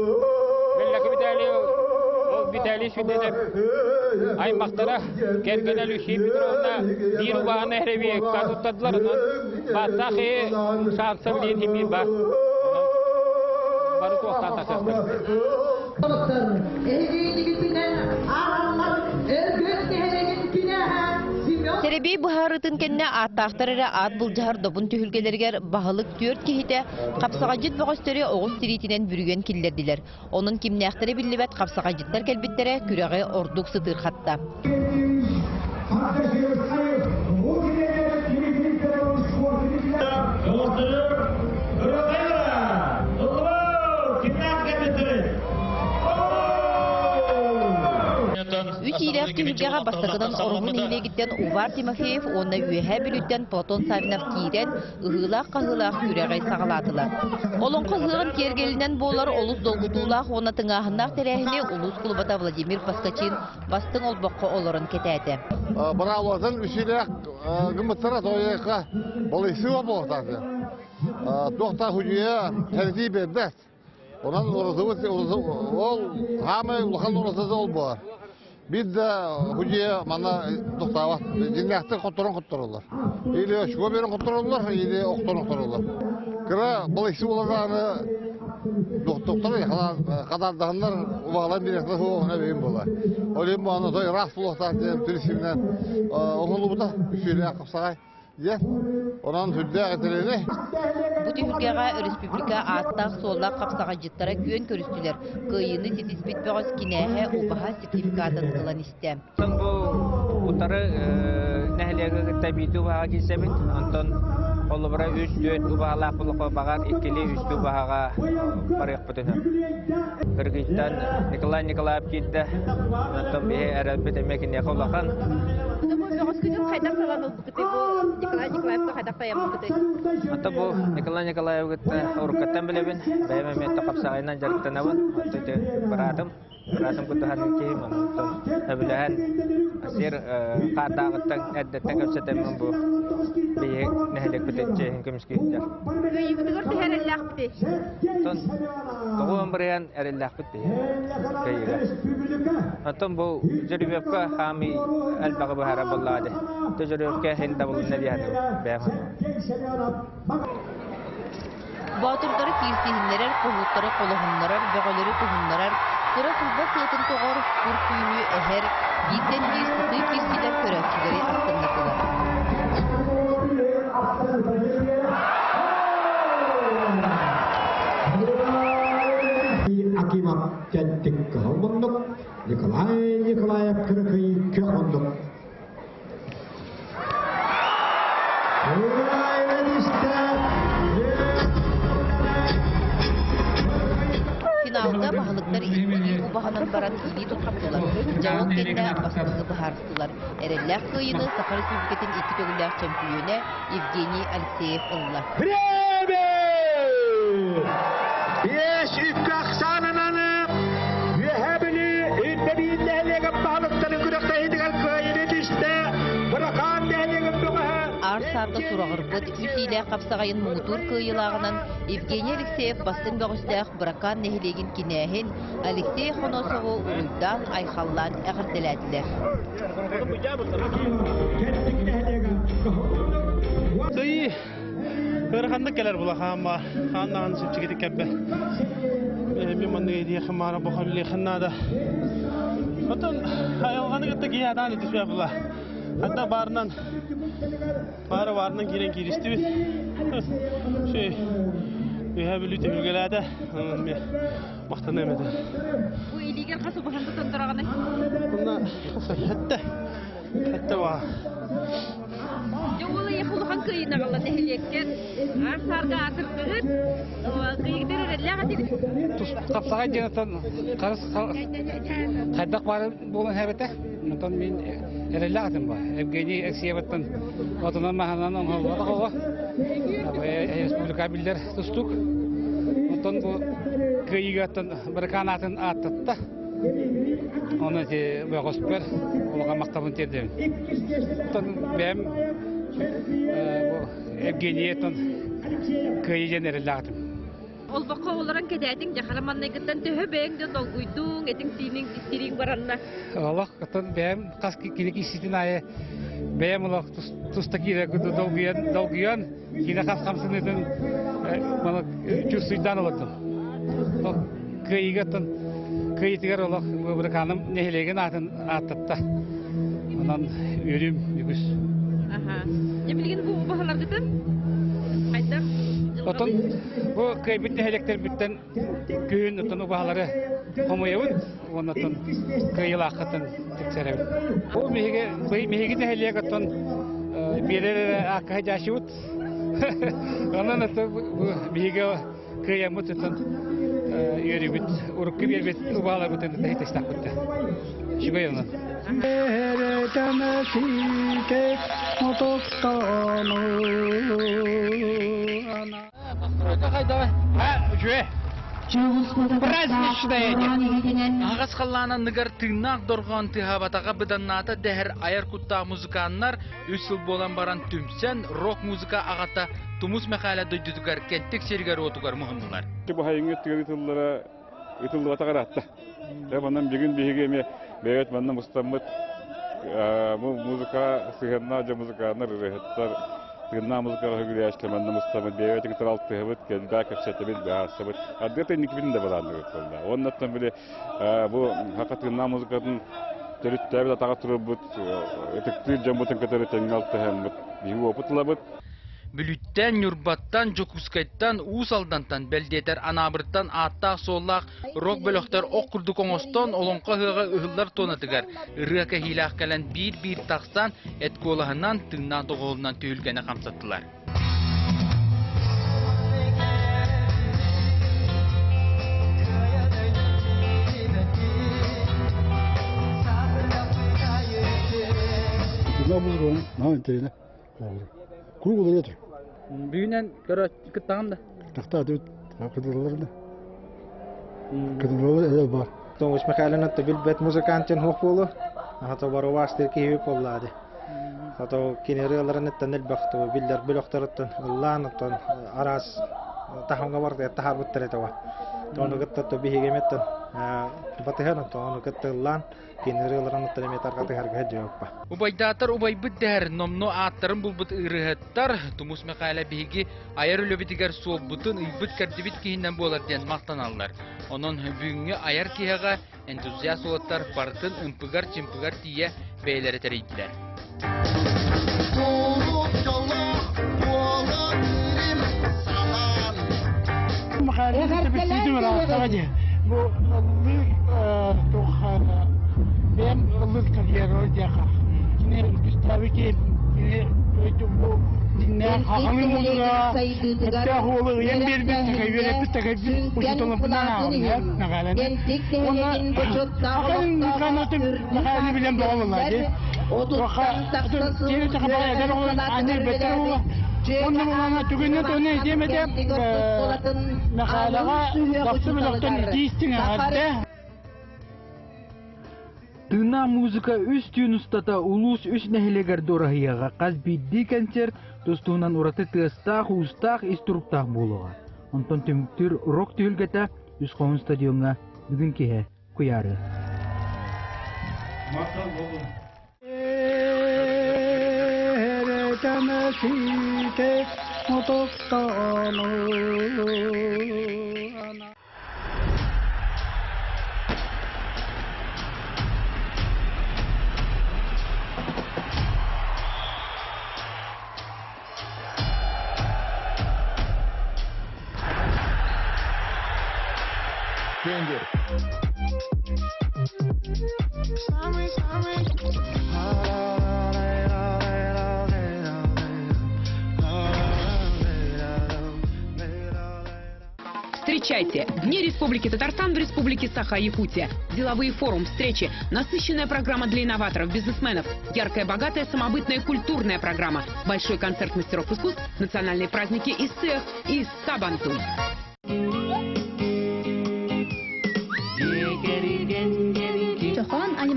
Bella kibitali bitali şüddete ay maktara kergene lüşi bitrona diru bahane herevi kadutadlar batakhi şansım din himi ba baru ko kata kasta Serebi buharıtın kenne attaqtarara at bulcahar dobun tühülgelerger bahalık 4 kihite kapsagajit boğastörü oğuz tiritinden bürügen killerdiler. Onun kimnäkteri billibet kapsagajitler kelbittere küreğe orduk sıtır hatta. Üç ilek tühülgeğe bastagıdan orgun ile gitten Uvar Timofeyev, onda üyehe bülütten Platon Savinov kiren, ıhılaq-kahılaq küreğe sağladılar. Olonqa hığın tergelinden bolar olus dolgutulaq, ona tıngahındaq terehine ulus kulubata Vladimir Paskachin bastın olbaqqa olorun ketədi. Bravozun üç ilek gımıtıra doyaka bolaysı o boğazdı. Dokta hücüye terzi berdes. Ondan orası ol hamı ulaqan orası ol boğar. Biz de hücüye mana doktavat cinniyatı kontrollar. İli şu berin kontrollar, ili kontrollar. Kıra bolaysı olacağını doktorlar kadar dağınlar uvalan bir yaklaşık ona beyin bolar. Olayım bu anı soy rast bulaktan turistimden oğlu bu da şöyle kapsagay. Onun hüdde etilini. Bu tühülgeğe Respublika attaq solla kapsagajıttara güven körüstüler. Kıyını sitis bitbeğiz kinehe ubaha sertifikatın kılan istem. Bu utarı nehliyağı tabidu bağa gilsebit. Ondan olubara 3-4 ubahalaq buluqa bağar ikili 3 ubahaga barıq bütünü. Kırgızistan Nikolay Nikolayev gitti. Ondan bir erelbet emekin yakolaqan. Anta bu Nikolay Nikolayev gitti. Urukatan bilebin. Bayamemette kapsagaynan jarıktanavun. Anta beradım kutuhan kim. Tabilahan asir qataqıttan eddetten kapsatamın bu. Bir nehlik bitecek kimski. Yıkıdır herellaq bite. Ton doğum berian erellaq bite. Kayıra. Antum bu jaribka kami albaqa bahara ballade. Tecrübke hinda bul nediyan. Bayam. Batırları kirsihinlerer, kohutları koluhunlarar, beğeleri kuhunlarar, kıra kulba kılıtın toğar, kurkuyunu eher, bizden bir sıtı kirsiler körəkçileri astırnadılar. Akimov Jantik Kahomondok, Nikolayev Kırkayı Kahomondok. Finalda bahalıklar ilgili ubahanan baran ili tutaptılar. Cavuk kendine bastığını baharstılar. Erellak kıyını Sakar Respublikatın iki dögüllak şampiyonu Evgeniy Alekseyev oldular. Yes, ikaksanananı yühebili İdbediğin dehliğe bahalıkların kırıkta hidigal kıyını dişte bırakan dehliğe bırakan. Arsarda surağırbıt üsiyle kapsağayın muğdur kıyılağынан Evgeniy Alekseyev bastın bağıştağ bırakan nehilegin kinehin Alexey Khonosovu uldan ayxallan əğirtelediler. Sayı Kırıkanda gelir bula ama kandan sütçü gidip kebbe. Bir mandı diye xamara bu xamli xannada. Hatta hayalğanı gitti ki yadan etişme bula. Hatta barından giren girişti bir. Bir lütfen gülgelerde maqtanamadı. Bu iligen qası baxanda tondurağını. Bunlar hatta var. Jowla yaxuluhan kıyına qalla nehliyekten. Arsarga atırdıgın. Kıyıqdır erellaq Tus kapsagay jenatan qarız qaydaq var bolan hebete. Ondan men erellaqtım var. Evgeniy Alekseyevattan otunan mahallanan hawada qawa. Respublika biller tustuk. Ondan bu kıyıqatan bırkanatın atıtta. Onu ve gospel olaga maktabın terdim. Ton benim bu Evgeniyeton köyü jeneraladım. Olbaqqa olaran kededin jaharamannaygıttan töhöbeng de dolguydun etin sinin istirin baranna. Allah katan benim kaski kilik isitin ayı benim Allah tustaki rekudu dolguyan yine kas kamsınıdın bana çürsüyden oladım. Köyü gatan köyü tigar Allah bu kanım nehlegen atıtta. Ondan ölüm yüz. Aha. Ne bilgin bu bahalar gıtın? Hayda. Oton bu kaybetne helekter bitten köyün oton ubahaları homoyavun ondan kıyılakatan tekserevin. Bu mehege de helek oton birere akha jaşut. Ondan oton bu mehege kıyamut oton yürübüt urukki birbet ubahalar bitten tehtistak bitti. Şüphe ondan. Ағас қаллана нығар тыңнақ дорған тыхабатаға бұданната дәхір айар күтта музыканнар үсіл болан баран түмсен рок музыка ағата тумус мәқәлі дөйдүдігер кенттік сергер отугар мұхындылар. Bu hayıngı tığıtıllara ıtıldığa tağırattı. Ondan bir gün bir higeme beyet bana mustammet bu müzika sıhhatnaca müzikanlar rehettar tığınna müzikalar hügüreşle bana mustammet beyet gitar altı hıvıt geldi kapsete bil bahsabıt. Adeta nikbin de balandı kolla. Ondan bile bu hakikat tığınna müzikanın törütte bir tağa turubut etektir jambutun kadar tengaltı hem bu oputulabut. Бүлütten, юрбаттан, жокускайттан, уусалдантан, белдетер анабырттан, аттақ соллақ, рок бөлөктер окурду коңостон, олонқа хыға ыхылдар тонатыгар. Ирыка хилақ кәлін bir тақсан, этколахынан, тыңнан тоғолынан түйілгені қамсаттылар. Kuru oluyor. Büyünen göre kıttağım da. Kıttağım da. Kıttağım Kıttağım var. Tomuş mekalena tabil bet muzikantin hukulu. Hatta baro vastir ki hep olladı. Hatta kineriyaların tanel baktı biller bloktarıttan Allah'tan aras tahanga var ya tahar bittere tawa. Tonu katta to bihi gemetten. Batahan tonu katta lan kineriyaların tanel metar katta harga jawabpa. Ubaydatar ubaybıt der nomno attarın bulbut ırıhıttar tumus mekale bihigi ayar ölöbitigar soğubutun ıybıt kardibit kihinden bolar diyen maqtanallar. Onun büyüngü ayar kihaga entuziyas olattar partın ımpıgar çımpıgar diye beyleri tereydiler. Bu ben ılık kariyer olacak. Yine tabii ki bu dinle hakkını bulura. Hatta oğlu yan bir takayı takayı bu tutalım bundan ya nagalene. Ona hakkın kanatım nagalene bilen doğallar. Fakat yeni takabaya eder olan anne beter olan. Onun bana tügünü dönüyor demedi. Nakalaga baktı bilaktan giysin herhalde. Tına muzika üst yunustata ulus üst nehlegar dorahiyaga qaz biddi konser dostunan uratı tığыстaq ustaq istruktaq boluğa. Ondan tümtür rock tüylgete üst qoğun stadionga bugün kehe kuyarı. Tanasite motokano Встречайте! Вне Республики Татарстан в Республике Саха-Якутия. Деловые форум, встречи, насыщенная программа для инноваторов, бизнесменов, яркая, богатая, самобытная, культурная программа, большой концерт мастеров искусств, национальные праздники из Цех и Сабантуй.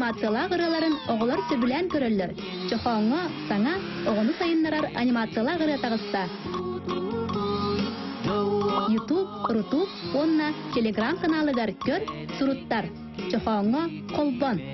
анимациялар гыраларын оголор сөбүлән көрөллөр. Чохоңо саңа огону сайыннарар анимациялар гыра тагысса. YouTube, Rutub, онна Telegram каналыгар көр, суруттар. Чохоңо колбон.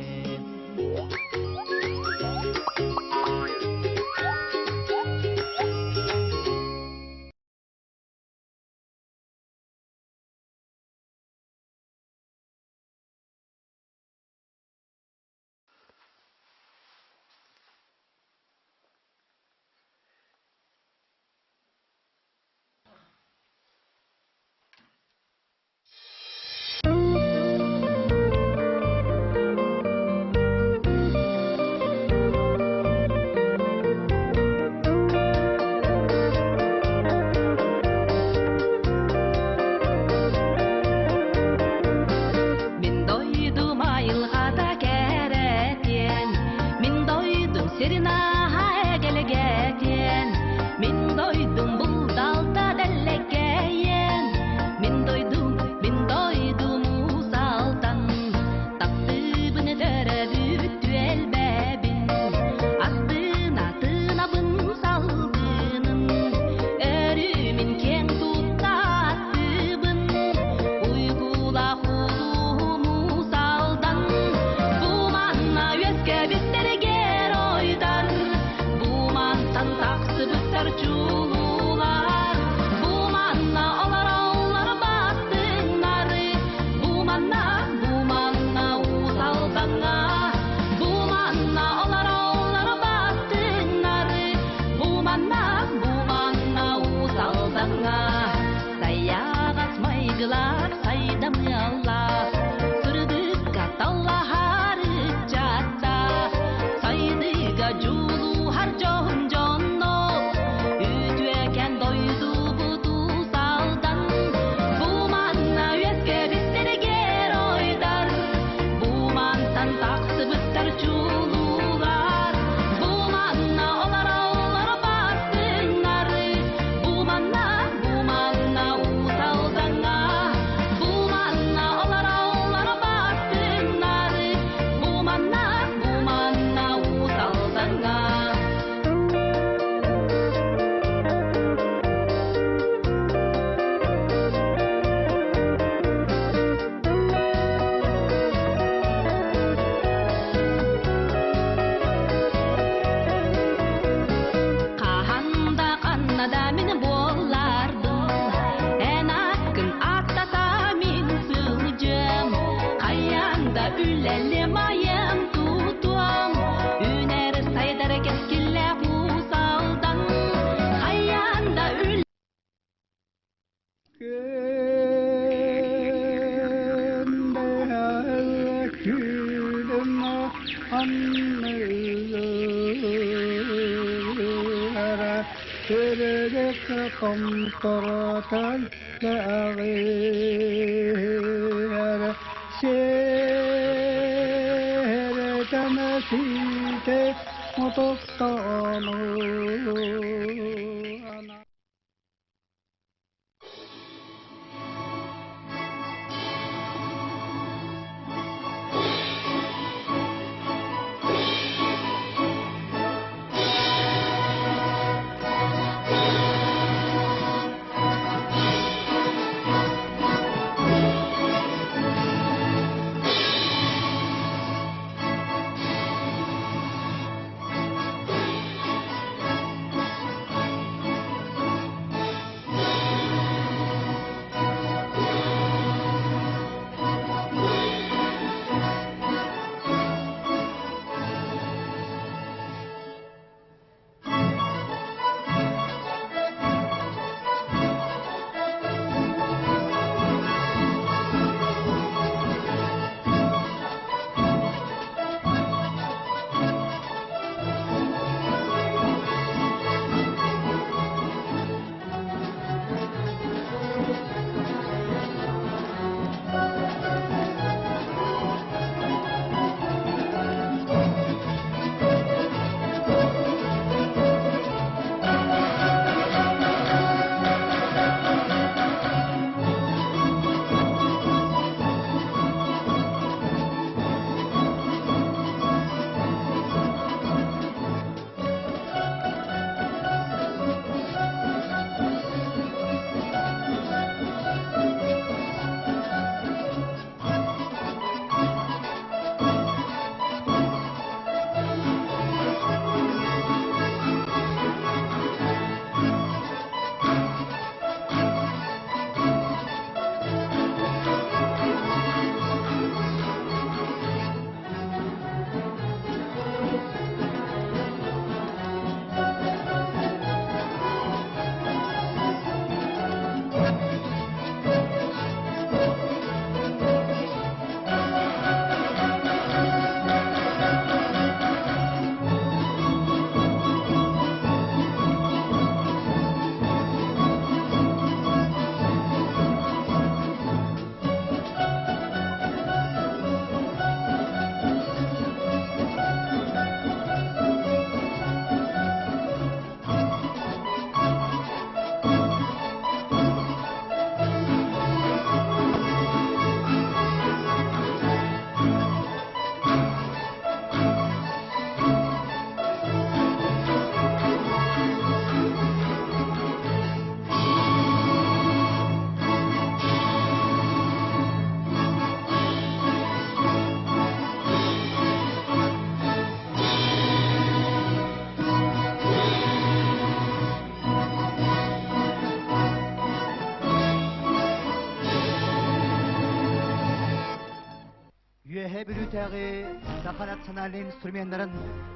Брютяги Саха национальный инструменттарын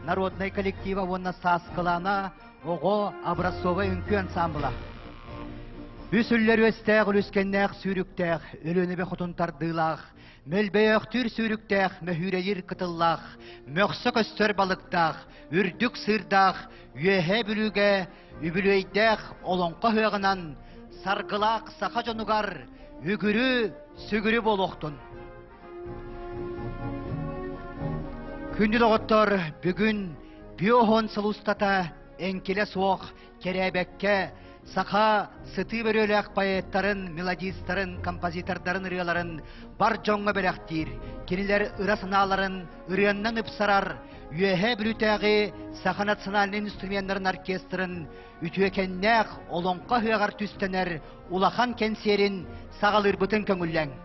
народный коллектива онна саскалана ого образцовый үнкі ансамбла. Үсүллер өстәг үліскеннәк сүйріктәк, өлөнебе құтынтардылақ, мөлбейөқтүр сүйріктәк, мөхүрейір кытыллақ, мөқсы көстөр балықтақ, үрдік сырдақ, үйе бүліге, үбілейдәк, олонқа höğынан, сарғылақ сақа жонуғар, үгірі, сүгірі болуқтын. Күнді доғыттыр бүгін биохон сылустата әңкеле соқ керебекке сақа сыты бөрөлек поэттарын, мелодистарын, композитордарын ырыяларын бар жоңға бөлектир. Кенелер ырасыналарын ырыяннан ыпсарар, үйе бүлітәғі сақа национальный инструменттарын оркестрын үтүекеннәк олонқа höğар түстенер улахан кенсерин сағалыр бұтын көңілләң.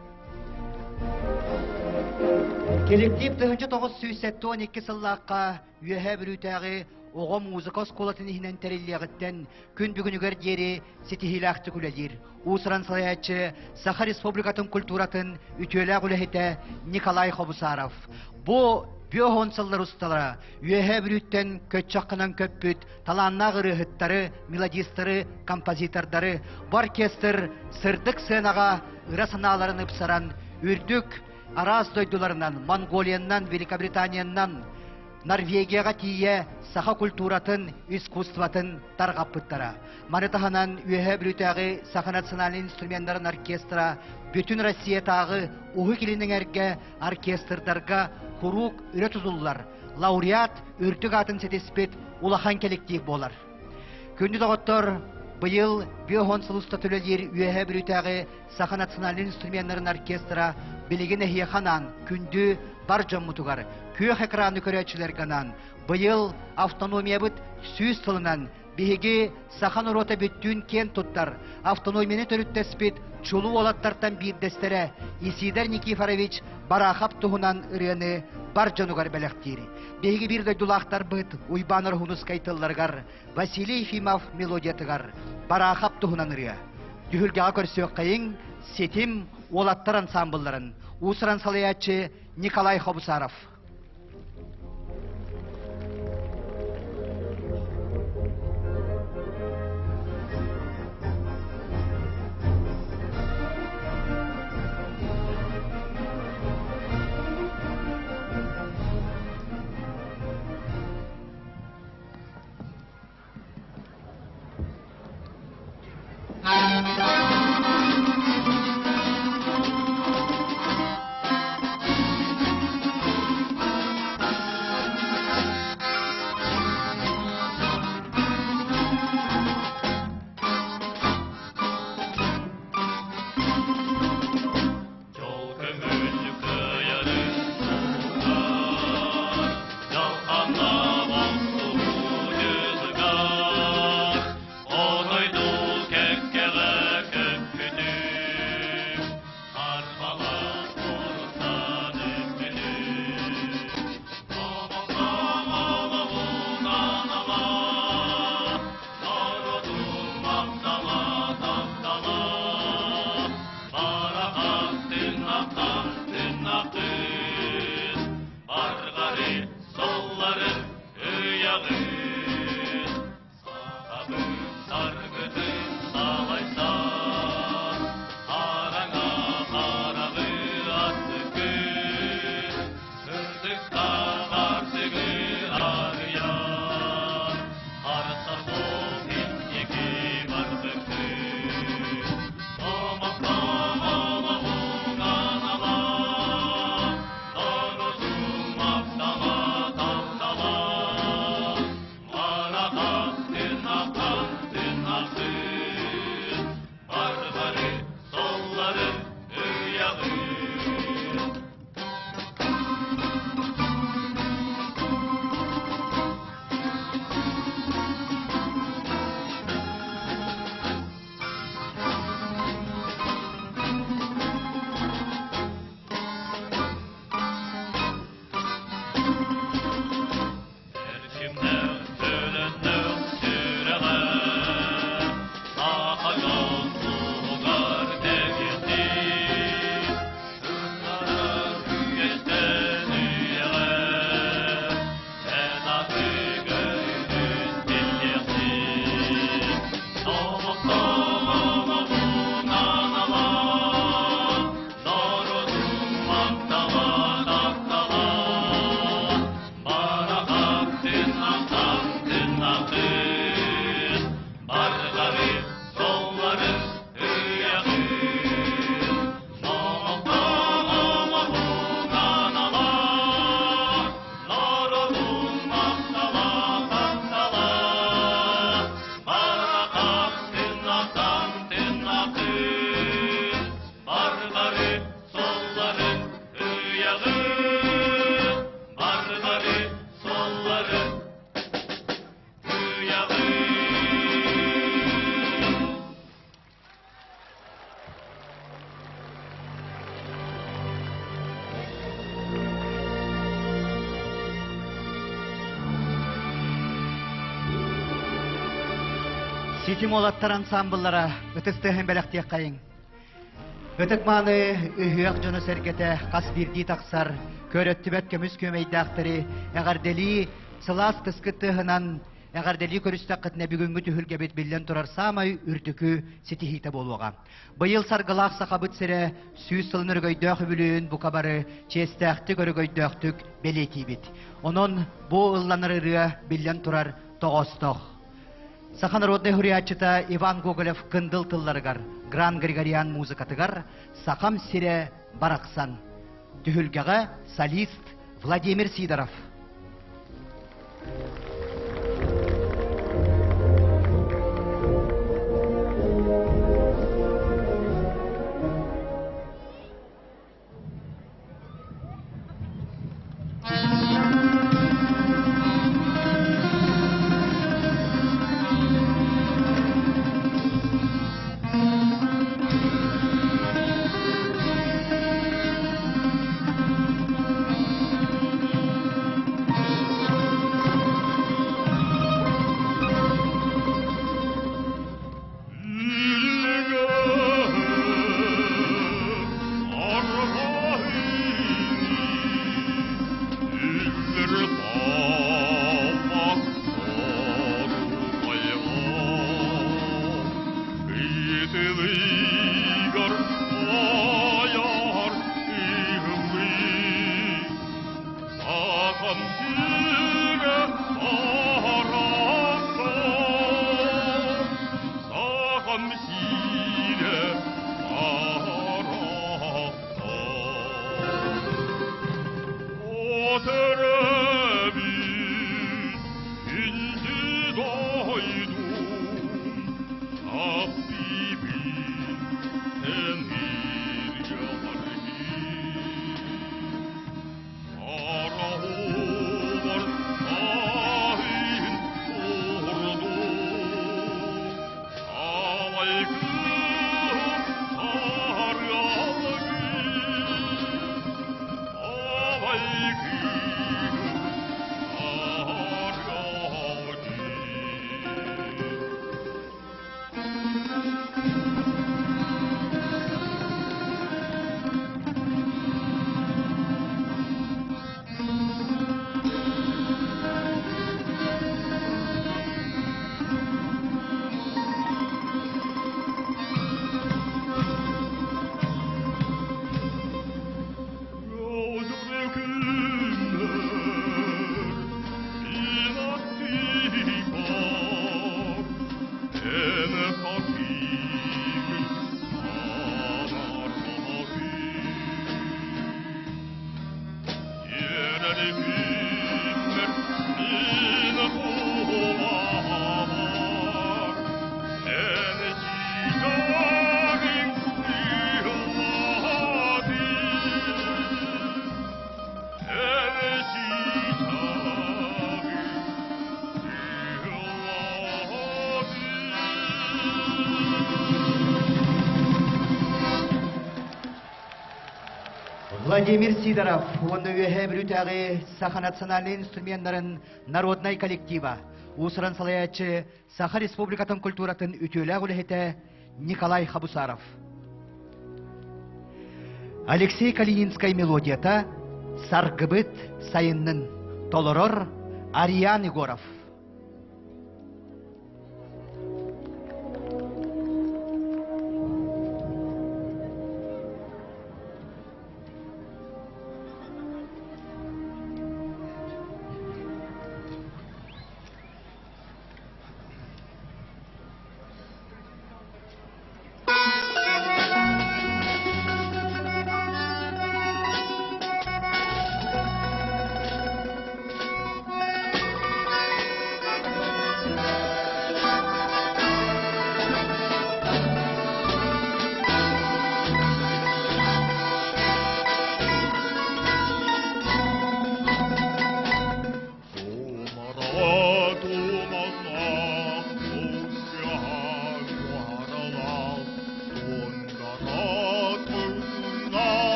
Коллектив 1912 сыллаққа үйе бүлітәғі оғы музыка сколатын ихінен тәреллеғіттен күн бүгінігер дері сетихилақты күләдер. Усыран салаятчы Саха Республикатын культуратын үтелі күләхеті Николай Хобусаров. Бұ биохон сыллар ұсталары үйе бүліттен көтчаққынан көппіт таланна ғырығыттары, мелодистары, композитордары, оркестр сырдық сынаға ырасыналарын ұпсаран үрдік араз дойдуларынан, Монголияннан, Великобританияннан, Норвегияға тие саха культуратын, искусстватын тарғаппыттара. Манытаханан үйе бүлітәғі саха национальный инструменттарын оркестра бүтін Россиятағы уғы келінің әрге оркестрдарға құруқ үрі тұзылылар. Лауреат үртік атын сетеспет улахан коллектив болар. Күнді доғыттыр бұйыл биохон сылыста төлелер үйе бүлітәғі саха национальный инструменттарын оркестра білеген әхияханан күнді бар жоммутугар. Күйек экраны көрәтшілер ганан. Бұйыл автономия бұд сүйіз тылынан беге сахан ұрота бүттін кен тұттар. Автономияны төріттеспет чулу олаттартан бірдестері Исидар Никифорович барахап тұғынан ұрыны бар жонугар бәліқтері. Беге бірді дұлақтар бұд уйбаныр хунус кайтылларғар Василий Ефимов мелодиятығар барахап тұғынан ұрыя. Дүхілгеға көрсек қайын сетим олаттар ансамбларын. Усыран салаятчы Николай Хобусаров. Сетим олаттар ансамбллара ытыстыһын бәләктиек кайың. Өтік маны үхіяқ жоны сәргеті қас бірді тақсар, көрөттібет көміс көмейдақтыры, әғардели сылас тұскыттығынан, әғардели көрістақ қытына бүгінгі түхілге бет білден тұрар самай үртікі сетихиті болуға. Бұйыл сарғылақ сақабыт сірі, сүйіс сылын үргөйдөқ бүлін бұқа бары, честәқті көргөйдөқтік белеті бит. Onun bu ылланыры білден тұрар тоғыстық. Саха народный хуриатчыта Иван Гоголев кындыл тылларыгар, Гран Григориан музыкатыгар, Сахам сире барақсан. Түхілгеға солист Владимир Сидоров. Владимир Сидоров, он өйе брютағы Саха национальный инструменттарын народный коллектива, усыран салаячы Саха республикатын культуратын үтөлі ғулехеті Николай Хабусаров. Алексей Калининскай мелодията Саргыбыт сайынның толырыр Ариан Егоров.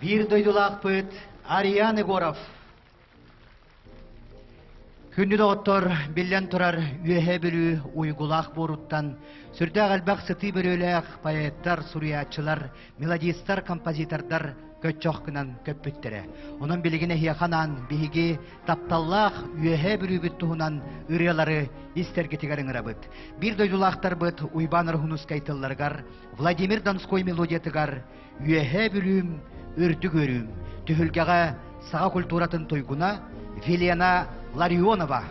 Bir doydulakpıt Ariane Gorov. Күнді доғыттор білен тұрар үйе білі уйгулақ боруттан, сүрдәг әлбәқ сыты бірөләқ поэттар, суриятчылар, мелодистар, композитордар көтчоқ кынан көппіттірі. Onun білігіне хияқанан бігі тапталлақ үйе білі бүт тұғынан үрелары истергетігерін ұрабыт. Bir дойдулақтар бұт уйбаныр хунускайтылларғар, Владимир Донской мелодиятығар үйе білім үрді көрім. Түхілгеға саға культуратын тойгуна Велена Ларионова.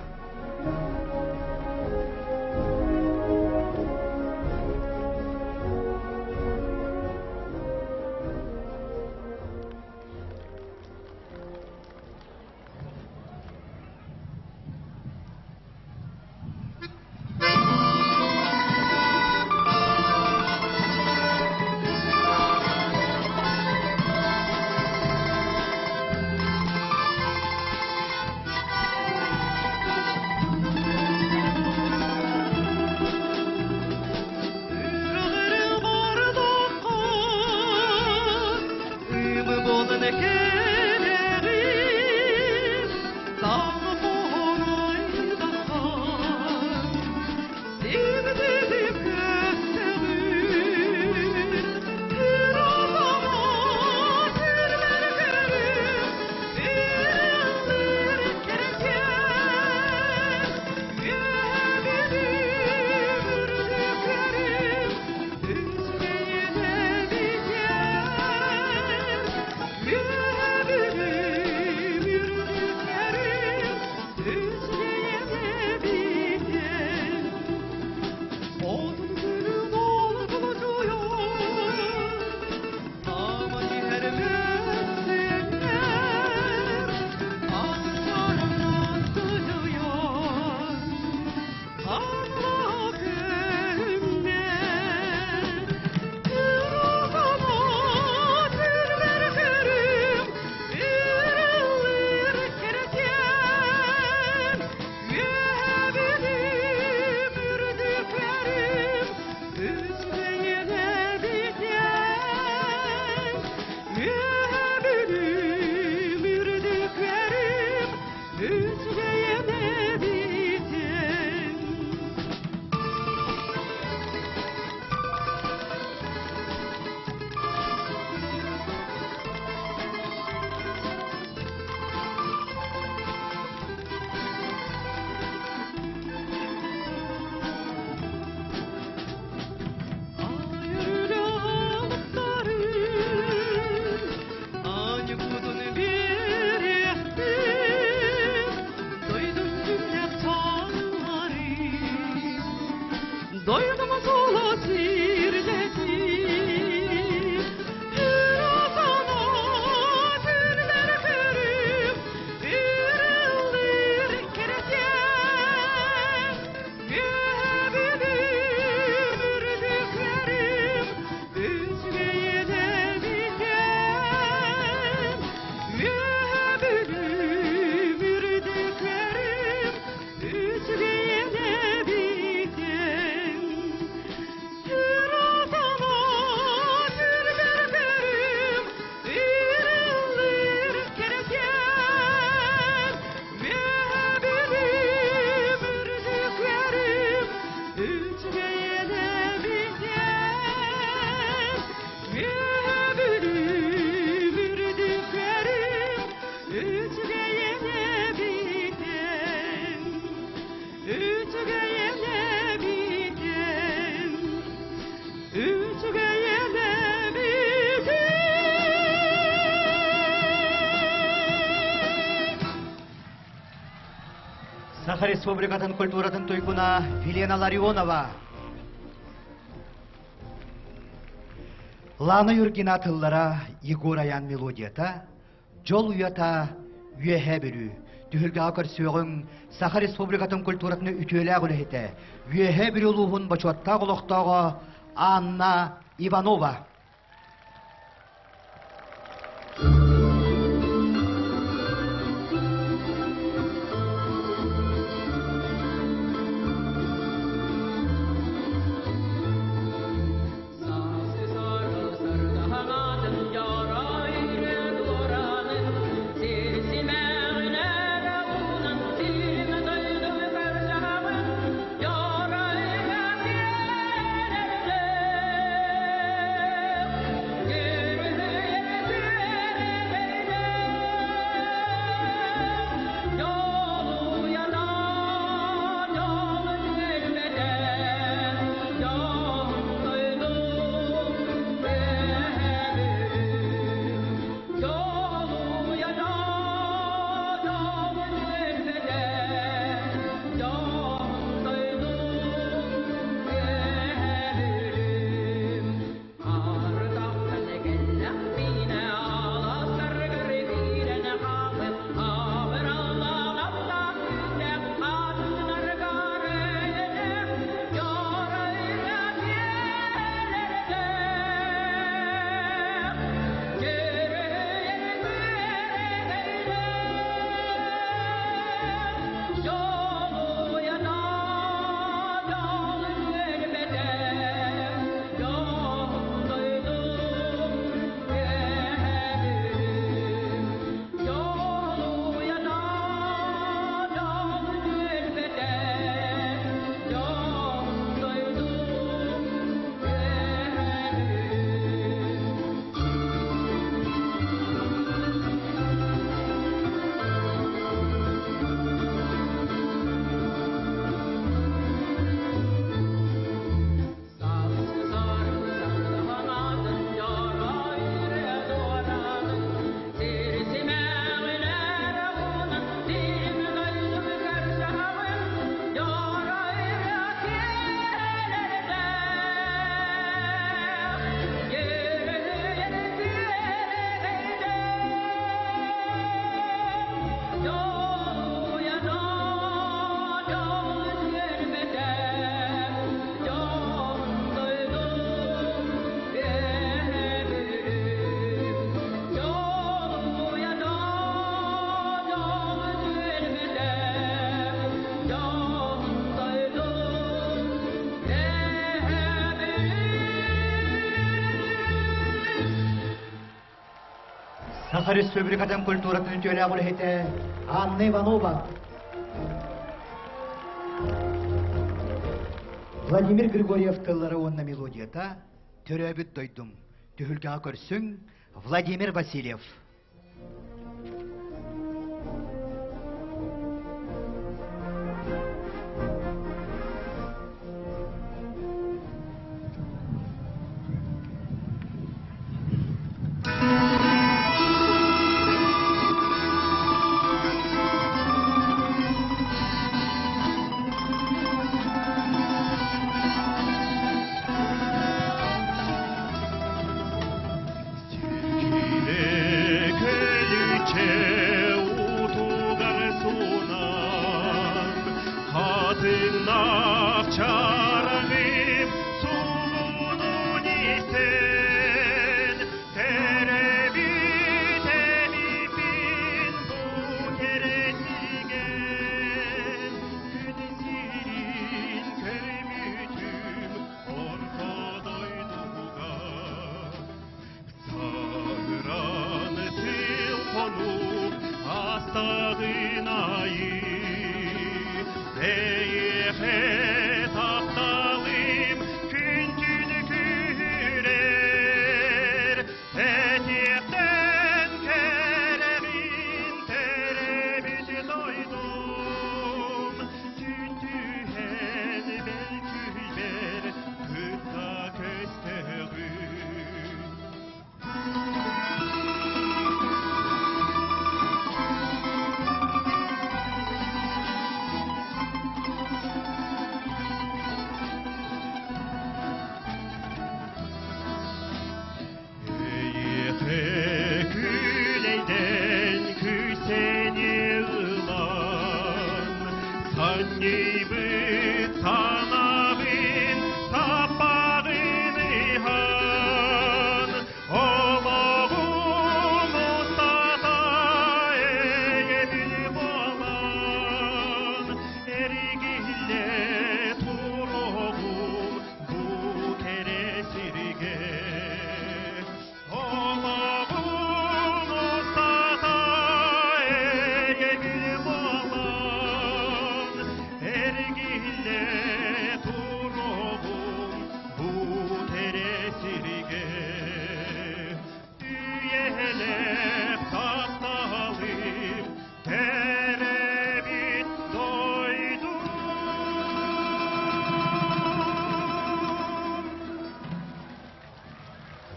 Саха Республикатын культуратын тойгуна Велена Ларионова. Лана Юргина тыллара Егор Аян мелодията, жол уята үйе бірі. Түхілге ақыр сөғін Саха Республикатын культуратын үтелі ғылыхеті. Үйе бірі ұлығын бачуатта ғылықтағы Анна Иванова. Sarı sarı sarı da hamadın yaray Саха Республикатын культуратын төлі ағылы хеті Анна Иванова. Владимир Григорьев тыллары онна мелодията төрөбіт дойдым. Түхілгіға көрсің Владимир Васильев.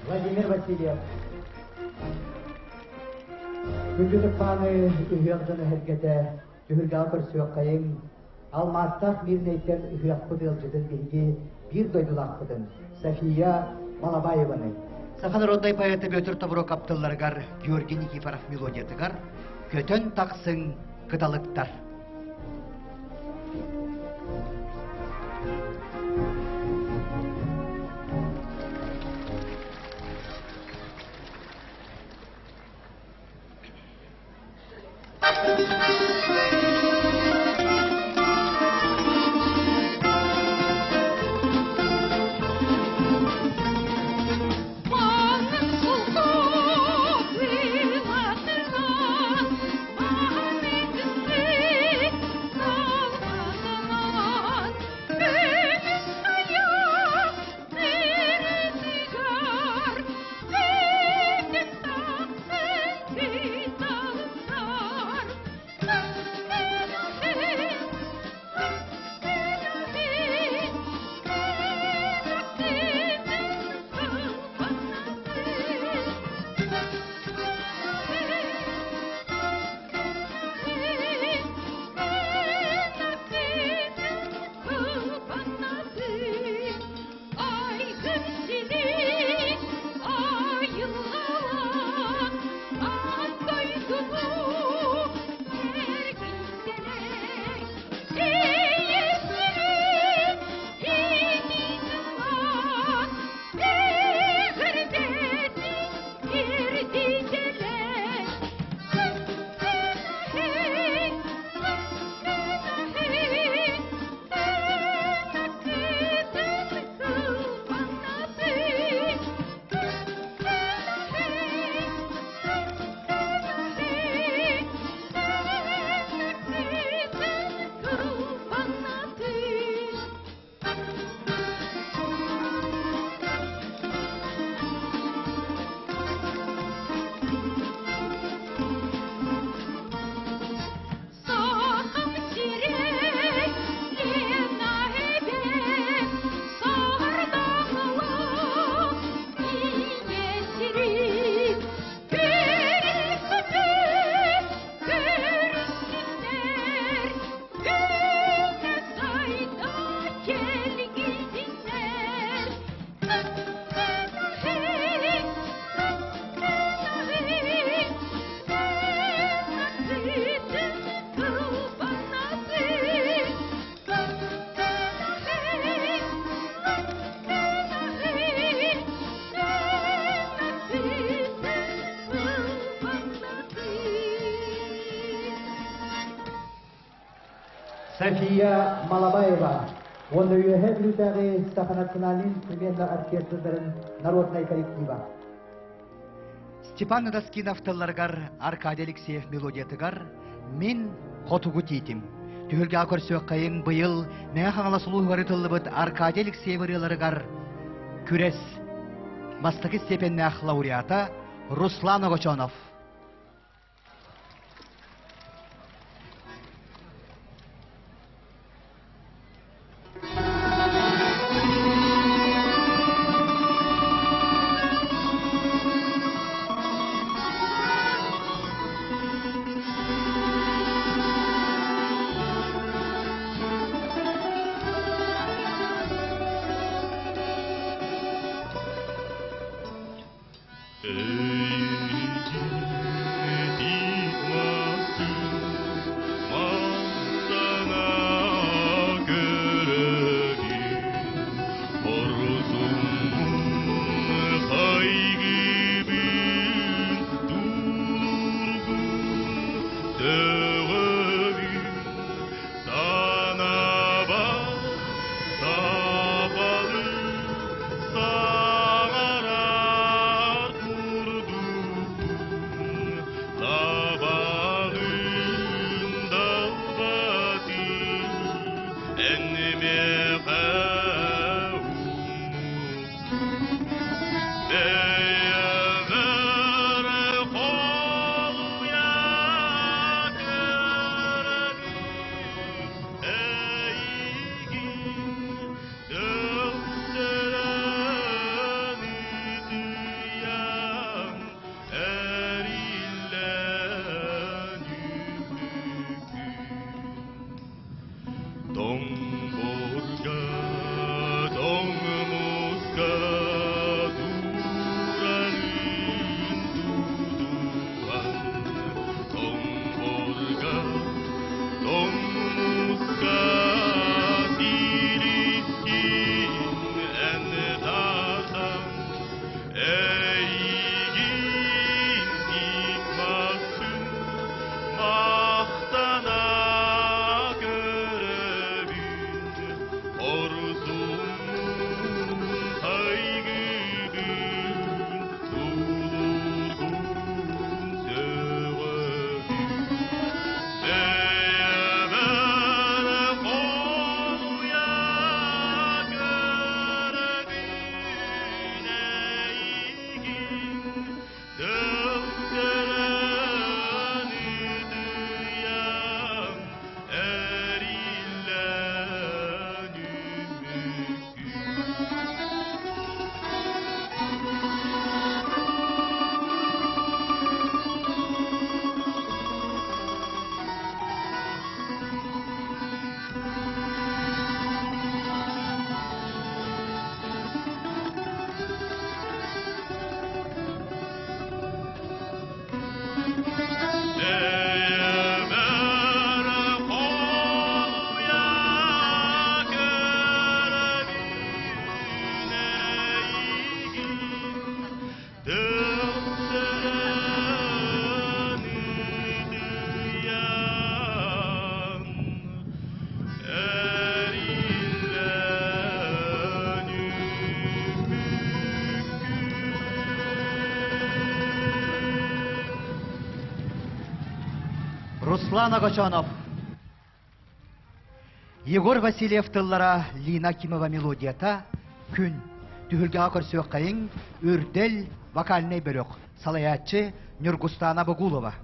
Владимир Васильев. Күндүлік баны үйеғдыны әргеті жүхілгал көрсіуі қайын. Алмастақ мирнейтен үйеқ құдыл жыдын бейге бір дойдылақ құдын. София Малабаеваны. Сахан роддай поэты бөтір табыру каптыларғар Георгий Никифоров мелодиятығар көтін тақсын қыталықтар. Thank you. София Малабаева. Он ЮХ Блютари Стафанациональный инструментный оркестрдарын народный коллектива. Степан Доскинов тылларгар, Аркадий Алексеев мелодиятыгар, мен хотугу титим. Түхілге көрсөк қайын бұйыл, мәңі қаңала сұлуы ғары тыллыбыд Аркадий Алексеев ұрыларыгар күрес. Мастықы степеннәқ лауреата Руслан Огочонов. Руслан Огочонов. Егор Васильев тыллара Лина Кимова мелодията күн. Түхілге көрсөк қайын үрдел вокальный бөлік. Салаятчы Нюргустана Багулова.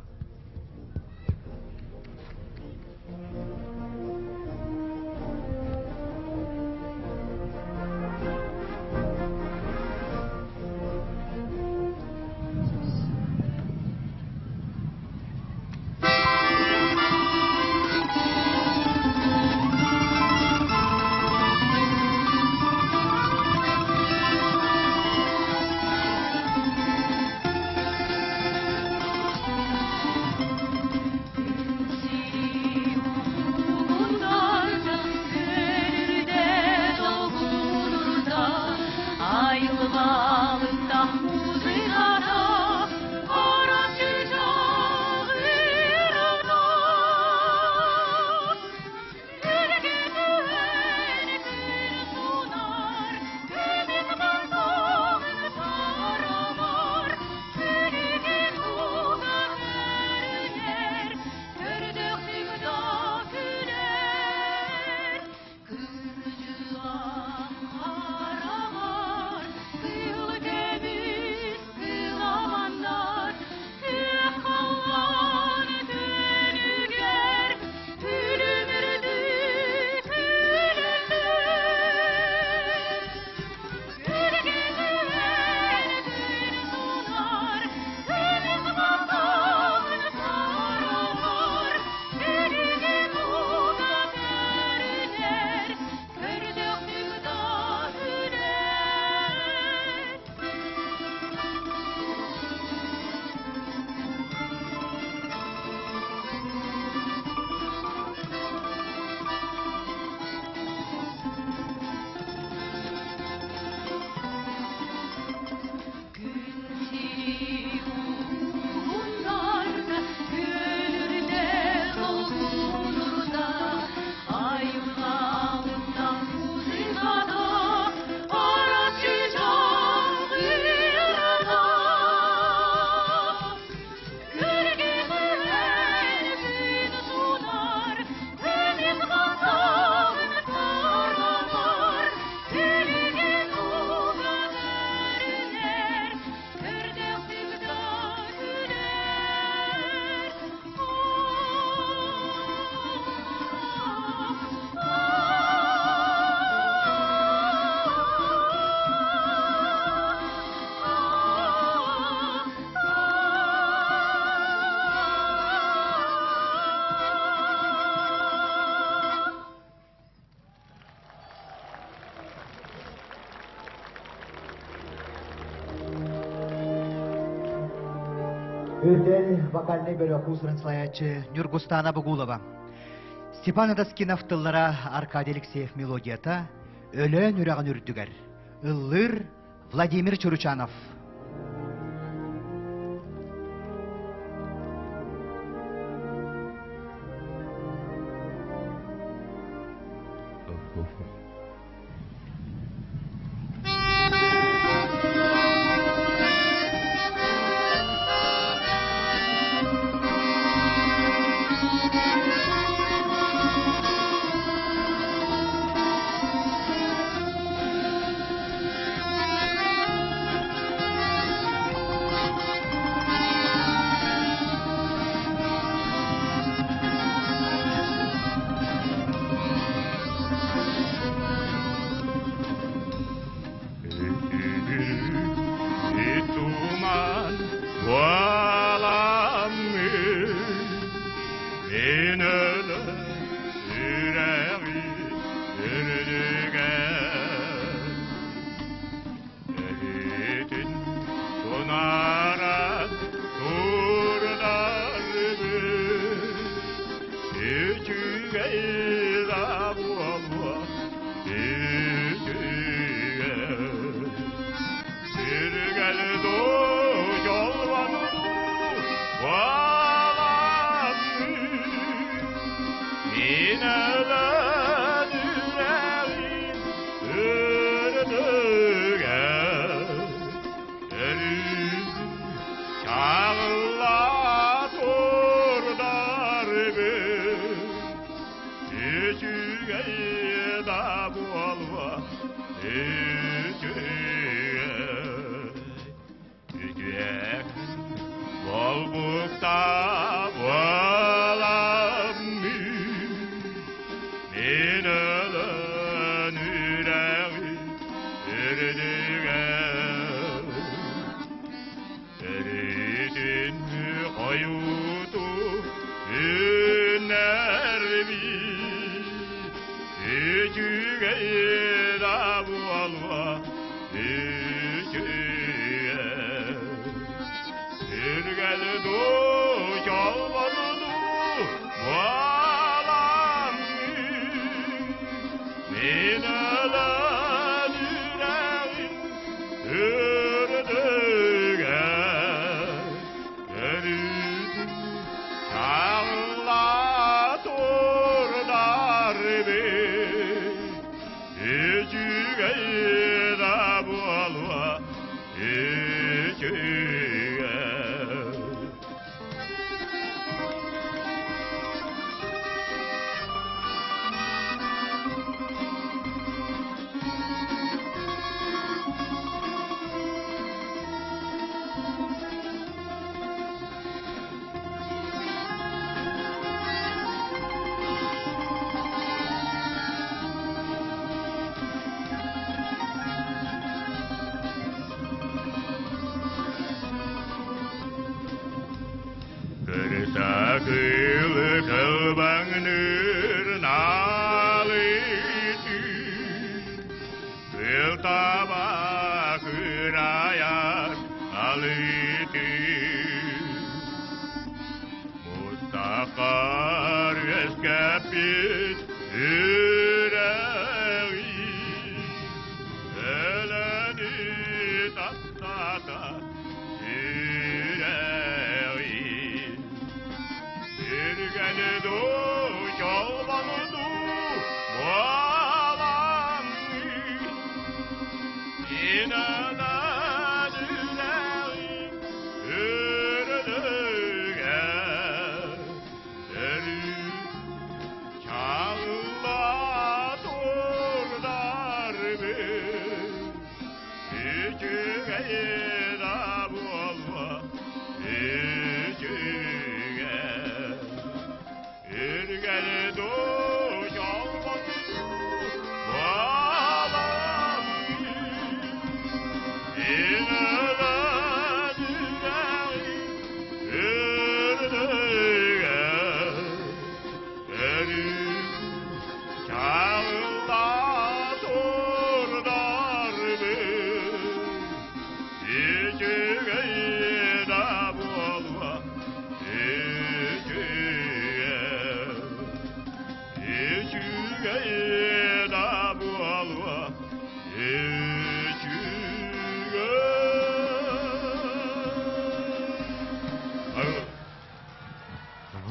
Үрден вокальный бөлек усырын слаячы Нюргустана Бугулова. Степан Адаскинов тыллара Аркадий Алексеев мелодията, өлөн үрағын үрдігер. Ыллыр Владимир Чуручанов.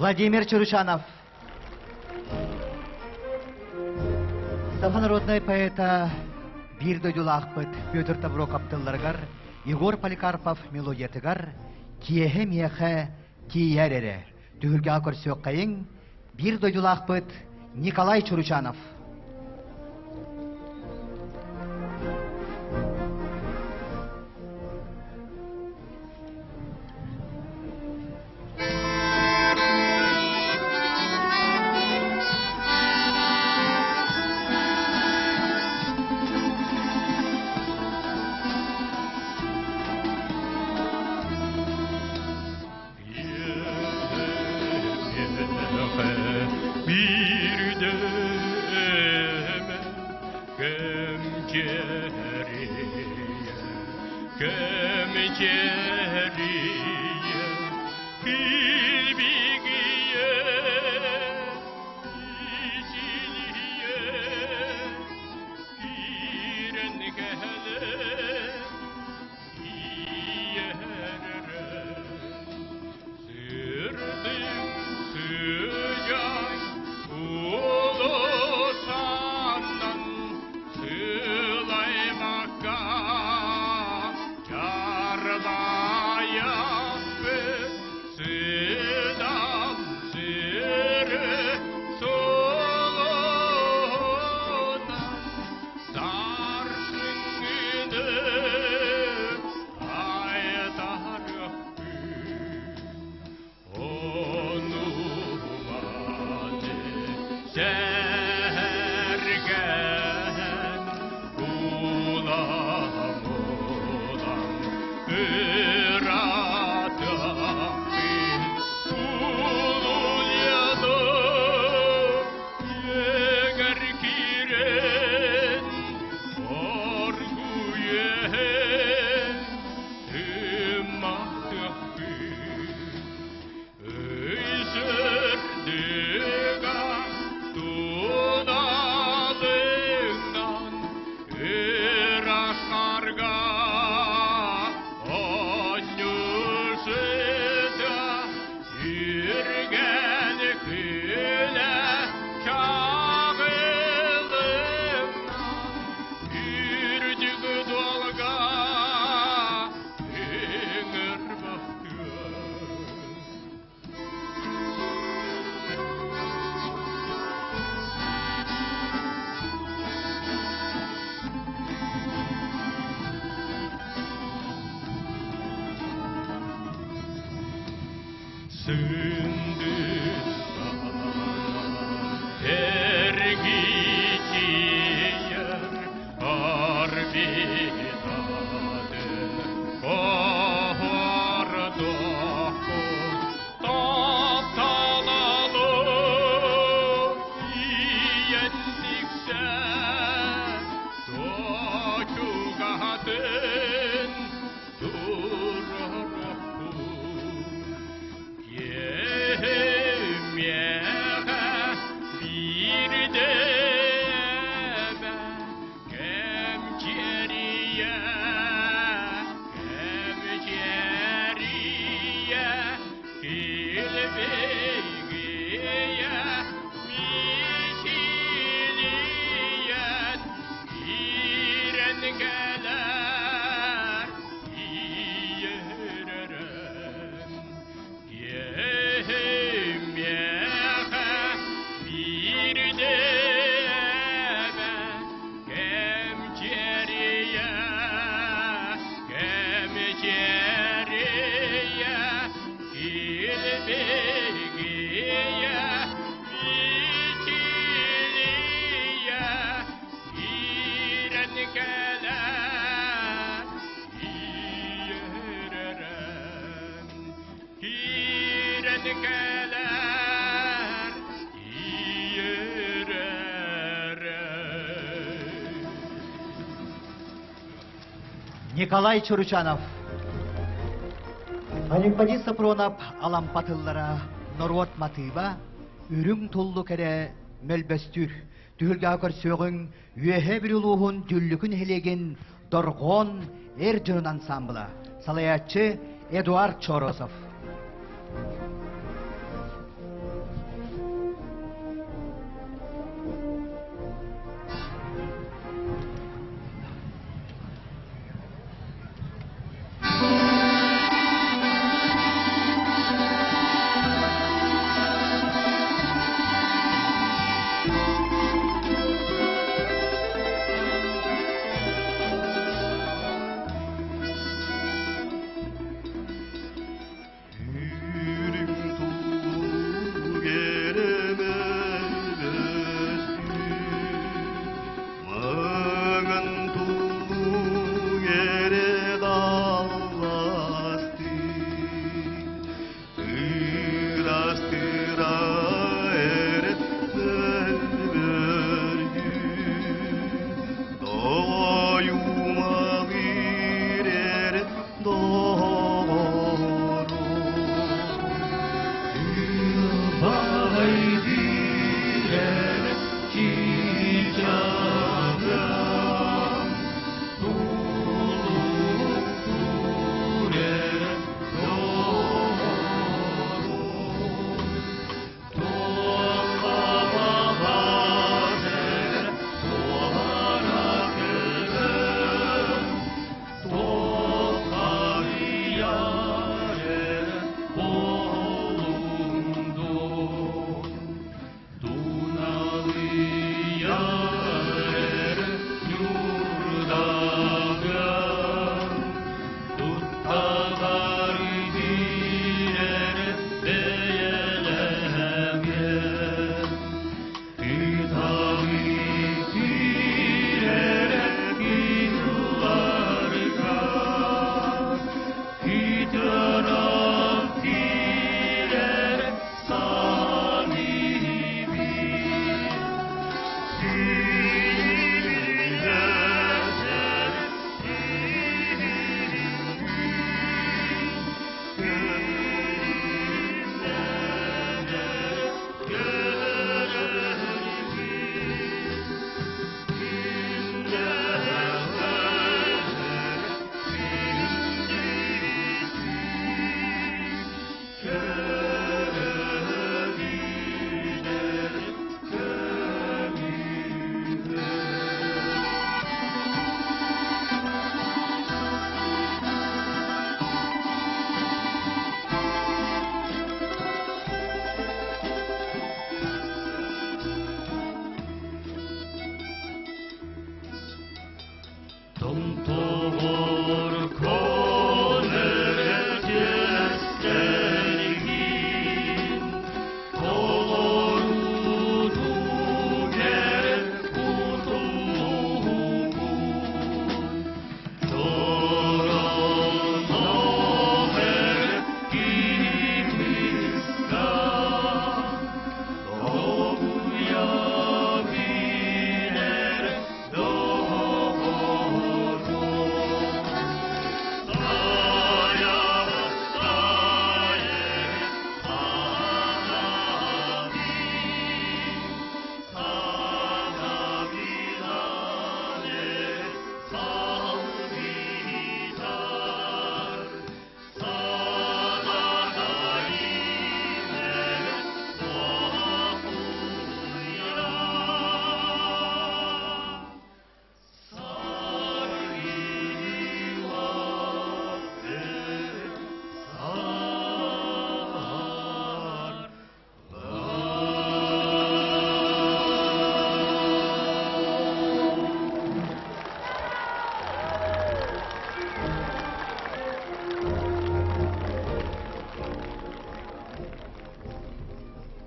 Владимир Чурушанов. Народный поэта бир дөйдулақпыт Петр Тавро каптылларгар, Егор Поликарпов мелодиятыгар, киехе миехе киерере. Түгілге көрсөк қайын, бир дөйдулақпыт Николай Чурушанов. Николай Чурушанов. Олимпади Сапронов алампатыллара Норвот Матыба үрүң толлу кере мөлбөстүр. Түгілге көрсөғін үйе бір ұлуғын дүллікін хелеген Дорғон Эрджин ансамблы. Салаятчы Эдуард Чоросов.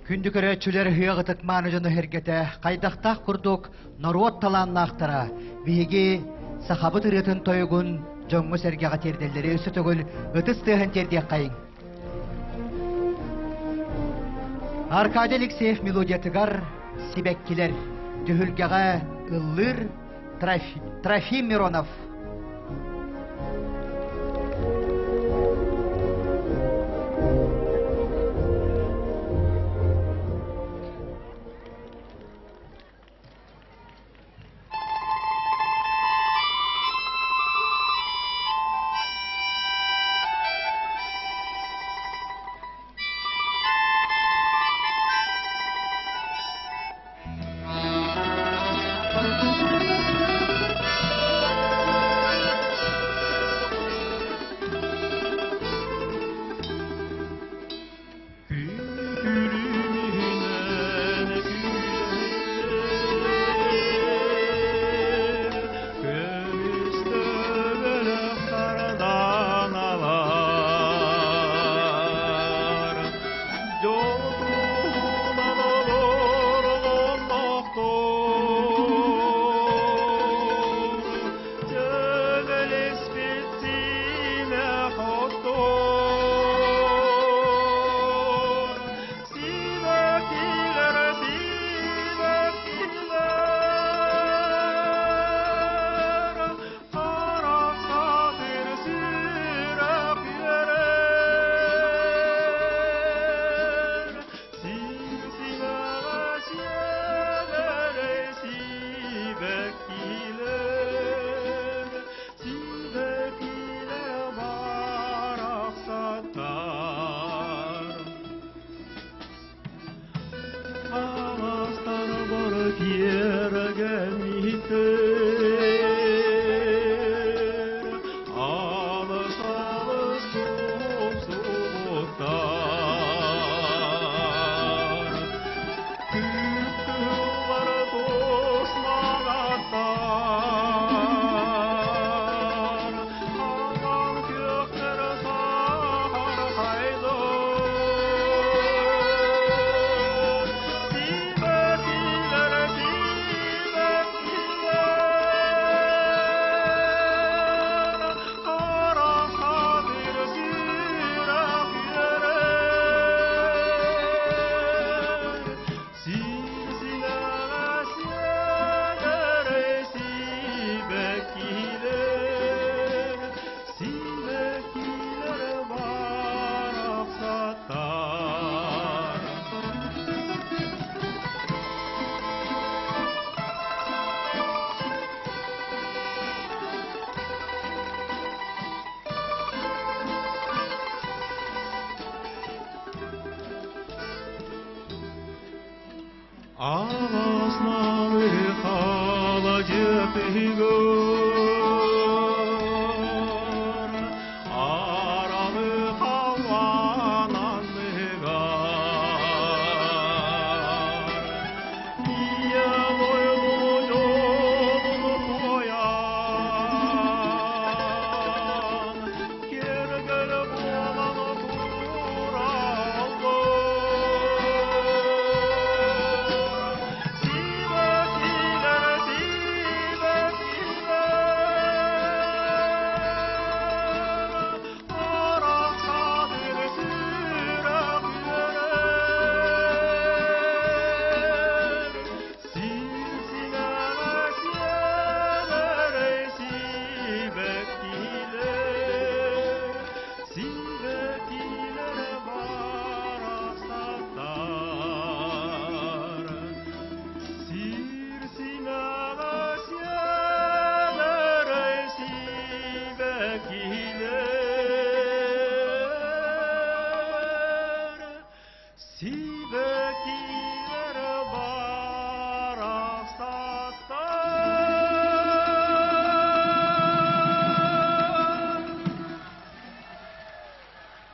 Күндүкөрөчүлөр хыягытык маанужону хергете кайдактах курдук Норуот талааннаахтара биһиги сахабыт ырытын тойгун жоңму сергега терделleri өсө төгүл ытыс тыахан тердиек кайын. Аркадий Алексеев мелодиятыгар сибеккилер түһүлгега ыллыр Трофим Миронов.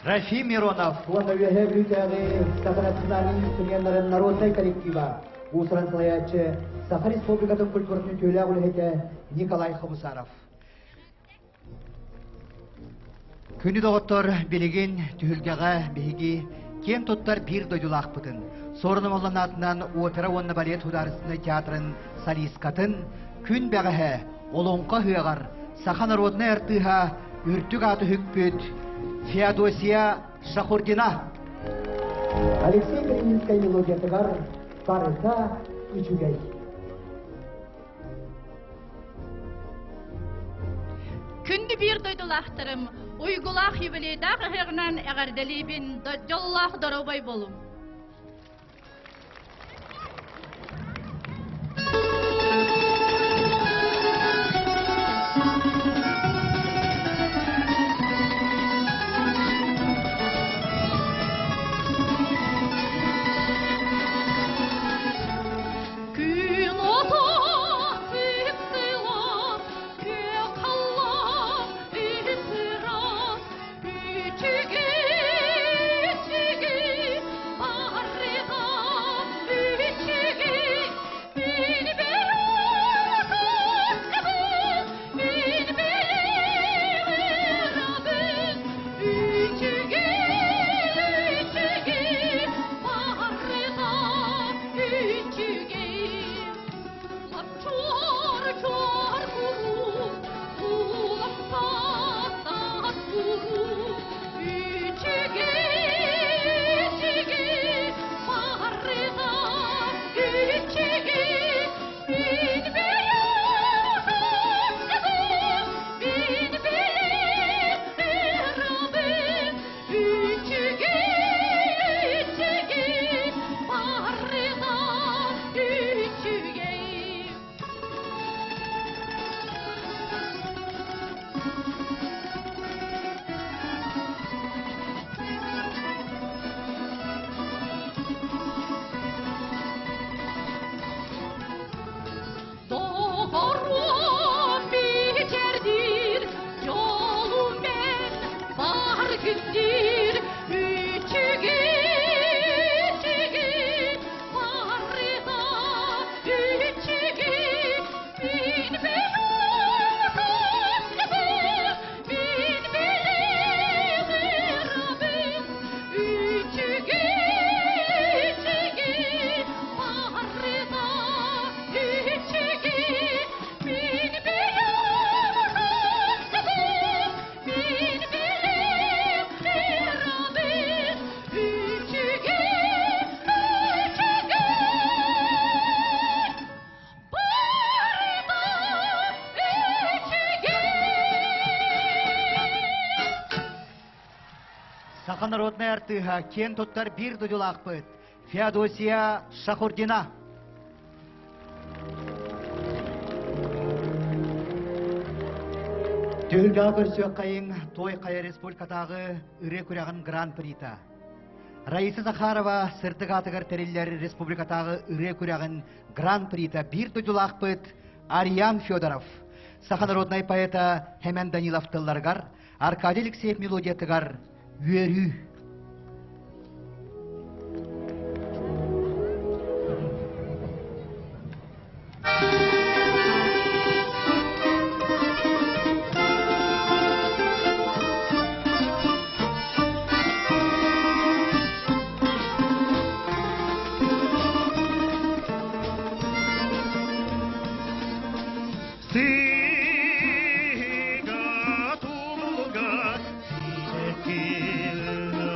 Трофим Миронов, народный коллектива, Усрансылаячы, Саха Республикатын культурный төлі ағылы Николай Хабусаров. Күні доғыттыр білеген түхілгеға бейгі кен тоттар бир дойдулақ бұтын. Сорыным олан атынан опера онны балет хударысыны театрын солисткатын, күн бәғіхі, олонқа хүйағар, саха народны әртіға үртік аты хүкпіт, Феодосия Шахурдина. Алексей Креминская мелодия тыгар, парыта и чугай. Күнді бір дойдулақтырым, уйгулақ юбилейдақ ғығынан әғарделейбін жоллақ дұрабай болым. Народная артыга, кен тоттар бир дойдулақ бұд. Феодосия Шахурдина. Төгілгі көрсөк қайын той қая республикатағы үре көряғын гран-прита. Раиса Захарова сыртық атығыр тәрелер республикатағы үре көряғын гран-прита бир дойдулақ бұд. Ариан Федоров. Саха народная поэта Хемен Данилов тылларғар, Аркадий Алексеев мелодия тығар. Верю. Siga tulga, siga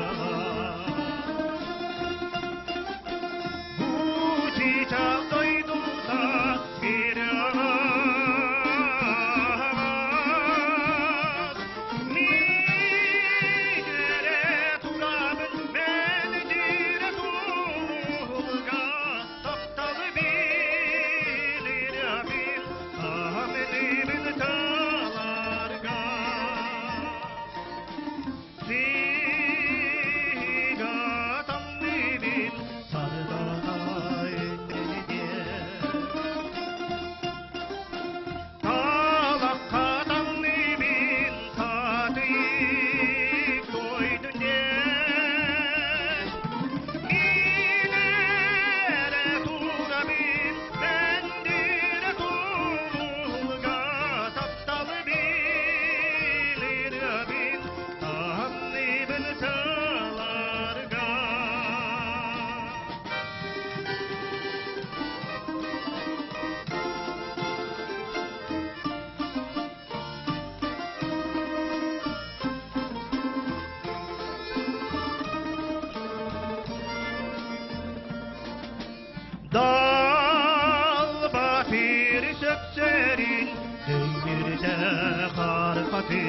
karkatı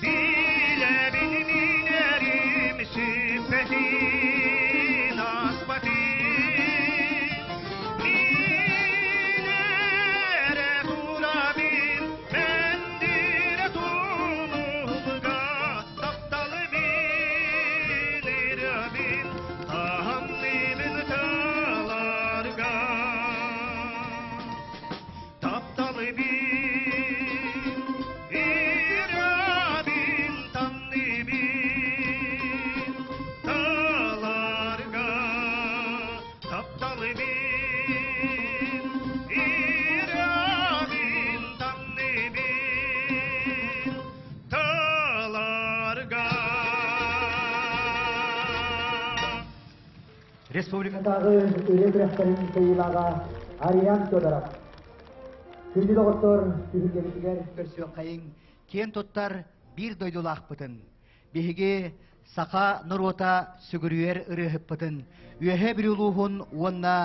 Bile bilmilerim süfetin asbatı Milere turabin mendire tulumga Taptalı bilirabin tahamlimin talarga Taptalı bilirabin tamlimin talarga Taptalı bilirabin tamlimin talarga Республикадағы өре бірақтарын sayılağa Ariyan Tödarap. Күнді доғыттыр, түхілгелігер. Көрсі қайын, кен тоттар бір дойдулақ бұтын. Беге сақа нұрота сүгірюер ұрығып бұтын. Үйе бір ұлуғын онна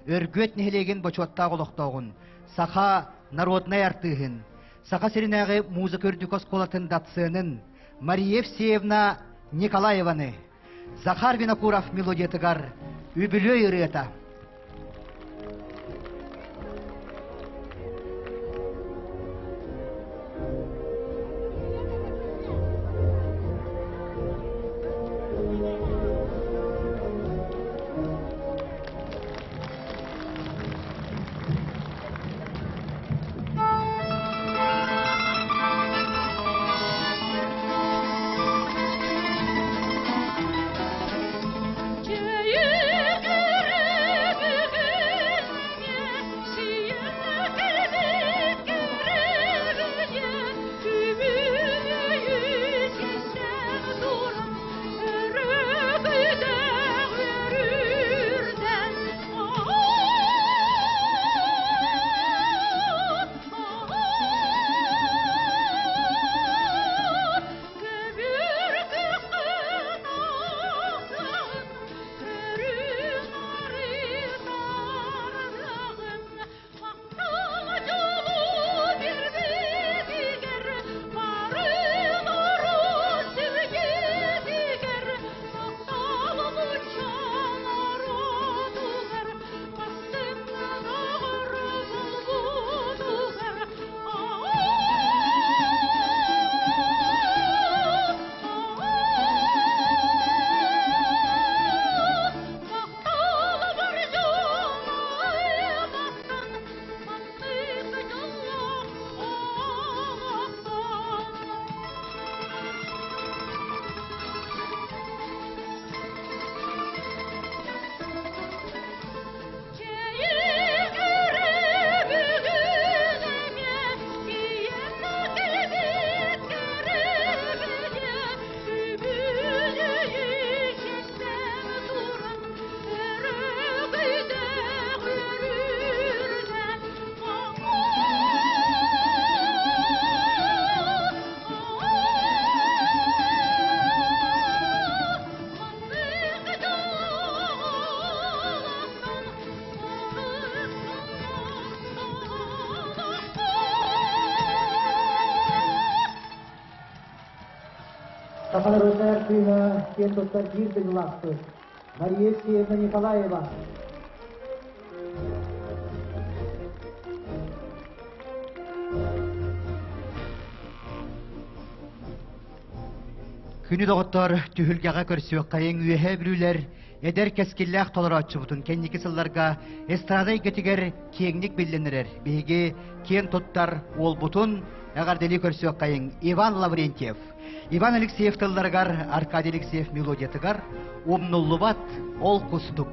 өргөт нехелеген бочуатта қолықтауғын. Сақа народна яртығын. Сақа серінәғі музыка үрдікос қолатын датсының Мария Евсеевна Николаеваны. Захар Винокуров мелодиятыгар үбілөй ұрыта. Народная артина кен тоттар бір дойдулақты. Мария Евсеевна Николаева. Күні доғыттар түхілгеға көрсі қайын үйе білулер әдер кәскелләқ толыр атшы бұтын кәннекі сылларға эстрадай кетігер кеңнік белленірер. Беге кен тоттар ол бұтын әғардели көрсі қайын Иван Лаврентьев. Иван Алексеев тылларғар Аркадий Алексеев мелодиятығар Умнуллубат ол құстық.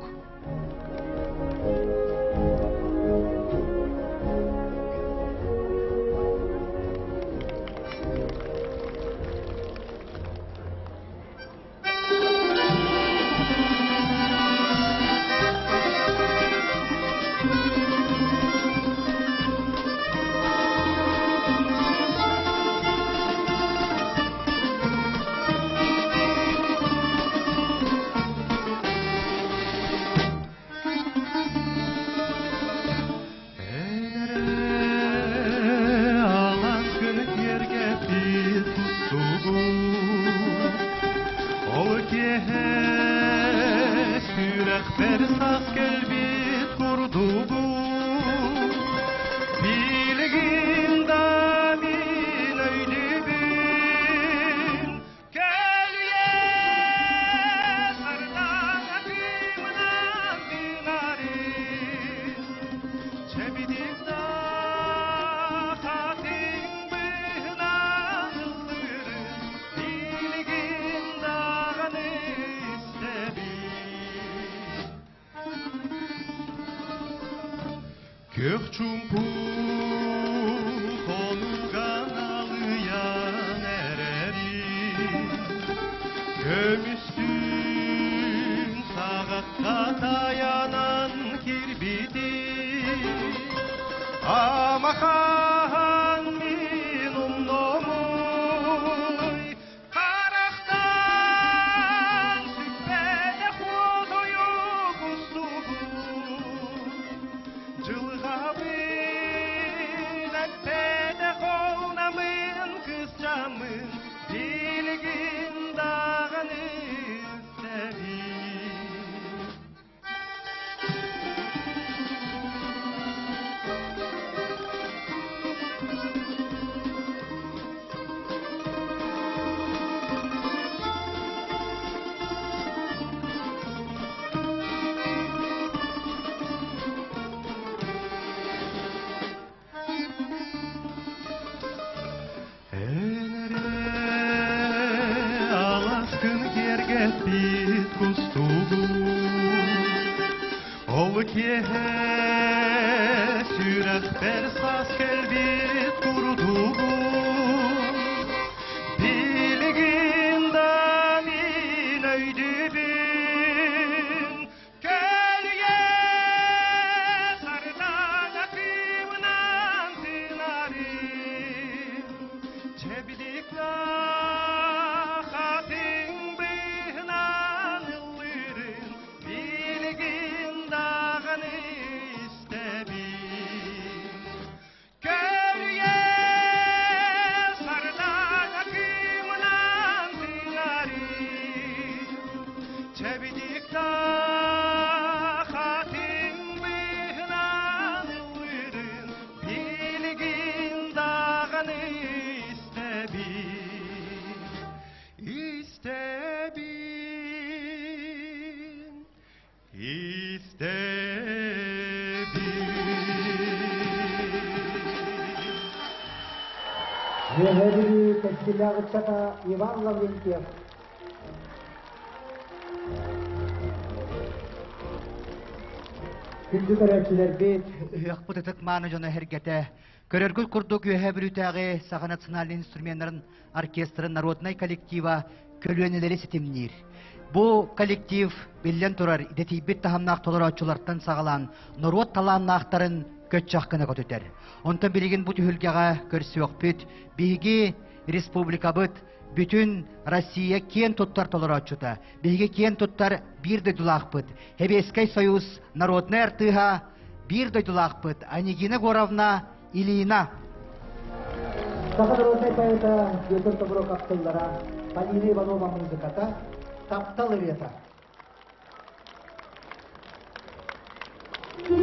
kehe sürek bersas gelbit kurdugu bilgin da min öydübün kelye sardan akımdan dinari çebidik da hatin bıhnan ızdırı bilgin dağını istebi gök çumpu konugan alıyan ereri gömüstün sağakta dayanan kirbiti amakan minum nomuy karaktan sübbede hudoyu kustugu Cılgabın ettede kovnamın kızcamın bilgin dağını sevin Enere alaskın gergetbit kustugu Ol kehe sürek bersas kelbit kurdugu Bilgin da min öydübün Kölye sardan akımdan sinarim Çebdikla hatin bıhnan ıllırın bilgin dağını istebin Kölye sardan akımdan sinarim Çebdikla hatin bıhnan ıllırın bilgin dağını istebin Вегерий Костелягчата Иван Лаврентьев. Күнді көрәтшілер бет. Яқпытытық маны жоны хергете. Көрергіл күрдік үйе бүрітәғі саға национальный инструментларын оркестрын народный коллектива көлөнелері сетімнер. Бұл коллектив білден тұрар идетейбет тахамнақ толыр атшыларттан сағалан народ таланнақтарын көт жаққыны көтетер. Онтан білген бұт үлгеға көрсі өкпет, бігі республика бұт, bütün Россия кен туттар толыр атшыта. Бігі кен туттар бір дөйдулақ бұт. Хебескай союз народный артыға бір дөйдулақ бұт. Анигина Горовна Ильина. Саға народный поэта Петр Добро Каптыллара, Полина Иванова музыката, Тапталы вета. Bu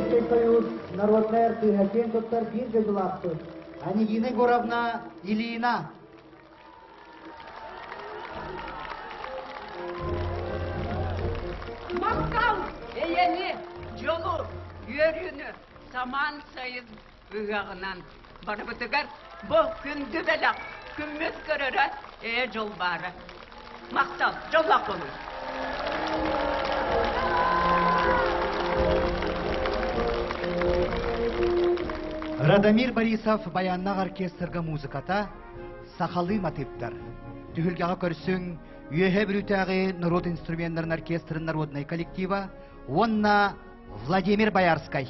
Товарищеский союз, народная артия, Кен Тоттар Бирга Дулахты. Анигина Егоровна Ильина. Маккал, эйени, жолу, үйрүнү, саман сайын ыгағынан барбытыгар, бұл күнді белақ, күммес көрірі, жол бары. Мақтал, жолақ болу. Радомир Борисов баяннақ оркестрга музыката сақалы мотивтар. Түхілгеға көрсің, үйе бүрітәғі народ инструменттарын оркестрын народный коллектива, онна Владимир Боярской.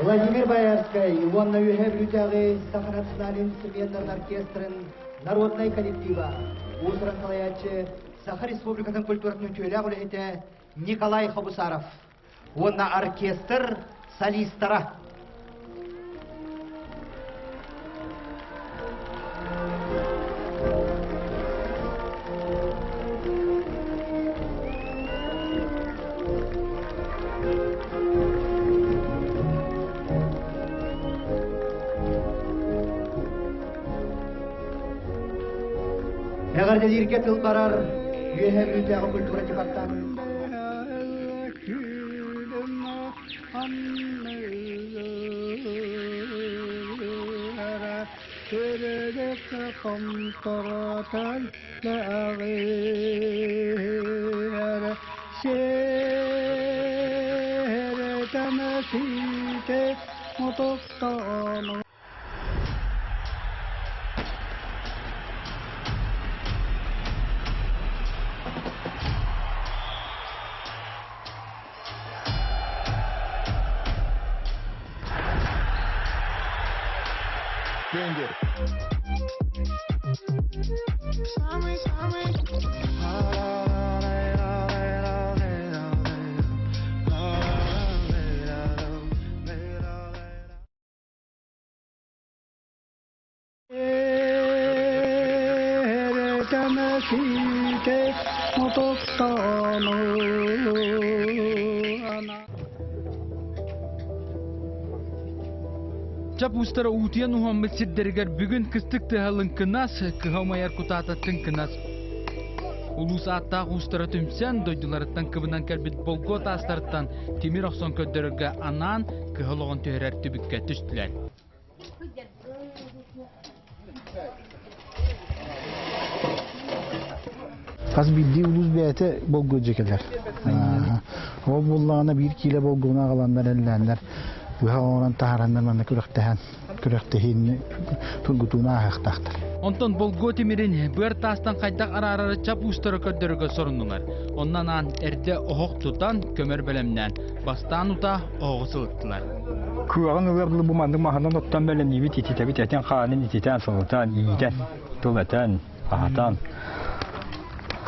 Владимир Боярский, Иванна Юхевлютяги, Саха-Национальный инструментальный оркестрын, народный коллектива, Усран Салаячы, Саха Республикатын культуратын түйелі ғылыхеті Николай Хабусаров. Онна оркестр солистара. Әгәрде ирке тыл барар, Юхевлютяги культура департамент. Чап устара утиян Мухаммед Сиддергер бүгін кістік тыхалын кынас, кыхамайар кутататын кынас. Улус аттағы устара түмсен, дойдыларыттан кыбынан кәлбет болгот астарыттан темир ақсон көддерге анан кыхалығын төхерер түбікке түштілер. Қаз білді улус бәйті болгот жекелер. О бұллағына бір келе болгуына қаландар әлләндер. Уһаонан тахарандан мана күрәктәһин тургутуна хактактар. Онтон болготи мирин бер тастан кайдак арарары чап устары көддөргө соруннулар. Оннан ан эрде охок тутан көмөр белемнән бастан ута огысылыктылар. Күгән угырлы бу манды махандан оттан белем нибит ититәбит әтән ханын ититән солтан идән тулатан ахатан.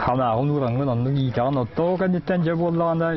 Хана гын урангын анны итән отто кәнеттән җә булганда